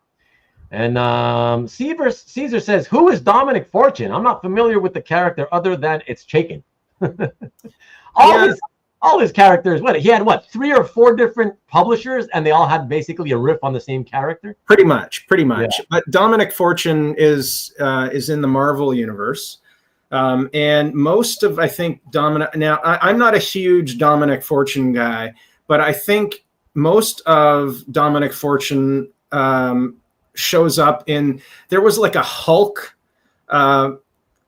And Caesar says, who is Dominic Fortune? I'm not familiar with the character other than it's Chaykin. All his characters, he had 3 or 4 different publishers, and they all had basically a riff on the same character? Pretty much. Yeah. But Dominic Fortune is in the Marvel universe. And most of, I think, Dominic... Now, I'm not a huge Dominic Fortune guy, but I think most of Dominic Fortune shows up in... There was like a Hulk, like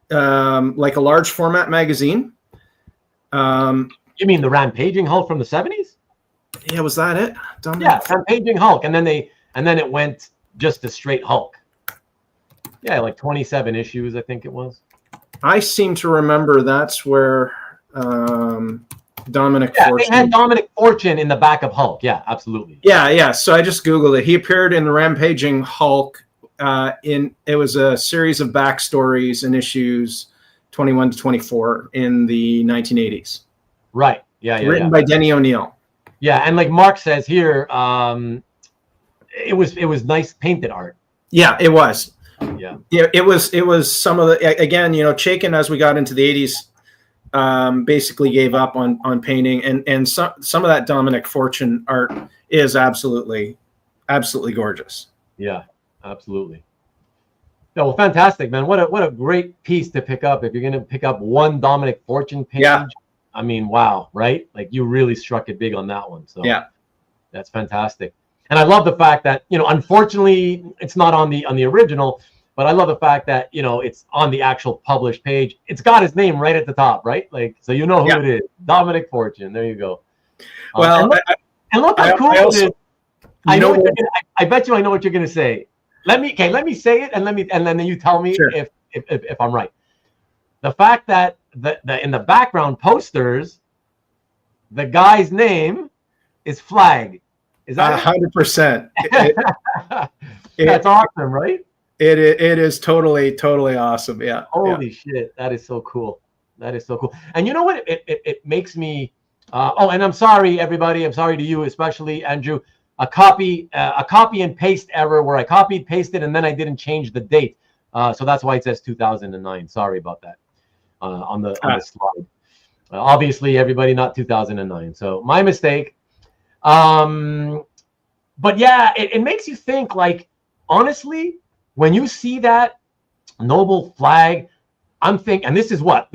a large format magazine. You mean the Rampaging Hulk from the 70s? Yeah, was that it? Rampaging Hulk, and then it went just a straight Hulk. Yeah, like 27 issues, I think it was. I seem to remember that's where Dominic Fortune. They had Dominic Fortune in the back of Hulk. Yeah, absolutely. Yeah. So I just Googled it. He appeared in the Rampaging Hulk. It was a series of backstories in issues 21 to 24 in the 1980s. Right. Yeah. Written by Denny O'Neil. Yeah, and like Mark says here, it was nice painted art. Yeah, it was. Yeah. It was some of the, again, you know, Chaykin, as we got into the 80s, basically gave up on painting, and some of that Dominic Fortune art is absolutely gorgeous. Yeah, absolutely. Yeah, well, fantastic, man. What a great piece to pick up if you're gonna pick up one Dominic Fortune page. Yeah. I mean, wow, right? Like you really struck it big on that one. So yeah, that's fantastic. And I love the fact that, you know, unfortunately it's not on the original, but I love the fact that, you know, it's on the actual published page. It's got his name right at the top, right? Like, so you know who it is. Dominic Fortune. There you go. Well, and look how cool it is. I bet you I know what you're gonna say. Let me say it, and then you tell me if I'm right. The fact that the in the background posters, the guy's name is Flag. Is that 100%? That's awesome, right? It is totally awesome. Yeah. Holy shit, that is so cool. That is so cool. And you know what? It makes me. And I'm sorry, everybody. I'm sorry to you, especially Andrew. A copy and paste error where I copied, pasted, and then I didn't change the date. So that's why it says 2009. Sorry about that. On the slide. Obviously, everybody, not 2009. So my mistake. But yeah, it makes you think, like, honestly, when you see that noble Flag, I'm thinking, and this is what,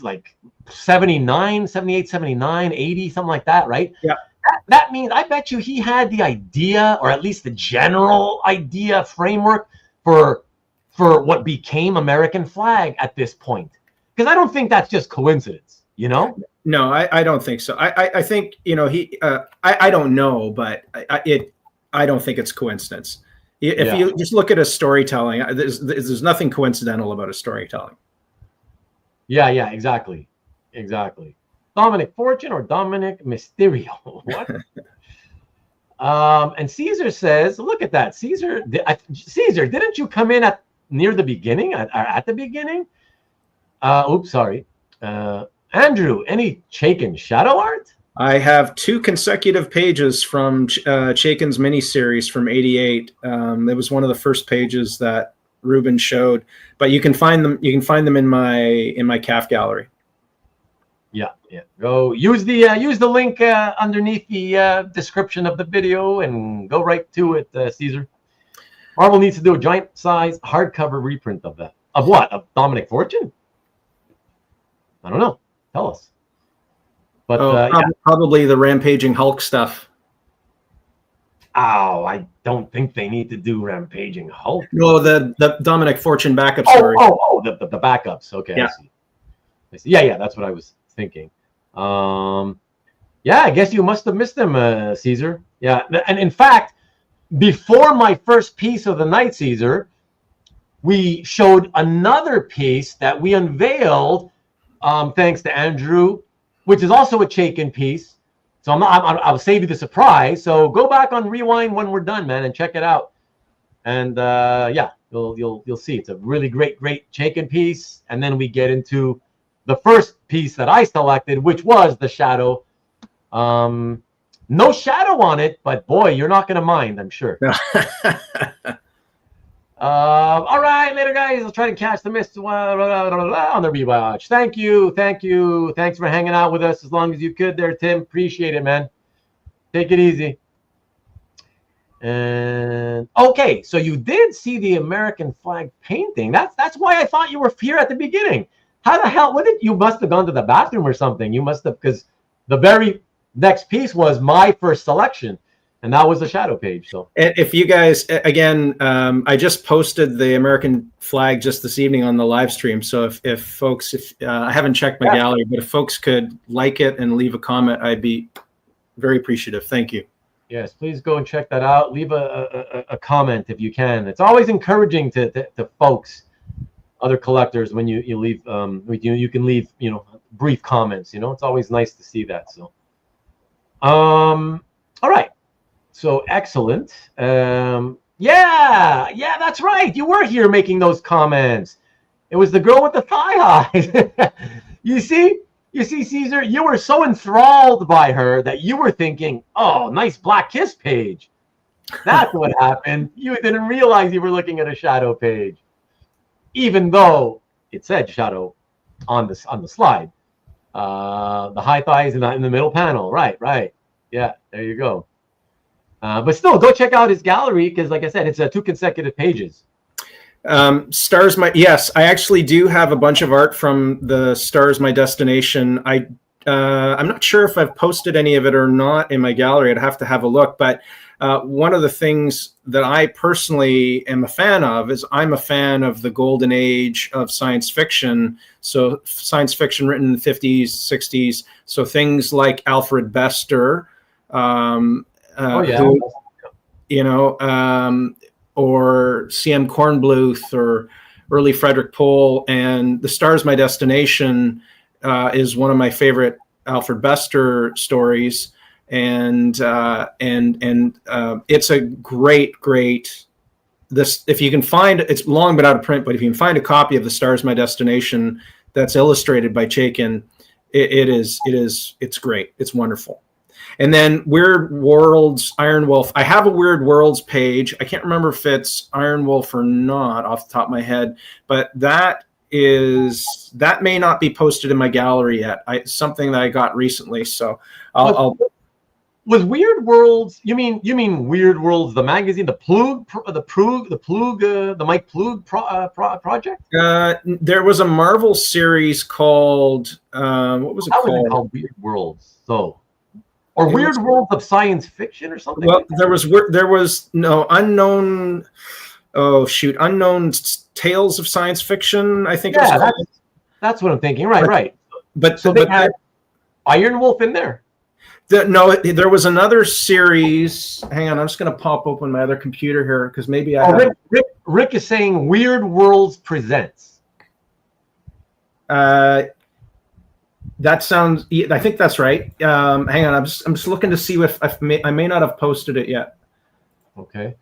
like 79, 78, 79, 80, something like that, right? Yeah. That means I bet you he had the idea, or at least the general idea framework for what became American Flag at this point. Because I don't think that's just coincidence, you know? No, I don't think so. I think, you know, I don't know, but I don't think it's coincidence. If you just look at a storytelling, there's nothing coincidental about a storytelling. Yeah, exactly. Dominic Fortune or Dominic Mysterio? What? And Caesar says, look at that. Caesar, didn't you come in near the beginning? At the beginning? Oops, sorry. Andrew, any Chaykin shadow art? I have 2 consecutive pages from Chaykin's miniseries from '88. It was one of the first pages that Ruben showed, but you can find them. You can find them in my CAF gallery. Yeah. Go use the link underneath the description of the video and go right to it, Caesar. Marvel needs to do a giant size hardcover reprint of that. Of what? Of Dominic Fortune? I don't know. Tell us. But probably the Rampaging Hulk stuff. Oh, I don't think they need to do Rampaging Hulk. No, the Dominic Fortune backup story. The backups. Okay, yeah. I see. Yeah, that's what I was thinking. Yeah, I guess you must have missed them, Caesar. Yeah, and in fact, before my first piece of the night, Caesar, we showed another piece that we unveiled, thanks to Andrew, which is also a Chaykin piece. So I'll save you the surprise. So go back on Rewind when we're done, man, and check it out. And yeah, you'll see it's a really great Chaykin piece. And then we get into the first piece that I selected, which was the Shadow. No shadow on it, but boy, you're not gonna mind, I'm sure. All right, later, guys. I'll try to catch the mist on the rewatch. Thank you. Thanks for hanging out with us as long as you could there, Tim. Appreciate it, man. Take it easy. And okay, so you did see the American flag painting. That's why I thought you were here at the beginning. How the hell? You must have gone to the bathroom or something. You must have, because the very next piece was my first selection. And that was the Shadow page. So if you guys, again, I just posted the American flag just this evening on the live stream. So if folks, I haven't checked my gallery, but if folks could like it and leave a comment, I'd be very appreciative. Thank you. Yes, please go and check that out. Leave a comment if you can. It's always encouraging to folks, other collectors, when you leave. You can leave brief comments. It's always nice to see that. So, all right. So excellent. Yeah, that's right. You were here making those comments. It was the girl with the thigh highs. You see, Caesar, you were so enthralled by her that you were thinking, oh, nice Black Kiss page. That's what happened. You didn't realize you were looking at a Shadow page, even though it said Shadow on the slide. The high thighs in the middle panel. Right. Yeah, there you go. But still, go check out his gallery because, like I said, it's 2 consecutive pages. Stars My yes, I actually do have a bunch of art from the Stars My Destination. I'm not sure if I've posted any of it or not in my gallery. I'd have to have a look. But one of the things that I personally am a fan of is I'm a fan of the golden age of science fiction. So science fiction written in the 50s, 60s. So things like Alfred Bester. Or C.M. Kornbluth or early Frederick Pohl, and The Stars My Destination is one of my favorite Alfred Bester stories, and it's a great. This, if you can find, it's long been out of print, but if you can find a copy of The Stars My Destination that's illustrated by Chaykin, it's great. It's wonderful. And then Weird Worlds, Iron Wolf. I have a Weird Worlds page. I can't remember if it's Iron Wolf or not off the top of my head, but that may not be posted in my gallery yet. Something that I got recently. So I'll Was Weird Worlds? You mean Weird Worlds, the magazine, the Mike Plug project? There was a Marvel series called what was it called? Was it called Weird Worlds? Or Weird Worlds of Science Fiction or something? Well, there was no unknown. Oh shoot, Unknown Tales of Science Fiction. I think. Yeah, that's what I'm thinking. Right. But so they had Iron Wolf in there. There was another series. Hang on, I'm just going to pop open my other computer here because maybe Rick is saying Weird Worlds presents. That sounds. I think that's right. Hang on, I'm just looking to see if I may not have posted it yet. Okay.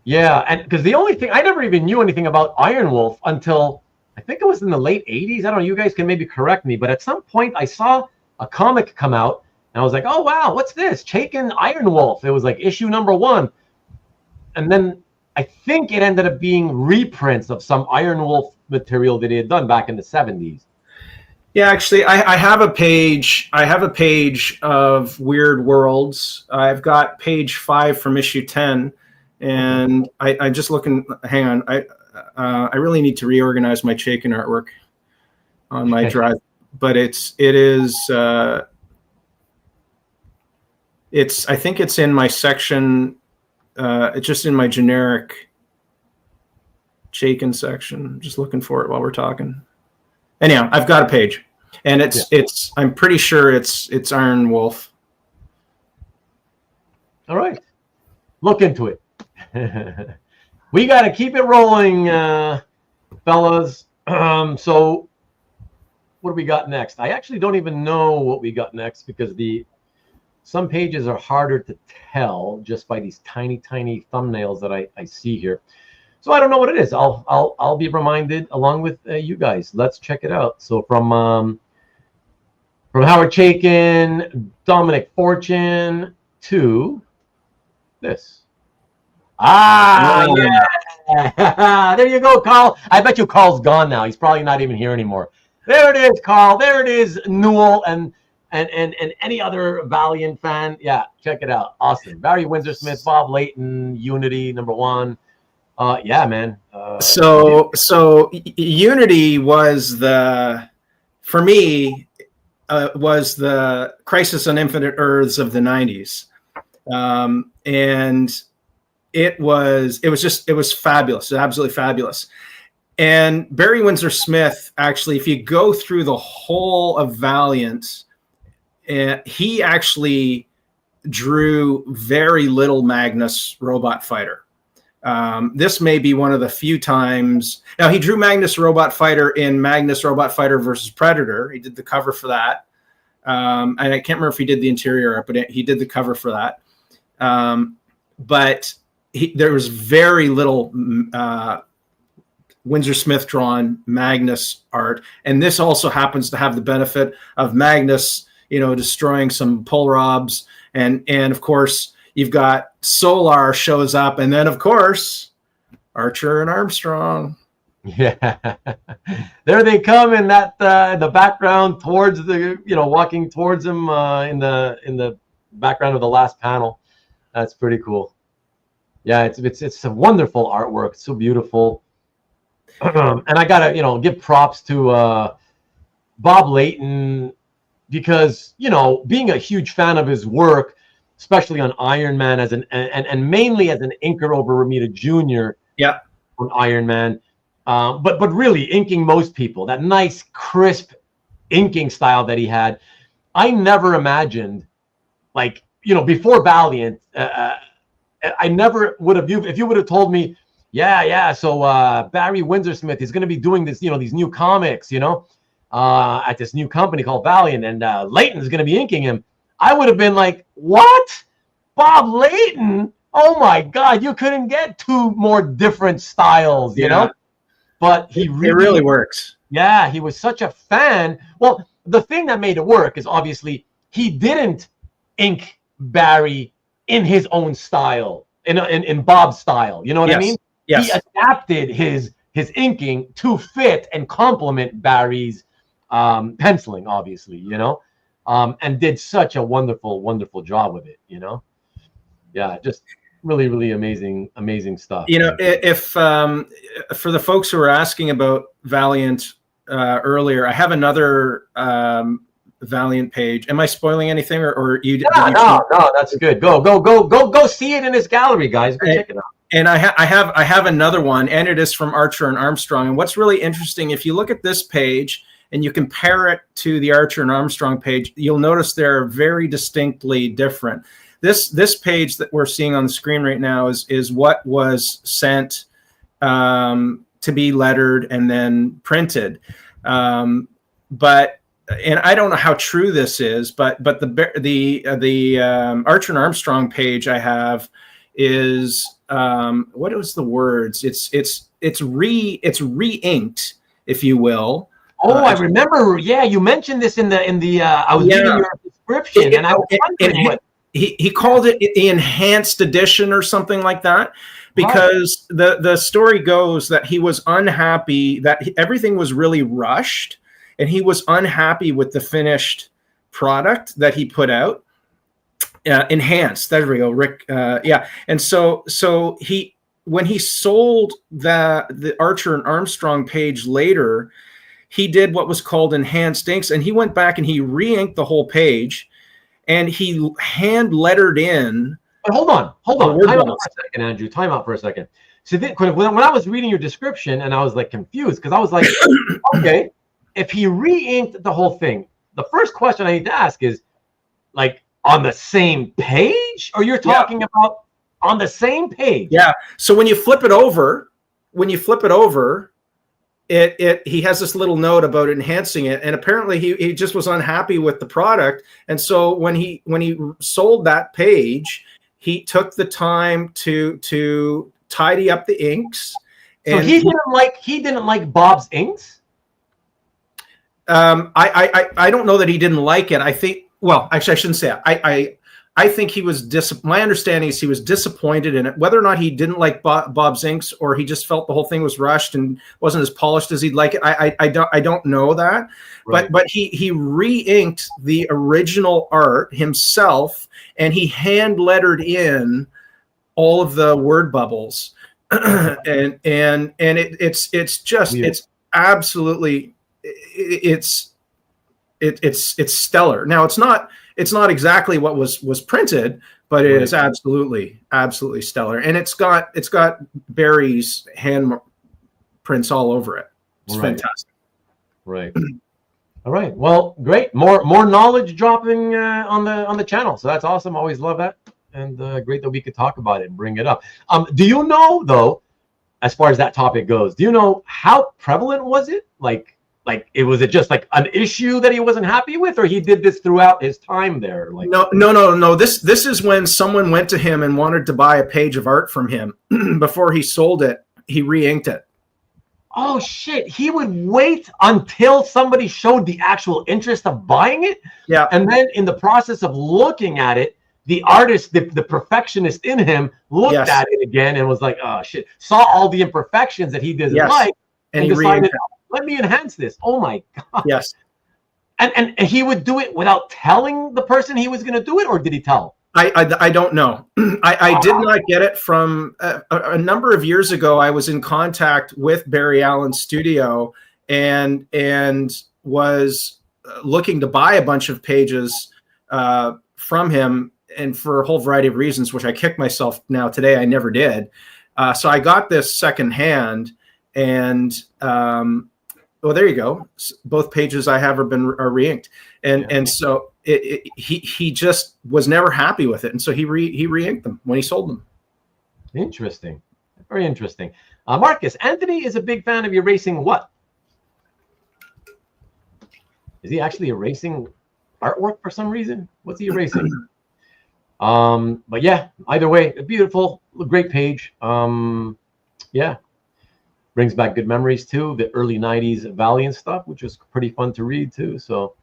Yeah, and because the only thing I never even knew anything about Iron Wolf until I think it was in the late 80s. I don't know. You guys can maybe correct me, but at some point I saw a comic come out and I was like, "Oh wow, what's this? Chaykin Iron Wolf." It was like issue number 1, and then I think it ended up being reprints of some Iron Wolf material that he had done back in the 70s. Yeah, actually, I have a page. I have a page of Weird Worlds. I've got page 5 from issue 10, and I just looking. Hang on, I really need to reorganize my Chaykin artwork on my drive, but it is. It's. I think it's in my section. It's just in my generic Chaykin section. I'm just looking for it while we're talking. Anyhow, I've got a page, and it's. I'm pretty sure it's Iron Wolf. All right, look into it. We got to keep it rolling, fellas. So, what do we got next? I actually don't even know what we got next because some pages are harder to tell just by these tiny thumbnails that I see here. So I don't know what it is. I'll be reminded along with you guys. Let's check it out. So from Howard Chaykin, Dominic Fortune to this. Yeah. There you go, Carl. I bet you Carl's gone now. He's probably not even here anymore. There it is, Carl. There it is, Newell and any other Valiant fan. Yeah, check it out. Awesome. Barry Windsor-Smith, Bob Layton, Unity #1. Yeah, man. So Unity was for me, was the Crisis on Infinite Earths of the 90s. And it was fabulous. Absolutely fabulous. And Barry Windsor-Smith, actually, if you go through the whole of Valiant, he actually drew very little Magnus Robot Fighter. This may be one of the few times. Now, he drew Magnus Robot Fighter in Magnus Robot Fighter versus Predator. He did the cover for that. And I can't remember if he did the interior art, but he did the cover for that. But there was very little Windsor-Smith drawn Magnus art. And this also happens to have the benefit of Magnus, destroying some Polrobs. And of course, you've got Solar shows up, and then of course Archer and Armstrong. Yeah, there they come in that the background towards the walking towards him in the background of the last panel. That's pretty cool. Yeah, it's a wonderful artwork. It's so beautiful. And I gotta give props to Bob Layton because being a huge fan of his work, especially on Iron Man and mainly as an inker over Romita Jr. Yeah, on Iron Man, but really inking most people. That nice crisp inking style that he had. I never imagined, before Valiant, I never would have. If you would have told me, so Barry Windsor-Smith is going to be doing this, these new comics, at this new company called Valiant, and Layton is going to be inking him, I would have been like, what? Bob Layton? Oh my God, you couldn't get two more different styles, you know? But it really works. Yeah, he was such a fan. Well, the thing that made it work is obviously he didn't ink Barry in his own style, in Bob's style. You know what I mean? Yes. He adapted his inking to fit and complement Barry's penciling, obviously, and did such a wonderful job with it, Yeah, just really amazing stuff. If for the folks who were asking about Valiant earlier, I have another Valiant page. Am I spoiling anything, or you? No, that's good. Go see it in his gallery, guys. Go check it out. And I have another one, and it is from Archer and Armstrong. And what's really interesting, if you look at this page and you compare it to the Archer and Armstrong page, you'll notice they're very distinctly different. This page that we're seeing on the screen right now is what was sent to be lettered and then printed. But I don't know how true this is, but the Archer and Armstrong page I have is what was the words? It's re-inked, if you will. Oh, I remember. Yeah, you mentioned this in the. I was reading your description, and I was wondering what he called it the enhanced edition or something like that, because the story goes that he was unhappy that everything was really rushed, and he was unhappy with the finished product that he put out. Enhanced. There we go, Rick. Yeah, and so he, when he sold the Archer and Armstrong page later, he did what was called enhanced inks, and he went back and he re-inked the whole page, and he hand lettered in. But hold on. Time out for a second, Andrew. Time out for a second. So when I was reading your description, and I was like confused, because I was like, okay, if he re-inked the whole thing, the first question I need to ask is, like, on the same page, or you're talking about on the same page? Yeah. So when you flip it over, he has this little note about enhancing it, and apparently he just was unhappy with the product, and so when he sold that page, he took the time to tidy up the inks. And so he didn't like Bob's inks. I don't know that he didn't like it. I think, well, actually, I shouldn't say it. I think he was my understanding is he was disappointed in it. Whether or not he didn't like Bob's inks, or he just felt the whole thing was rushed and wasn't as polished as he'd like it, I don't know that. Right. But he re-inked the original art himself, and he hand lettered in all of the word bubbles, and it's just weird. It's absolutely it's stellar. Now it's not exactly what was printed, but it is absolutely stellar, and it's got Barry's hand prints all over it. It's fantastic. Right. All right. Well, great. More knowledge dropping on the channel. So that's awesome. Always love that, and great that we could talk about it and bring it up. Do you know, though, as far as that topic goes, do you know how prevalent was it? Like was it just like an issue that he wasn't happy with, or he did this throughout his time there? Like, no. This is when someone went to him and wanted to buy a page of art from him. Before he sold it, he re-inked it. Oh shit! He would wait until somebody showed the actual interest of buying it. Yeah. And then in the process of looking at it, the artist, the perfectionist in him, looked at it again and was like, oh shit, saw all the imperfections that he didn't like, and he decided, let me enhance this. Oh my God. Yes. And he would do it without telling the person he was going to do it, or did he tell? I don't know. I did not get it from a number of years ago. I was in contact with Barry Allen's studio and was looking to buy a bunch of pages from him, and for a whole variety of reasons, which I kick myself now today, I never did. So I got this secondhand, and well, there you go. Both pages I have are re-inked, and so he just was never happy with it, and so he re-inked them when he sold them. Interesting, very interesting. Marcus, Anthony is a big fan of erasing what? Is he actually erasing artwork for some reason? What's he erasing? But yeah, either way, a beautiful, great page. Yeah. Brings back good memories too. The early '90s Valiant stuff, which was pretty fun to read too. So,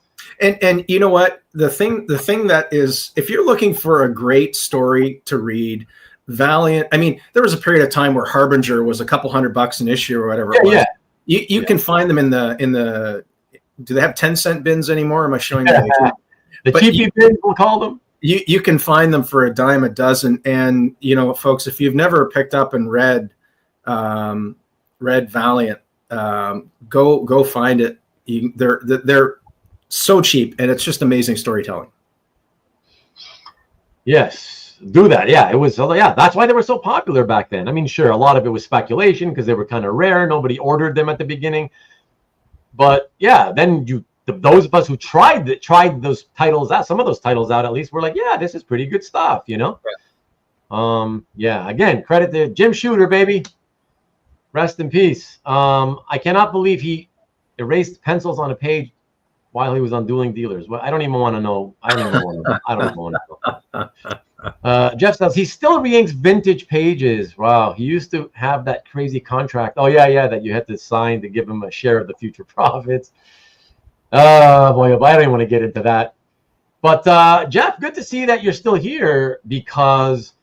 and you know what, the thing that is, if you're looking for a great story to read, Valiant. I mean, there was a period of time where Harbinger was a couple $100 an issue or whatever. Yeah, you can find them in the. Do they have 10-cent bins anymore? Am I showing you? The cheapy bins, we'll call them. You can find them for a dime a dozen, and you know, folks, if you've never picked up and read Valiant, go find it. They're so cheap, and it's just amazing storytelling. Yes, do that. Yeah, it was. Yeah, that's why they were so popular back then. I mean, sure, a lot of it was speculation because they were kind of rare. Nobody ordered them at the beginning, but yeah, then those of us who tried those titles out, some of those titles out at least, were like, yeah, this is pretty good stuff, you know. Right. Yeah. Again, credit to Jim Shooter, baby. Rest in peace. I cannot believe he erased pencils on a page while he was on Dueling Dealers. Well, I don't even want to know. I don't even want to know. Jeff says he still re-inks vintage pages. Wow, he used to have that crazy contract. Oh yeah, that you had to sign to give him a share of the future profits. Oh boy, I don't even want to get into that. But Jeff, good to see that you're still here, because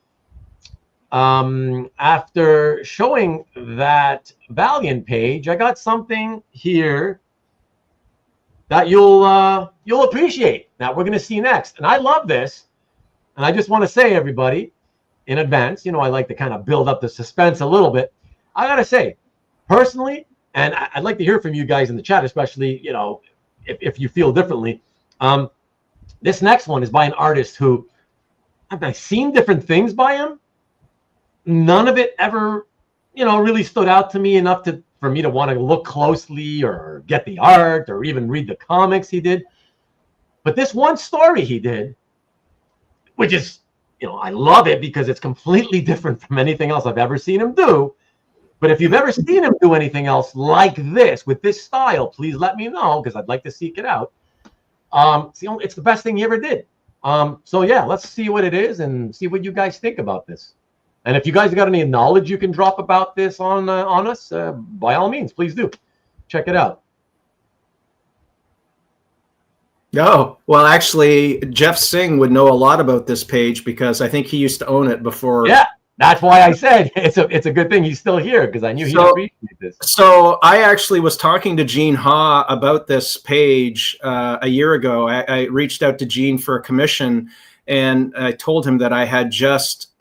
after showing that Valiant page, I got something here that you'll appreciate that we're going to see next. And I love this. And I just want to say, everybody, in advance, I like to kind of build up the suspense a little bit. I got to say, personally, and I'd like to hear from you guys in the chat, especially, if you feel differently. This next one is by an artist who I've seen different things by him. None of it ever, really stood out to me enough for me to want to look closely or get the art or even read the comics he did. But this one story he did, which is, I love it because it's completely different from anything else I've ever seen him do. But if you've ever seen him do anything else like this, with this style, please let me know, because I'd like to seek it out. It's the best thing he ever did. So yeah, let's see what it is and see what you guys think about this. And if you guys got any knowledge you can drop about this on us, by all means, please do. Check it out. Oh, well, actually, Jeff Singh would know a lot about this page because I think he used to own it before. Yeah, that's why I said it's a good thing he's still here, because I knew he'd appreciate this. So I actually was talking to Gene Ha about this page a year ago. I reached out to Gene for a commission, and I told him that I had just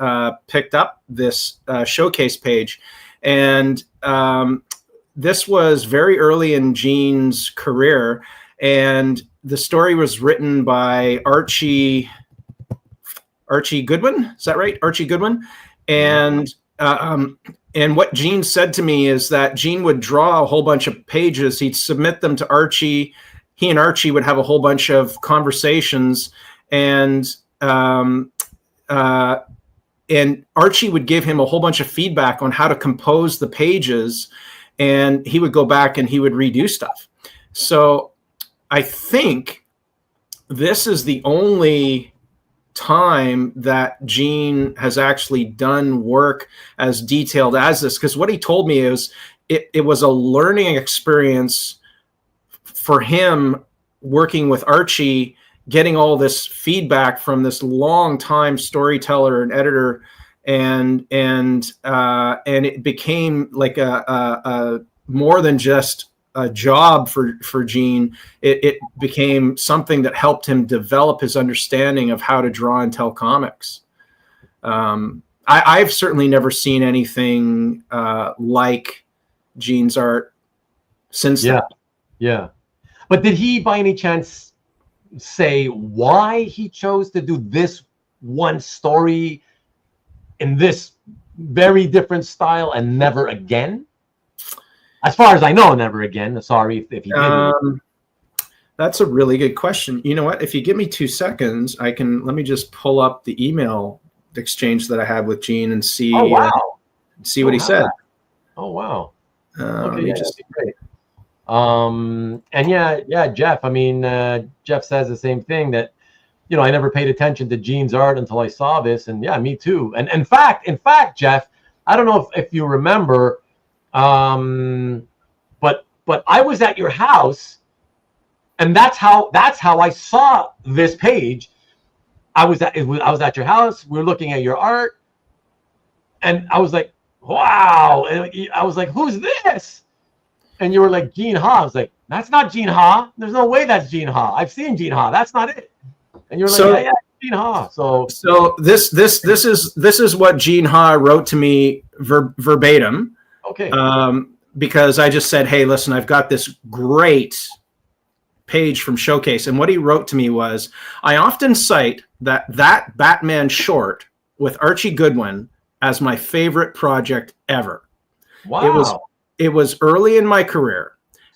picked up this showcase page. And this was very early in Gene's career. And the story was written by Archie Goodwin. Is that right? Archie Goodwin. And what Gene said to me is that Gene would draw a whole bunch of pages. He'd submit them to Archie. He and Archie would have a whole bunch of conversations, and Archie would give him a whole bunch of feedback on how to compose the pages, and he would go back and he would redo stuff. So I think this is the only time that Gene has actually done work as detailed as this, because what he told me is it was a learning experience for him working with Archie, getting all this feedback from this long time storyteller and editor, and it became like a more than just a job for Gene. It became something that helped him develop his understanding of how to draw and tell comics. I've certainly never seen anything like Gene's art since then. Yeah. But did he, by any chance, say why he chose to do this one story in this very different style and never again? As far as I know, never again. Sorry if he didn't. That's a really good question. You know what? If you give me 2 seconds, let me just pull up the email exchange that I had with Gene and see. Oh, wow. See what he said. Oh, wow. Let me just. Great. And yeah, Jeff. I mean, Jeff says the same thing, that I never paid attention to Gene's art until I saw this, and yeah, me too. And in fact, Jeff, I don't know if you remember. But I was at your house, and that's how I saw this page. I was at your house. We were looking at your art, and I was like, wow. And I was like, who's this? And you were like, Gene Ha. I was like, that's not Gene Ha. There's no way that's Gene Ha. I've seen Gene Ha. That's not it. And you were like, yeah, Gene Ha. So this is what Gene Ha wrote to me verbatim. Okay. Because I just said, hey, listen, I've got this great page from Showcase. And what he wrote to me was, I often cite that Batman short with Archie Goodwin as my favorite project ever. Wow. It was early in my career.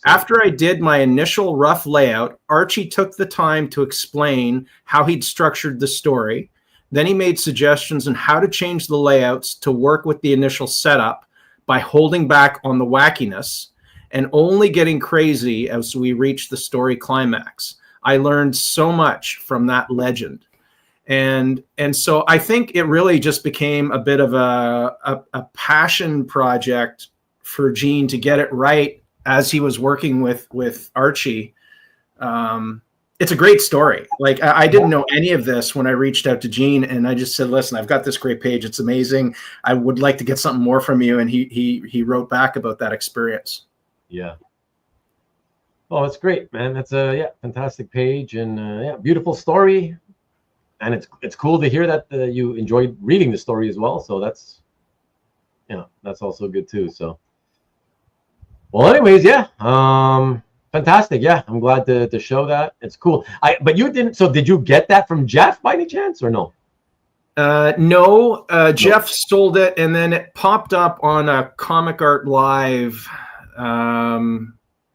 After I did my initial rough layout, Archie took the time to explain how he'd structured the story. Then he made suggestions on how to change the layouts to work with the initial setup, by holding back on the wackiness and only getting crazy as we reach the story climax. I learned so much from that legend. And so I think it really just became a bit of a passion project for Gene to get it right as he was working with Archie. It's a great story. Like, I didn't know any of this when I reached out to Gene, and I just said, listen, I've got this great page. It's amazing. I would like to get something more from you. And he wrote back about that experience. Yeah. Oh, it's great, man. That's a fantastic page, and beautiful story. And it's cool to hear that you enjoyed reading the story as well. So that's also good too. So, well, anyways, fantastic. Yeah, I'm glad to show that. It's cool. But you didn't. So did you get that from Jeff by any chance or no? No, Jeff sold it, and then it popped up on a Comic Art Live.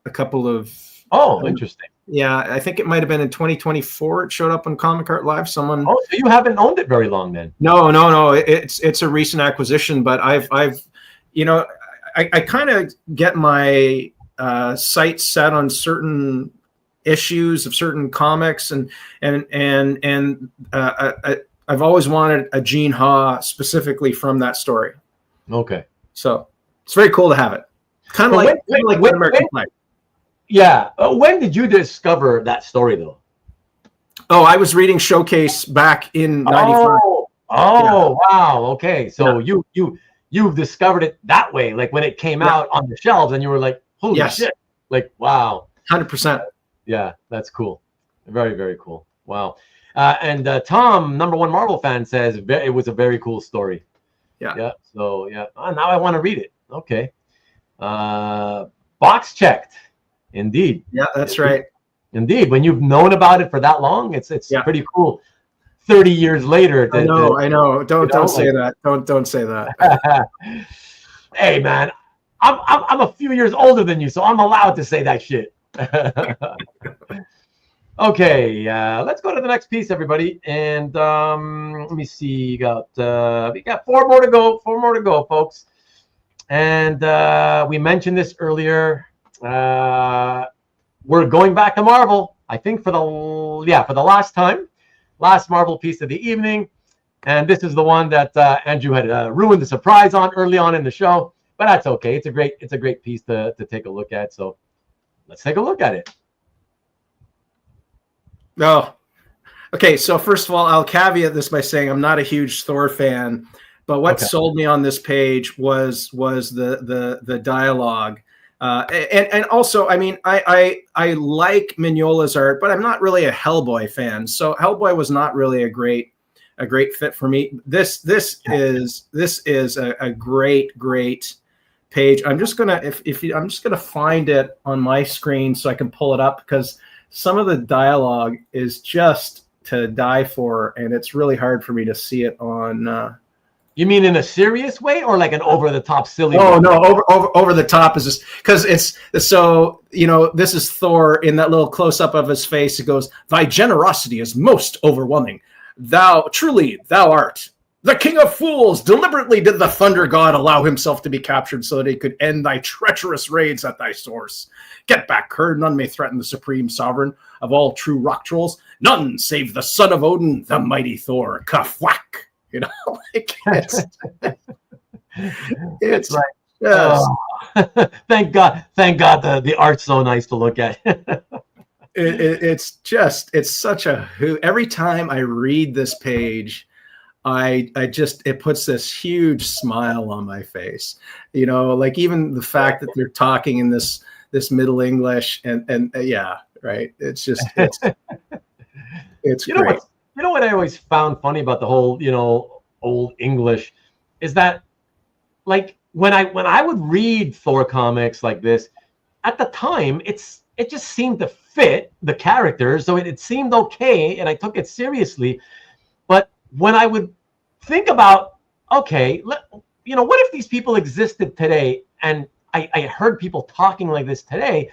A couple of interesting. Yeah, I think it might have been in 2024. It showed up on Comic Art Live. Someone. Oh, so you haven't owned it very long then? No. It's a recent acquisition, but I've I kind of get my sights set on certain issues of certain comics, and I've always wanted a Gene Ha specifically from that story. Okay. So it's very cool to have it. Kind of like American Flag. Yeah. When did you discover that story, though? Oh, I was reading Showcase back in '95. Wow. Okay. So you've discovered it that way, like when it came out on the shelves, and you were like, "Holy shit!" Like, wow. 100%. Yeah, that's cool. Very, very cool. Wow. And Tom, #1 Marvel fan, says it was a very cool story. Yeah. So now I want to read it. Okay. Box checked. Indeed. Yeah, that's right. Indeed. When you've known about it for that long, it's pretty cool. 30 years later. I know. Don't say that. Don't say that. Hey, man, I'm a few years older than you, so I'm allowed to say that shit. Okay, let's go to the next piece, everybody. And let me see. We got 4 more to go. 4 more to go, folks. And we mentioned this earlier. We're going back to Marvel, I think, for the last time. Last Marvel piece of the evening. And this is the one that Andrew had ruined the surprise on early on in the show. But that's okay. It's a great piece to take a look at. So let's take a look at it. Oh, okay. So first of all, I'll caveat this by saying I'm not a huge Thor fan, but what sold me on this page was the dialogue, and also, I mean, I like Mignola's art, but I'm not really a Hellboy fan. So Hellboy was not really a great fit for me. This is a great page. I'm just gonna I'm just gonna find it on my screen so I can pull it up, because some of the dialogue is just to die for, and it's really hard for me to see it on. You mean in a serious way, or like an over-the-top silly? Oh, no, over the top is just because it's so, this is Thor in that little close-up of his face. It goes, "Thy generosity is most overwhelming. Thou art the king of fools. Deliberately did the thunder god allow himself to be captured so that he could end thy treacherous raids at thy source. Get back, Kerr. None may threaten the supreme sovereign of all true rock trolls. None save the son of Odin, the mighty Thor. Kafwak." Like it's like, thank God the art's so nice to look at. It's such a hoot. Every time I read this page, it puts this huge smile on my face. Like even the fact that they're talking in this Middle English and yeah, right. It's just it's great. You know what I always found funny about the whole, Old English is that, like, when I would read Thor comics like this, at the time, it just seemed to fit the characters, so it seemed okay, and I took it seriously. But when I would think about, okay, what if these people existed today, and I heard people talking like this today,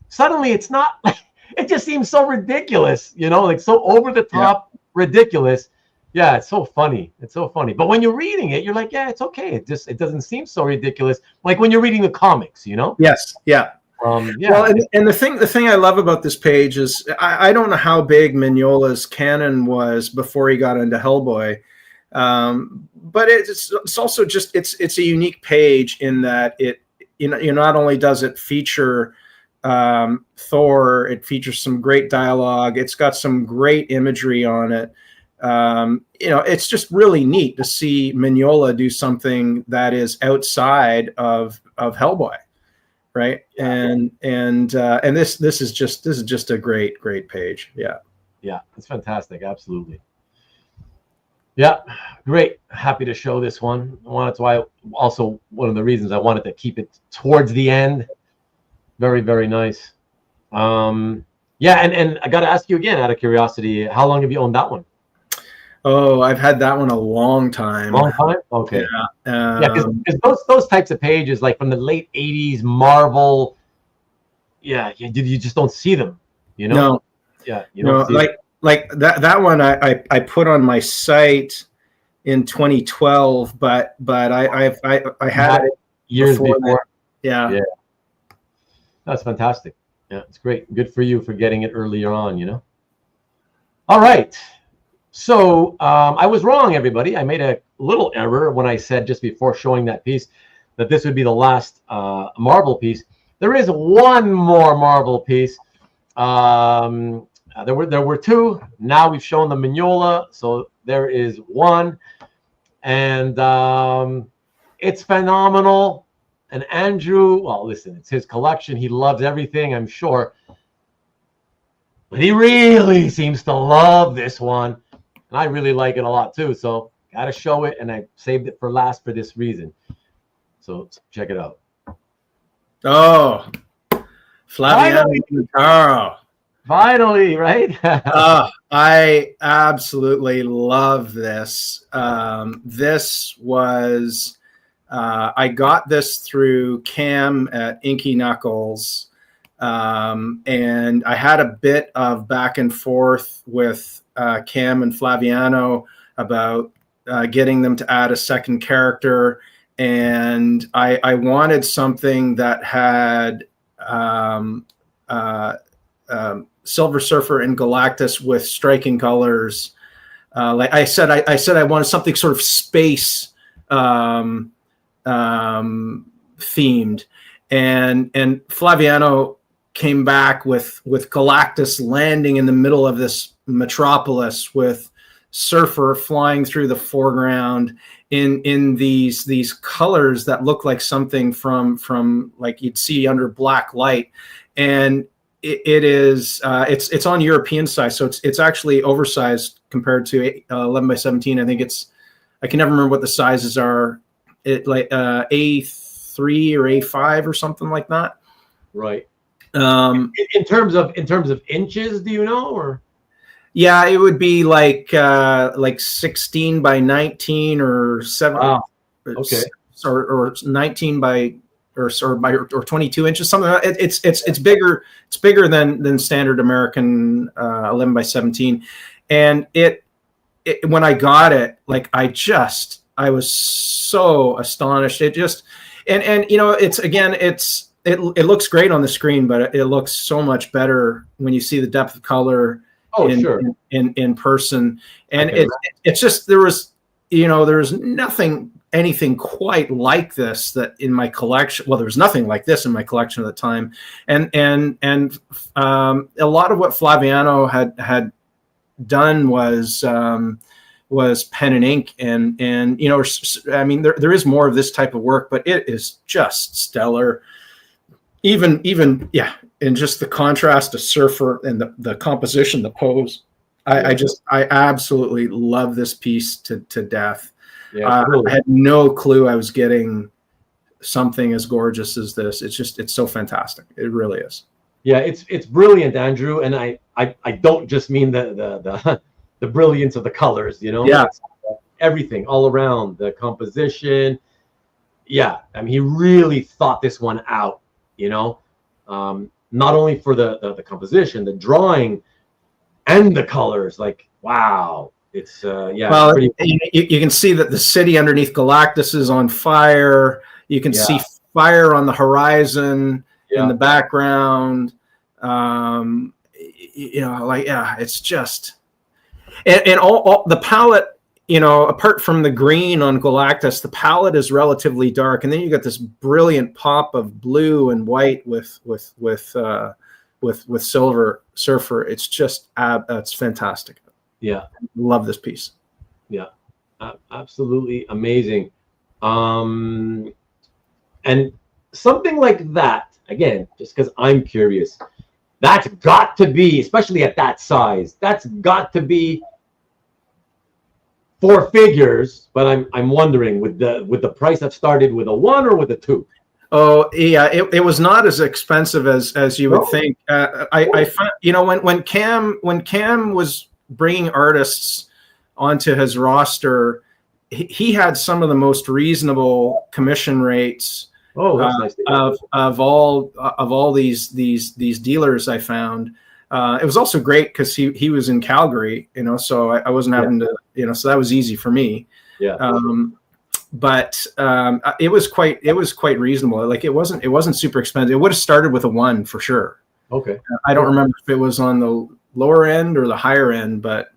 suddenly it's not like, it just seems so ridiculous, like so over the top, ridiculous. Yeah, it's so funny. It's so funny. But when you're reading it, you're like, yeah, it's okay. It doesn't seem so ridiculous. Like when you're reading the comics, Yes. Yeah. Well, and the thing I love about this page is I don't know how big Mignola's canon was before he got into Hellboy, but it's also just it's a unique page in that it not only does it feature Thor, it features some great dialogue. It's got some great imagery on it. It's just really neat to see Mignola do something that is outside of Hellboy. right? Yeah. And this is just a great page. Yeah. Yeah, it's fantastic. Absolutely. Yeah, great. Happy to show this one. That's why also one of the reasons I wanted to keep it towards the end. Very, very nice. Yeah, and I got to ask you again, out of curiosity, how long have you owned that one? Oh, I've had that one a long time. Long time? Okay. Yeah. Yeah, because those types of pages, like from the late 80s, Marvel, yeah, you just don't see them, you know? No. Yeah, you don't see like that one I put on my site in 2012, but I had it years before. Yeah. That's fantastic. Yeah, it's great. Good for you for getting it earlier on, you know? All right. So I was wrong, everybody. I made a little error when I said just before showing that piece that this would be the last Marvel piece. There is one more Marvel piece. There were two. Now we've shown the Mignola, so there is one, and it's phenomenal. And Andrew, well, listen, it's his collection. He loves everything, I'm sure, but he really seems to love this one, and I really like it a lot too. So gotta show it, and I saved it for last for this reason. So check it out. Oh, Flaviano. Finally, right? I absolutely love this. This was, I got this through Cam at Inky Knuckles. And I had a bit of back and forth with Cam and Flaviano about getting them to add a second character. And I wanted something that had Silver Surfer and Galactus with striking colors. Like I said I wanted something sort of space themed, and Flaviano came back with Galactus landing in the middle of this metropolis with Surfer flying through the foreground in these colors that look like something from like you'd see under black light. And it's on European size, so it's actually oversized compared to 11 by 17. I think I can never remember what the sizes are. It like A3 or A5 or something like that. Right. In terms of inches, do you know, or? Yeah, it would be like 16 by 19 or 7. Wow. Okay. Or 19 by or 22 inches, something like that. It's bigger. It's bigger than standard American 11 by 17. And it when I got it, like I was so astonished. It just and you know, it looks great on the screen, but it looks so much better when you see the depth of color in person. And it's just there was anything quite like this that in my collection. Well, there was nothing like this in my collection at the time, and a lot of what Flaviano had done was pen and ink, and you know, I mean, there is more of this type of work, but it is just stellar. Even and just the contrast to Surfer and the composition, the pose. I absolutely love this piece to death. Yeah, I had no clue I was getting something as gorgeous as this. It's so fantastic. It really is. Yeah, it's brilliant, Andrew. And I don't just mean the brilliance of the colors, you know? Yeah. Everything all around, the composition. Yeah, I mean, he really thought this one out, you know? Not only for the composition, the drawing, and the colors. Like, wow. It's well, you can see that the city underneath Galactus is on fire. You can see fire on the horizon in the background. It's just and all the palette, you know, apart from the green on Galactus, the palette is relatively dark, and then you got this brilliant pop of blue and white with Silver Surfer. It's just it's fantastic. Yeah, love this piece. Yeah, absolutely amazing. And something like that, again, just because I'm curious, that's got to be, especially at that size, that's got to be 4 figures. But I'm wondering, with the price that started with a 1 or with a 2? Oh yeah, it was not as expensive as you would think. I found, when Cam was bringing artists onto his roster, he had some of the most reasonable commission rates. Oh, that's nice to hear. of all these dealers I found. It was also great because he was in Calgary, so I wasn't having to, so that was easy for me. Yeah. But it was quite reasonable. Like it wasn't super expensive. It would have started with a 1 for sure. Okay. I don't remember if it was on the lower end or the higher end, but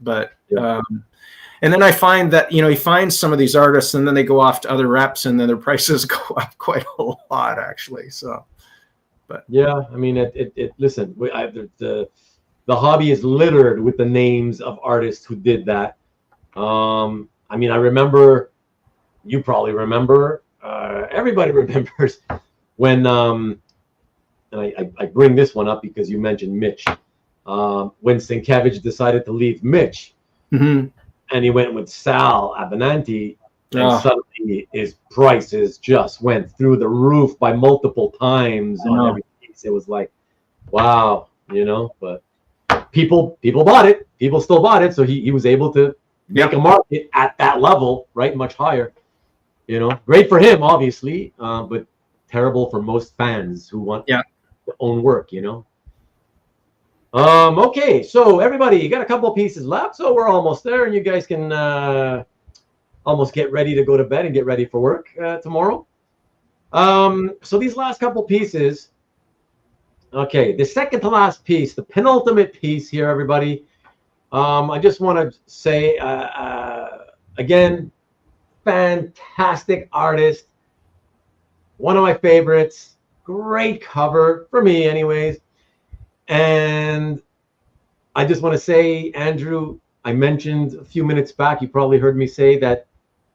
and then I find that, he finds some of these artists and then they go off to other reps and then their prices go up quite a lot actually. So, but yeah, I mean, listen, the hobby is littered with the names of artists who did that. I mean, I remember, you probably remember, everybody remembers when, and I bring this one up because you mentioned Mitch. When Sienkiewicz decided to leave Mitch, and he went with Sal Abenanti, and suddenly his prices just went through the roof by multiple times on every piece. It was like, wow, but people bought it. People still bought it, so he was able to make a market at that level, right? Much higher. Great for him, obviously, but terrible for most fans who want to own work, Okay, so everybody, you got a couple of pieces left, so we're almost there, and you guys can almost get ready to go to bed and get ready for work tomorrow. So these last couple pieces, okay, the second to last piece, the penultimate piece here, everybody. I just want to say, again, fantastic artist, one of my favorites, great cover for me anyways. And I just want to say, Andrew, I mentioned a few minutes back, you probably heard me say that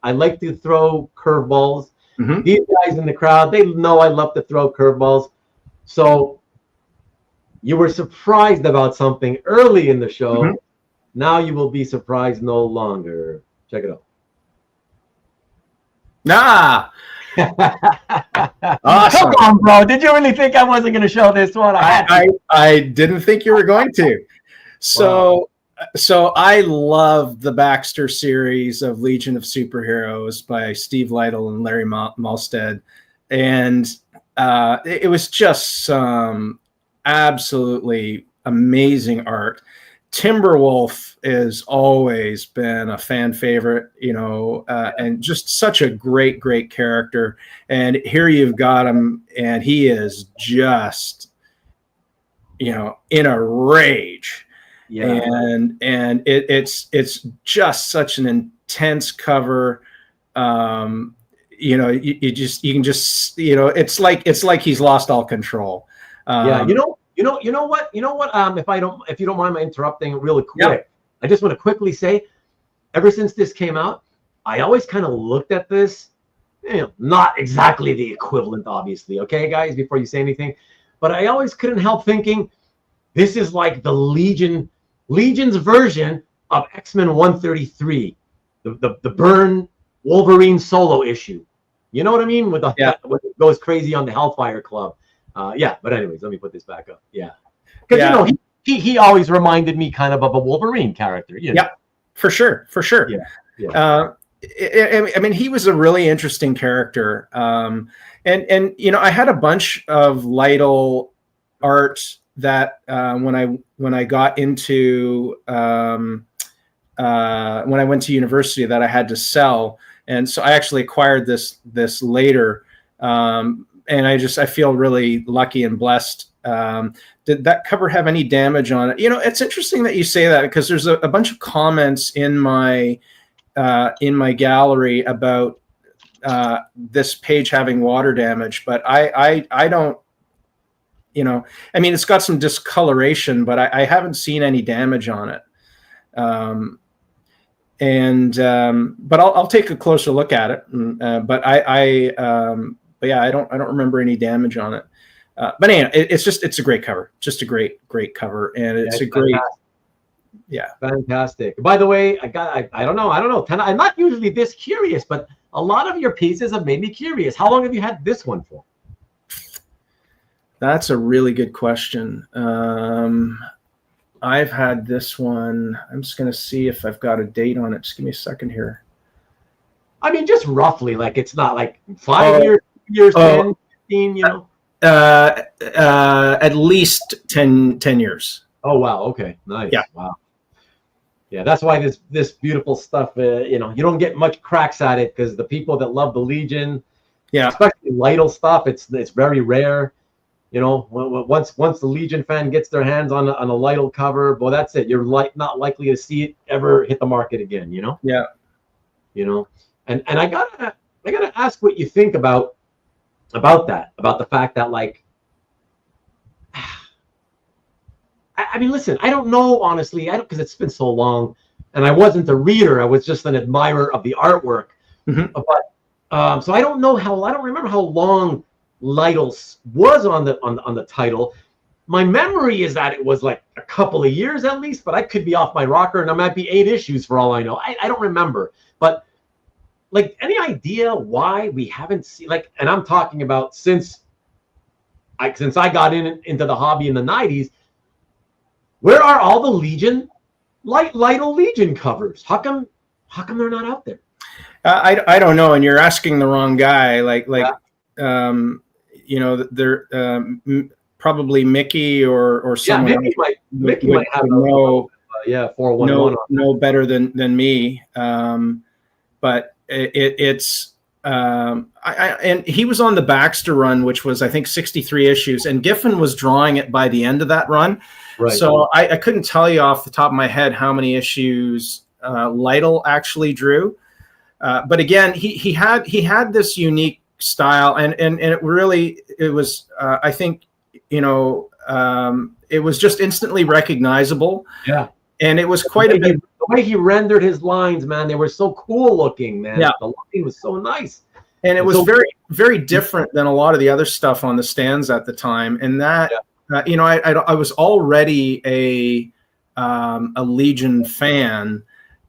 I like to throw curveballs. These guys in the crowd, they know I love to throw curveballs. So you were surprised about something early in the show. Now you will be surprised no longer. Check it out. Awesome. Come on, bro. Did you really think I wasn't going to show this one? I didn't think you were going to. So I love the Baxter series of Legion of Superheroes by Steve Lightle and Larry Malstead. And it was just some absolutely amazing art. Timberwolf has always been a fan favorite, and just such a great character. And here you've got him, and he is just, in a rage. Yeah. And it's just such an intense cover. You can just, it's like he's lost all control. You know what? If you don't mind my interrupting really quick, I just want to quickly say, ever since this came out, I always kind of looked at this, not exactly the equivalent, obviously. Okay, guys, before you say anything, but I always couldn't help thinking this is like the Legion's version of X-Men 133, the Byrne Wolverine solo issue. You know what I mean? With what goes crazy on the Hellfire Club. But anyways, let me put this back up. Because he always reminded me kind of a Wolverine character. For sure. I mean, he was a really interesting character. And I had a bunch of Lightle art that when I got into when I went to university that I had to sell, and so I actually acquired this later. And I feel really lucky and blessed. Did that cover have any damage on it? It's interesting that you say that, because there's a bunch of comments in my gallery about this page having water damage, but I don't. I mean, it's got some discoloration, but I haven't seen any damage on it. But I'll take a closer look at it. But yeah, I don't remember any damage on it. But anyway, it's a great cover, just a great cover, and it's a great, fantastic. By the way, I don't know. I'm not usually this curious, but a lot of your pieces have made me curious. How long have you had this one for? That's a really good question. I've had this one. I'm just going to see if I've got a date on it. Just give me a second here. I mean, just roughly, like it's not like 5 years, 10, 15, you know? At least 10 years. Oh, wow. Okay. Nice. Yeah. Wow. Yeah, that's why this beautiful stuff, you don't get much cracks at it because the people that love the Legion, especially Lightle stuff, it's very rare. Once the Legion fan gets their hands on a Lightle cover, well, that's it. You're not likely to see it ever hit the market again. Yeah. And I gotta ask what you think about the fact that, like, I mean, listen, I don't know, honestly, because it's been so long, and I wasn't a reader. I was just an admirer of the artwork. Mm-hmm. But so I don't remember how long Lightle was on the title. My memory is that it was like a couple of years at least, but I could be off my rocker, and there might be 8 issues for all I know. I don't remember, but like, any idea why we haven't seen, like, and I'm talking about since I got into the hobby in the 90s. Where are all the Legion, Lightle Legion covers? How come they're not out there? I don't know, and you're asking the wrong guy. They're probably Mickey or someone. Yeah, Mickey might have know 411. Know better than me. But it's and he was on the Baxter run, which was, I think, 63 issues, and Giffen was drawing it by the end of that run. Right. So I couldn't tell you off the top of my head how many issues Lightle actually drew. But again, he had this unique style, and it was I think it was just instantly recognizable. Yeah. And it was quite a bit. The way he rendered his lines, man, they were so cool looking, man. Yeah. The line was so nice. And it was very, very different than a lot of the other stuff on the stands at the time. And that, I was already a Legion fan,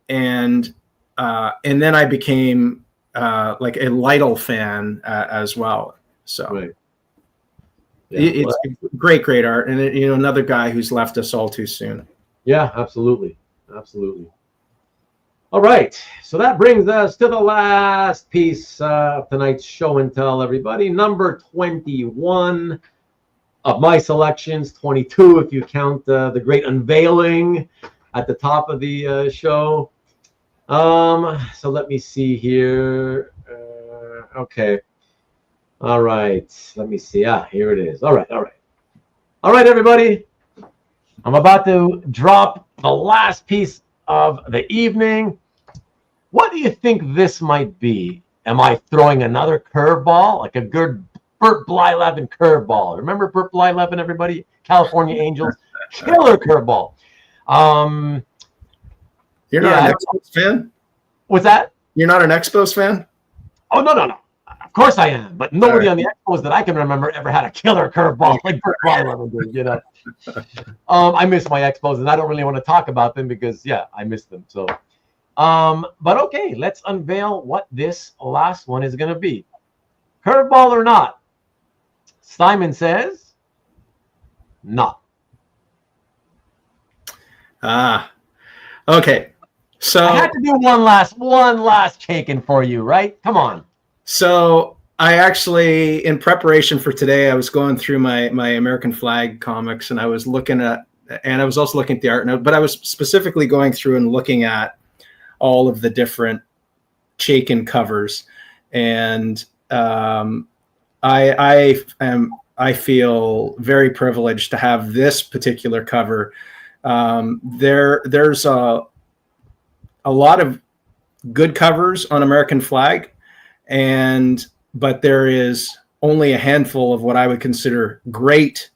and then I became like a Lightle fan as well. So right. It's great art, and another guy who's left us all too soon. Yeah, absolutely. All right, so that brings us to the last piece of tonight's show and tell, everybody. Number 21 of my selections, 22 if you count the great unveiling at the top of the show. So let me see here. Okay. All right, let me see. Here it is. All right, everybody. I'm about to drop the last piece of the evening. What do you think this might be? Am I throwing another curveball, like a good Burt Blyleven curveball? Remember Burt Blyleven, everybody? California Angels, killer curveball. You're not an Expos fan? What's that? You're not an Expos fan? Oh, no. Of course I am, but nobody on the Expos that I can remember ever had a killer curveball like Burt Blyleven did, I miss my Expos, and I don't really want to talk about them because, I miss them. So, but okay, let's unveil what this last one is going to be. Curveball or not? Simon says, not. Okay. So I had to do one last Chaykin for you, right? Come on. So I actually, in preparation for today, I was going through my American flag comics, and I was looking at, and I was also looking at the art note, but I was specifically going through and looking at all of the different Chaykin covers, and I feel very privileged to have this particular cover. There's a lot of good covers on American flag, but there is only a handful of what I would consider great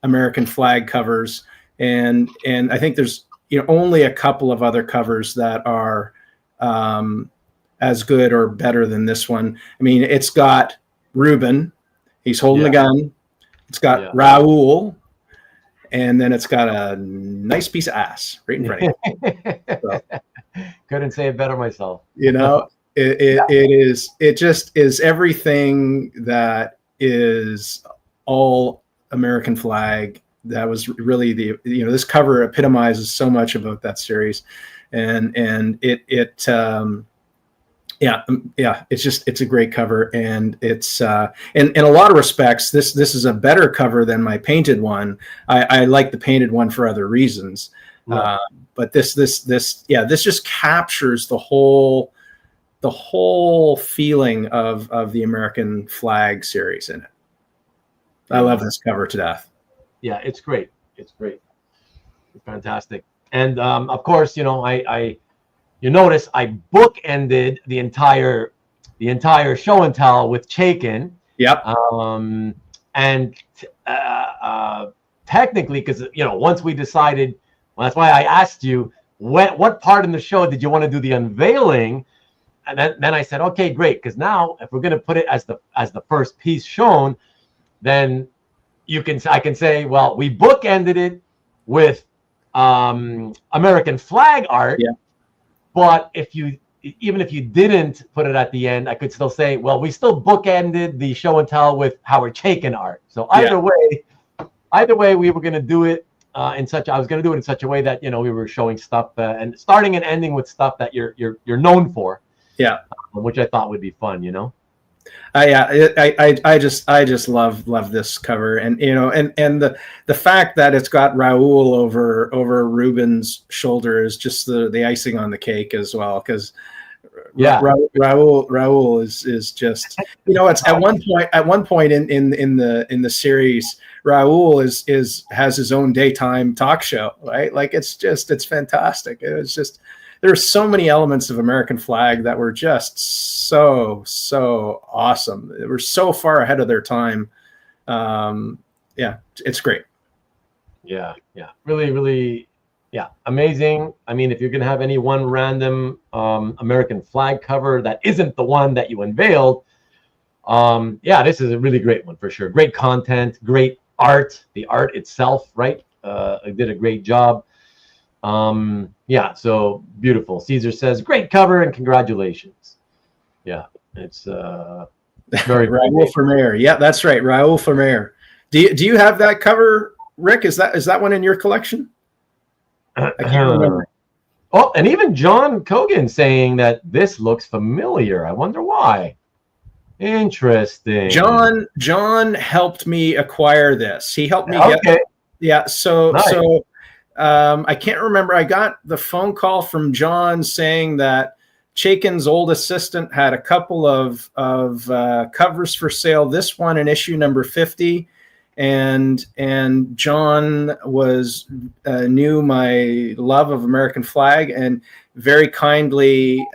American flag covers, and I think there's only a couple of other covers that are as good or better than this one. I mean, it's got Ruben, he's holding the gun. It's got Raul, and then it's got a nice piece of ass right in front of you. So, couldn't say it better myself. You know, it just is everything that is all American flag. That was really this cover epitomizes so much about that series, and it's a great cover, and it's in a lot of respects this is a better cover than my painted one. I like the painted one for other reasons, but this just captures the whole feeling of the American flag series in it. I love this cover to death. Yeah, it's great. It's fantastic. And of course, you notice I bookended the entire show and tell with Chaykin. Yep. Technically, because once we decided, well, that's why I asked you what part in the show did you want to do the unveiling, and then I said, okay, great, because now if we're going to put it as the first piece shown, then I can say, well, we bookended it with American flag art. Yeah. But even if you didn't put it at the end, I could still say, well, we still bookended the show and tell with Howard Chaykin art. So either way, we were going to do it I was going to do it in such a way that we were showing stuff and starting and ending with stuff that you're known for. Yeah, which I thought would be fun. I just love this cover, and and the fact that it's got Raul over Ruben's shoulder is just the icing on the cake as well, because Raul is just it's at one point in the series, Raul has his own daytime talk show, right? Like it's fantastic. It's just there's so many elements of American flag that were just so awesome. They were so far ahead of their time. It's great. Yeah. Really, amazing. I mean, if you're going to have any one random American flag cover that isn't the one that you unveiled, this is a really great one for sure. Great content, great art. The art itself, right? It did a great job. So beautiful. Caesar says, great cover and congratulations. Yeah, it's very Raul for mayor. Yeah, that's right. Raul for mayor. Do you have that cover, Rick? Is that one in your collection? I can't remember. Oh, and even John Cogan saying that this looks familiar. I wonder why. Interesting. John helped me acquire this. He helped me get. Yeah. So nice. I can't remember. I got the phone call from John saying that Chaykin's old assistant had a couple of covers for sale. This one in issue number 50, and John knew my love of American flag and very kindly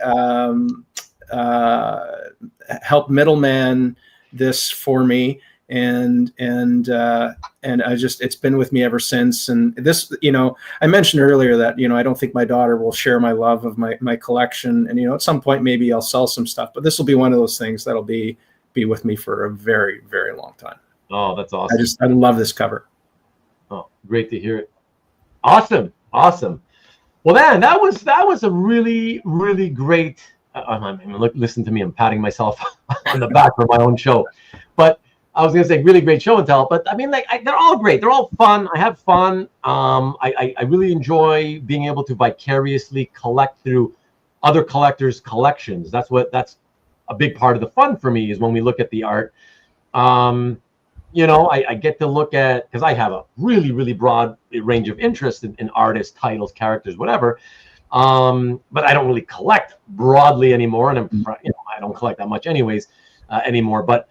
helped middleman this for me. And it's been with me ever since. And this, I mentioned earlier that, I don't think my daughter will share my love of my collection. And, at some point, maybe I'll sell some stuff, but this will be one of those things that'll be with me for a very, very long time. Oh, that's awesome. I love this cover. Oh, great to hear it. Awesome. Well, then that was a really, really great, listen to me, I'm patting myself on the back for my own show, but I was going to say really great show and tell, but I mean, they're all great. They're all fun. I have fun. I really enjoy being able to vicariously collect through other collectors' collections. That's a big part of the fun for me, is when we look at the art. I get to look at, because I have a really, really broad range of interest in artists, titles, characters, whatever. But I don't really collect broadly anymore, and I don't collect that much anyways anymore. But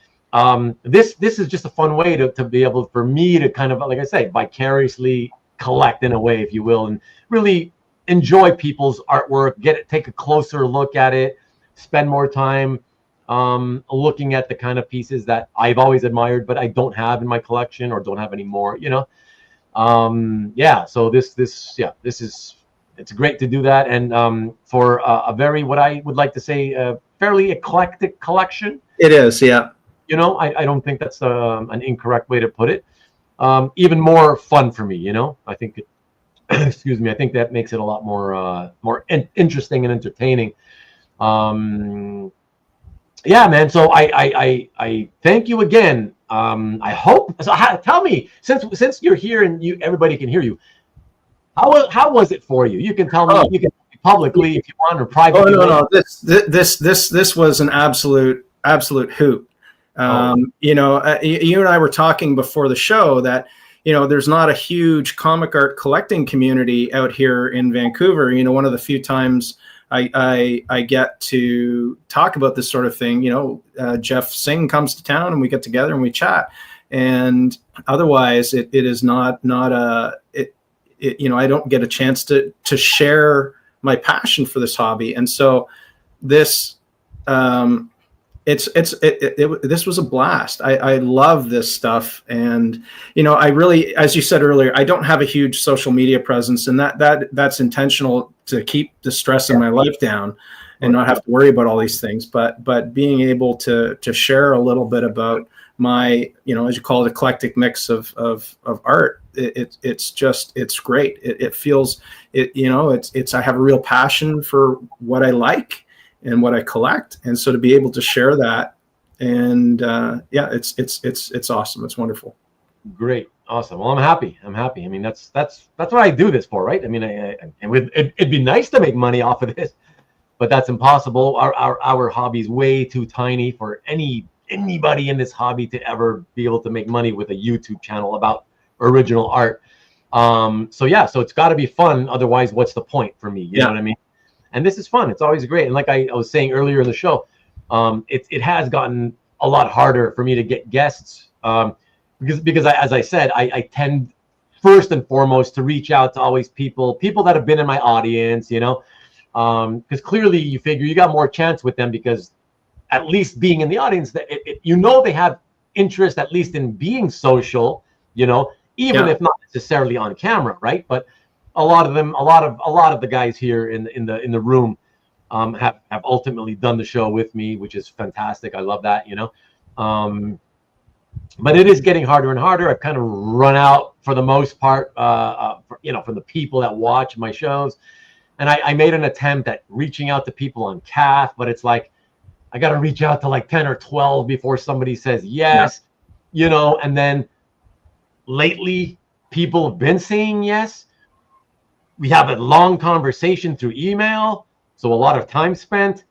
this is just a fun way to be able for me to kind of, like I say, vicariously collect in a way, if you will, and really enjoy people's artwork, take a closer look at it, spend more time looking at the kind of pieces that I've always admired, but I don't have in my collection or don't have anymore, So this is it's great to do that, and for a very, what I would like to say, fairly eclectic collection. It is, yeah. You know, I don't think that's an incorrect way to put it. Even more fun for me, you know. I think it, excuse me, I think that makes it a lot more interesting and entertaining. Yeah, man. So I thank you again. I hope so. Tell me, since you're here and everybody can hear you, how was it for you? You can tell me. You can publicly if you want, or privately. Oh no. This was an absolute hoot. You know, you and I were talking before the show that, you know, there's not a huge comic art collecting community out here in Vancouver. You know, one of the few times I get to talk about this sort of thing, you know, Jeff Singh comes to town and we get together and we chat. And otherwise, it is not you know, I don't get a chance to share my passion for this hobby. And so this, this was a blast. I love this stuff. And, you know, I really, as you said earlier, I don't have a huge social media presence, and that's intentional to keep the stress in my life down and not have to worry about all these things. But being able to share a little bit about my, you know, as you call it, eclectic mix of art, it's great. It feels, you know, I have a real passion for what I like and what I collect, and so to be able to share that, and yeah, it's awesome. It's wonderful. Great, awesome. Well, I'm happy. I mean, that's what I do this for, right? I mean, it'd be nice to make money off of this, but that's impossible. Our hobby's way too tiny for anybody in this hobby to ever be able to make money with a YouTube channel about original art. So yeah, so it's got to be fun. Otherwise, what's the point for me? You know what I mean? And this is fun. It's always great. And like I was saying earlier in the show, it has gotten a lot harder for me to get guests because as I said, I tend first and foremost to reach out to always people that have been in my audience, you know, because clearly you figure you got more chance with them because at least being in the audience, that you know, they have interest at least in being social, you know, even if not necessarily on camera, right? But a lot of the guys here in the room have ultimately done the show with me, which is fantastic. I love that, you know. But it is getting harder and harder. I've kind of run out for the most part, you know, from the people that watch my shows. And I made an attempt at reaching out to people on CAF, but it's like I got to reach out to like 10 or 12 before somebody says yes, you know. And then lately, people have been saying yes. We have a long conversation through email, so a lot of time spent,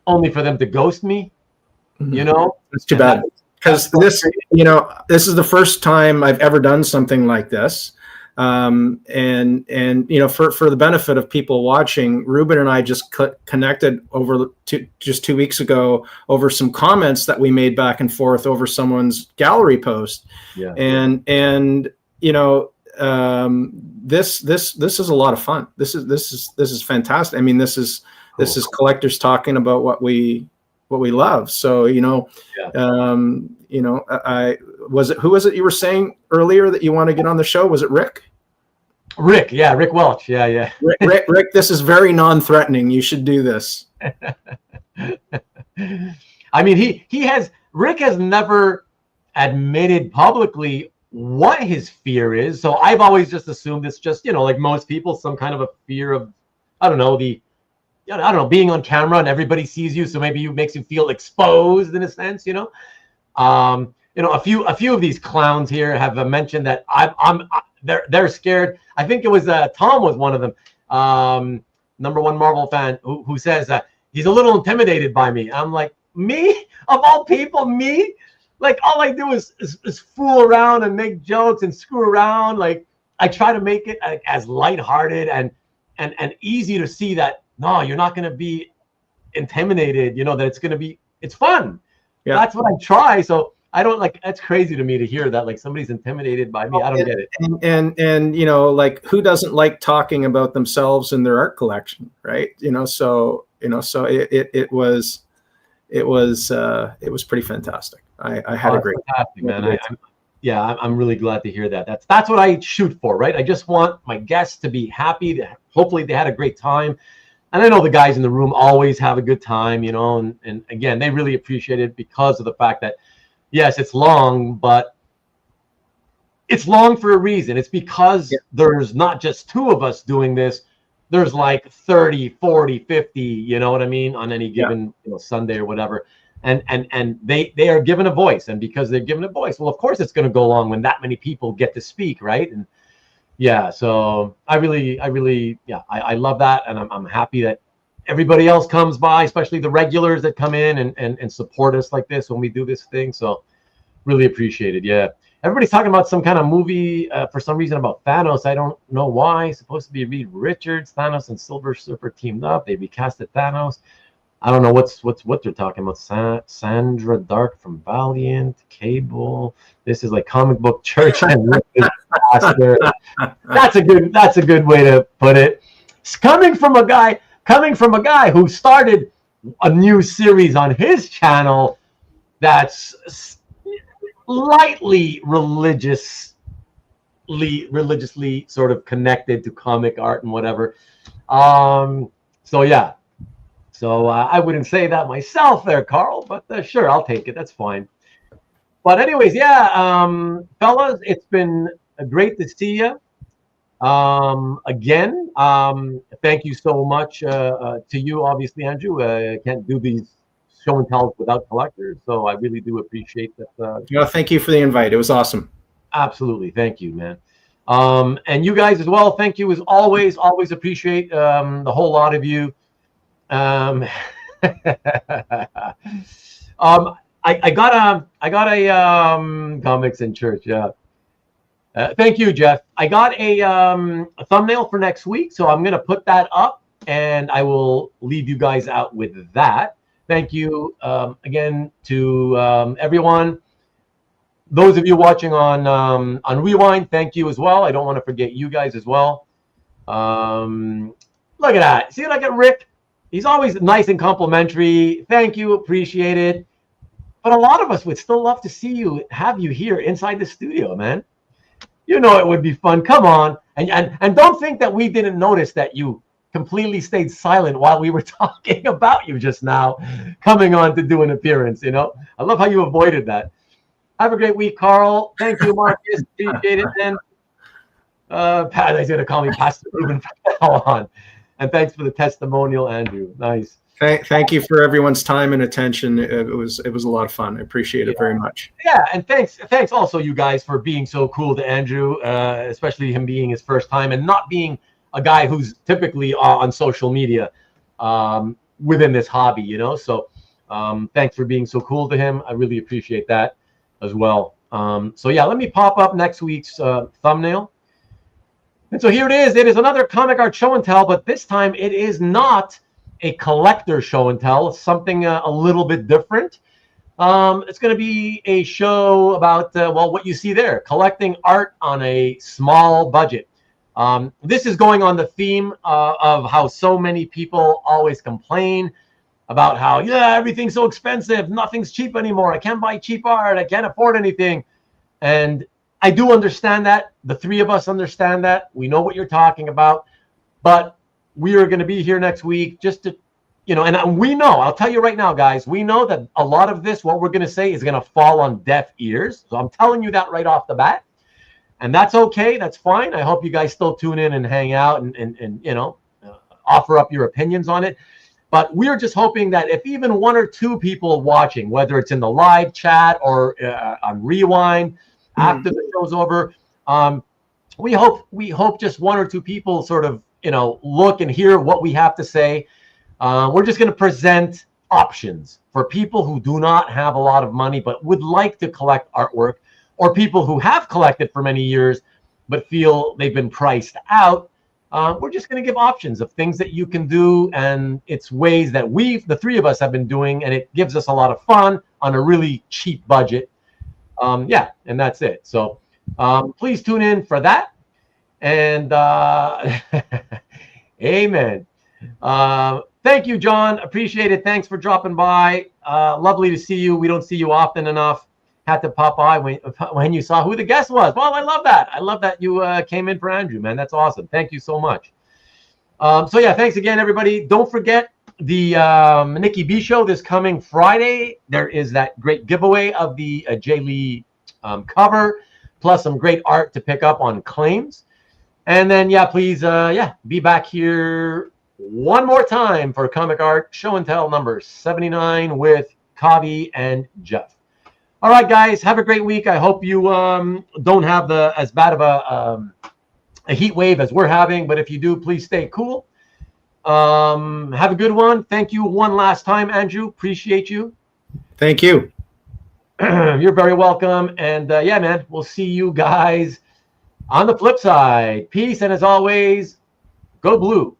only for them to ghost me. You know, it's too bad, because this, you know, this is the first time I've ever done something like this, and you know, for the benefit of people watching, Ruben and I just connected over just 2 weeks ago over some comments that we made back and forth over someone's gallery post, and you know. This is a lot of fun. This is fantastic. I mean, this is collectors talking about what we love. So, you know, you know, who was it you were saying earlier that you want to get on the show? Was it Rick? Rick Welch. Yeah. Rick, this is very non-threatening. You should do this. I mean, Rick has never admitted publicly what his fear is. So I've always just assumed it's just, you know, like most people, some kind of a fear of, I don't know, being on camera and everybody sees you. So maybe it makes you feel exposed in a sense, you know. You know, a few of these clowns here have mentioned that they're scared. I think it was Tom was one of them, #1 Marvel fan who says he's a little intimidated by me. I'm like, me? Of all people, me? Like, all I do is fool around and make jokes and screw around. Like, I try to make it as lighthearted and easy to see that, no, you're not going to be intimidated, you know, that it's fun. Yeah. That's what I try. So I don't like, that's crazy to me to hear that, like, somebody's intimidated by me. I don't get it. And, you know, like, who doesn't like talking about themselves and their art collection, right? You know, so it was pretty fantastic. I had a great fantastic, man. Yeah, I'm really glad to hear that. That's what I shoot for, right? I just want my guests to be happy. Hopefully they had a great time. And I know the guys in the room always have a good time, you know, and again, they really appreciate it because of the fact that, yes, it's long, but it's long for a reason. It's because there's not just two of us doing this. There's like 30, 40, 50, you know what I mean, on any given Sunday or whatever. And they are given a voice. And because they're given a voice, well, of course it's going to go long when that many people get to speak, right? And yeah, so I really, I love that. And I'm happy that everybody else comes by, especially the regulars that come in and support us like this when we do this thing. So really appreciate it. Yeah. Everybody's talking about some kind of movie for some reason about Thanos. I don't know why. It's supposed to be Reed Richards. Thanos and Silver Surfer teamed up. They recasted Thanos. I don't know what they're talking about. Sandra Dark from Valiant, Cable. This is like comic book church and pastor. That's a good way to put it. It's coming from a guy who started a new series on his channel that's slightly religiously sort of connected to comic art and whatever. So yeah. So I wouldn't say that myself there, Carl, but sure, I'll take it. That's fine. But anyways, yeah, fellas, it's been great to see you. Again, thank you so much to you, obviously, Andrew. I can't do these show and tells without collectors, so I really do appreciate that. Thank you for the invite. It was awesome. Absolutely, thank you, man. And you guys as well. Thank you as always. Always appreciate the whole lot of you. I got a comics in church. Yeah. Thank you, Jeff. I got a thumbnail for next week, so I'm gonna put that up, and I will leave you guys out with that. Thank you again to everyone. Those of you watching on Rewind, thank you as well. I don't want to forget you guys as well. Look at that. See, look at Rick. He's always nice and complimentary. Thank you, appreciate it. But a lot of us would still love to see you, have you here inside the studio, man. You know it would be fun. Come on, and don't think that we didn't notice that you completely stayed silent while we were talking about you just now, coming on to do an appearance. You know, I love how you avoided that. Have a great week, Carl. Thank you, Marcus. Appreciate it. And Pat, he's gonna call me Pastor Ruben from now on. And thanks for the testimonial, Andrew. Nice. Thank you for everyone's time and attention. It was a lot of fun. I appreciate it very much. Yeah, and thanks also you guys for being so cool to Andrew, especially him being his first time and not being a guy who's typically on social media within this hobby, you know. So thanks for being so cool to him. I really appreciate that as well. So yeah, let me pop up next week's thumbnail. And so here it is. It is another comic art show and tell, but this time it is not a collector show and tell. It's something a little bit different. It's going to be a show about, well, what you see there, collecting art on a small budget. This is going on the theme of how so many people always complain about how, yeah, everything's so expensive. Nothing's cheap anymore. I can't buy cheap art. I can't afford anything. And I do understand that. The three of us understand that. We know what you're talking about. But we are going to be here next week just to, you know, and we know, I'll tell you right now, guys, we know that a lot of this, what we're going to say is going to fall on deaf ears. So I'm telling you that right off the bat. And that's okay. That's fine. I hope you guys still tune in and hang out and you know, offer up your opinions on it. But we're just hoping that if even one or two people watching, whether it's in the live chat or on Rewind after the show's over, we hope just one or two people sort of, you know, look and hear what we have to say. We're just going to present options for people who do not have a lot of money but would like to collect artwork, or people who have collected for many years but feel they've been priced out. We're just going to give options of things that you can do, and it's ways that the three of us have been doing, and it gives us a lot of fun on a really cheap budget. Yeah, and that's it. So please tune in for that. And amen. Thank you, John. Appreciate it. Thanks for dropping by. Lovely to see you. We don't see you often enough. had to pop by when you saw who the guest was. Well, I love that. I love that you came in for Andrew, man. That's awesome. Thank you so much. So yeah, thanks again, everybody. Don't forget the Nikki B show this coming Friday. There is that great giveaway of the Jay Lee cover, plus some great art to pick up on claims. And then, yeah, please, be back here one more time for Comic Art Show and Tell number 79 with Kavi and Jeff. All right, guys, have a great week. I hope you don't have as bad of a heat wave as we're having, but if you do, please stay cool. Have a good one. Thank you one last time, Andrew. Appreciate you. Thank you. You're very welcome. And yeah, man, we'll see you guys on the flip side. Peace, and as always, go blue.